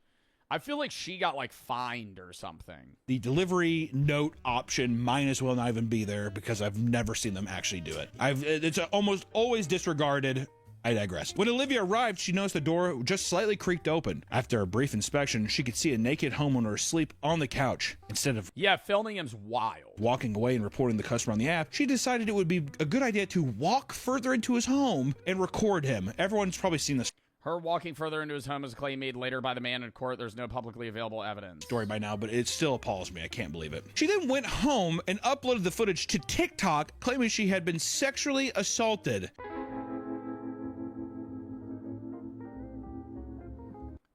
A: I feel like she got like fined or something.
R: The delivery note option might as well not even be there because I've never seen them actually do it. It's almost always disregarded. I digress. When Olivia arrived, she noticed the door just slightly creaked open. After a brief inspection, she could see a naked homeowner asleep on the couch. Instead of
A: filming him's wild.
R: Walking away and reporting the customer on the app, she decided it would be a good idea to walk further into his home and record him. Everyone's probably seen this.
A: Her walking further into his home is a claim made later by the man in court. There's no publicly available evidence.
R: Story by now, but it still appalls me. I can't believe it. She then went home and uploaded the footage to TikTok, claiming she had been sexually assaulted.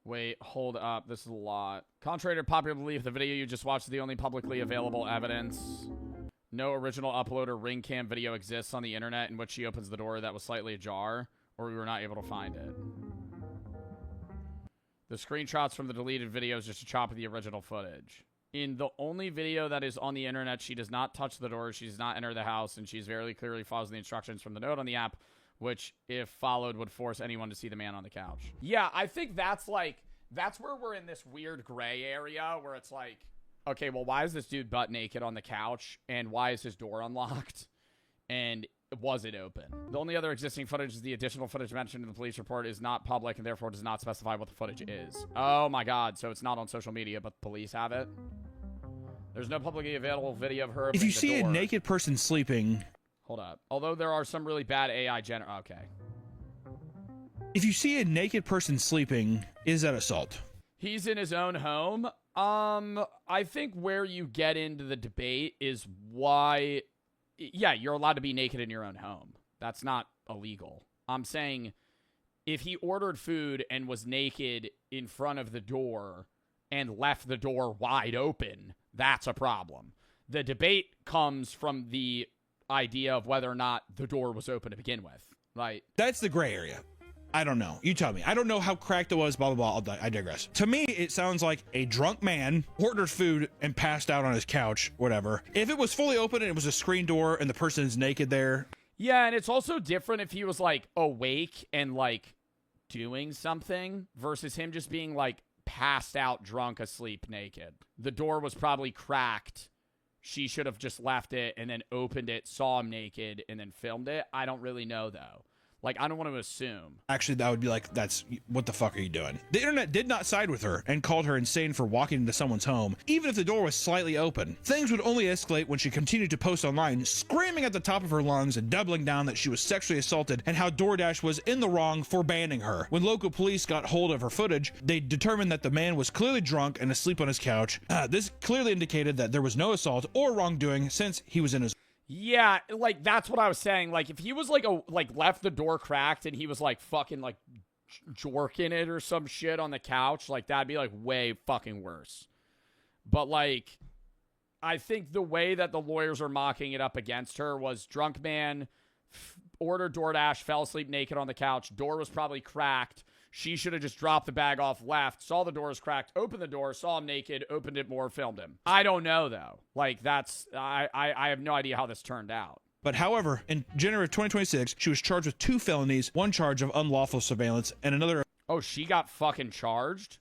A: Wait, hold up. This is a lot. Contrary to popular belief, the video you just watched is the only publicly available evidence. No original upload or ring cam video exists on the internet in which she opens the door that was slightly ajar, or we were not able to find it. The screenshots from the deleted video is just a chop of the original footage. In the only video that is on the internet, she does not touch the door, she does not enter the house, and she's very clearly follows the instructions from the note on the app, which, if followed, would force anyone to see the man on the couch. Yeah, I think that's where we're in this weird gray area where it's like, okay, well, why is this dude butt naked on the couch, and why is his door unlocked, and was it open? The only other existing footage is the additional footage mentioned in the police report is not public and therefore does not specify what the footage is. Oh my god, so it's not on social media, but the police have it? There's no publicly available video of her
R: If you
A: opening the
R: see a
A: door.
R: naked person sleeping...
A: Hold up. Although there are some really bad AI okay.
R: If you see a naked person sleeping, is that assault?
A: He's in his own home. I think where you get into the debate is why... Yeah, you're allowed to be naked in your own home. That's not illegal. I'm saying if he ordered food and was naked in front of the door and left the door wide open, that's a problem. The debate comes from the idea of whether or not the door was open to begin with. Right?
R: That's the gray area. I don't know. You tell me. I don't know how cracked it was, blah, blah, blah. I digress. To me, it sounds like a drunk man ordered food and passed out on his couch, whatever. If it was fully open and it was a screen door and the person is naked there.
A: Yeah, and it's also different if he was, like, awake and, like, doing something versus him just being, like, passed out, drunk, asleep, naked. The door was probably cracked. She should have just left it and then opened it, saw him naked, and then filmed it. I don't really know, though. Like, I don't want to assume.
R: Actually, that would be like, what the fuck are you doing? The internet did not side with her and called her insane for walking into someone's home, even if the door was slightly open. Things would only escalate when she continued to post online, screaming at the top of her lungs and doubling down that she was sexually assaulted and how DoorDash was in the wrong for banning her. When local police got hold of her footage, they determined that the man was clearly drunk and asleep on his couch. This clearly indicated that there was no assault or wrongdoing since he was in his...
A: Yeah, like, that's what I was saying. Like, if he was, like, left the door cracked and he was, like, fucking, like, jorking it or some shit on the couch, like, that'd be, like, way fucking worse. But, like, I think the way that the lawyers are mocking it up against her was drunk man, ordered DoorDash, fell asleep naked on the couch, door was probably cracked. She should have just dropped the bag off, left, saw the door was cracked, opened the door, saw him naked, opened it more, filmed him. I don't know, though. Like, I have no idea how this turned out.
R: But however, in January of 2026, she was charged with 2 felonies, one charge of unlawful surveillance, and another...
A: Oh, she got fucking charged?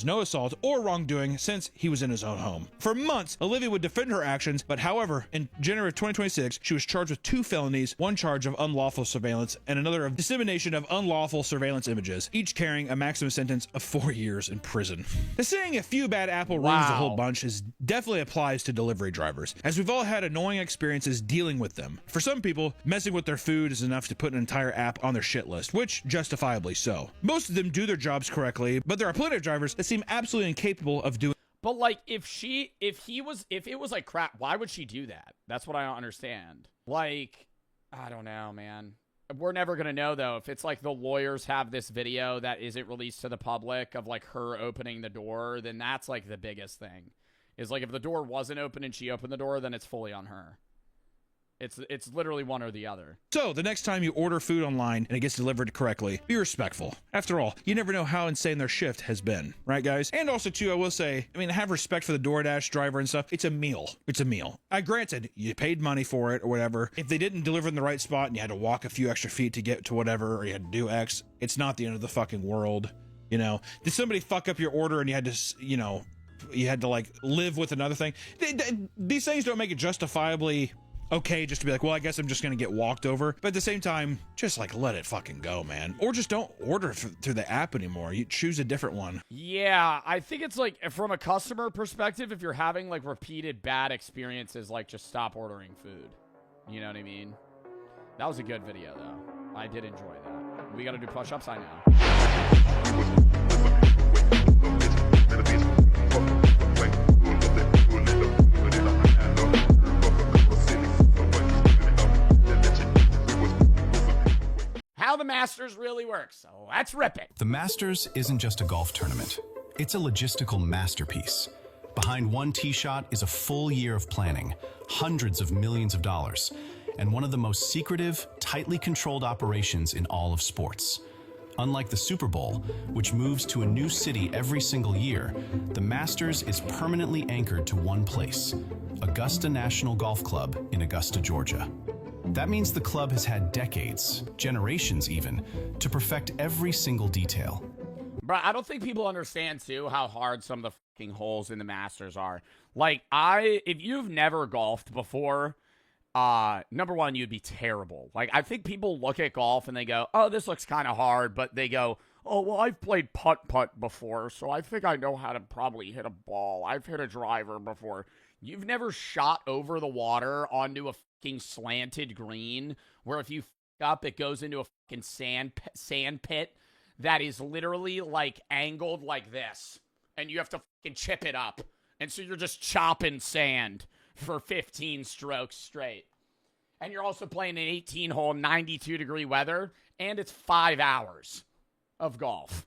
R: No assault or wrongdoing since he was in his own home. For months, Olivia would defend her actions, but however, in January of 2026, she was charged with 2 felonies, one charge of unlawful surveillance, and another of dissemination of unlawful surveillance images, each carrying a maximum sentence of 4 years in prison. The saying a few bad apple ruins the whole bunch definitely applies to delivery drivers, as we've all had annoying experiences dealing with them. For some people, messing with their food is enough to put an entire app on their shit list, which justifiably so. Most of them do their jobs correctly, but there are plenty of drivers that seem absolutely incapable of doing.
A: But like, if it was like crap, why would she do that? That's what I don't understand. Like, I don't know, man. We're never gonna know though. If it's like the lawyers have this video that isn't released to the public of like her opening the door, then that's like the biggest thing. Is like if the door wasn't open and she opened the door, then it's fully on her. It's literally one or the other.
R: So, the next time you order food online and it gets delivered correctly, be respectful. After all, you never know how insane their shift has been. Right, guys? And also, too, I will say, I mean, have respect for the DoorDash driver and stuff. It's a meal. It's a meal. Granted, you paid money for it or whatever. If they didn't deliver in the right spot and you had to walk a few extra feet to get to whatever, or you had to do X, it's not the end of the fucking world. You know? Did somebody fuck up your order and you had to, you know, you had to, like, live with another thing? These things don't make it justifiably... okay, just to be like, well, I guess I'm just gonna get walked over. But at the same time, just like let it fucking go, man. Or just don't order through the app anymore. You choose a different one.
A: Yeah, I think it's like, from a customer perspective, if you're having like repeated bad experiences, like just stop ordering food. You know what I mean? That was a good video though. I did enjoy that. We gotta do push-ups, I know. How the Masters really works. So let's rip it.
C: The Masters isn't just a golf tournament. It's a logistical masterpiece. Behind one tee shot is a full year of planning, hundreds of millions of dollars, and one of the most secretive, tightly controlled operations in all of sports. Unlike the Super Bowl, which moves to a new city every single year, the Masters is permanently anchored to one place, Augusta National Golf Club in Augusta, Georgia. That means the club has had decades, generations even, to perfect every single detail.
A: Bro, I don't think people understand, too, how hard some of the fucking holes in the Masters are. Like, if you've never golfed before, number one, you'd be terrible. Like, I think people look at golf and they go, oh, this looks kind of hard, but they go, oh, well, I've played putt-putt before, so I think I know how to probably hit a ball. I've hit a driver before. You've never shot over the water onto a fucking slanted green where if you fuck up, it goes into a fucking sand pit that is literally, like, angled like this, and you have to fucking chip it up. And so you're just chopping sand for 15 strokes straight. And you're also playing an 18-hole, 92-degree weather, and it's 5 hours of golf.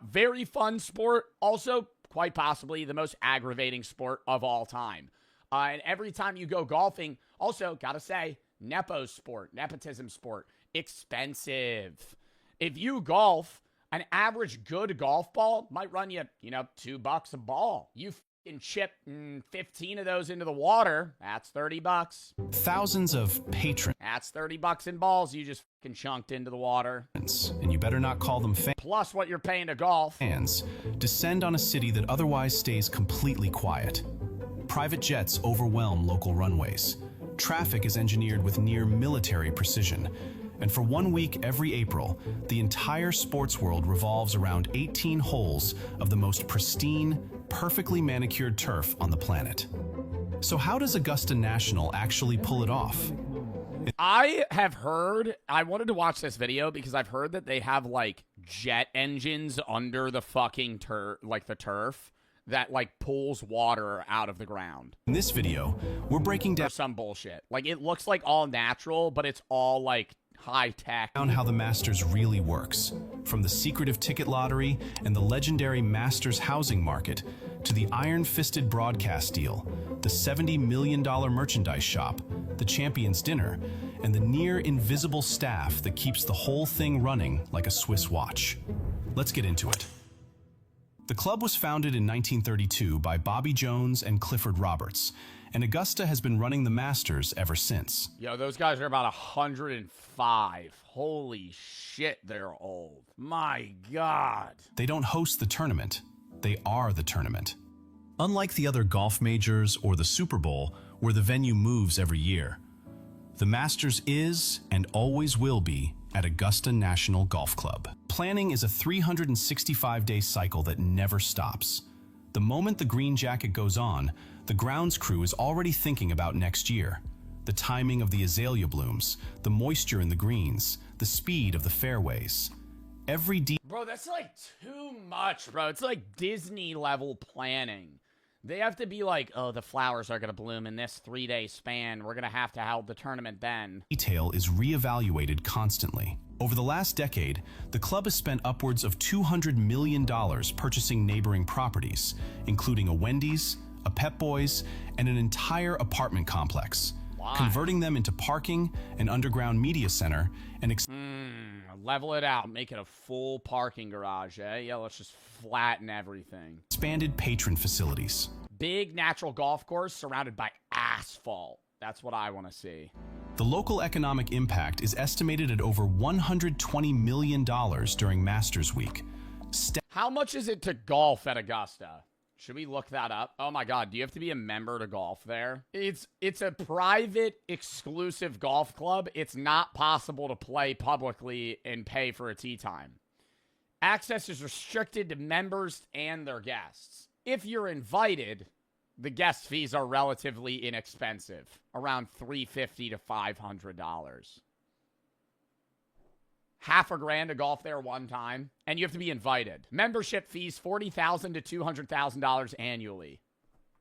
A: Very fun sport. Also, quite possibly the most aggravating sport of all time. And every time you go golfing, also, gotta say, nepotism sport, expensive. If you golf, an average good golf ball might run you, $2 a ball. You and chip 15 of those into the water, that's $30.
C: Thousands of patrons.
A: That's $30 in balls you just fucking chunked into the water.
C: And you better not call them fans.
A: Plus what you're paying to golf.
C: Fans descend on a city that otherwise stays completely quiet. Private jets overwhelm local runways. Traffic is engineered with near military precision. And for 1 week every April, the entire sports world revolves around 18 holes of the most pristine, perfectly manicured turf on the planet. So how does Augusta National actually pull it off?
A: I wanted to watch this video because I've heard that they have like jet engines under the fucking the turf that like pulls water out of the ground.
C: In this video, we're breaking down
A: some bullshit. Like it looks like all natural, but it's all like high tech.
C: On how the Masters really works, from the secretive ticket lottery and the legendary Masters housing market to the iron-fisted broadcast deal, the $70 million merchandise shop, the Champions Dinner, and the near-invisible staff that keeps the whole thing running like a Swiss watch. Let's get into it. The club was founded in 1932 by Bobby Jones and Clifford Roberts, and Augusta has been running the Masters ever since.
A: Yo, those guys are about 105. Holy shit, they're old. My God.
C: They don't host the tournament. They are the tournament. Unlike the other golf majors or the Super Bowl, where the venue moves every year, the Masters is and always will be at Augusta National Golf Club. Planning is a 365-day cycle that never stops. The moment the green jacket goes on, the grounds crew is already thinking about next year. The timing of the azalea blooms, the moisture in the greens, the speed of the fairways.
A: Bro, that's like too much, bro. It's like Disney level planning. They have to be like, oh, the flowers are going to bloom in this 3-day span. We're going to have hold the tournament then.
C: Detail is reevaluated constantly. Over the last decade, the club has spent upwards of $200 million purchasing neighboring properties, including a Wendy's, a Pep Boys, and an entire apartment complex, converting them into parking, an underground media center, and
A: level it out, make it a full parking garage, eh? Yeah, let's just flatten everything.
C: Expanded patron facilities.
A: Big natural golf course surrounded by asphalt. That's what I want to see.
C: The local economic impact is estimated at over $120 million during Masters Week.
A: How much is it to golf at Augusta? Should we look that up? Oh my God, do you have to be a member to golf there? It's a private, exclusive golf club. It's not possible to play publicly and pay for a tee time. Access is restricted to members and their guests. If you're invited, the guest fees are relatively inexpensive, around $350 to $500. $500,000 to golf there one time, and you have to be invited. Membership fees $40,000 to $200,000 annually.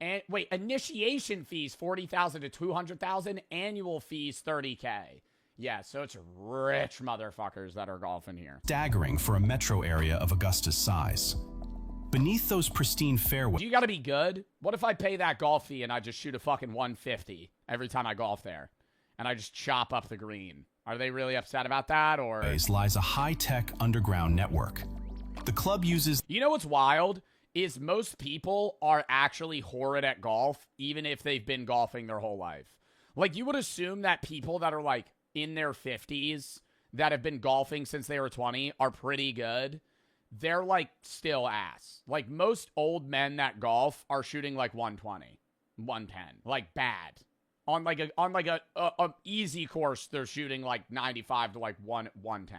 A: And wait, initiation fees $40,000 to $200,000, annual fees $30K. Yeah, so it's rich motherfuckers that are golfing here.
C: Staggering for a metro area of Augusta's size. Beneath those pristine fairways,
A: You got to be good. What if I pay that golf fee and I just shoot a fucking 150 every time I golf there? And I just chop up the green. Are they really upset about that, or?
C: Lies a high-tech underground network. The club uses...
A: You know what's wild? Is most people are actually horrid at golf, even if they've been golfing their whole life. Like, you would assume that people that are, like, in their 50s that have been golfing since they were 20 are pretty good. They're, like, still ass. Like, most old men that golf are shooting, like, 120, 110. Like, bad. On, like, a easy course, they're shooting, like, 95 to, like, 110.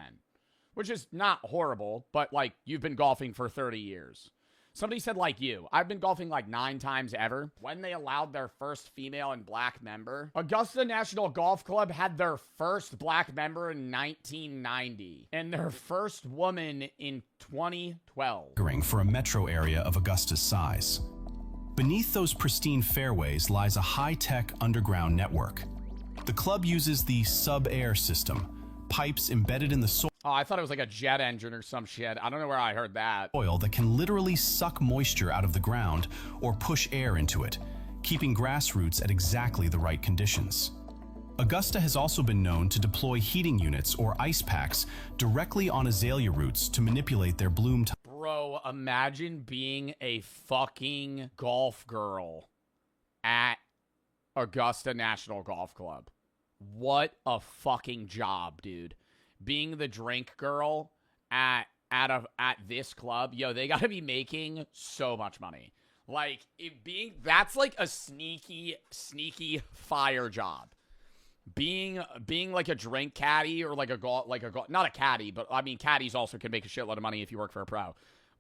A: Which is not horrible, but, like, you've been golfing for 30 years. Somebody said, like you. I've been golfing, like, 9 times ever. When they allowed their first female and black member, Augusta National Golf Club had their first black member in 1990. And their first woman in 2012.
C: For a metro area of Augusta's size. Beneath those pristine fairways lies a high-tech underground network. The club uses the sub-air system, pipes embedded in the soil.
A: Oh, I thought it was like a jet engine or some shit. I don't know where I heard that.
C: Oil that can literally suck moisture out of the ground or push air into it, keeping grass roots at exactly the right conditions. Augusta has also been known to deploy heating units or ice packs directly on azalea roots to manipulate their bloom time.
A: Bro, imagine being a fucking golf girl at Augusta National Golf Club. What a fucking job, dude. Being the drink girl at this club, yo, they gotta be making so much money. Like, that's like a sneaky fire job. Being like a drink caddy or like a golf, not a caddy, but I mean, caddies also can make a shitload of money if you work for a pro.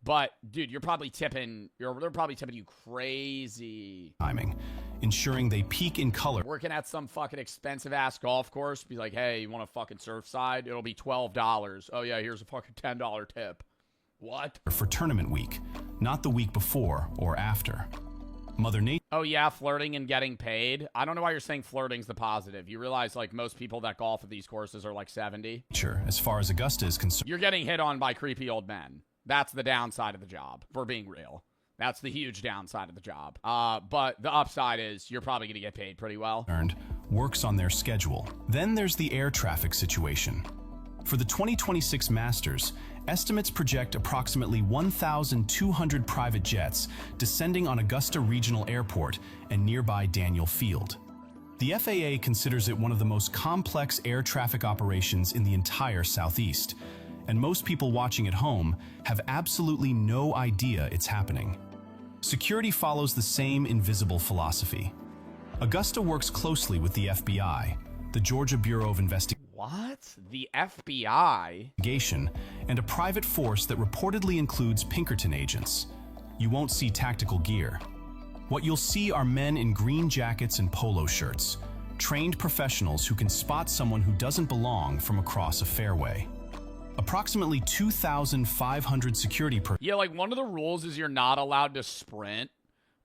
A: But dude, they're probably tipping you crazy.
C: Timing, ensuring they peak in color.
A: Working at some fucking expensive ass golf course, be like, hey, you want a fucking surf side? It'll be $12. Oh yeah, here's a fucking $10 tip. What?
C: For tournament week, not the week before or after. Mother Nature.
A: Oh yeah, flirting and getting paid. I don't know why you're saying flirting's the positive. You realize like most people that golf at these courses are like 70.
C: As far as Augusta is concerned.
A: You're getting hit on by creepy old men. That's the downside of the job, for being real. That's the huge downside of the job. But the upside is you're probably going to get paid pretty well.
C: Works on their schedule. Then there's the air traffic situation. For the 2026 Masters, estimates project approximately 1,200 private jets descending on Augusta Regional Airport and nearby Daniel Field. The FAA considers it one of the most complex air traffic operations in the entire Southeast, and most people watching at home have absolutely no idea it's happening. Security follows the same invisible philosophy. Augusta works closely with the FBI, the Georgia Bureau of Investigation.
A: What? The FBI?
C: And a private force that reportedly includes Pinkerton agents. You won't see tactical gear. What you'll see are men in green jackets and polo shirts, trained professionals who can spot someone who doesn't belong from across a fairway. Approximately 2,500 security personnel.
A: Yeah, like one of the rules is you're not allowed to sprint,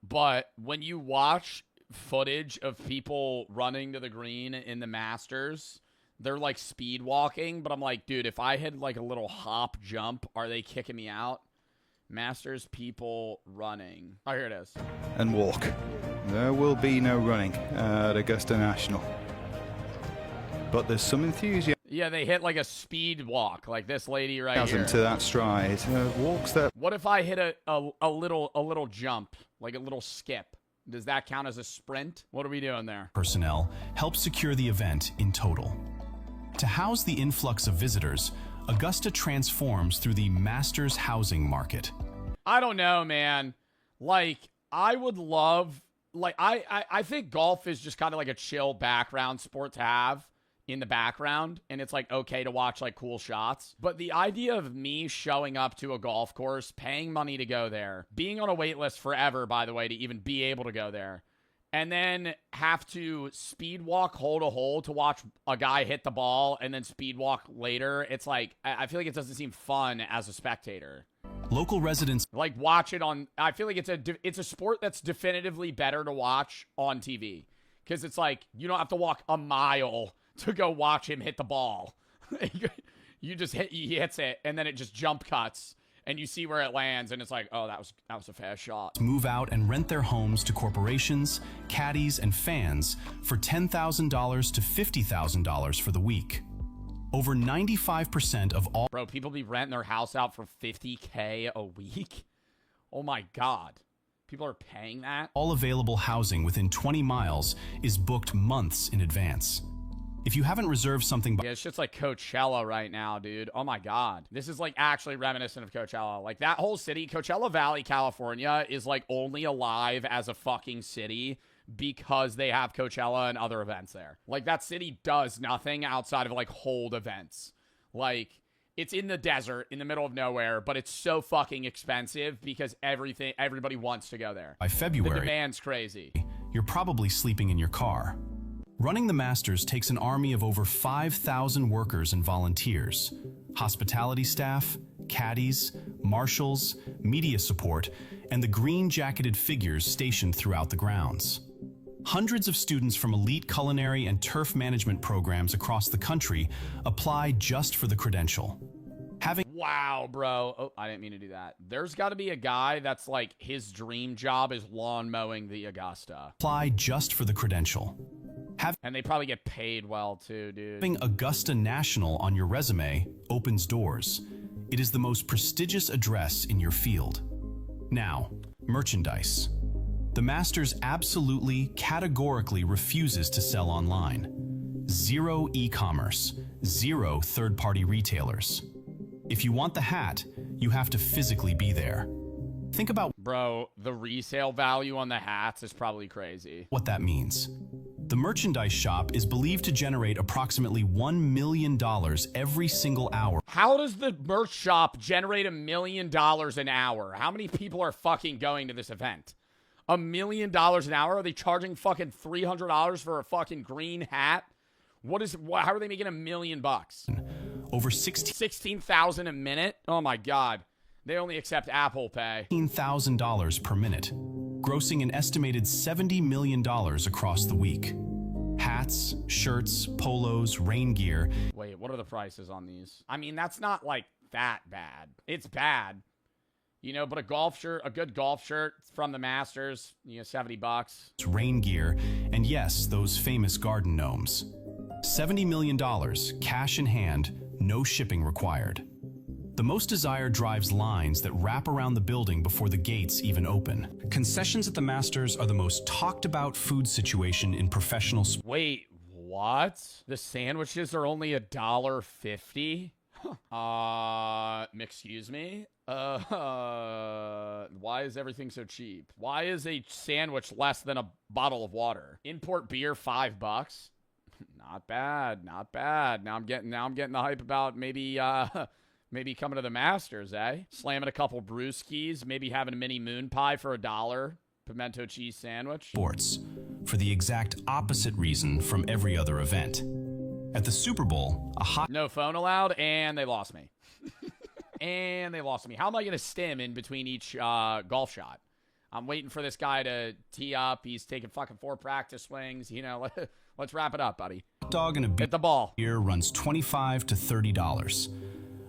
A: but when you watch footage of people running to the green in the Masters, they're like speed walking, but I'm like, dude, if I had like a little hop jump, are they kicking me out? Masters people running. Oh, here it is.
E: And walk. There will be no running at Augusta National. But there's some enthusiasm.
A: Yeah, they hit like a speed walk, like this lady right here.
E: To that stride. Walks that.
A: What if I hit a little jump, like a little skip? Does that count as a sprint? What are we doing there?
C: Personnel help secure the event in total. To house the influx of visitors, Augusta transforms through the Masters housing market.
A: I don't know, man. Like, I would love, like, I think golf is just kind of like a chill background sport to have in the background, and it's like okay to watch like cool shots. But the idea of me showing up to a golf course, paying money to go there, being on a wait list forever, by the way, to even be able to go there, and then have to speed walk hole to hole to watch a guy hit the ball and then speed walk later, it's like, I feel like it doesn't seem fun as a spectator.
C: Local residents
A: like watch it on, I feel like it's a sport that's definitively better to watch on TV, because it's like you don't have to walk a mile to go watch him hit the ball. You just he hits it, and then it just jump cuts, and you see where it lands, and it's like, oh, that was a fast shot.
C: Move out and rent their homes to corporations, caddies, and fans for $10,000 to $50,000 for the week. Over 95% of all—
A: Bro, people be renting their house out for $50K a week? Oh my God. People are paying that?
C: all available housing within 20 miles is booked months in advance. If you haven't reserved something by—
A: Yeah, it's just like Coachella right now, dude. Oh my God. This is like actually reminiscent of Coachella. Like that whole city, Coachella Valley, California, is like only alive as a fucking city because they have Coachella and other events there. Like that city does nothing outside of like hold events. Like it's in the desert in the middle of nowhere, but it's so fucking expensive because everybody wants to go there.
C: By February,
A: the demand's crazy.
C: You're probably sleeping in your car. Running the Masters takes an army of over 5,000 workers and volunteers, hospitality staff, caddies, marshals, media support, and the green-jacketed figures stationed throughout the grounds. Hundreds of students from elite culinary and turf management programs across the country apply just for the credential.
A: Wow, bro. Oh, I didn't mean to do that. There's got to be a guy that's like his dream job is lawn mowing the Augusta.
C: Apply just for the credential.
A: And they probably get paid well too, dude.
C: Having Augusta National on your resume opens doors. It is the most prestigious address in your field. Now, merchandise. The Masters absolutely, categorically refuses to sell online. Zero e-commerce, zero third-party retailers. If you want the hat, you have to physically be there. Think about—
A: Bro, the resale value on the hats is probably crazy.
C: What that means. The merchandise shop is believed to generate approximately $1 million every single hour.
A: How does the merch shop generate $1 million an hour? How many people are fucking going to this event? $1 million an hour? Are they charging fucking $300 for a fucking green hat? How are they making $1 million bucks?
C: Over
A: 16,000 a minute? Oh my God. They only accept Apple Pay.
C: $15,000 per minute, grossing an estimated $70 million across the week. Hats, shirts, polos, rain gear.
A: Wait, what are the prices on these? I mean, that's not like that bad. It's bad. You know, but a good golf shirt from the Masters, $70.
C: Rain gear, and yes, those famous garden gnomes. $70 million, cash in hand, no shipping required. The most desired drives lines that wrap around the building before the gates even open. Concessions at the Masters are the most talked about food situation in professional sports.
A: Wait, what? The sandwiches are only $1.50? Excuse me? Why is everything so cheap? Why is a sandwich less than a bottle of water? Import beer, $5? Not bad, not bad. Now I'm getting the hype about maybe coming to the Masters, eh? Slamming a couple brewskis, maybe having a mini moon pie for $1, pimento cheese sandwich.
C: Sports, for the exact opposite reason from every other event. At the Super Bowl,
A: no phone allowed, and they lost me. And they lost me. How am I going to stim in between each golf shot? I'm waiting for this guy to tee up. He's taking fucking 4 practice swings. Let's wrap it up, buddy.
C: Hot dog and a
A: hit the ball.
C: Beer runs $25 to $30.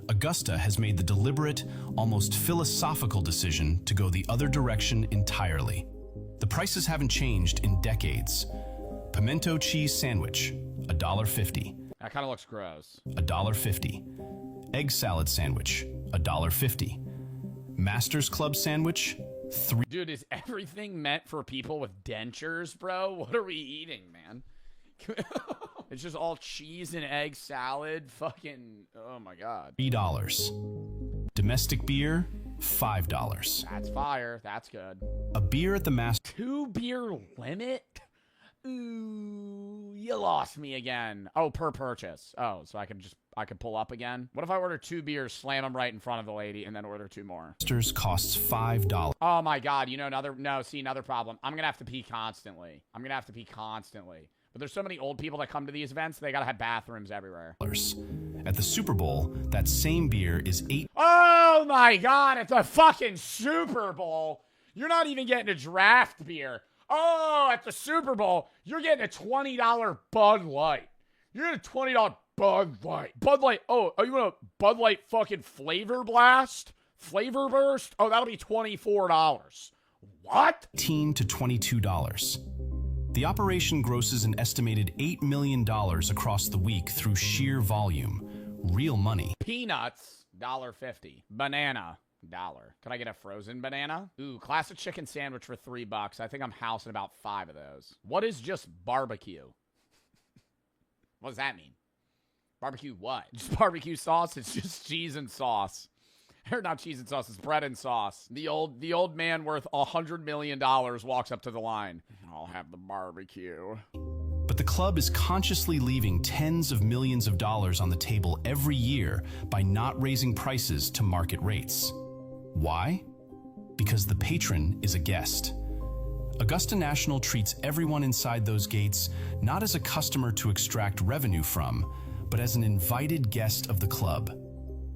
C: Augusta has made the deliberate, almost philosophical decision to go the other direction entirely. The prices haven't changed in decades. Pimento cheese sandwich, $1.50.
A: That kind of looks gross.
C: $1.50. Egg salad sandwich, $1.50. Masters Club sandwich, $3.
A: Dude, is everything meant for people with dentures, bro? What are we eating, man? It's just all cheese and egg salad. Fucking, oh my God.
C: $3. Domestic beer, $5.
A: That's fire. That's good.
C: A beer at the Masters.
A: 2 beer limit? Ooh, you lost me again. Oh, per purchase. Oh, so I could pull up again. What if I order 2 beers, slam them right in front of the lady, and then order 2 more?
C: Masters costs $5.
A: Oh my God. Another problem. I'm going to have to pee constantly. But there's so many old people that come to these events, they got to have bathrooms everywhere.
C: At the Super Bowl, that same beer is $8.
A: Oh my God, at the fucking Super Bowl, you're not even getting a draft beer. Oh, at the Super Bowl, you're getting a $20 Bud Light. You're getting a $20 Bud Light. Bud Light, oh, you want a Bud Light fucking flavor blast Flavor burst? Oh, that'll be $24. What?
C: $18 to $22. The operation grosses an estimated $8 million across the week through sheer volume. Real money.
A: Peanuts, $1.50. Banana, $1. Could I get a frozen banana? Ooh, classic chicken sandwich for $3. I think I'm housing about 5 of those. What is just barbecue? What does that mean? Barbecue what? Just barbecue sauce? It's just cheese and sauce. Or not cheese and sauce, it's bread and sauce. The old man worth $100 million walks up to the line. I'll have the barbecue.
C: But the club is consciously leaving tens of millions of dollars on the table every year by not raising prices to market rates. Why? Because the patron is a guest. Augusta National treats everyone inside those gates not as a customer to extract revenue from, but as an invited guest of the club.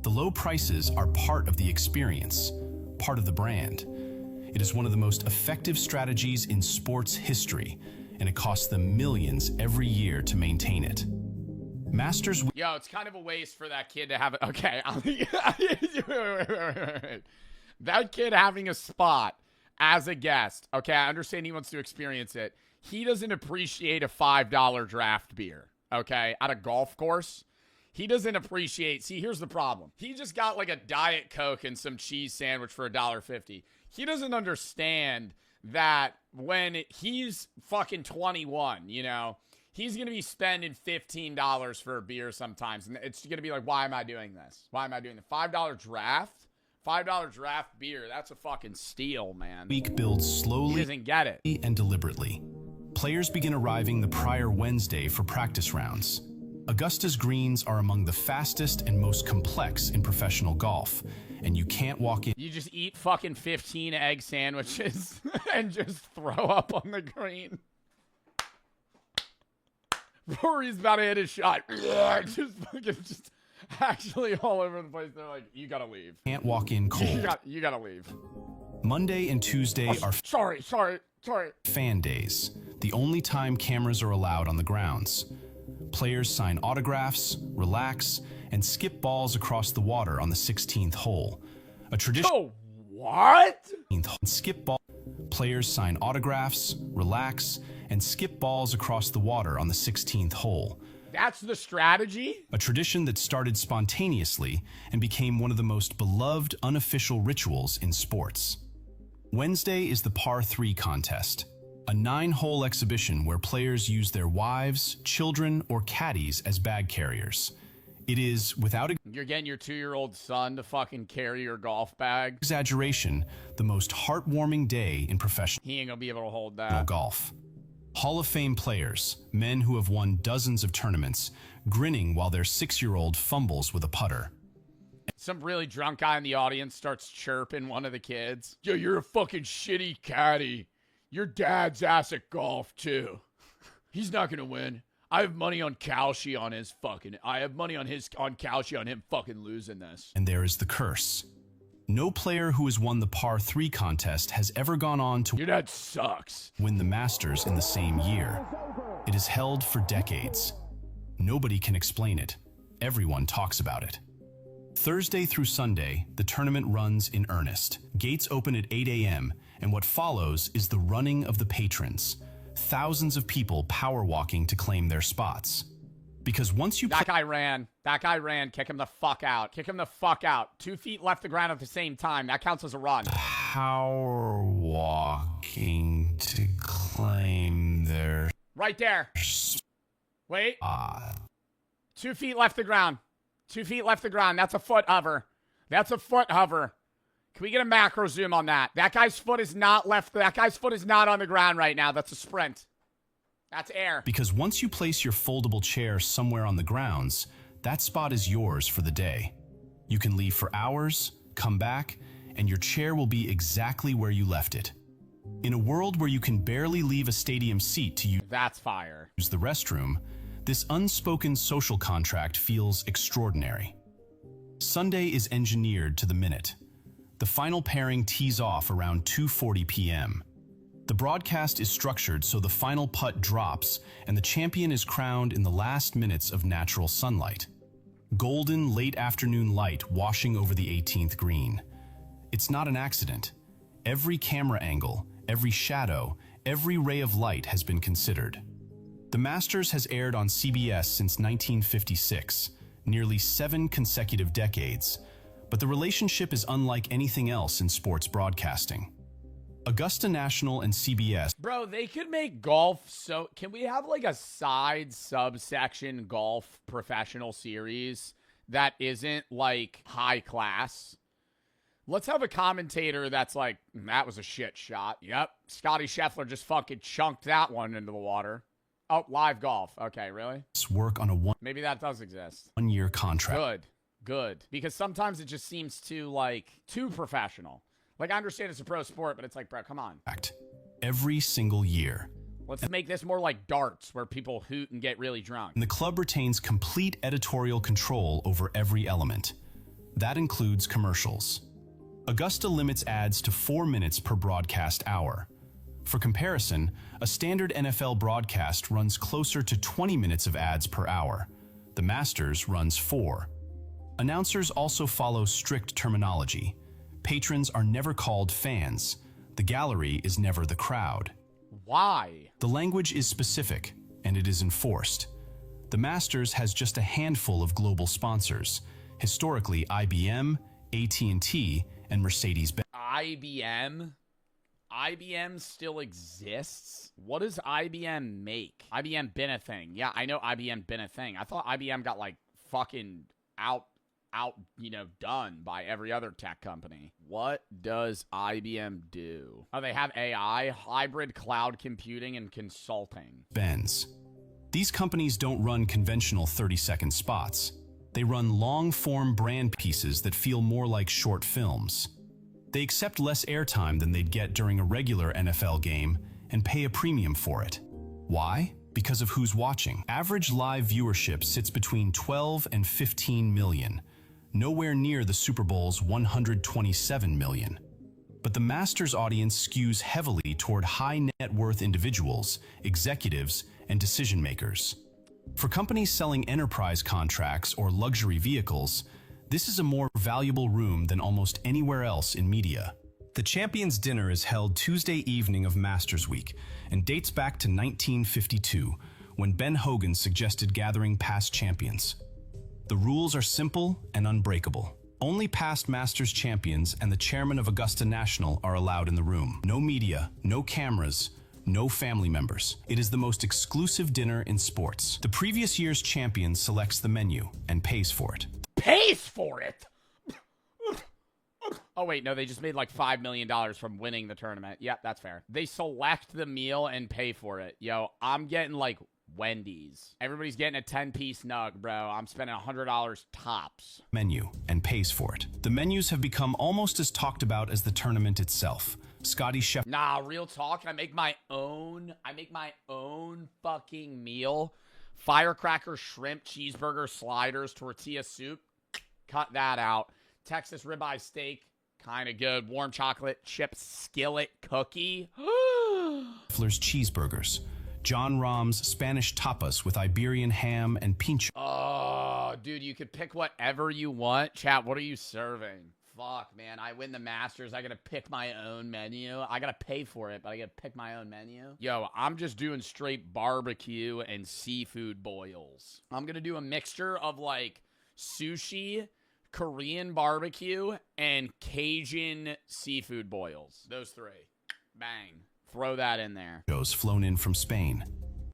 C: The low prices are part of the experience, part of the brand. It is one of the most effective strategies in sports history, and it costs them millions every year to maintain it. Masters.
A: Yo, it's kind of a waste for that kid to have it. Okay. That kid having a spot as a guest. Okay, I understand he wants to experience it. He doesn't appreciate a $5 draft beer, okay, at a golf course. He doesn't appreciate. See, here's the problem. He just got like a Diet Coke and some cheese sandwich for $1.50. He doesn't understand that when he's fucking 21, you know, he's going to be spending $15 for a beer sometimes. And it's going to be like, why am I doing this? Why am I doing the $5 draft? $5 draft beer. That's a fucking steal, man.
C: Week builds slowly.
A: He doesn't get it.
C: And deliberately. Players begin arriving the prior Wednesday for practice rounds. Augusta's greens are among the fastest and most complex in professional golf, and you can't walk in.
A: You just eat fucking 15 egg sandwiches and just throw up on the green. Rory's about to hit his shot. just actually all over the place. They're like, you gotta leave.
C: Can't walk in cold.
A: You gotta leave.
C: Monday and Tuesday are
A: sorry.
C: fan days, the only time cameras are allowed on the grounds. Players sign autographs, relax, and skip balls across the water on the 16th hole. A tradition.
A: Oh, what?
C: Skip ball. Players sign autographs, relax, and skip balls across the water on the 16th hole.
A: That's the strategy?
C: A tradition that started spontaneously and became one of the most beloved unofficial rituals in sports. Wednesday is the par 3 contest. A 9-hole exhibition where players use their wives, children, or caddies as bag carriers. It is, without
A: You're getting your 2-year-old son to fucking carry your golf bag?
C: Exaggeration, the most heartwarming day in professional
A: He ain't gonna be able to hold that.
C: golf. Hall of Fame players, men who have won dozens of tournaments, grinning while their 6-year-old fumbles with a putter.
A: Some really drunk guy in the audience starts chirping one of the kids. Yo, you're a fucking shitty caddy. Your dad's ass at golf, too. He's not going to win. I have money on Kalshi on his fucking... I have money on Kalshi on him fucking losing this.
C: And there is the curse. No player who has won the par 3 contest has ever gone on to...
A: Your dad sucks.
C: ...win the Masters in the same year. It is held for decades. Nobody can explain it. Everyone talks about it. Thursday through Sunday, the tournament runs in earnest. Gates open at 8 a.m., and what follows is the running of the patrons. Thousands of people power walking to claim their spots. Because once you...
A: That guy ran. Kick him the fuck out. 2 feet left the ground at the same time. That counts as a run.
C: Power walking to claim their...
A: Right there. Wait. 2 feet left the ground. 2 feet left the ground. That's a foot hover. Can we get a macro zoom on that? That guy's foot is not left. That guy's foot is not on the ground right now. That's a sprint. That's air.
C: Because once you place your foldable chair somewhere on the grounds, that spot is yours for the day. You can leave for hours, come back, and your chair will be exactly where you left it. In a world where you can barely leave a stadium seat to
A: That's fire.
C: use the restroom, this unspoken social contract feels extraordinary. Sunday is engineered to the minute. The final pairing tees off around 2:40 p.m. The broadcast is structured so the final putt drops and the champion is crowned in the last minutes of natural sunlight. Golden late afternoon light washing over the 18th green. It's not an accident. Every camera angle, every shadow, every ray of light has been considered. The Masters has aired on CBS since 1956, nearly 7 consecutive decades, but the relationship is unlike anything else in sports broadcasting. Augusta National and CBS.
A: Bro, they could make golf so... Can we have like a side subsection golf professional series that isn't like high class? Let's have a commentator that's like, that was a shit shot. Yep, Scotty Scheffler just fucking chunked that one into the water. Oh, live golf. Okay, really?
C: Work on a
A: Maybe that does exist.
C: one-year contract.
A: Good. Because sometimes it just seems too professional. Like, I understand it's a pro sport, but it's like, bro, come on.
C: Every single year.
A: Let's make this more like darts, where people hoot and get really drunk.
C: And the club retains complete editorial control over every element. That includes commercials. Augusta limits ads to 4 minutes per broadcast hour. For comparison, a standard NFL broadcast runs closer to 20 minutes of ads per hour. The Masters runs 4. Announcers also follow strict terminology. Patrons are never called fans. The gallery is never the crowd.
A: Why?
C: The language is specific, and it is enforced. The Masters has just a handful of global sponsors, historically IBM, AT&T, and Mercedes-Benz.
A: IBM? IBM still exists? What does IBM make? IBM been a thing. Yeah, I know IBM been a thing. I thought IBM got like fucking done by every other tech company. What does IBM do? Oh, they have AI, hybrid cloud computing, and consulting.
C: These companies don't run conventional 30-second spots. They run long-form brand pieces that feel more like short films. They accept less airtime than they'd get during a regular NFL game and pay a premium for it. Why? Because of who's watching. Average live viewership sits between 12 and 15 million, nowhere near the Super Bowl's 127 million. But the Masters audience skews heavily toward high net worth individuals, executives, and decision makers. For companies selling enterprise contracts or luxury vehicles, this is a more valuable room than almost anywhere else in media. The Champions Dinner is held Tuesday evening of Masters Week and dates back to 1952, when Ben Hogan suggested gathering past champions. The rules are simple and unbreakable. Only past Masters champions and the chairman of Augusta National are allowed in the room. No media, no cameras, no family members. It is the most exclusive dinner in sports. The previous year's champion selects the menu and pays for it.
A: Pays for it? Oh, wait, no, they just made like $5 million from winning the tournament. Yep, that's fair. They select the meal and pay for it. Yo, I'm getting like Wendy's. Everybody's getting a 10-piece nug, bro. I'm spending $100 tops.
C: Menu and pays for it. The menus have become almost as talked about as the tournament itself. Scotty Scheffler.
A: Nah, real talk. I make my own fucking meal. Firecracker, shrimp, cheeseburger, sliders, tortilla soup. Cut that out. Texas ribeye steak. Kind of good. Warm chocolate chip skillet cookie.
C: Scheffler's cheeseburgers. John Rahm's Spanish tapas with Iberian ham and pincho.
A: Oh, dude, you could pick whatever you want. Chat, what are you serving? Fuck, man. I win the Masters. I gotta pick my own menu. I gotta pay for it, but I gotta pick my own menu. Yo, I'm just doing straight barbecue and seafood boils. I'm gonna do a mixture of like sushi, Korean barbecue, and Cajun seafood boils. Those 3. Bang. Throw that in there.
C: Flown in from Spain.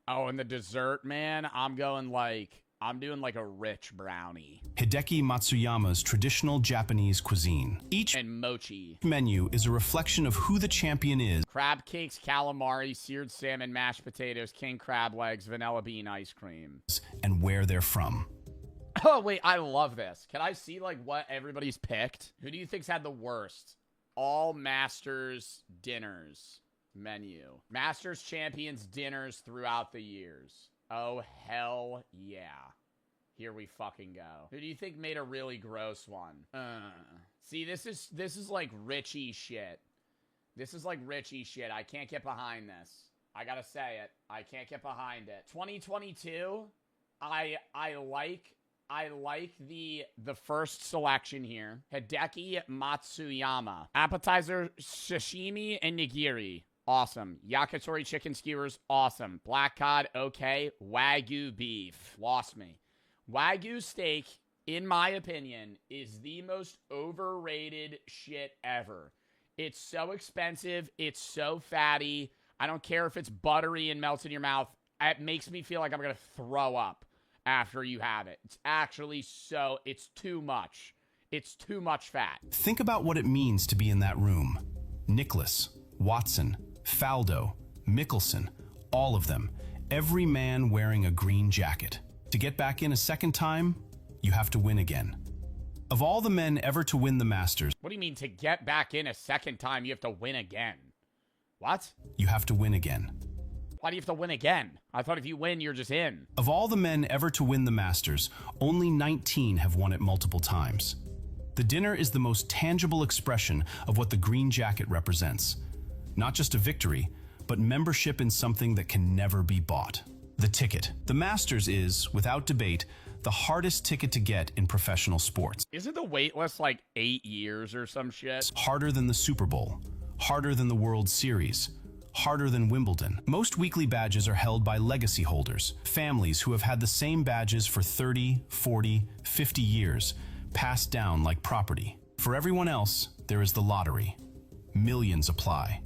A: Oh, and the dessert, man, I'm doing like a rich brownie.
C: Hideki Matsuyama's traditional Japanese cuisine. Each
A: and mochi
C: menu is a reflection of who the champion is.
A: Crab cakes, calamari, seared salmon, mashed potatoes, king crab legs, vanilla bean ice cream.
C: And where they're from.
A: Oh, wait, I love this. Can I see, like, what everybody's picked? Who do you think's had the worst? All Masters dinners menu. Masters champions dinners throughout the years. Oh, hell yeah. Here we fucking go. Who do you think made a really gross one? See, this is like Richie shit. This is like Richie shit. I can't get behind this. I gotta say it. I can't get behind it. 2022, I like I like the first selection here. Hideki Matsuyama. Appetizer, sashimi, and nigiri. Awesome. Yakitori chicken skewers. Awesome. Black cod. Okay. Wagyu beef. Lost me. Wagyu steak, in my opinion, is the most overrated shit ever. It's so expensive. It's so fatty. I don't care if it's buttery and melts in your mouth. It makes me feel like I'm going to throw up after you have it. It's actually it's too much. It's too much fat.
C: Think about what it means to be in that room. Nicholas, Watson, Faldo, Mickelson, all of them. Every man wearing a green jacket. To get back in a second time, you have to win again. Of all the men ever to win the Masters...
A: What do you mean to get back in a second time, you have to win again? What?
C: You have to win again.
A: Why do you have to win again? I thought if you win, you're just in.
C: Of all the men ever to win the Masters, only 19 have won it multiple times. The dinner is the most tangible expression of what the green jacket represents. Not just a victory, but membership in something that can never be bought. The ticket. The Masters is, without debate, the hardest ticket to get in professional sports.
A: Isn't the wait list like 8 years or some shit?
C: Harder than the Super Bowl. Harder than the World Series. Harder than Wimbledon. Most weekly badges are held by legacy holders, families who have had the same badges for 30, 40, 50 years, passed down like property. For everyone else, there is the lottery. Millions apply.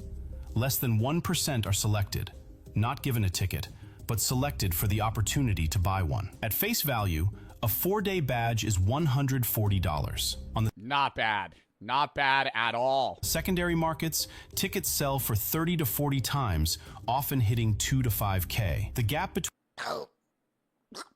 C: Less than 1% are selected, not given a ticket, but selected for the opportunity to buy one. At face value, a 4-day badge is $140. On the
A: Not bad. Not bad at all.
C: Secondary markets, tickets sell for 30 to 40 times, often hitting 2 to 5K. The gap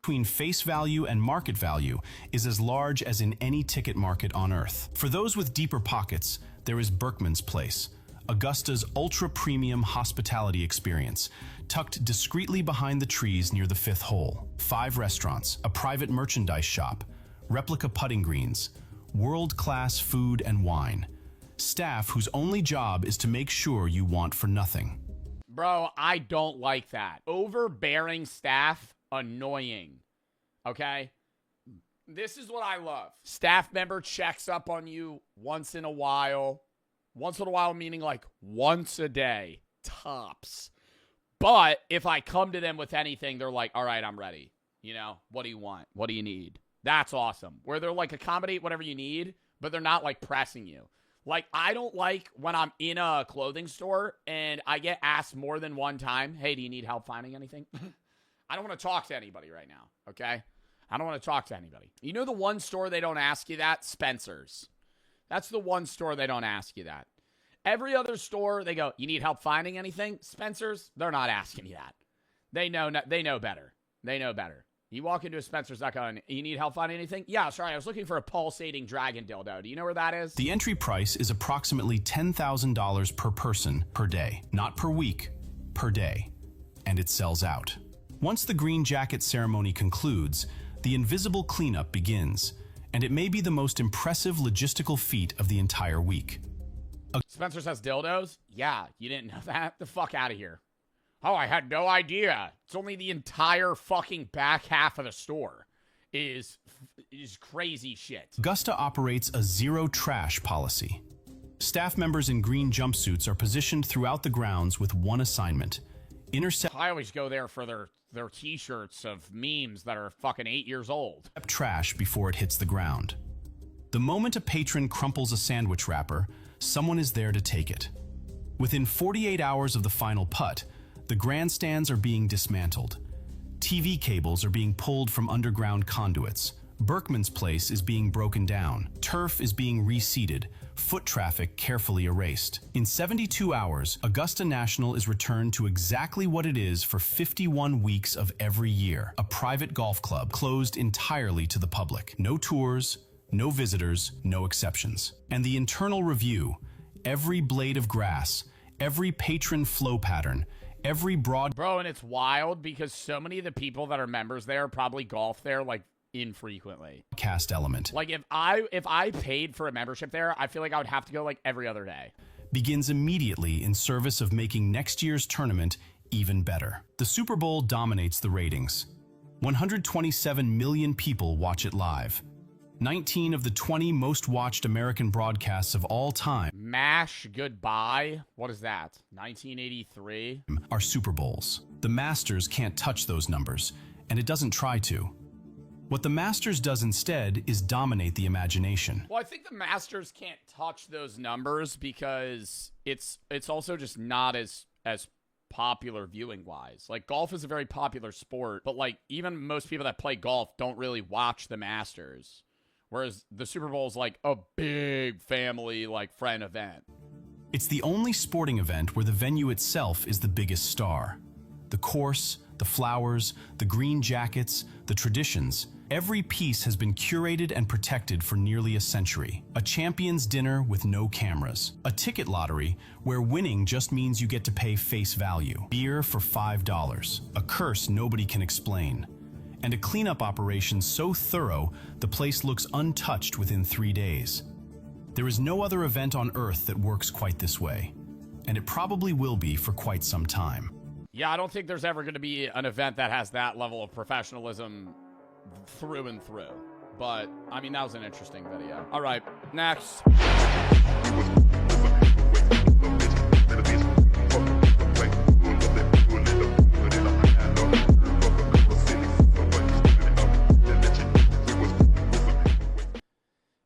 C: between face value and market value is as large as in any ticket market on Earth. For those with deeper pockets, there is Berkman's Place, Augusta's ultra-premium hospitality experience, tucked discreetly behind the trees near the 5th hole. 5 restaurants, a private merchandise shop, replica putting greens, world-class food and wine. Staff whose only job is to make sure you want for nothing.
A: Bro, I don't like that. Overbearing staff, annoying. Okay? This is what I love. Staff member checks up on you once in a while. Once in a while meaning like once a day, tops. But if I come to them with anything, they're like, all right, I'm ready. You know, what do you want? What do you need? That's awesome. Where they're like, accommodate whatever you need, but they're not like pressing you. Like, I don't like when I'm in a clothing store and I get asked more than one time, hey, do you need help finding anything? I don't want to talk to anybody right now, okay? I don't want to talk to anybody. You know the one store they don't ask you that? Spencer's. That's the one store they don't ask you that. Every other store, they go, you need help finding anything? Spencer's, they're not asking you that. They know better. They know better. You walk into a Spencer's, not going, you need help finding anything? Yeah, sorry, I was looking for a pulsating dragon dildo. Do you know where that is?
C: The entry price is approximately $10,000 per person per day. Not per week, per day. And it sells out. Once the green jacket ceremony concludes, the invisible cleanup begins, and it may be the most impressive logistical feat of the entire week.
A: Spencer's has dildos? Yeah, you didn't know that? The fuck out of here. Oh, I had no idea. It's only the entire fucking back half of the store is crazy shit.
C: Augusta operates a zero trash policy. Staff members in green jumpsuits are positioned throughout the grounds with one assignment.
A: I always go there for their t-shirts of memes that are fucking 8 years old.
C: Trash before it hits the ground. The moment a patron crumples a sandwich wrapper, someone is there to take it. Within 48 hours of the final putt, the grandstands are being dismantled. TV cables are being pulled from underground conduits. Berkman's Place is being broken down. Turf is being reseeded. Foot traffic carefully erased. In 72 hours, Augusta National is returned to exactly what it is for 51 weeks of every year. A private golf club closed entirely to the public. No tours, no visitors, no exceptions. And the internal review, every blade of grass, every patron flow pattern, every broad...
A: Bro, and it's wild because so many of the people that are members there probably golf there like infrequently.
C: Cast element.
A: Like if I paid for a membership there, I feel like I would have to go like every other day.
C: Begins immediately in service of making next year's tournament even better. The Super Bowl dominates the ratings. 127 million people watch it live. 19 of the 20 most watched American broadcasts of all time
A: MASH Goodbye. What is that? 1983?
C: are Super Bowls. The Masters can't touch those numbers, and it doesn't try to. What the Masters does instead is dominate the imagination.
A: Well, I think the Masters can't touch those numbers because it's also just not as popular viewing wise. Like, golf is a very popular sport, but like even most people that play golf don't really watch the Masters. Whereas the Super Bowl is like a big family, like, friend event.
C: It's the only sporting event where the venue itself is the biggest star. The course, the flowers, the green jackets, the traditions, every piece has been curated and protected for nearly a century. A champion's dinner with no cameras. A ticket lottery where winning just means you get to pay face value. Beer for $5. A curse nobody can explain. And a cleanup operation so thorough, the place looks untouched within 3 days. There is no other event on Earth that works quite this way, and it probably will be for quite some time.
A: Yeah, I don't think there's ever going to be an event that has that level of professionalism through and through. But, I mean, that was an interesting video. All right, next.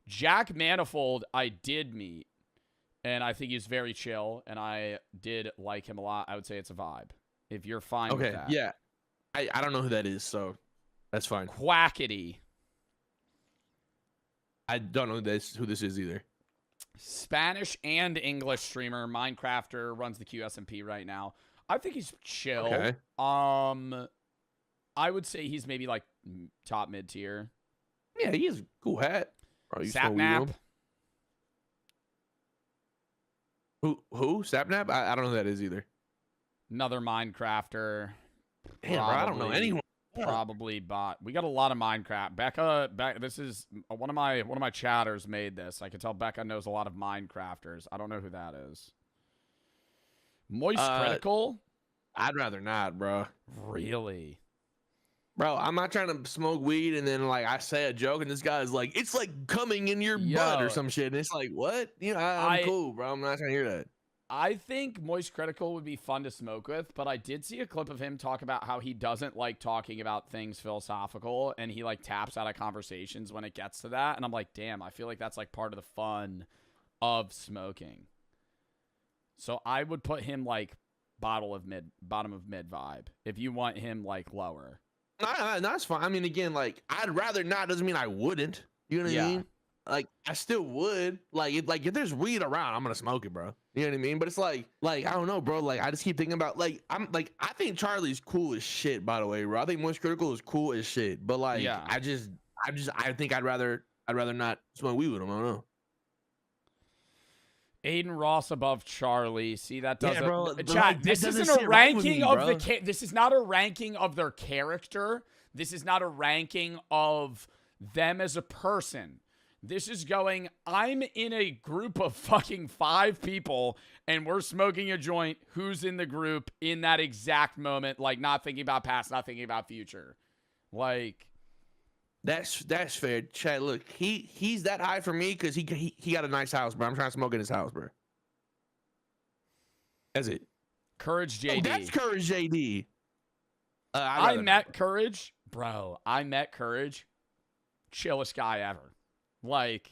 A: Jack Manifold, I did meet, and I think he's very chill, and I did like him a lot. I would say it's a vibe. If you're fine with that.
G: Yeah. I don't know who that is, so that's fine.
A: Quackity.
G: I don't know who this is either.
A: Spanish and English streamer, Minecrafter, runs the QSMP right now. I think he's chill.
G: Okay.
A: I would say he's maybe like top mid tier.
G: Yeah, he has a cool hat.
A: Sapnap.
G: Who? Sapnap? I don't know who that is either.
A: Another Minecrafter.
G: Damn, bro, I don't know anyone.
A: Probably bot. We got a lot of Minecraft. Becca, this is one of my chatters made this. I can tell Becca knows a lot of Minecrafters. I don't know who that is. Moist Critical?
G: I'd rather not, bro.
A: Really?
G: Bro, I'm not trying to smoke weed and then like I say a joke and this guy's like, it's like coming in your butt or some shit. And it's like, what? You know, I'm cool, bro. I'm not trying to hear that.
A: I think Moist Critical would be fun to smoke with, but I did see a clip of him talk about how he doesn't like talking about things philosophical, and he like taps out of conversations when it gets to that. And I'm like, damn, I feel like that's like part of the fun of smoking. So I would put him like bottom of mid vibe if you want him like lower.
G: No, that's fine. I mean, again, like I'd rather not doesn't mean I wouldn't. You know what I mean? Like I still would. Like if there's weed around, I'm gonna smoke it, bro. You know what I mean? But it's like I don't know, bro. Like I just keep thinking about I think Charlie's cool as shit, by the way, bro. I think Moist Critical is cool as shit. But like I think I'd rather not smoke weed with him. I don't know.
A: Aiden Ross above Charlie. See, that doesn't.
G: Yeah, bro,
A: chat, this isn't a ranking of the. This is not a ranking of their character. This is not a ranking of them as a person. This is going, I'm in a group of fucking 5 people, and we're smoking a joint. Who's in the group in that exact moment? Like, not thinking about past, not thinking about future. Like,
G: that's fair. Chad, look, he's that high for me because he got a nice house, bro. I'm trying to smoke in his house, bro. That's it.
A: Courage JD.
G: Oh, that's Courage JD.
A: I met Courage, bro. I met Courage. Chillest guy ever. Like,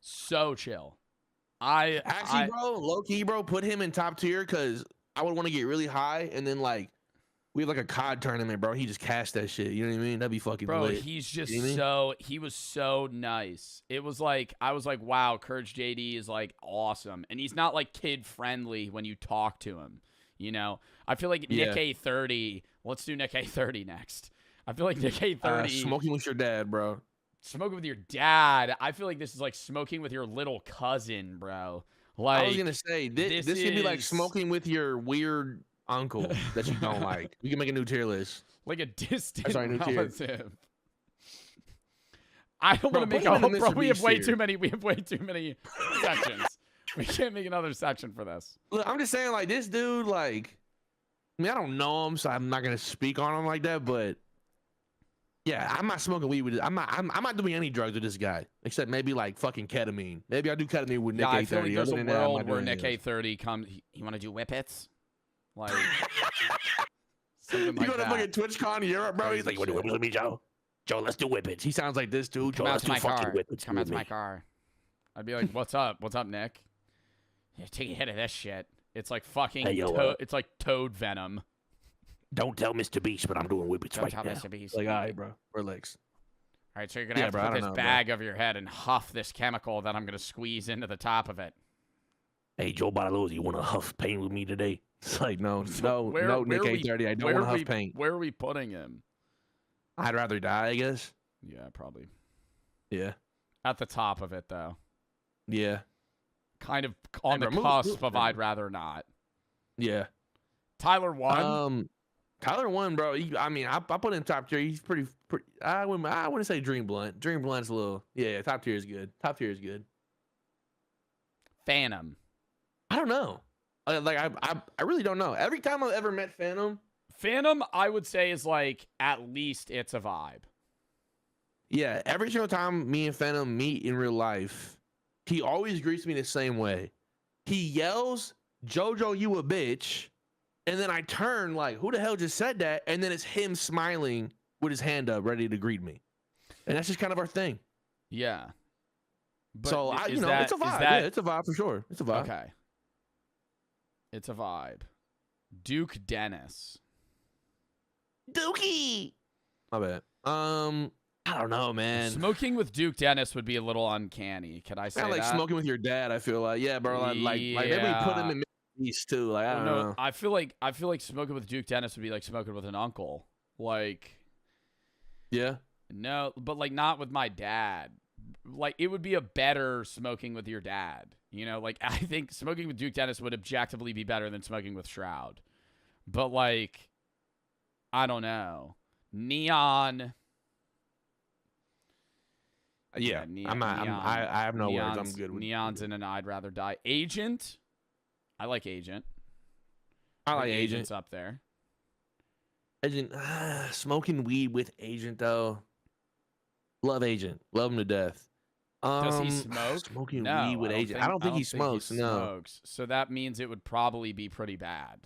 A: so chill.
G: Actually, bro, low key, bro, put him in top tier because I would want to get really high and then like we have like a COD tournament, bro. He just cashed that shit. You know what I mean? That'd be fucking lit.
A: He's just
G: you know
A: he was so nice. It was like, I was like, wow, Courage JD is like awesome. And he's not like kid friendly when you talk to him. You know, I feel like Nick A30. Let's do Nick A30 next. I feel like Nick A30.
G: Smoking with your dad, bro.
A: Smoking with your dad. I feel like this is like smoking with your little cousin, bro. Like,
G: I was gonna say this could be like smoking with your weird uncle that you don't like. We can make a new tier list.
A: Like a distant
G: new tier.
A: relative. I don't want to make a whole, bro. We have way too many sections. We can't make another section for this.
G: Look, I'm just saying, like, this dude, like, I mean, I don't know him, so I'm not gonna speak on him like that, but Yeah, I'm not smoking weed with it. I'm not doing any drugs with this guy except maybe like fucking ketamine. Maybe I do ketamine with Nick
A: Yeah, I
G: A30.
A: feel like there's
G: Other
A: a
G: than that, I'm
A: world
G: not
A: where
G: doing
A: Nick
G: any of
A: A30 comes. You want to do whippets? Like something
G: you
A: like
G: go to
A: that.
G: fucking TwitchCon Europe, bro. He's
A: Crazy
G: like, "What do you
A: shit.
G: want with me, Joe? Joe, let's do whippets." He sounds like this dude. Joe,
A: Come out
G: let's
A: to
G: do
A: my
G: fucking
A: car.
G: whippets.
A: Come out
G: with
A: to
G: me.
A: my car. I'd be like, "What's up? What's up, Nick? Yeah, take a hit of this shit. It's like fucking.
G: Hey, yo,
A: it's like toad venom.
G: Don't tell Mr. Beast, but I'm doing whippets
A: Don't
G: right
A: tell
G: now.
A: Mr. Beast.
G: Like, all right, bro. Relax.
A: All right, so you're gonna
G: Yeah,
A: have to
G: bro, I
A: put
G: don't
A: this
G: know, bro.
A: bag over your head and huff this chemical that I'm gonna squeeze into the top of it.
G: Hey, Joe Bartolozzi, you want to huff paint with me today? It's like, no, Nick
A: where
G: A30. I don't want to huff
A: we,
G: paint.
A: Where are we putting him?
G: I'd rather die, I guess.
A: Yeah, probably.
G: Yeah.
A: At the top of it, though.
G: Yeah.
A: Kind of on
G: Hey,
A: the
G: bro,
A: cusp of I'd rather not.
G: Yeah.
A: Tyler won.
G: Tyler won, bro. I put him top tier. He's pretty. I wouldn't say Dream Blunt. Dream Blunt's a little. Yeah, top tier is good. Top tier is good.
A: Phantom.
G: I don't know. I really don't know. Every time I've ever met
A: Phantom, I would say is like at least it's a vibe.
G: Yeah, every single time me and Phantom meet in real life, he always greets me the same way. He yells, "Jojo, you a bitch," and then I turn like, "Who the hell just said that?" And then it's him smiling with his hand up, ready to greet me, and that's just kind of our thing.
A: Yeah. But
G: So it's a vibe. Yeah, it's a vibe for sure. It's a vibe.
A: Okay. It's a vibe. Duke Dennis.
G: Dookie. My bad. I don't know, man.
A: Smoking with Duke Dennis would be a little uncanny. Could I say
G: Kind of like
A: that?
G: smoking with your dad. I feel like, yeah, bro. Like maybe we put him in East too. Like I don't know.
A: I feel like smoking with Duke Dennis would be like smoking with an uncle. Like,
G: yeah.
A: No, but like not with my dad. Like it would be a better smoking with your dad. You know, like I think smoking with Duke Dennis would objectively be better than smoking with Shroud. But like, I don't know. Neon.
G: Yeah, I have no words. I'm good with
A: Neon's in an I'd rather die. Agent. I like Agent.
G: I like
A: Agent's up there.
G: Agent, smoking weed with Agent though. Love Agent. Love him to death.
A: Does he smoke?
G: Smoking
A: No,
G: weed with Agent. I don't think he smokes. No.
A: So that means it would probably be pretty bad.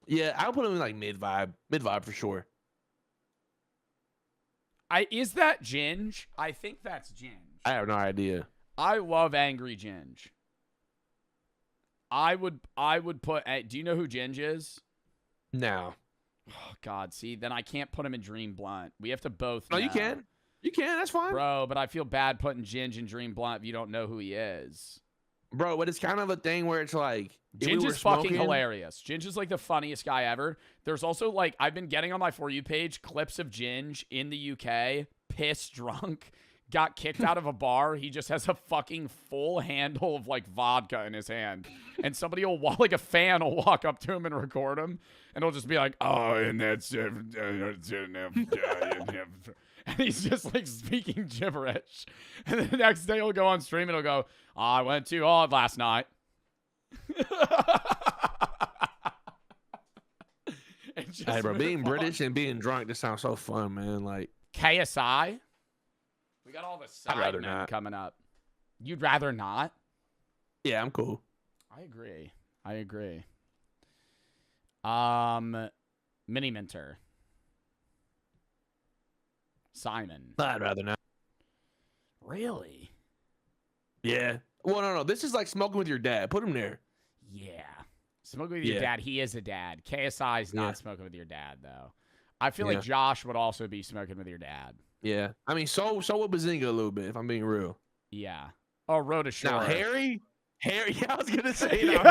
G: Yeah, I'll put him in like mid vibe for sure.
A: Is that Ginge? I think that's Ginge.
G: I have no idea.
A: I love Angry Ginge. I would put. Do you know who Ginge is?
G: No.
A: Oh God, see, then I can't put him in Dream Blunt. We have to both.
G: No,
A: know.
G: you can. You can. That's fine,
A: bro. But I feel bad putting Ginge in Dream Blunt if you don't know who he is.
G: Bro, but it's kind of a thing where it's like
A: Ginge is fucking hilarious. Ginge is like the funniest guy ever. There's also like I've been getting on my For You page clips of Ginge in the UK, pissed drunk, got kicked out of a bar. He just has a fucking full handle of like vodka in his hand, and somebody will like a fan will walk up to him and record him, and he'll just be like, "Oh, and that's." And he's just like speaking gibberish. And the next day he'll go on stream and he'll go, "Oh, I went too hard last night."
G: Hey, bro, being British and being drunk just sounds so fun, man. Like
A: KSI. We got all the
G: I'd rather
A: sidemen
G: not.
A: coming up. You'd rather not?
G: Yeah, I'm cool.
A: I agree. Mini Minter. Simon.
G: I'd rather not.
A: Really?
G: Yeah. Well, no. This is like smoking with your dad. Put him there.
A: Yeah. Smoking with your dad. He is a dad. KSI is not smoking with your dad, though. I feel like Josh would also be smoking with your dad.
G: Yeah. I mean, so would Bazinga a little bit, if I'm being real.
A: Yeah. Oh, Rhoda Shore.
G: Now, Harry, yeah, I was gonna say, Harry, though.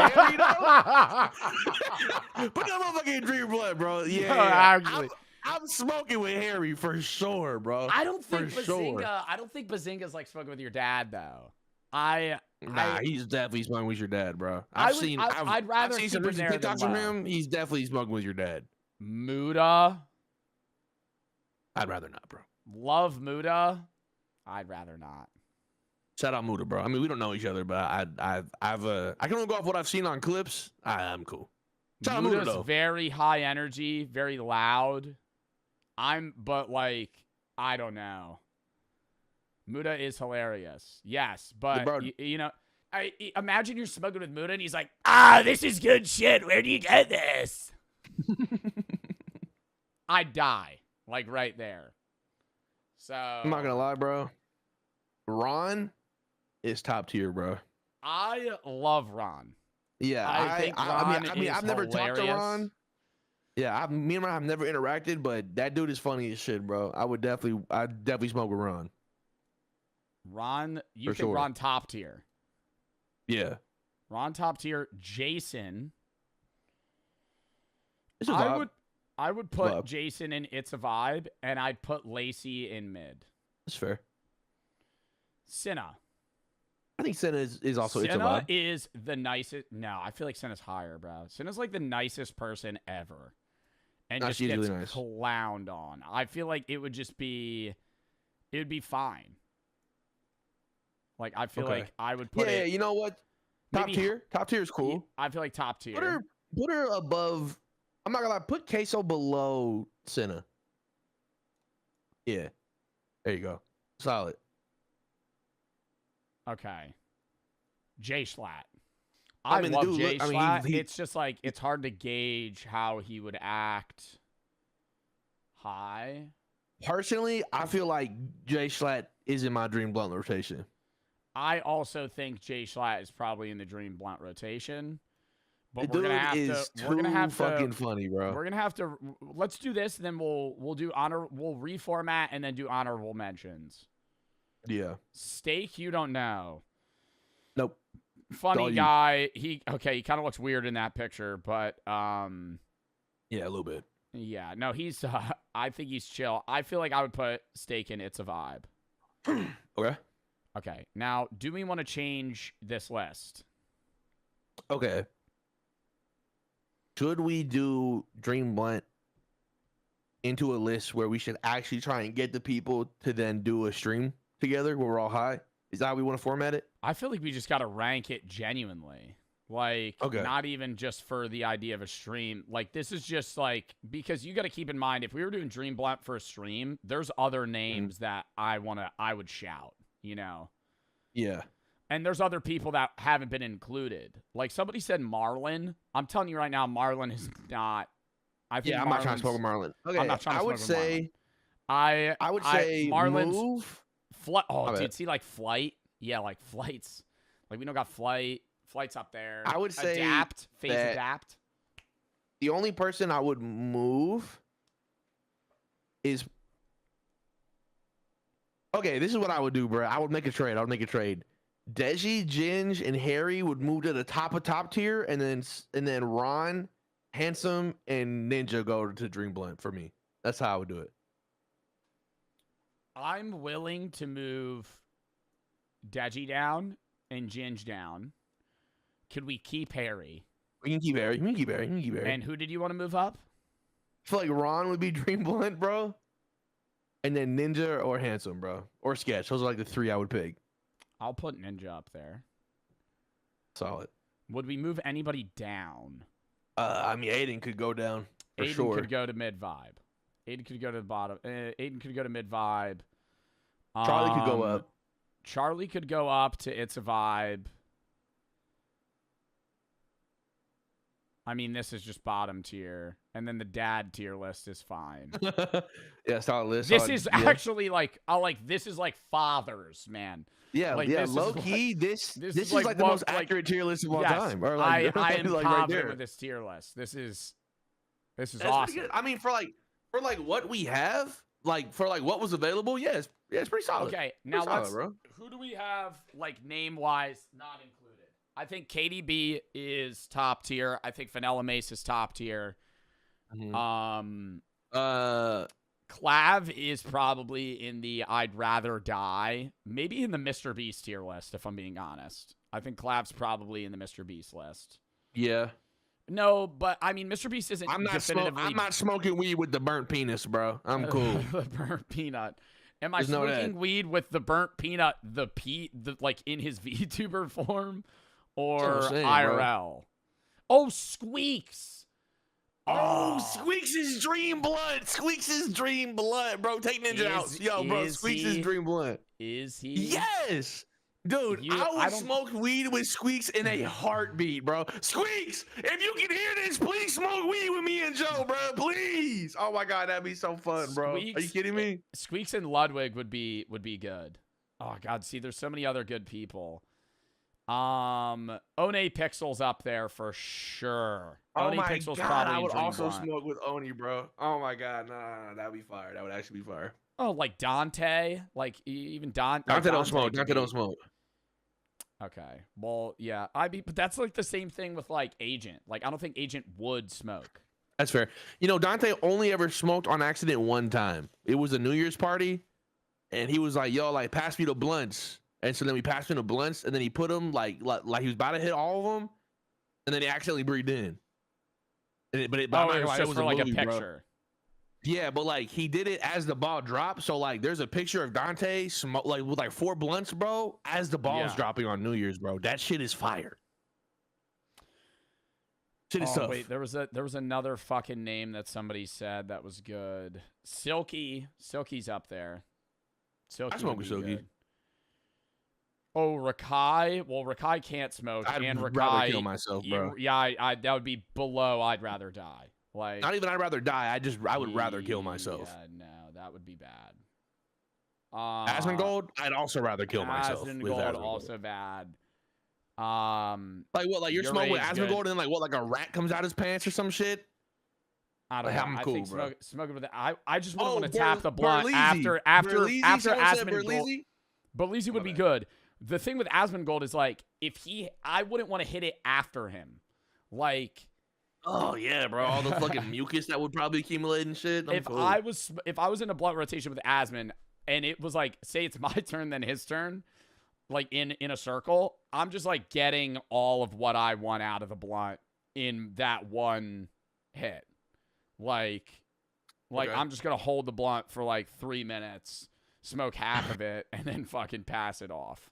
G: Put that motherfucker in Dream Blood, bro. Yeah.
A: No, actually.
G: I'm smoking with Harry for sure, bro.
A: I don't think
G: for
A: Bazinga.
G: Sure.
A: I don't think Bazinga's like smoking with your dad, though.
G: He's definitely smoking with your dad, bro.
A: I'd rather
G: I've seen
A: keep
G: some
A: him there
G: TikToks
A: than
G: from
A: low.
G: him. He's definitely smoking with your dad.
A: Muda.
G: I'd rather not, bro.
A: Love Muda. I'd rather not.
G: Shout out Muda, bro. I mean, we don't know each other, but I can only go off what I've seen on clips. I'm cool. Shout out Muda,
A: Muda's
G: though.
A: very high energy, very loud. But like, I don't know. Muda is hilarious. Yes, but
G: bro.
A: you know, imagine you're smoking with Muda and he's like, this is good shit. Where do you get this? I'd die, like right there. So
G: I'm not gonna lie, bro. Ron is top tier, bro.
A: I love Ron.
G: Yeah,
A: I think Ron
G: I mean,
A: is
G: I've never talked to
A: hilarious.
G: Ron. Yeah, me and Ron have never interacted, but that dude is funny as shit, bro. I'd definitely smoke with Ron.
A: Ron, you
G: For
A: think
G: sure.
A: Ron top tier?
G: Yeah,
A: Ron top tier. Jason.
G: it's a vibe.
A: I would put
G: Vibe.
A: Jason in It's a Vibe, and I'd put Lacey in mid.
G: That's fair.
A: Cinna.
G: I think Senna is also it's a
A: Cinna
G: vibe.
A: is the nicest. No, I feel like Cinna's higher, bro. Cinna's like the nicest person ever, and
G: No,
A: just
G: she's
A: gets
G: really nice.
A: clowned on. I feel like it would be fine. Like I feel
G: Okay.
A: like I would put
G: Yeah,
A: it.
G: you know what? Top
A: maybe-
G: tier. Top tier is cool.
A: I feel like top tier.
G: Put her above. I'm not gonna lie. Put Queso below Senna. Yeah, there you go. Solid.
A: Okay. Jay Schlatt.
G: I
A: I
G: mean,
A: love
G: dude,
A: Jay
G: look, I mean,
A: Schlatt.
G: he-
A: It's just like it's hard to gauge how he would act high.
G: Personally, I feel like Jay Schlatt is in my dream blunt rotation.
A: I also think Jay Schlatt is probably in the Dream Blunt rotation. But
G: The
A: we're gonna
G: dude
A: have
G: is
A: to. We're gonna
G: too
A: have
G: fucking
A: to.
G: funny, bro.
A: We're gonna have to. Let's do this, and then we'll do honor. We'll reformat and then do honorable mentions.
G: Yeah.
A: Steak, you don't know.
G: Nope.
A: Funny
G: All you.
A: guy. He kind of looks weird in that picture, but
G: Yeah, a little bit.
A: yeah, no, he's. I think he's chill. I feel like I would put Steak in It's a Vibe.
G: Okay.
A: Okay, now do we want to change this list?
G: Okay. Should we do Dream Blunt into a list where we should actually try and get the people to then do a stream together where we're all high? Is that how we want to format it?
A: I feel like we just got to rank it genuinely. Like,
G: Okay.
A: not even just for the idea of a stream. Like, this is just like, because you got to keep in mind, if we were doing Dream Blunt for a stream, there's other names that I would shout, you know?
G: Yeah.
A: And there's other people that haven't been included. Like, somebody said Marlon. I'm telling you right now, Marlon is not. I think
G: Yeah, I'm not trying
A: Marlon's-
G: to smoke with Marlon. Okay,
A: I'm not trying to
G: I
A: smoke
G: would
A: with
G: say,
A: Marlon.
G: I would say
A: Marlon's
G: move.
A: Oh,
G: My
A: dude,
G: bad.
A: see, like, Flight? Yeah, like, Flights. Like, we don't got Flight. Flight's up there.
G: I would say
A: Adapt. Phase
G: that-
A: Adapt.
G: The only person I would move is. Okay, this is what I would do, bro. I would make a trade. Deji, Ginge, and Harry would move to the top of top tier, and then Ron, Handsome, and Ninja go to Dream Blunt for me. That's how I would do it.
A: I'm willing to move Deji down and Ginge down. Could we keep Harry?
G: We can keep Harry.
A: And who did you want to move up?
G: I feel like Ron would be Dream Blunt, bro. And then Ninja or Handsome, bro. Or Sketch. Those are like the three I would pick.
A: I'll put Ninja up there.
G: Solid.
A: Would we move anybody down?
G: I mean, Aiden could go down for
A: Aiden
G: sure.
A: could go to mid vibe. Aiden could go to the bottom. Aiden could go to mid vibe.
G: Charlie could go up.
A: Charlie could go up to It's a Vibe. I mean, this is just bottom tier. And then the dad tier list is fine.
G: Yeah, solid list.
A: This
G: solid-
A: is
G: yeah.
A: actually like, this is like fathers, man.
G: Yeah,
A: Like,
G: yeah.
A: this is
G: Low
A: like-
G: key, this is
A: like
G: like the
A: what-
G: most
A: like-
G: accurate tier list of all
A: Yes,
G: time. Or like,
A: I am
G: like
A: confident
G: there.
A: with this tier list. This is
G: That's pretty
A: awesome.
G: good. I mean, for what we have, like for like what was available, yeah, it's pretty solid.
A: Okay,
G: Pretty
A: now
G: solid,
A: let's.
G: bro.
A: Who do we have like name wise not included? I think KDB is top tier. I think Vanilla Mace is top tier.
G: Mm-hmm.
A: Clav is probably in the I'd rather die. Maybe in the Mr. Beast tier list, if I'm being honest. I think Clav's probably in the Mr. Beast list.
G: Yeah.
A: No, but I mean, Mr. Beast isn't
G: I'm
A: definitively
G: not smoking weed with the burnt penis, bro. I'm cool.
A: the burnt peanut. Am I
G: Just know
A: smoking
G: that.
A: weed with the burnt peanut, the like in his VTuber form, or
G: That's what I'm saying,
A: IRL? Oh, Squeaks.
G: Oh, Squeaks' dream blunt. Squeaks' dream blunt, bro. Take Ninja out. Yo, bro, Squeaks' dream blunt.
A: Is he?
G: Yes. Dude, I would smoke weed with Squeaks in a heartbeat, bro. Squeaks, if you can hear this, please smoke weed with me and Joe, bro. Please. Oh my God, that'd be so fun, bro. Are you kidding me?
A: Squeaks and Ludwig would be good. Oh God, see, there's so many other good people. One Pixel's up there for sure.
G: Oh
A: One
G: my
A: Pixel's
G: God,
A: probably
G: I would
A: dream
G: also
A: blunt.
G: smoke with Oni, bro. Oh my God, nah, that'd be fire. That would actually be fire.
A: Oh, like Dante, like even Dante.
G: Dante don't smoke. Dante don't smoke.
A: Okay, well, yeah, but that's like the same thing with like Agent. Like, I don't think Agent would smoke.
G: That's fair. You know, Dante only ever smoked on accident one time. It was a New Year's party, and he was like, "Yo, like, pass me the blunts." And so then we passed him the blunts, and then he put them like he was about to hit all of them, and then he accidentally breathed in. And it, but I'm not gonna lie, it was
A: for like
G: movie,
A: a
G: bro.
A: picture.
G: Yeah, but like he did it as the ball dropped. So like there's a picture of Dante like with like 4 blunts, bro, as the ball's dropping on New Year's, bro. That shit is fire. Shit is tough.
A: Wait, there was another fucking name that somebody said that was good. Silky. Silky's up there. Silky.
G: I smoke with Silky.
A: Good. Oh, Rakai. Well, Rakai can't smoke.
G: I'd
A: and
G: rather
A: Rakai,
G: kill myself, bro.
A: Yeah, I that would be below I'd rather die. Like,
G: not even I'd rather die. I would rather kill myself.
A: Yeah, no, that would be bad.
G: Asmongold, I'd also rather kill myself.
A: Asmongold also bad.
G: Like what? Like you're smoking with Asmongold, and then like what? Like a rat comes out his pants or some shit.
A: I don't
G: like,
A: know.
G: I'm
A: I
G: cool,
A: think
G: bro.
A: smoking with I just wouldn't want to tap the blunt
G: Bartolozzi.
A: after
G: Someone said
A: Asmongold. Bartolozzi would be good. The thing with Asmongold is like I wouldn't want to hit it after him. Like,
G: oh yeah, bro, all the fucking mucus that would probably accumulate and shit.
A: If I was in a blunt rotation with Asmon and it was like, say it's my turn then his turn, like in a circle, I'm just like getting all of what I want out of the blunt in that one hit. Like okay. I'm just gonna hold the blunt for like 3 minutes, smoke half of it, and then fucking pass it off.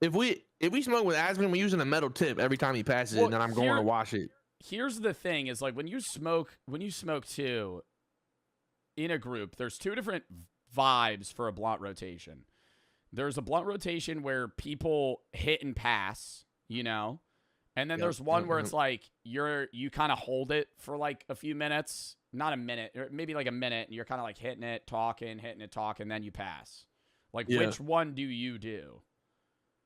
G: If we smoke with Asmon, we're using a metal tip every time he passes it, and then I'm going to wash it.
A: Here's the thing: is like when you smoke too in a group, there's 2 different vibes for a blunt rotation. There's a blunt rotation where people hit and pass, you know, and then there's one where it's like you kind of hold it for like a few minutes, not a minute, or maybe like a minute, and you're kind of like hitting it, talking, then you pass. Like, which one do you do?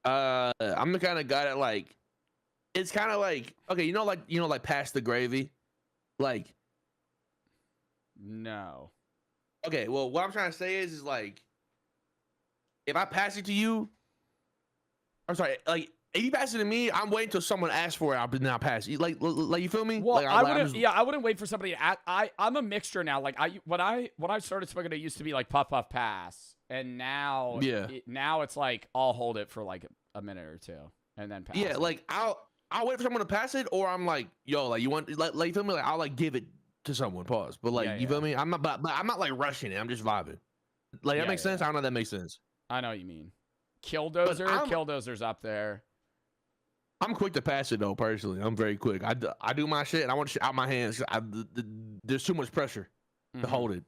G: I'm the kind of guy that like, it's kind of like, okay, like pass the gravy, like.
A: No.
G: Okay, well, what I'm trying to say is like, if I pass it to you, I'm sorry, like if you pass it to me, I'm waiting till someone asks for it. I'll now pass it. Like you feel me?
A: Well,
G: like,
A: I wouldn't. I wouldn't wait for somebody to I'm a mixture now. Like when I started smoking, it used to be like puff puff pass, and now now it's like I'll hold it for like a minute or 2 and then pass.
G: Yeah,
A: it.
G: like I'll wait for someone to pass it, or I'm like, yo, like you want, like you feel me? Like I'll like give it to someone. Pause. But like you feel me? I'm not like rushing it. I'm just vibing. Like that makes sense. I don't know if that makes sense.
A: I know what you mean. Killdozer's up there.
G: I'm quick to pass it though. Personally, I'm very quick. I do my shit and I want shit out my hands. There's too much pressure to hold it.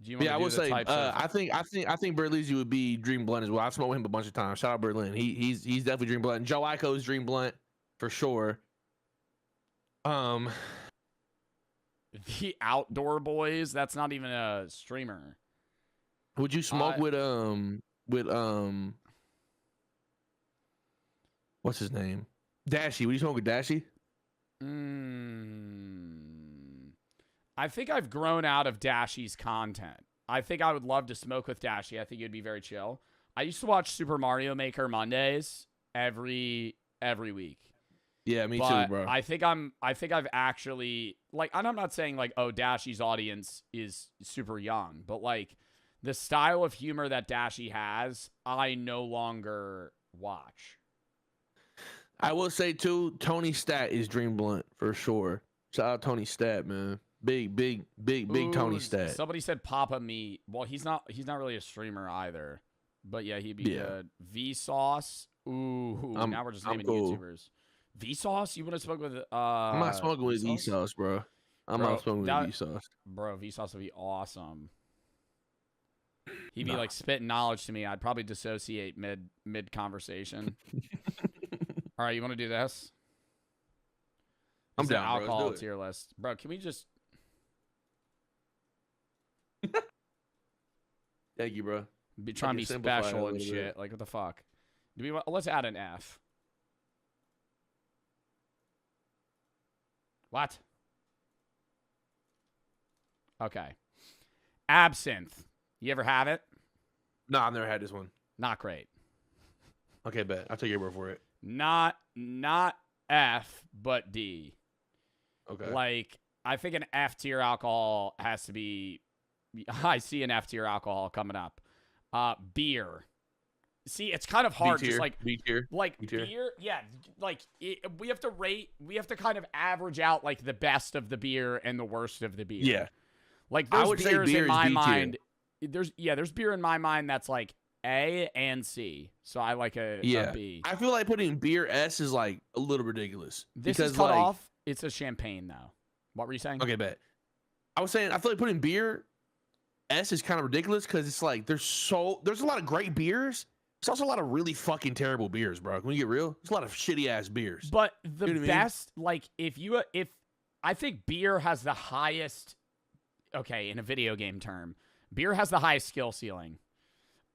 A: Do you want
G: I would say. I think Bartolozzi would be Dream Blunt as well. I've smoked with him a bunch of times. Shout out Berlin. He's definitely Dream Blunt. Joe Ico's Dream Blunt for sure.
A: The Outdoor Boys. That's not even a streamer.
G: Would you smoke with what's his name? Dashy. Would you smoke with Dashy?
A: I think I've grown out of Dashy's content. I think I would love to smoke with Dashy. I think it'd be very chill. I used to watch Super Mario Maker Mondays every week.
G: Yeah, me too, bro.
A: I think I've actually, like, and I'm not saying like, oh, Dashy's audience is super young, but like the style of humor that Dashy has, I no longer watch.
G: I will say too, Tony Stat is Dream Blunt for sure. Shout out Tony Stat, man. Big Tony Stat.
A: Somebody said Papa Meat. Well, he's not really a streamer either. But yeah, he'd be good. Vsauce. Ooh, now we're just naming YouTubers. Vsauce? You want to smoke with
G: I'm not smoking with
A: Vsauce?
G: Vsauce, bro. I'm
A: Bro,
G: not smoking with
A: that-
G: Vsauce.
A: Bro, Vsauce would be awesome. He'd be like spitting knowledge to me. I'd probably dissociate mid conversation. All right, you want to do this?
G: I'm
A: This is the
G: down, bro. Let's
A: alcohol
G: do it.
A: tier list, bro. Can we just?
G: Thank you, bro.
A: Be trying to be
G: Fucking simplify it a
A: special and
G: little
A: shit.
G: bit.
A: Like, what the fuck? Do we want? Let's add an F. What? Okay. Absinthe. You ever have it?
G: No, I've never had this one.
A: Not great.
G: Okay, bet. I'll take your word for it.
A: Not F, but D.
G: Okay.
A: Like, I think an F tier alcohol has to be. I see an F tier alcohol coming up. Beer. See, it's kind of hard. Just like
G: B tier.
A: Like
G: B tier.
A: beer, yeah. Like we have to rate. We have to kind of average out like the best of the beer and the worst of the beer.
G: Yeah.
A: Like
G: I
A: there's
G: would say
A: beers
G: beer
A: in
G: is
A: my
G: B tier.
A: mind. There's beer in my mind that's like A and C. So I like a B.
G: I feel like putting beer S is like a little ridiculous.
A: This
G: because
A: is cut
G: like,
A: off. It's a champagne though. What were you saying?
G: Okay, bet. I was saying I feel like putting beer S is kind of ridiculous because it's like there's a lot of great beers. There's also a lot of really fucking terrible beers, bro. Can we get real? There's a lot of shitty ass beers.
A: But the
G: You know what I mean?
A: best, like if I think beer has the highest. Okay, in a video game term, beer has the highest skill ceiling.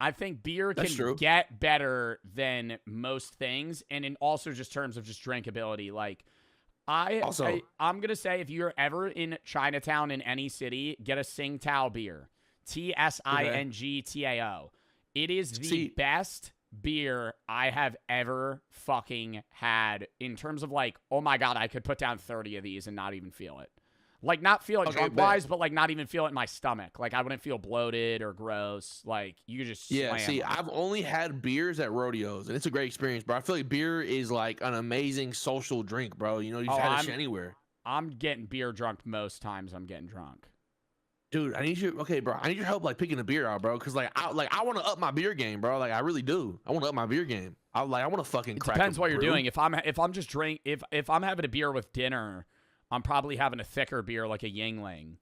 A: I think beer
G: That's
A: can
G: true.
A: get better than most things, and in also just terms of just drinkability. Like, I'm gonna say if you're ever in Chinatown in any city, get a Tsingtao beer, Tsingtao. It is the best beer I have ever fucking had in terms of like, oh my god, I could put down 30 of these and not even feel it. Like, not feel it drunk wise, but like not even feel it in my stomach. Like, I wouldn't feel bloated or gross. Like, you just slam
G: see,
A: them.
G: I've only had beers at rodeos, and it's a great experience, bro. I feel like beer is like an amazing social drink, bro. You know, you just have it anywhere.
A: I'm getting beer drunk most times I'm getting drunk.
G: Dude, I need you. Okay, bro, I need your help like picking a beer out, bro. Cause I want to up my beer game, bro. Like I really do. I want to up my beer game. I want to fucking crack.
A: Depends
G: a
A: what you're
G: brew.
A: doing. If I'm just if I'm having a beer with dinner, I'm probably having a thicker beer like a Yingling.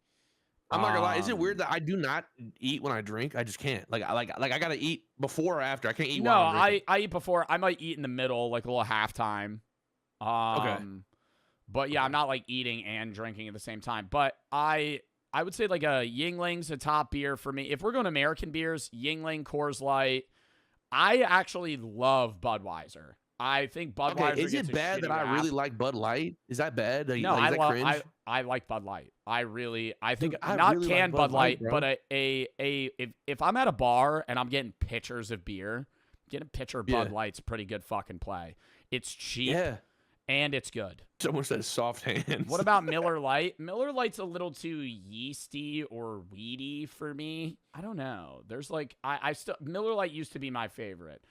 G: I'm not gonna lie. Is it weird that I do not eat when I drink? I just can't. Like I gotta eat before or after. I can't eat.
A: No,
G: while I'm drinking.
A: I eat before. I might eat in the middle, like a little halftime.
G: Okay.
A: But yeah, I'm not like eating and drinking at the same time. But I would say like a Yingling's a top beer for me. If we're going American beers, Yingling, Coors Light. I actually love Budweiser. I think Budweiser.
G: Okay, is
A: gets
G: it
A: a
G: bad that
A: shitty
G: I
A: rap.
G: really like Bud Light? Is that bad? Like,
A: No,
G: is that cringe?
A: I like Bud Light. I think
G: Dude, I
A: not
G: really
A: canned
G: like
A: Bud Light,
G: bro.
A: but if I'm at a bar and I'm getting pitchers of beer, getting a pitcher of Bud
G: Yeah.
A: Light's a pretty good fucking play. It's cheap
G: Yeah.
A: and it's good.
G: Someone said soft hands.
A: What about Miller Lite? Miller Lite's a little too yeasty or weedy for me. I don't know. There's like I still Miller Lite used to be my favorite.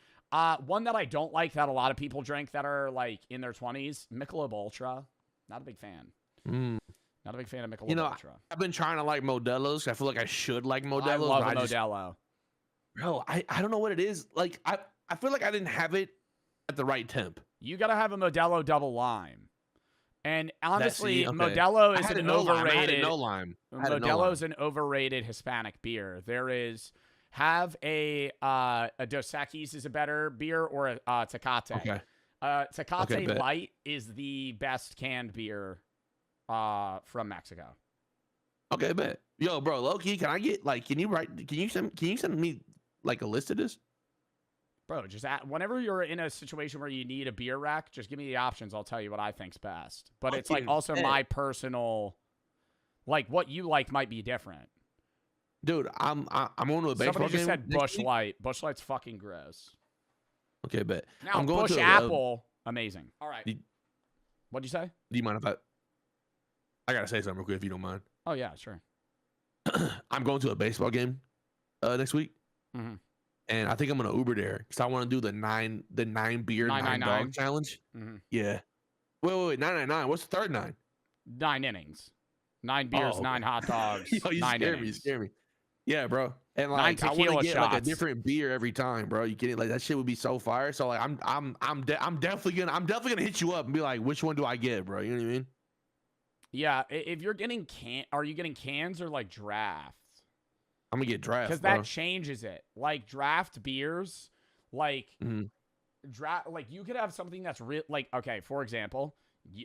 A: One that I don't like that a lot of people drink that are like in their 20s, Michelob Ultra. Not a big fan. Not a big fan of Michelob Ultra.
G: I've been trying to like Modelo's. I feel like I should like Modelo's.
A: I love
G: but
A: a
G: just-
A: Modelo.
G: Bro, I don't know what it is. Like I feel like I didn't have it at the right temp.
A: You got to have a Modelo double lime. And honestly,
G: okay.
A: Modelo
G: I
A: is
G: had
A: an
G: it no lime. I had it
A: overrated.
G: no lime. I had it no
A: Modelo is an overrated Hispanic beer. There is have a Dos Equis is a better beer or a Tecate.
G: Okay.
A: Tecate
G: Okay, bet.
A: Light is the best canned beer from Mexico.
G: Okay, bet. Yo, bro, low key, can I get like can you send me like a list of this?
A: Bro, just whenever you're in a situation where you need a beer rack, just give me the options. I'll tell you what I think's best. But it's like also my personal, like what you like might be different.
G: Dude, I'm going to a baseball
A: Somebody just
G: game
A: said
G: next
A: Bush
G: week.
A: Light. Bush Light's fucking gross.
G: Okay, bet.
A: Now
G: I'm going
A: Bush
G: to
A: Apple, amazing. All right.
G: Do
A: What'd you say?
G: you mind if I gotta say something real quick if you don't mind?
A: Oh yeah, sure.
G: I'm going to a baseball game next week.
A: Mhm.
G: And I think I'm gonna Uber there because I want to do the nine beer, 9 dog challenge.
A: Mhm.
G: Yeah. Wait, 999. What's the third 9?
A: 9 innings. 9 beers,
G: Oh,
A: 9 hot dogs,
G: Yo, you
A: 9
G: scare me. You
A: innings.
G: scare me. Yeah, bro. And
A: 9
G: like I want
A: tequila
G: to get like a
A: shots.
G: different beer every time, bro. You get it? Like that shit would be so fire. So like I'm definitely gonna hit you up and be like, which one do I get, bro? You know what I mean?
A: Yeah, if you're getting are you getting cans or like drafts?
G: I'm gonna get draft
A: Because that changes it. Like draft beers, like draft, like you could have something that's real. Like okay, for example,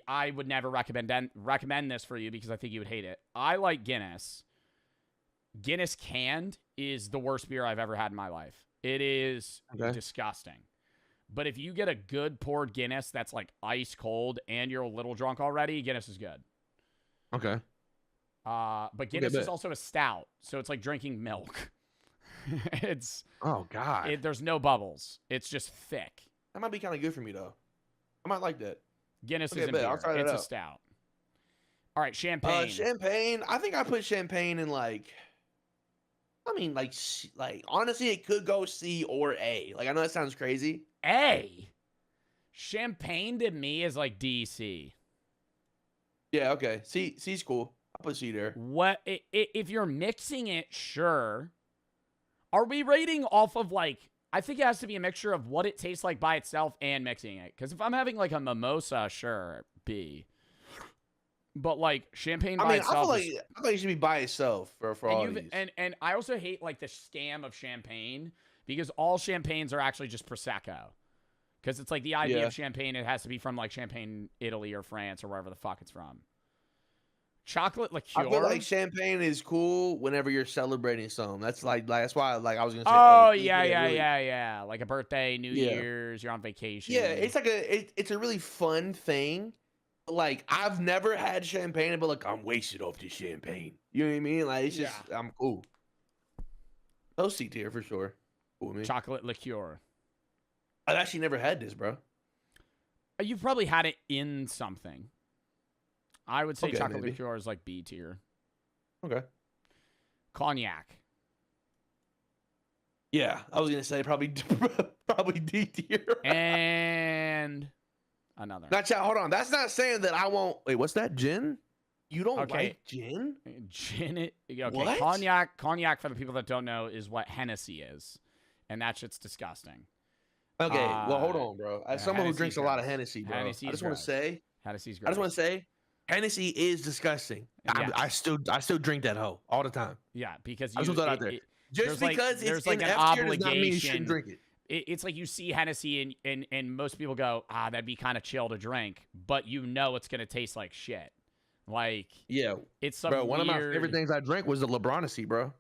A: I would never recommend this for you because I think you would hate it. I like Guinness. Guinness canned is the worst beer I've ever had in my life. It is disgusting. But if you get a good poured Guinness that's like ice cold and you're a little drunk already, Guinness is good.
G: Okay.
A: But Guinness is also a stout, so it's like drinking milk. It's
G: oh god.
A: There's no bubbles. It's just thick.
G: That might be kind of good for me though. I might like that.
A: Guinness isn't beer. It's a stout. All right, champagne.
G: Champagne. I think I put champagne in like. I mean, like honestly, it could go C or A. Like I know that sounds crazy.
A: A. Champagne to me is like DC.
G: Yeah. Okay. C's cool. I'll put C there.
A: What if you're mixing it? Sure. Are we rating off of like? I think it has to be a mixture of what it tastes like by itself and mixing it. Because if I'm having like a mimosa, sure, B. But like champagne by itself,
G: I feel like it should be by itself for all these.
A: And I also hate like the scam of champagne because all champagnes are actually just prosecco. Because it's like the idea of champagne, it has to be from like Champagne, Italy or France or wherever the fuck it's from. Chocolate liqueur.
G: I feel like champagne is cool whenever you're celebrating something. That's that's why I was gonna say.
A: Oh yeah. Like a birthday, New Year's, you're on vacation.
G: Yeah, it's like it's a really fun thing. Like I've never had champagne, but like I'm wasted off this champagne. You know what I mean? Like it's just I'm cool. No C tier for sure. Cool with me.
A: Chocolate liqueur.
G: I've actually never had this, bro.
A: You've probably had it in something. I would say chocolate
G: maybe.
A: liqueur is like B tier.
G: Okay.
A: Cognac.
G: Yeah, I was gonna say probably D tier.
A: And another.
G: Now, chat, hold on. That's not saying that I won't. Wait, what's that? Gin? You don't like gin?
A: Gin. Okay.
G: What?
A: Cognac, for the people that don't know, is what Hennessy is, and that shit's disgusting.
G: Okay. Well, hold on, bro. As someone who drinks
A: Hennessy's
G: a lot of
A: gross.
G: Hennessy, bro,
A: Hennessy's
G: I just want
A: gross.
G: to say.
A: Hennessy's gross.
G: I just want to say, Hennessy is disgusting.
A: Yes.
G: I still drink that hoe all the time.
A: Yeah, because
G: I just want that out there. Just because it's
A: like
G: in
A: an
G: F tier does not
A: obligation.
G: mean you shouldn't drink it.
A: It's like you see Hennessy and most people go, that'd be kind of chill to drink, but you know it's gonna taste like shit. Like it's some
G: bro. One of my
A: weird-
G: favorite things I drank was the LeBronacy, bro.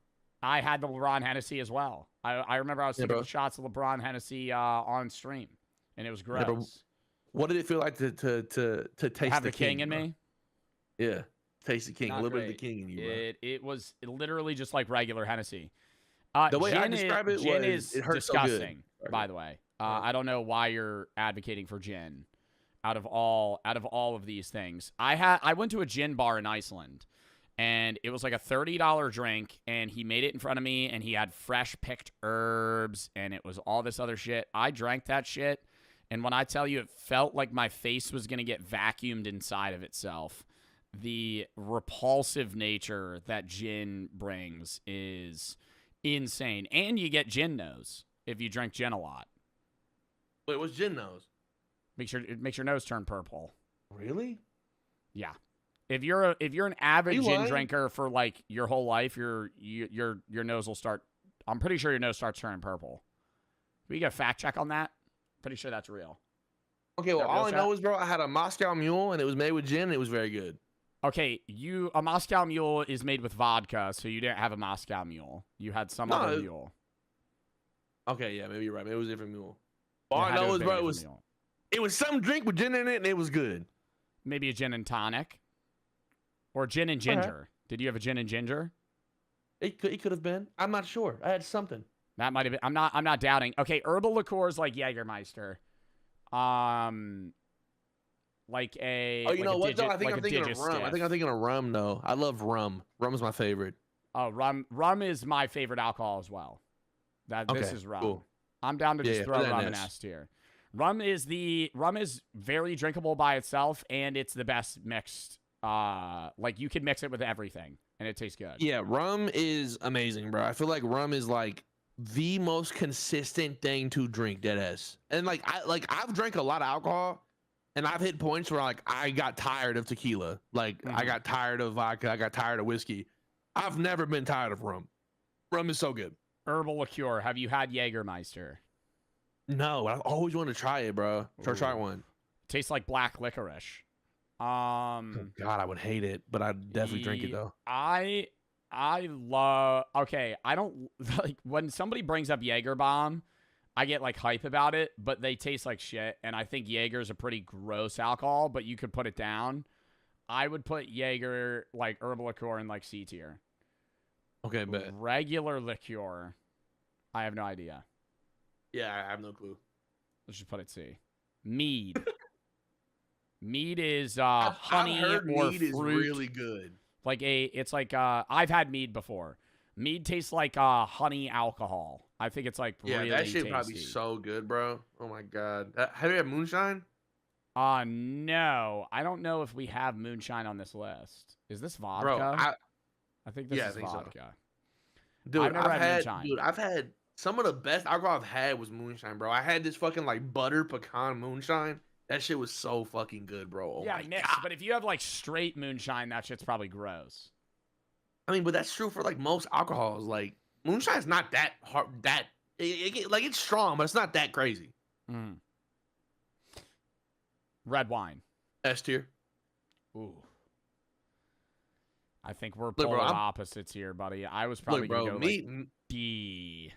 A: I had the LeBron Hennessy as well. I remember I was taking shots of LeBron Hennessy on stream, and it was gross.
G: Yeah, what did it feel like to taste
A: Have
G: the
A: king in me?
G: Yeah, taste the king.
A: Not
G: a little bit of
A: great.
G: the king in you, bro.
A: It was literally just like regular Hennessy.
G: The way I describe it
A: gin
G: was,
A: is
G: it hurts so good.
A: disgusting. By the way, I don't know why you're advocating for gin. Out of all of these things, I went to a gin bar in Iceland, and it was like a $30 drink, and he made it in front of me, and he had fresh picked herbs, and it was all this other shit. I drank that shit, and when I tell you, it felt like my face was gonna get vacuumed inside of itself. The repulsive nature that gin brings is insane, and you get gin nose if you drink gin a lot.
G: Wait, what's gin nose?
A: It makes your nose turn purple.
G: Really?
A: Yeah. If you're an avid
G: You
A: gin
G: lying?
A: drinker for like your whole life, your nose will start. I'm pretty sure your nose starts turning purple. Can we get a fact check on that? Pretty sure that's real.
G: Okay, well,
A: Is that
G: all
A: real,
G: I know
A: chat?
G: is, bro, I had a Moscow Mule, and it was made with gin, and it was very good.
A: Okay, a Moscow Mule is made with vodka, so you didn't have a Moscow Mule. You had some other mule.
G: Okay, yeah, maybe you're right. Maybe it was a different mule. All
A: It
G: I
A: had to
G: know
A: have
G: is,
A: been
G: bro,
A: a
G: it
A: different
G: was
A: mule.
G: some drink with gin in it, and it was good.
A: Maybe a gin and tonic, or gin and ginger. Did you have a gin and ginger?
G: It could have been. I'm not sure. I had something.
A: That might have been. I'm not doubting. Okay, herbal liqueurs like Jägermeister. Like a.
G: Oh, you
A: like
G: know
A: a
G: what, though? I think
A: like
G: I'm
A: a
G: thinking of
A: Digestif.
G: rum. I think I'm thinking of rum, though. I love rum. Rum's my favorite.
A: Oh, rum is my favorite alcohol as well. This
G: Okay,
A: is rum.
G: cool.
A: I'm down to just
G: Yeah,
A: throw
G: put that
A: rum
G: in
A: in
G: S.
A: S tier. Rum is very drinkable by itself, and it's the best mixed. Like you could mix it with everything, and it tastes good.
G: Yeah, rum is amazing, bro. I feel like rum is like the most consistent thing to drink, deadass. And like I've drank a lot of alcohol, and I've hit points where like I got tired of tequila, like I got tired of vodka, I got tired of whiskey. I've never been tired of rum. Rum is so good.
A: Herbal liqueur. Have you had Jägermeister?
G: No, I've always wanted to try it, bro. Try one.
A: Tastes like black licorice.
G: Oh God, I would hate it, but I'd definitely drink it though.
A: I love. Okay, I don't like when somebody brings up Jaeger Bomb. I get like hype about it, but they taste like shit. And I think Jaeger's a pretty gross alcohol, but you could put it down. I would put Jaeger like herbal liqueur in like C tier.
G: Okay, but
A: regular liqueur, I have no idea.
G: Yeah, I have no clue.
A: Let's just put it C. Mead. Mead is honey
G: I've heard
A: or
G: mead
A: fruit.
G: is really good.
A: It's like I've had mead before. Mead tastes like honey alcohol. I think it's like really
G: that shit
A: tasty.
G: probably so good, bro. Oh my God. Have you had moonshine?
A: No. I don't know if we have moonshine on this list. Is this vodka?
G: Bro,
A: I think this is
G: think
A: vodka.
G: So. Dude,
A: I've never had moonshine.
G: Dude, I've had some of the best alcohol I've had was moonshine, bro. I had this fucking like butter pecan moonshine. That shit was so fucking good, bro. Oh
A: yeah,
G: my
A: mixed.
G: God.
A: But if you have like straight moonshine, that shit's probably gross.
G: I mean, but that's true for like most alcohols. Like moonshine's not that hard. Like it's strong, but it's not that crazy.
A: Mm. Red wine.
G: S tier.
A: Ooh. I think we're
G: Look,
A: polar
G: bro,
A: opposites here, buddy. I was probably
G: bro,
A: gonna go like B.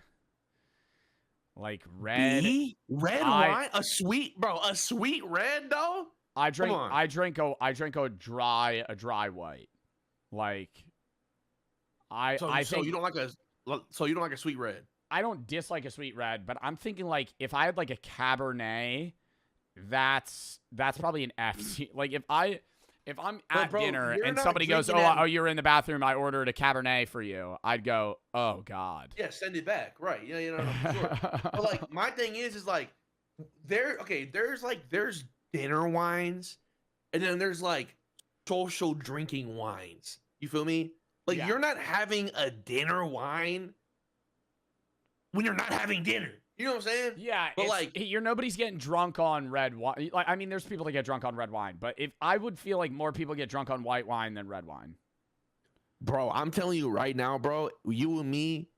A: Like red.
G: B? Red wine? A sweet red though?
A: I drink a dry white. Like
G: So you don't like a sweet red.
A: I don't dislike a sweet red, but I'm thinking like if I had like a Cabernet, that's probably an F. Like if I'm at dinner and somebody goes, "Oh, you're in the bathroom. I ordered a Cabernet for you." I'd go, "Oh God."
G: Yeah, send it back. Right. Yeah, sure. But like my thing is like there's dinner wines, and then there's like social drinking wines. You feel me? Like you're not having a dinner wine when you're not having dinner. You know what I'm saying?
A: Yeah,
G: but like
A: nobody's getting drunk on red wine. Like I mean, there's people that get drunk on red wine, but if I would feel like more people get drunk on white wine than red wine.
G: Bro, I'm telling you right now, bro. You and me.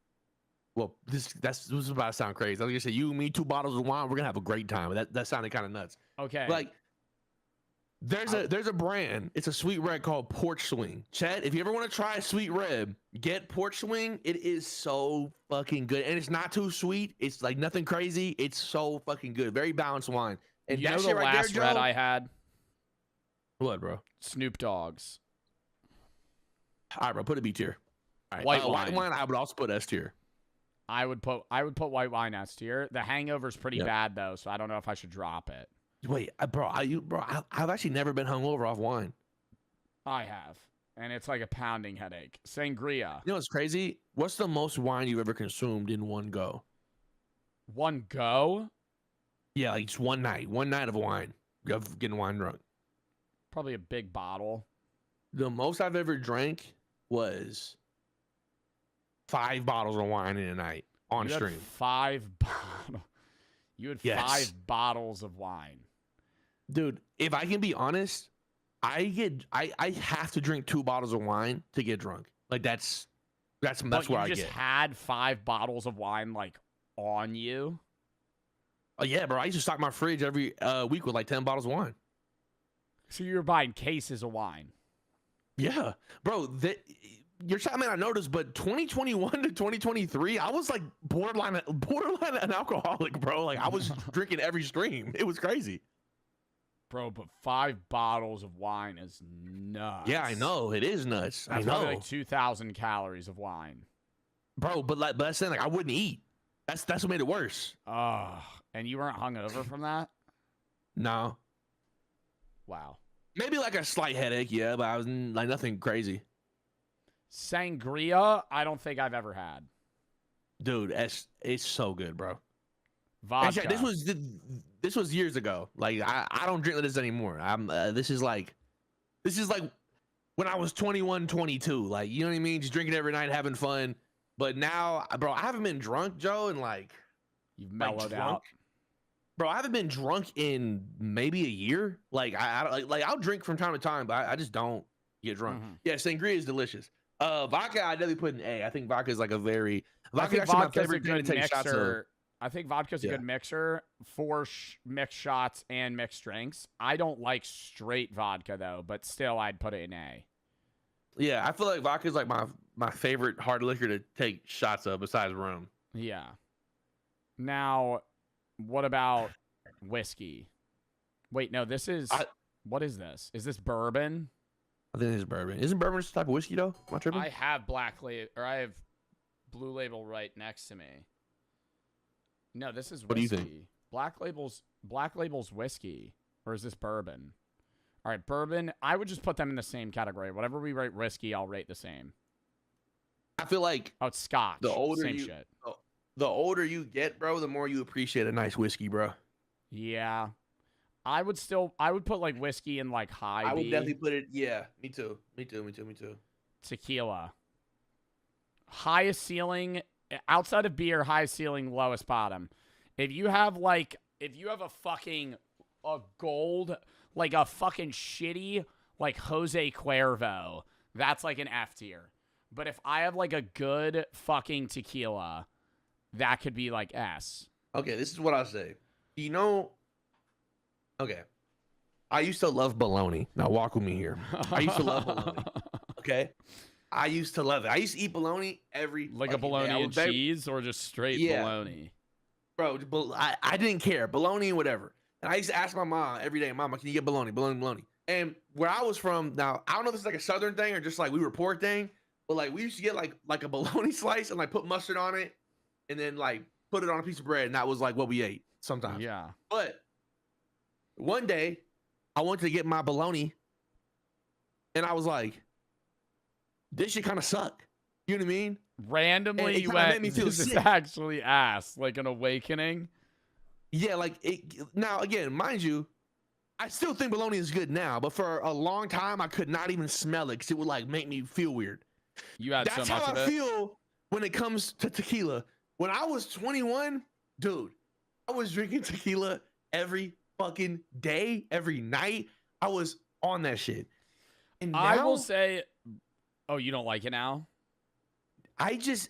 G: Well, this is about to sound crazy. I was gonna say you and me, 2 bottles of wine. We're gonna have a great time. That sounded kind of nuts.
A: Okay.
G: Like there's a brand. It's a sweet red called Porch Swing. Chad, if you ever want to try a sweet red, get Porch Swing. It is so fucking good, and it's not too sweet. It's like nothing crazy. It's so fucking good. Very balanced wine. And
A: you
G: that
A: know
G: shit
A: the
G: right
A: last
G: there,
A: red
G: Joe?
A: I had?
G: What, bro?
A: Snoop Dogg's.
G: All right, bro. Put a B tier. All right.
A: White wine.
G: I would also put S tier.
A: I would put white wine S tier. The hangover's pretty bad though, so I don't know if I should drop it.
G: Wait, I've actually never been hungover off wine.
A: I have, and it's like a pounding headache. Sangria.
G: You know what's crazy? What's the most wine you've ever consumed in one go?
A: One go?
G: Yeah, like just one night of wine. Of getting wine drunk.
A: Probably a big bottle.
G: The most I've ever drank was 5 bottles of wine in a night on stream.
A: 5 bottles. You had 5 bottles of wine.
G: Dude, if I can be honest, I have to drink 2 bottles of wine to get drunk. Like that's where I
A: get. You just had 5 bottles of wine like on you?
G: Oh yeah, bro. I used to stock my fridge every week with like 10 bottles of wine.
A: So you were buying cases of wine?
G: Yeah, bro. Your chat may not notice, but 2021 to 2023, I was like borderline an alcoholic, bro. Like I was drinking every stream. It was crazy.
A: Bro, but 5 bottles of wine is nuts.
G: Yeah, I know. It is nuts.
A: That's probably like 2,000 calories of wine.
G: Bro, but that's saying like I wouldn't eat. That's what made it worse.
A: And you weren't hungover from that?
G: No.
A: Wow.
G: Maybe like a slight headache, yeah, but I was like nothing crazy.
A: Sangria, I don't think I've ever had.
G: Dude, it's so good, bro.
A: Vodka.
G: Actually, this was years ago. Like I don't drink this anymore. This is like when I was 21, 22. Like, you know what I mean? Just drinking every night, having fun. But now, bro, I haven't been drunk, Joe, and like
A: you've mellowed out.
G: Bro, I haven't been drunk in maybe a year. Like I'll drink from time to time, but I just don't get drunk. Yeah, sangria is delicious. Vodka, I definitely put an A. I think vodka is like a very vodka actually my favorite drink to take shots of.
A: I think vodka's a good mixer for mixed shots and mixed drinks. I don't like straight vodka though, but still I'd put it in A.
G: Yeah, I feel like vodka is like my favorite hard liquor to take shots of besides rum.
A: Yeah. Now, what about whiskey? Wait, no, this is what is this? Is this bourbon?
G: I think this is bourbon. Isn't bourbon just a type of whiskey though? Am I tripping?
A: I have I have Blue Label right next to me. No, this is whiskey.
G: What do you think?
A: Black Label's whiskey, or is this bourbon? All right, bourbon. I would just put them in the same category. Whatever we rate whiskey, I'll rate the same.
G: I feel like
A: it's Scotch.
G: The older
A: same
G: you,
A: shit.
G: The older you get, bro, the more you appreciate a nice whiskey, bro.
A: Yeah, I would put like whiskey in like high.
G: I would
A: B.
G: definitely put it. Yeah, me too.
A: Tequila. Highest ceiling outside of beer. Highest ceiling, lowest bottom. If you have a fucking gold, like a fucking shitty like Jose Cuervo, that's like an F tier. But if I have like a good fucking tequila, that could be like S.
G: Okay, this is what I say. You know, okay. I used to love bologna. Now walk with me here. I used to love bologna. Okay? I used to love it. I used to eat bologna every
A: like a bologna and cheese or just straight bologna.
G: Bro, I didn't care. Bologna and whatever. And I used to ask my mom every day, Mama, can you get bologna? And where I was from, now, I don't know if it's like a southern thing or just like we were poor thing, but like we used to get like a bologna slice and like put mustard on it and then like put it on a piece of bread. And that was like what we ate sometimes.
A: Yeah.
G: But one day I went to get my bologna and I was like, this shit kind of suck. You know what I mean?
A: Randomly, you went, this is actually ass, like an awakening.
G: Yeah, like now again, mind you, I still think bologna is good now, but for a long time I could not even smell it because it would like make me feel weird.
A: You had
G: That's
A: so much
G: how
A: of
G: I
A: it.
G: feel when it comes to tequila. When I was 21, dude, I was drinking tequila every fucking day, every night. I was on that shit. And now,
A: I will say, oh, you don't like it now?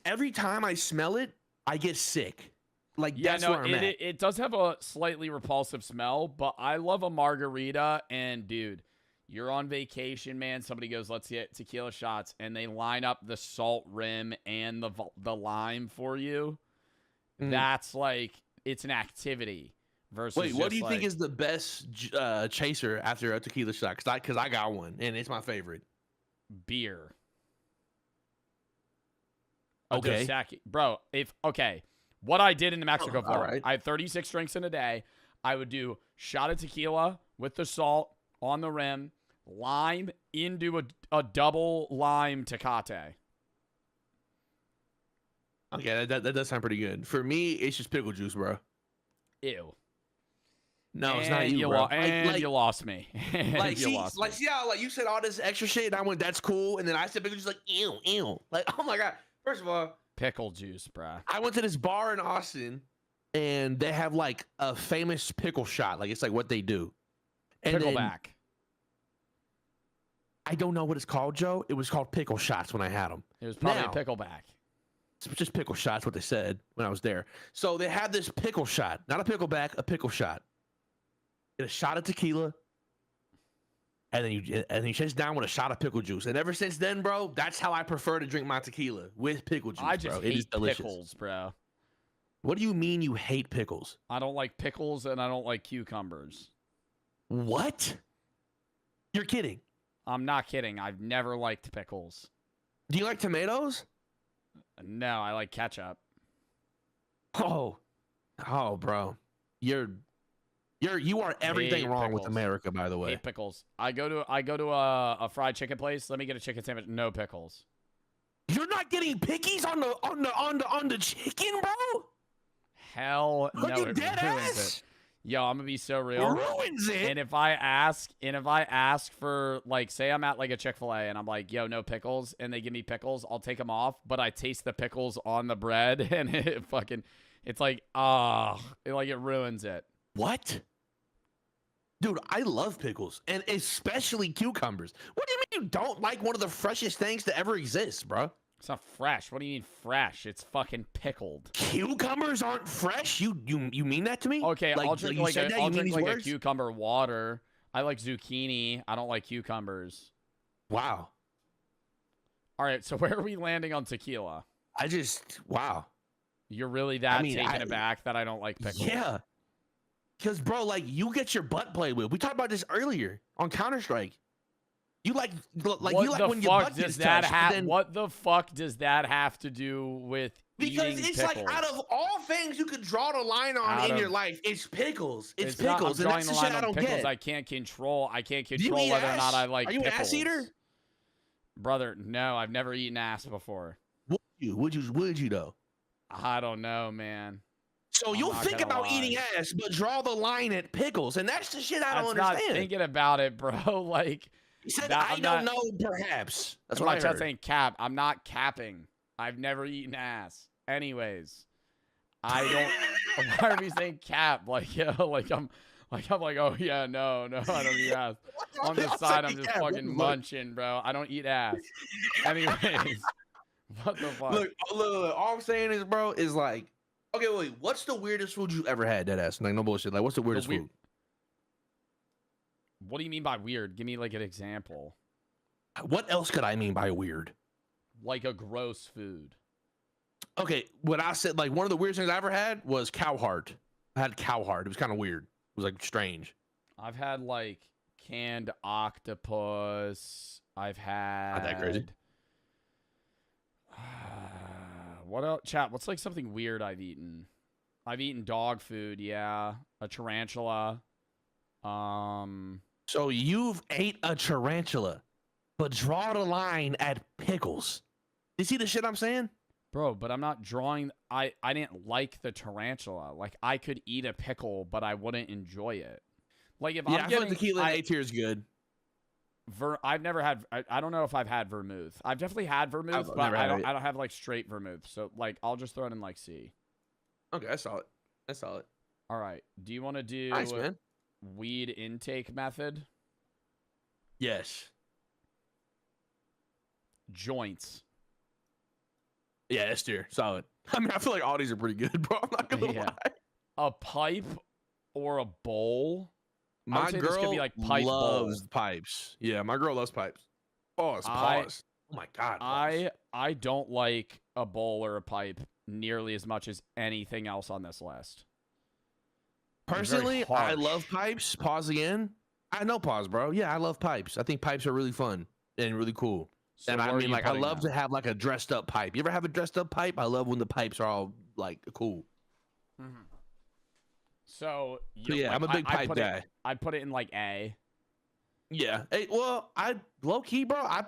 G: Every time I smell it, I get sick. Like,
A: yeah,
G: that's
A: no,
G: where I'm at.
A: It does have a slightly repulsive smell, but I love a margarita. And dude, you're on vacation, man. Somebody goes, let's get tequila shots, and they line up the salt rim and the lime for you. That's like, it's an activity. Versus
G: wait, what do you
A: like,
G: think is the best chaser after a tequila shot? Because I got one, and it's my favorite.
A: Beer.
G: Okay.
A: Dos Equis. Bro, what I did in New Mexico for,
G: right.
A: I had 36 drinks in a day. I would do shot of tequila with the salt on the rim, lime into a double lime Tecate.
G: Okay, that does sound pretty good. For me, it's just pickle juice, bro.
A: Ew.
G: No, it's not you, bro.
A: You lost me.
G: See how like you said all this extra shit, and I went, that's cool, and then I said pickle juice, like ew. Like, oh my god. First of all,
A: pickle juice, bruh.
G: I went to this bar in Austin, and they have like a famous pickle shot. Like, it's like what they do. And
A: Pickleback.
G: I don't know what it's called, Joe. It was called pickle shots when I had them.
A: It was probably a pickleback.
G: It's just pickle shots, what they said when I was there. So they had this pickle shot, not a pickleback, a pickle shot. Get a shot of tequila, and then you chase down with a shot of pickle juice. And ever since then, bro, that's how I prefer to drink my tequila, with pickle juice.
A: I just
G: bro. It is
A: hate
G: delicious.
A: pickles, bro.
G: What do you mean you hate pickles?
A: I don't like pickles and I don't like cucumbers.
G: What? You're kidding.
A: I'm not kidding. I've never liked pickles.
G: Do you like tomatoes?
A: No, I like ketchup.
G: Oh, bro. You are everything wrong with America, by the way.
A: Hate pickles. I go to a fried chicken place. Let me get a chicken sandwich. No pickles.
G: You're not getting pickies on the chicken, bro?
A: Hell no.
G: Are you dead ass?
A: Yo, I'm gonna be so real.
G: Ruins it.
A: And if I ask for, like, say I'm at like a Chick-fil-A and I'm like, yo, no pickles, and they give me pickles, I'll take them off, but I taste the pickles on the bread and it's like, it ruins it.
G: What? Dude, I love pickles, and especially cucumbers. What do you mean you don't like one of the freshest things to ever exist, bro?
A: It's not fresh. What do you mean fresh? It's fucking pickled.
G: Cucumbers aren't fresh? You mean that to me?
A: Okay, I'll drink like a
G: a
A: cucumber water. I like zucchini. I don't like cucumbers.
G: Wow.
A: All right, so where are we landing on tequila?
G: Wow.
A: You're really that taken aback that I don't like pickles?
G: Yeah. Because, bro, like, you get your butt played with. We talked about this earlier on Counter-Strike. You like when your butt gets touched.
A: What the fuck does that have to do with
G: because
A: eating
G: it's
A: pickles?
G: like, out of all things you could draw the line on in your life, it's pickles. It's pickles.
A: I'm
G: and that's
A: drawing
G: the shit
A: the line
G: I
A: on
G: don't
A: pickles.
G: get.
A: I can't control
G: eat
A: whether or
G: ass?
A: not I like
G: Are you
A: pickles.
G: an ass eater?
A: Brother, no, I've never eaten ass before.
G: Would you though?
A: I don't know, man.
G: So you'll think about eating ass, but draw the line at pickles, and that's the shit I don't understand.
A: Not thinking about it, bro. Like,
G: he said, I don't know, perhaps. That's what I heard.
A: I'm not saying cap. I'm not capping. I've never eaten ass. Anyways, I don't. Why are we saying cap? Like, I'm like, oh yeah, no, I don't eat ass. On the side, I'm just fucking munching, bro. I don't eat ass. Anyways, what the fuck?
G: Look, all I'm saying is, bro, is like, okay, wait, what's the weirdest food you've ever had, deadass? Like, no bullshit. Like, what's the weirdest food?
A: What do you mean by weird? Give me like an example.
G: What else could I mean by weird?
A: Like a gross food.
G: Okay, what I said, like, one of the weirdest things I ever had was cow heart. I had cow heart. It was kind of weird. It was like strange.
A: I've had like canned octopus. I've had.
G: Not that crazy.
A: What else? Chat, what's like something weird I've eaten? I've eaten dog food, yeah. A tarantula.
G: So you've ate a tarantula, but draw the line at pickles. You see the shit I'm saying?
A: Bro, but I'm not drawing. I didn't like the tarantula. Like, I could eat a pickle, but I wouldn't enjoy it. Like, if I'm
G: I feel like tequila in A tier is good.
A: I've never had. I don't know if I've had vermouth. I've definitely had vermouth, but I don't have like straight vermouth. So like, I'll just throw it in like C.
G: Okay, I saw it.
A: All right. Do you want to do
G: nice, man.
A: Weed intake method?
G: Yes.
A: Joints.
G: Yeah, S tier, solid. I mean, I feel like all these are pretty good, bro. I'm not gonna lie.
A: A pipe or a bowl.
G: My girl
A: this could be like pipe
G: loves
A: bowl.
G: pipes. Yeah, my girl loves pipes. Pause. Oh my god. Pause.
A: I don't like a bowl or a pipe nearly as much as anything else on this list.
G: Personally, I love pipes. Pause again. I know pause, bro. Yeah, I love pipes. I think pipes are really fun and really cool.
A: So
G: and I mean, like, I love to have like a dressed up pipe. You ever have a dressed up pipe? I love when the pipes are all like cool.
A: Mm-hmm. So
G: yeah, I'm a big pipe guy.
A: I'd put it in like A.
G: Yeah. Hey, well, I low key, bro. I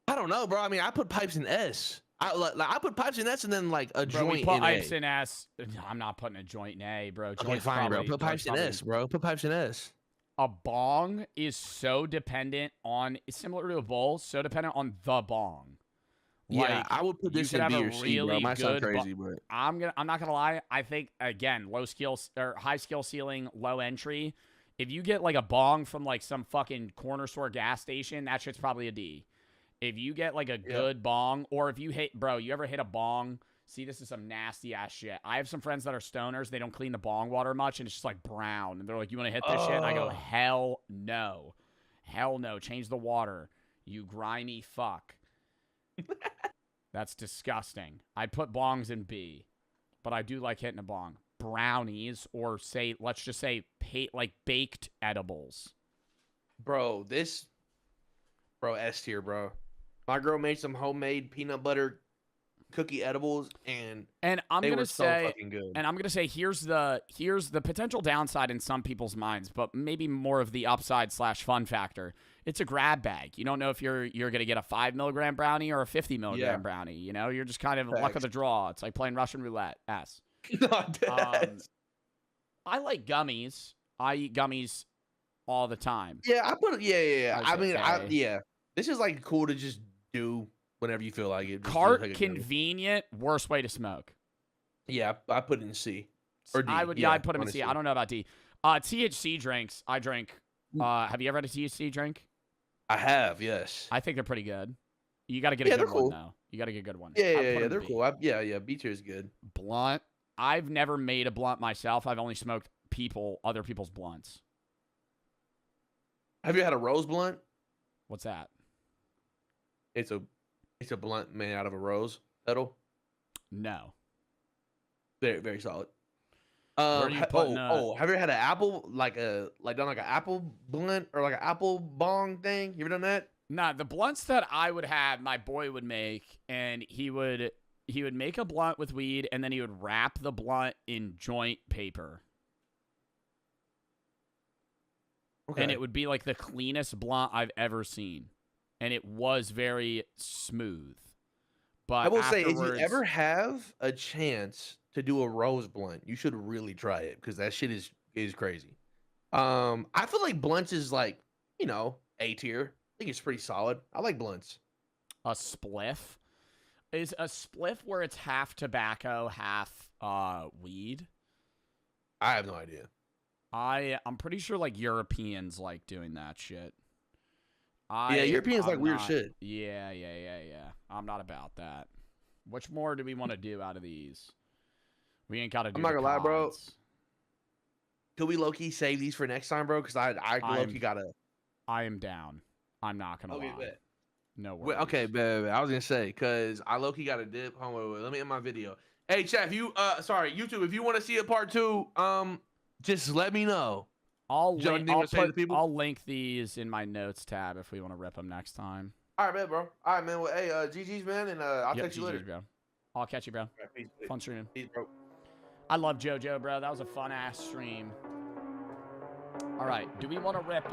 G: don't know, bro. I mean, I put pipes in S. I put pipes in S and then like a joint
A: we put
G: in
A: pipes
G: A.
A: in S. I'm not putting a joint in A, bro.
G: Okay, fine, bro. Put pipes in S, bro. Put pipes in S.
A: A bong is so dependent on, similar to a bowl, so dependent on the bong.
G: Yeah,
A: like,
G: I would put this in B or C, bro. Might sound crazy, but
A: I'm not gonna lie. I think again, low skill or high skill ceiling, low entry. If you get like a bong from like some fucking corner store gas station, that shit's probably a D. If you get like a good bong, or if you hit, bro, you ever hit a bong? See, this is some nasty ass shit. I have some friends that are stoners. They don't clean the bong water much, and it's just like brown. And they're like, "You want to hit this shit?" And I go, "Hell no, hell no! Change the water, you grimy fuck." That's disgusting. I'd put bongs in B, but I do like hitting a bong. Brownies, or say, let's just say, like baked edibles.
G: Bro, S tier, bro. My girl made some homemade peanut butter cookie edibles, and
A: I'm gonna say,
G: so fucking good.
A: And I'm gonna say, here's the potential downside in some people's minds, but maybe more of the upside / fun factor. It's a grab bag. You don't know if you're gonna get a 5 milligram brownie or a 50 milligram brownie. You know, you're just kind of luck of the draw. It's like playing Russian roulette. I like gummies. I eat gummies all the time.
G: Yeah, I put it. Yeah. I mean,
A: Okay.
G: yeah. This is like cool to just do whenever you feel like it. Just
A: Cart
G: take a gummy.
A: convenient. Worst way to smoke.
G: Yeah, I put it in C or D.
A: I would. Yeah, I'd put them in
G: honestly.
A: C. I don't know about D. THC drinks. I drink. Have you ever had a THC drink?
G: I have. Yes.
A: I think they're pretty good. You got to get a
G: Yeah,
A: good
G: they're
A: one
G: cool.
A: though. You got to get a good one.
G: Yeah,
A: I'd put
G: yeah,
A: 'em
G: they're
A: B.
G: cool. Yeah. B tier is good.
A: Blunt. I've never made a blunt myself. I've only smoked other people's blunts.
G: Have you had a rose blunt?
A: What's that?
G: It's a blunt made out of a rose petal.
A: No.
G: Very, very solid.
A: Where are you putting,
G: have you ever had an apple done like an apple blunt or like an apple bong thing? You ever done that?
A: Nah, the blunts that I would have, my boy would make, and he would make a blunt with weed, and then he would wrap the blunt in joint paper.
G: Okay.
A: And it would be like the cleanest blunt I've ever seen. And it was very smooth. But
G: I will say, if you
A: afterwards-
G: ever have a chance to do a rose blunt, you should really try it because that shit is crazy. I feel like blunts is like, A tier. I think it's pretty solid. I like blunts.
A: A spliff? Is a spliff where it's half tobacco, half weed?
G: I have no idea.
A: I'm pretty sure like Europeans like doing that shit.
G: Europeans like
A: I'm
G: weird
A: not-
G: shit.
A: Yeah. I'm not about that. Which more do we want to do out of these? We ain't got to do.
G: I'm not gonna lie, bro.
A: pods.
G: Could we low key save these for next time, bro? Because I low key gotta.
A: I am down. I'm not gonna lie.
G: Bet.
A: No worries.
G: Okay, bet. I was gonna say because I low key got a dip. Hold on, wait. Let me end my video. Hey, chat. If you YouTube, if you want to see a part 2, just let me know.
A: I'll
G: Joe,
A: link,
G: anything you wanna say to the people?
A: I'll link these in my notes tab if we want to rip them next time.
G: All right, man, bro. All right, man. Well, hey, GG's, man, and I'll
A: Yep,
G: text you
A: GG's,
G: later.
A: bro. I'll catch you, bro.
G: All right, peace,
A: Fun streaming.
G: Peace, bro.
A: I love JoJo, bro. That was a fun ass stream. All right, do we want to rip?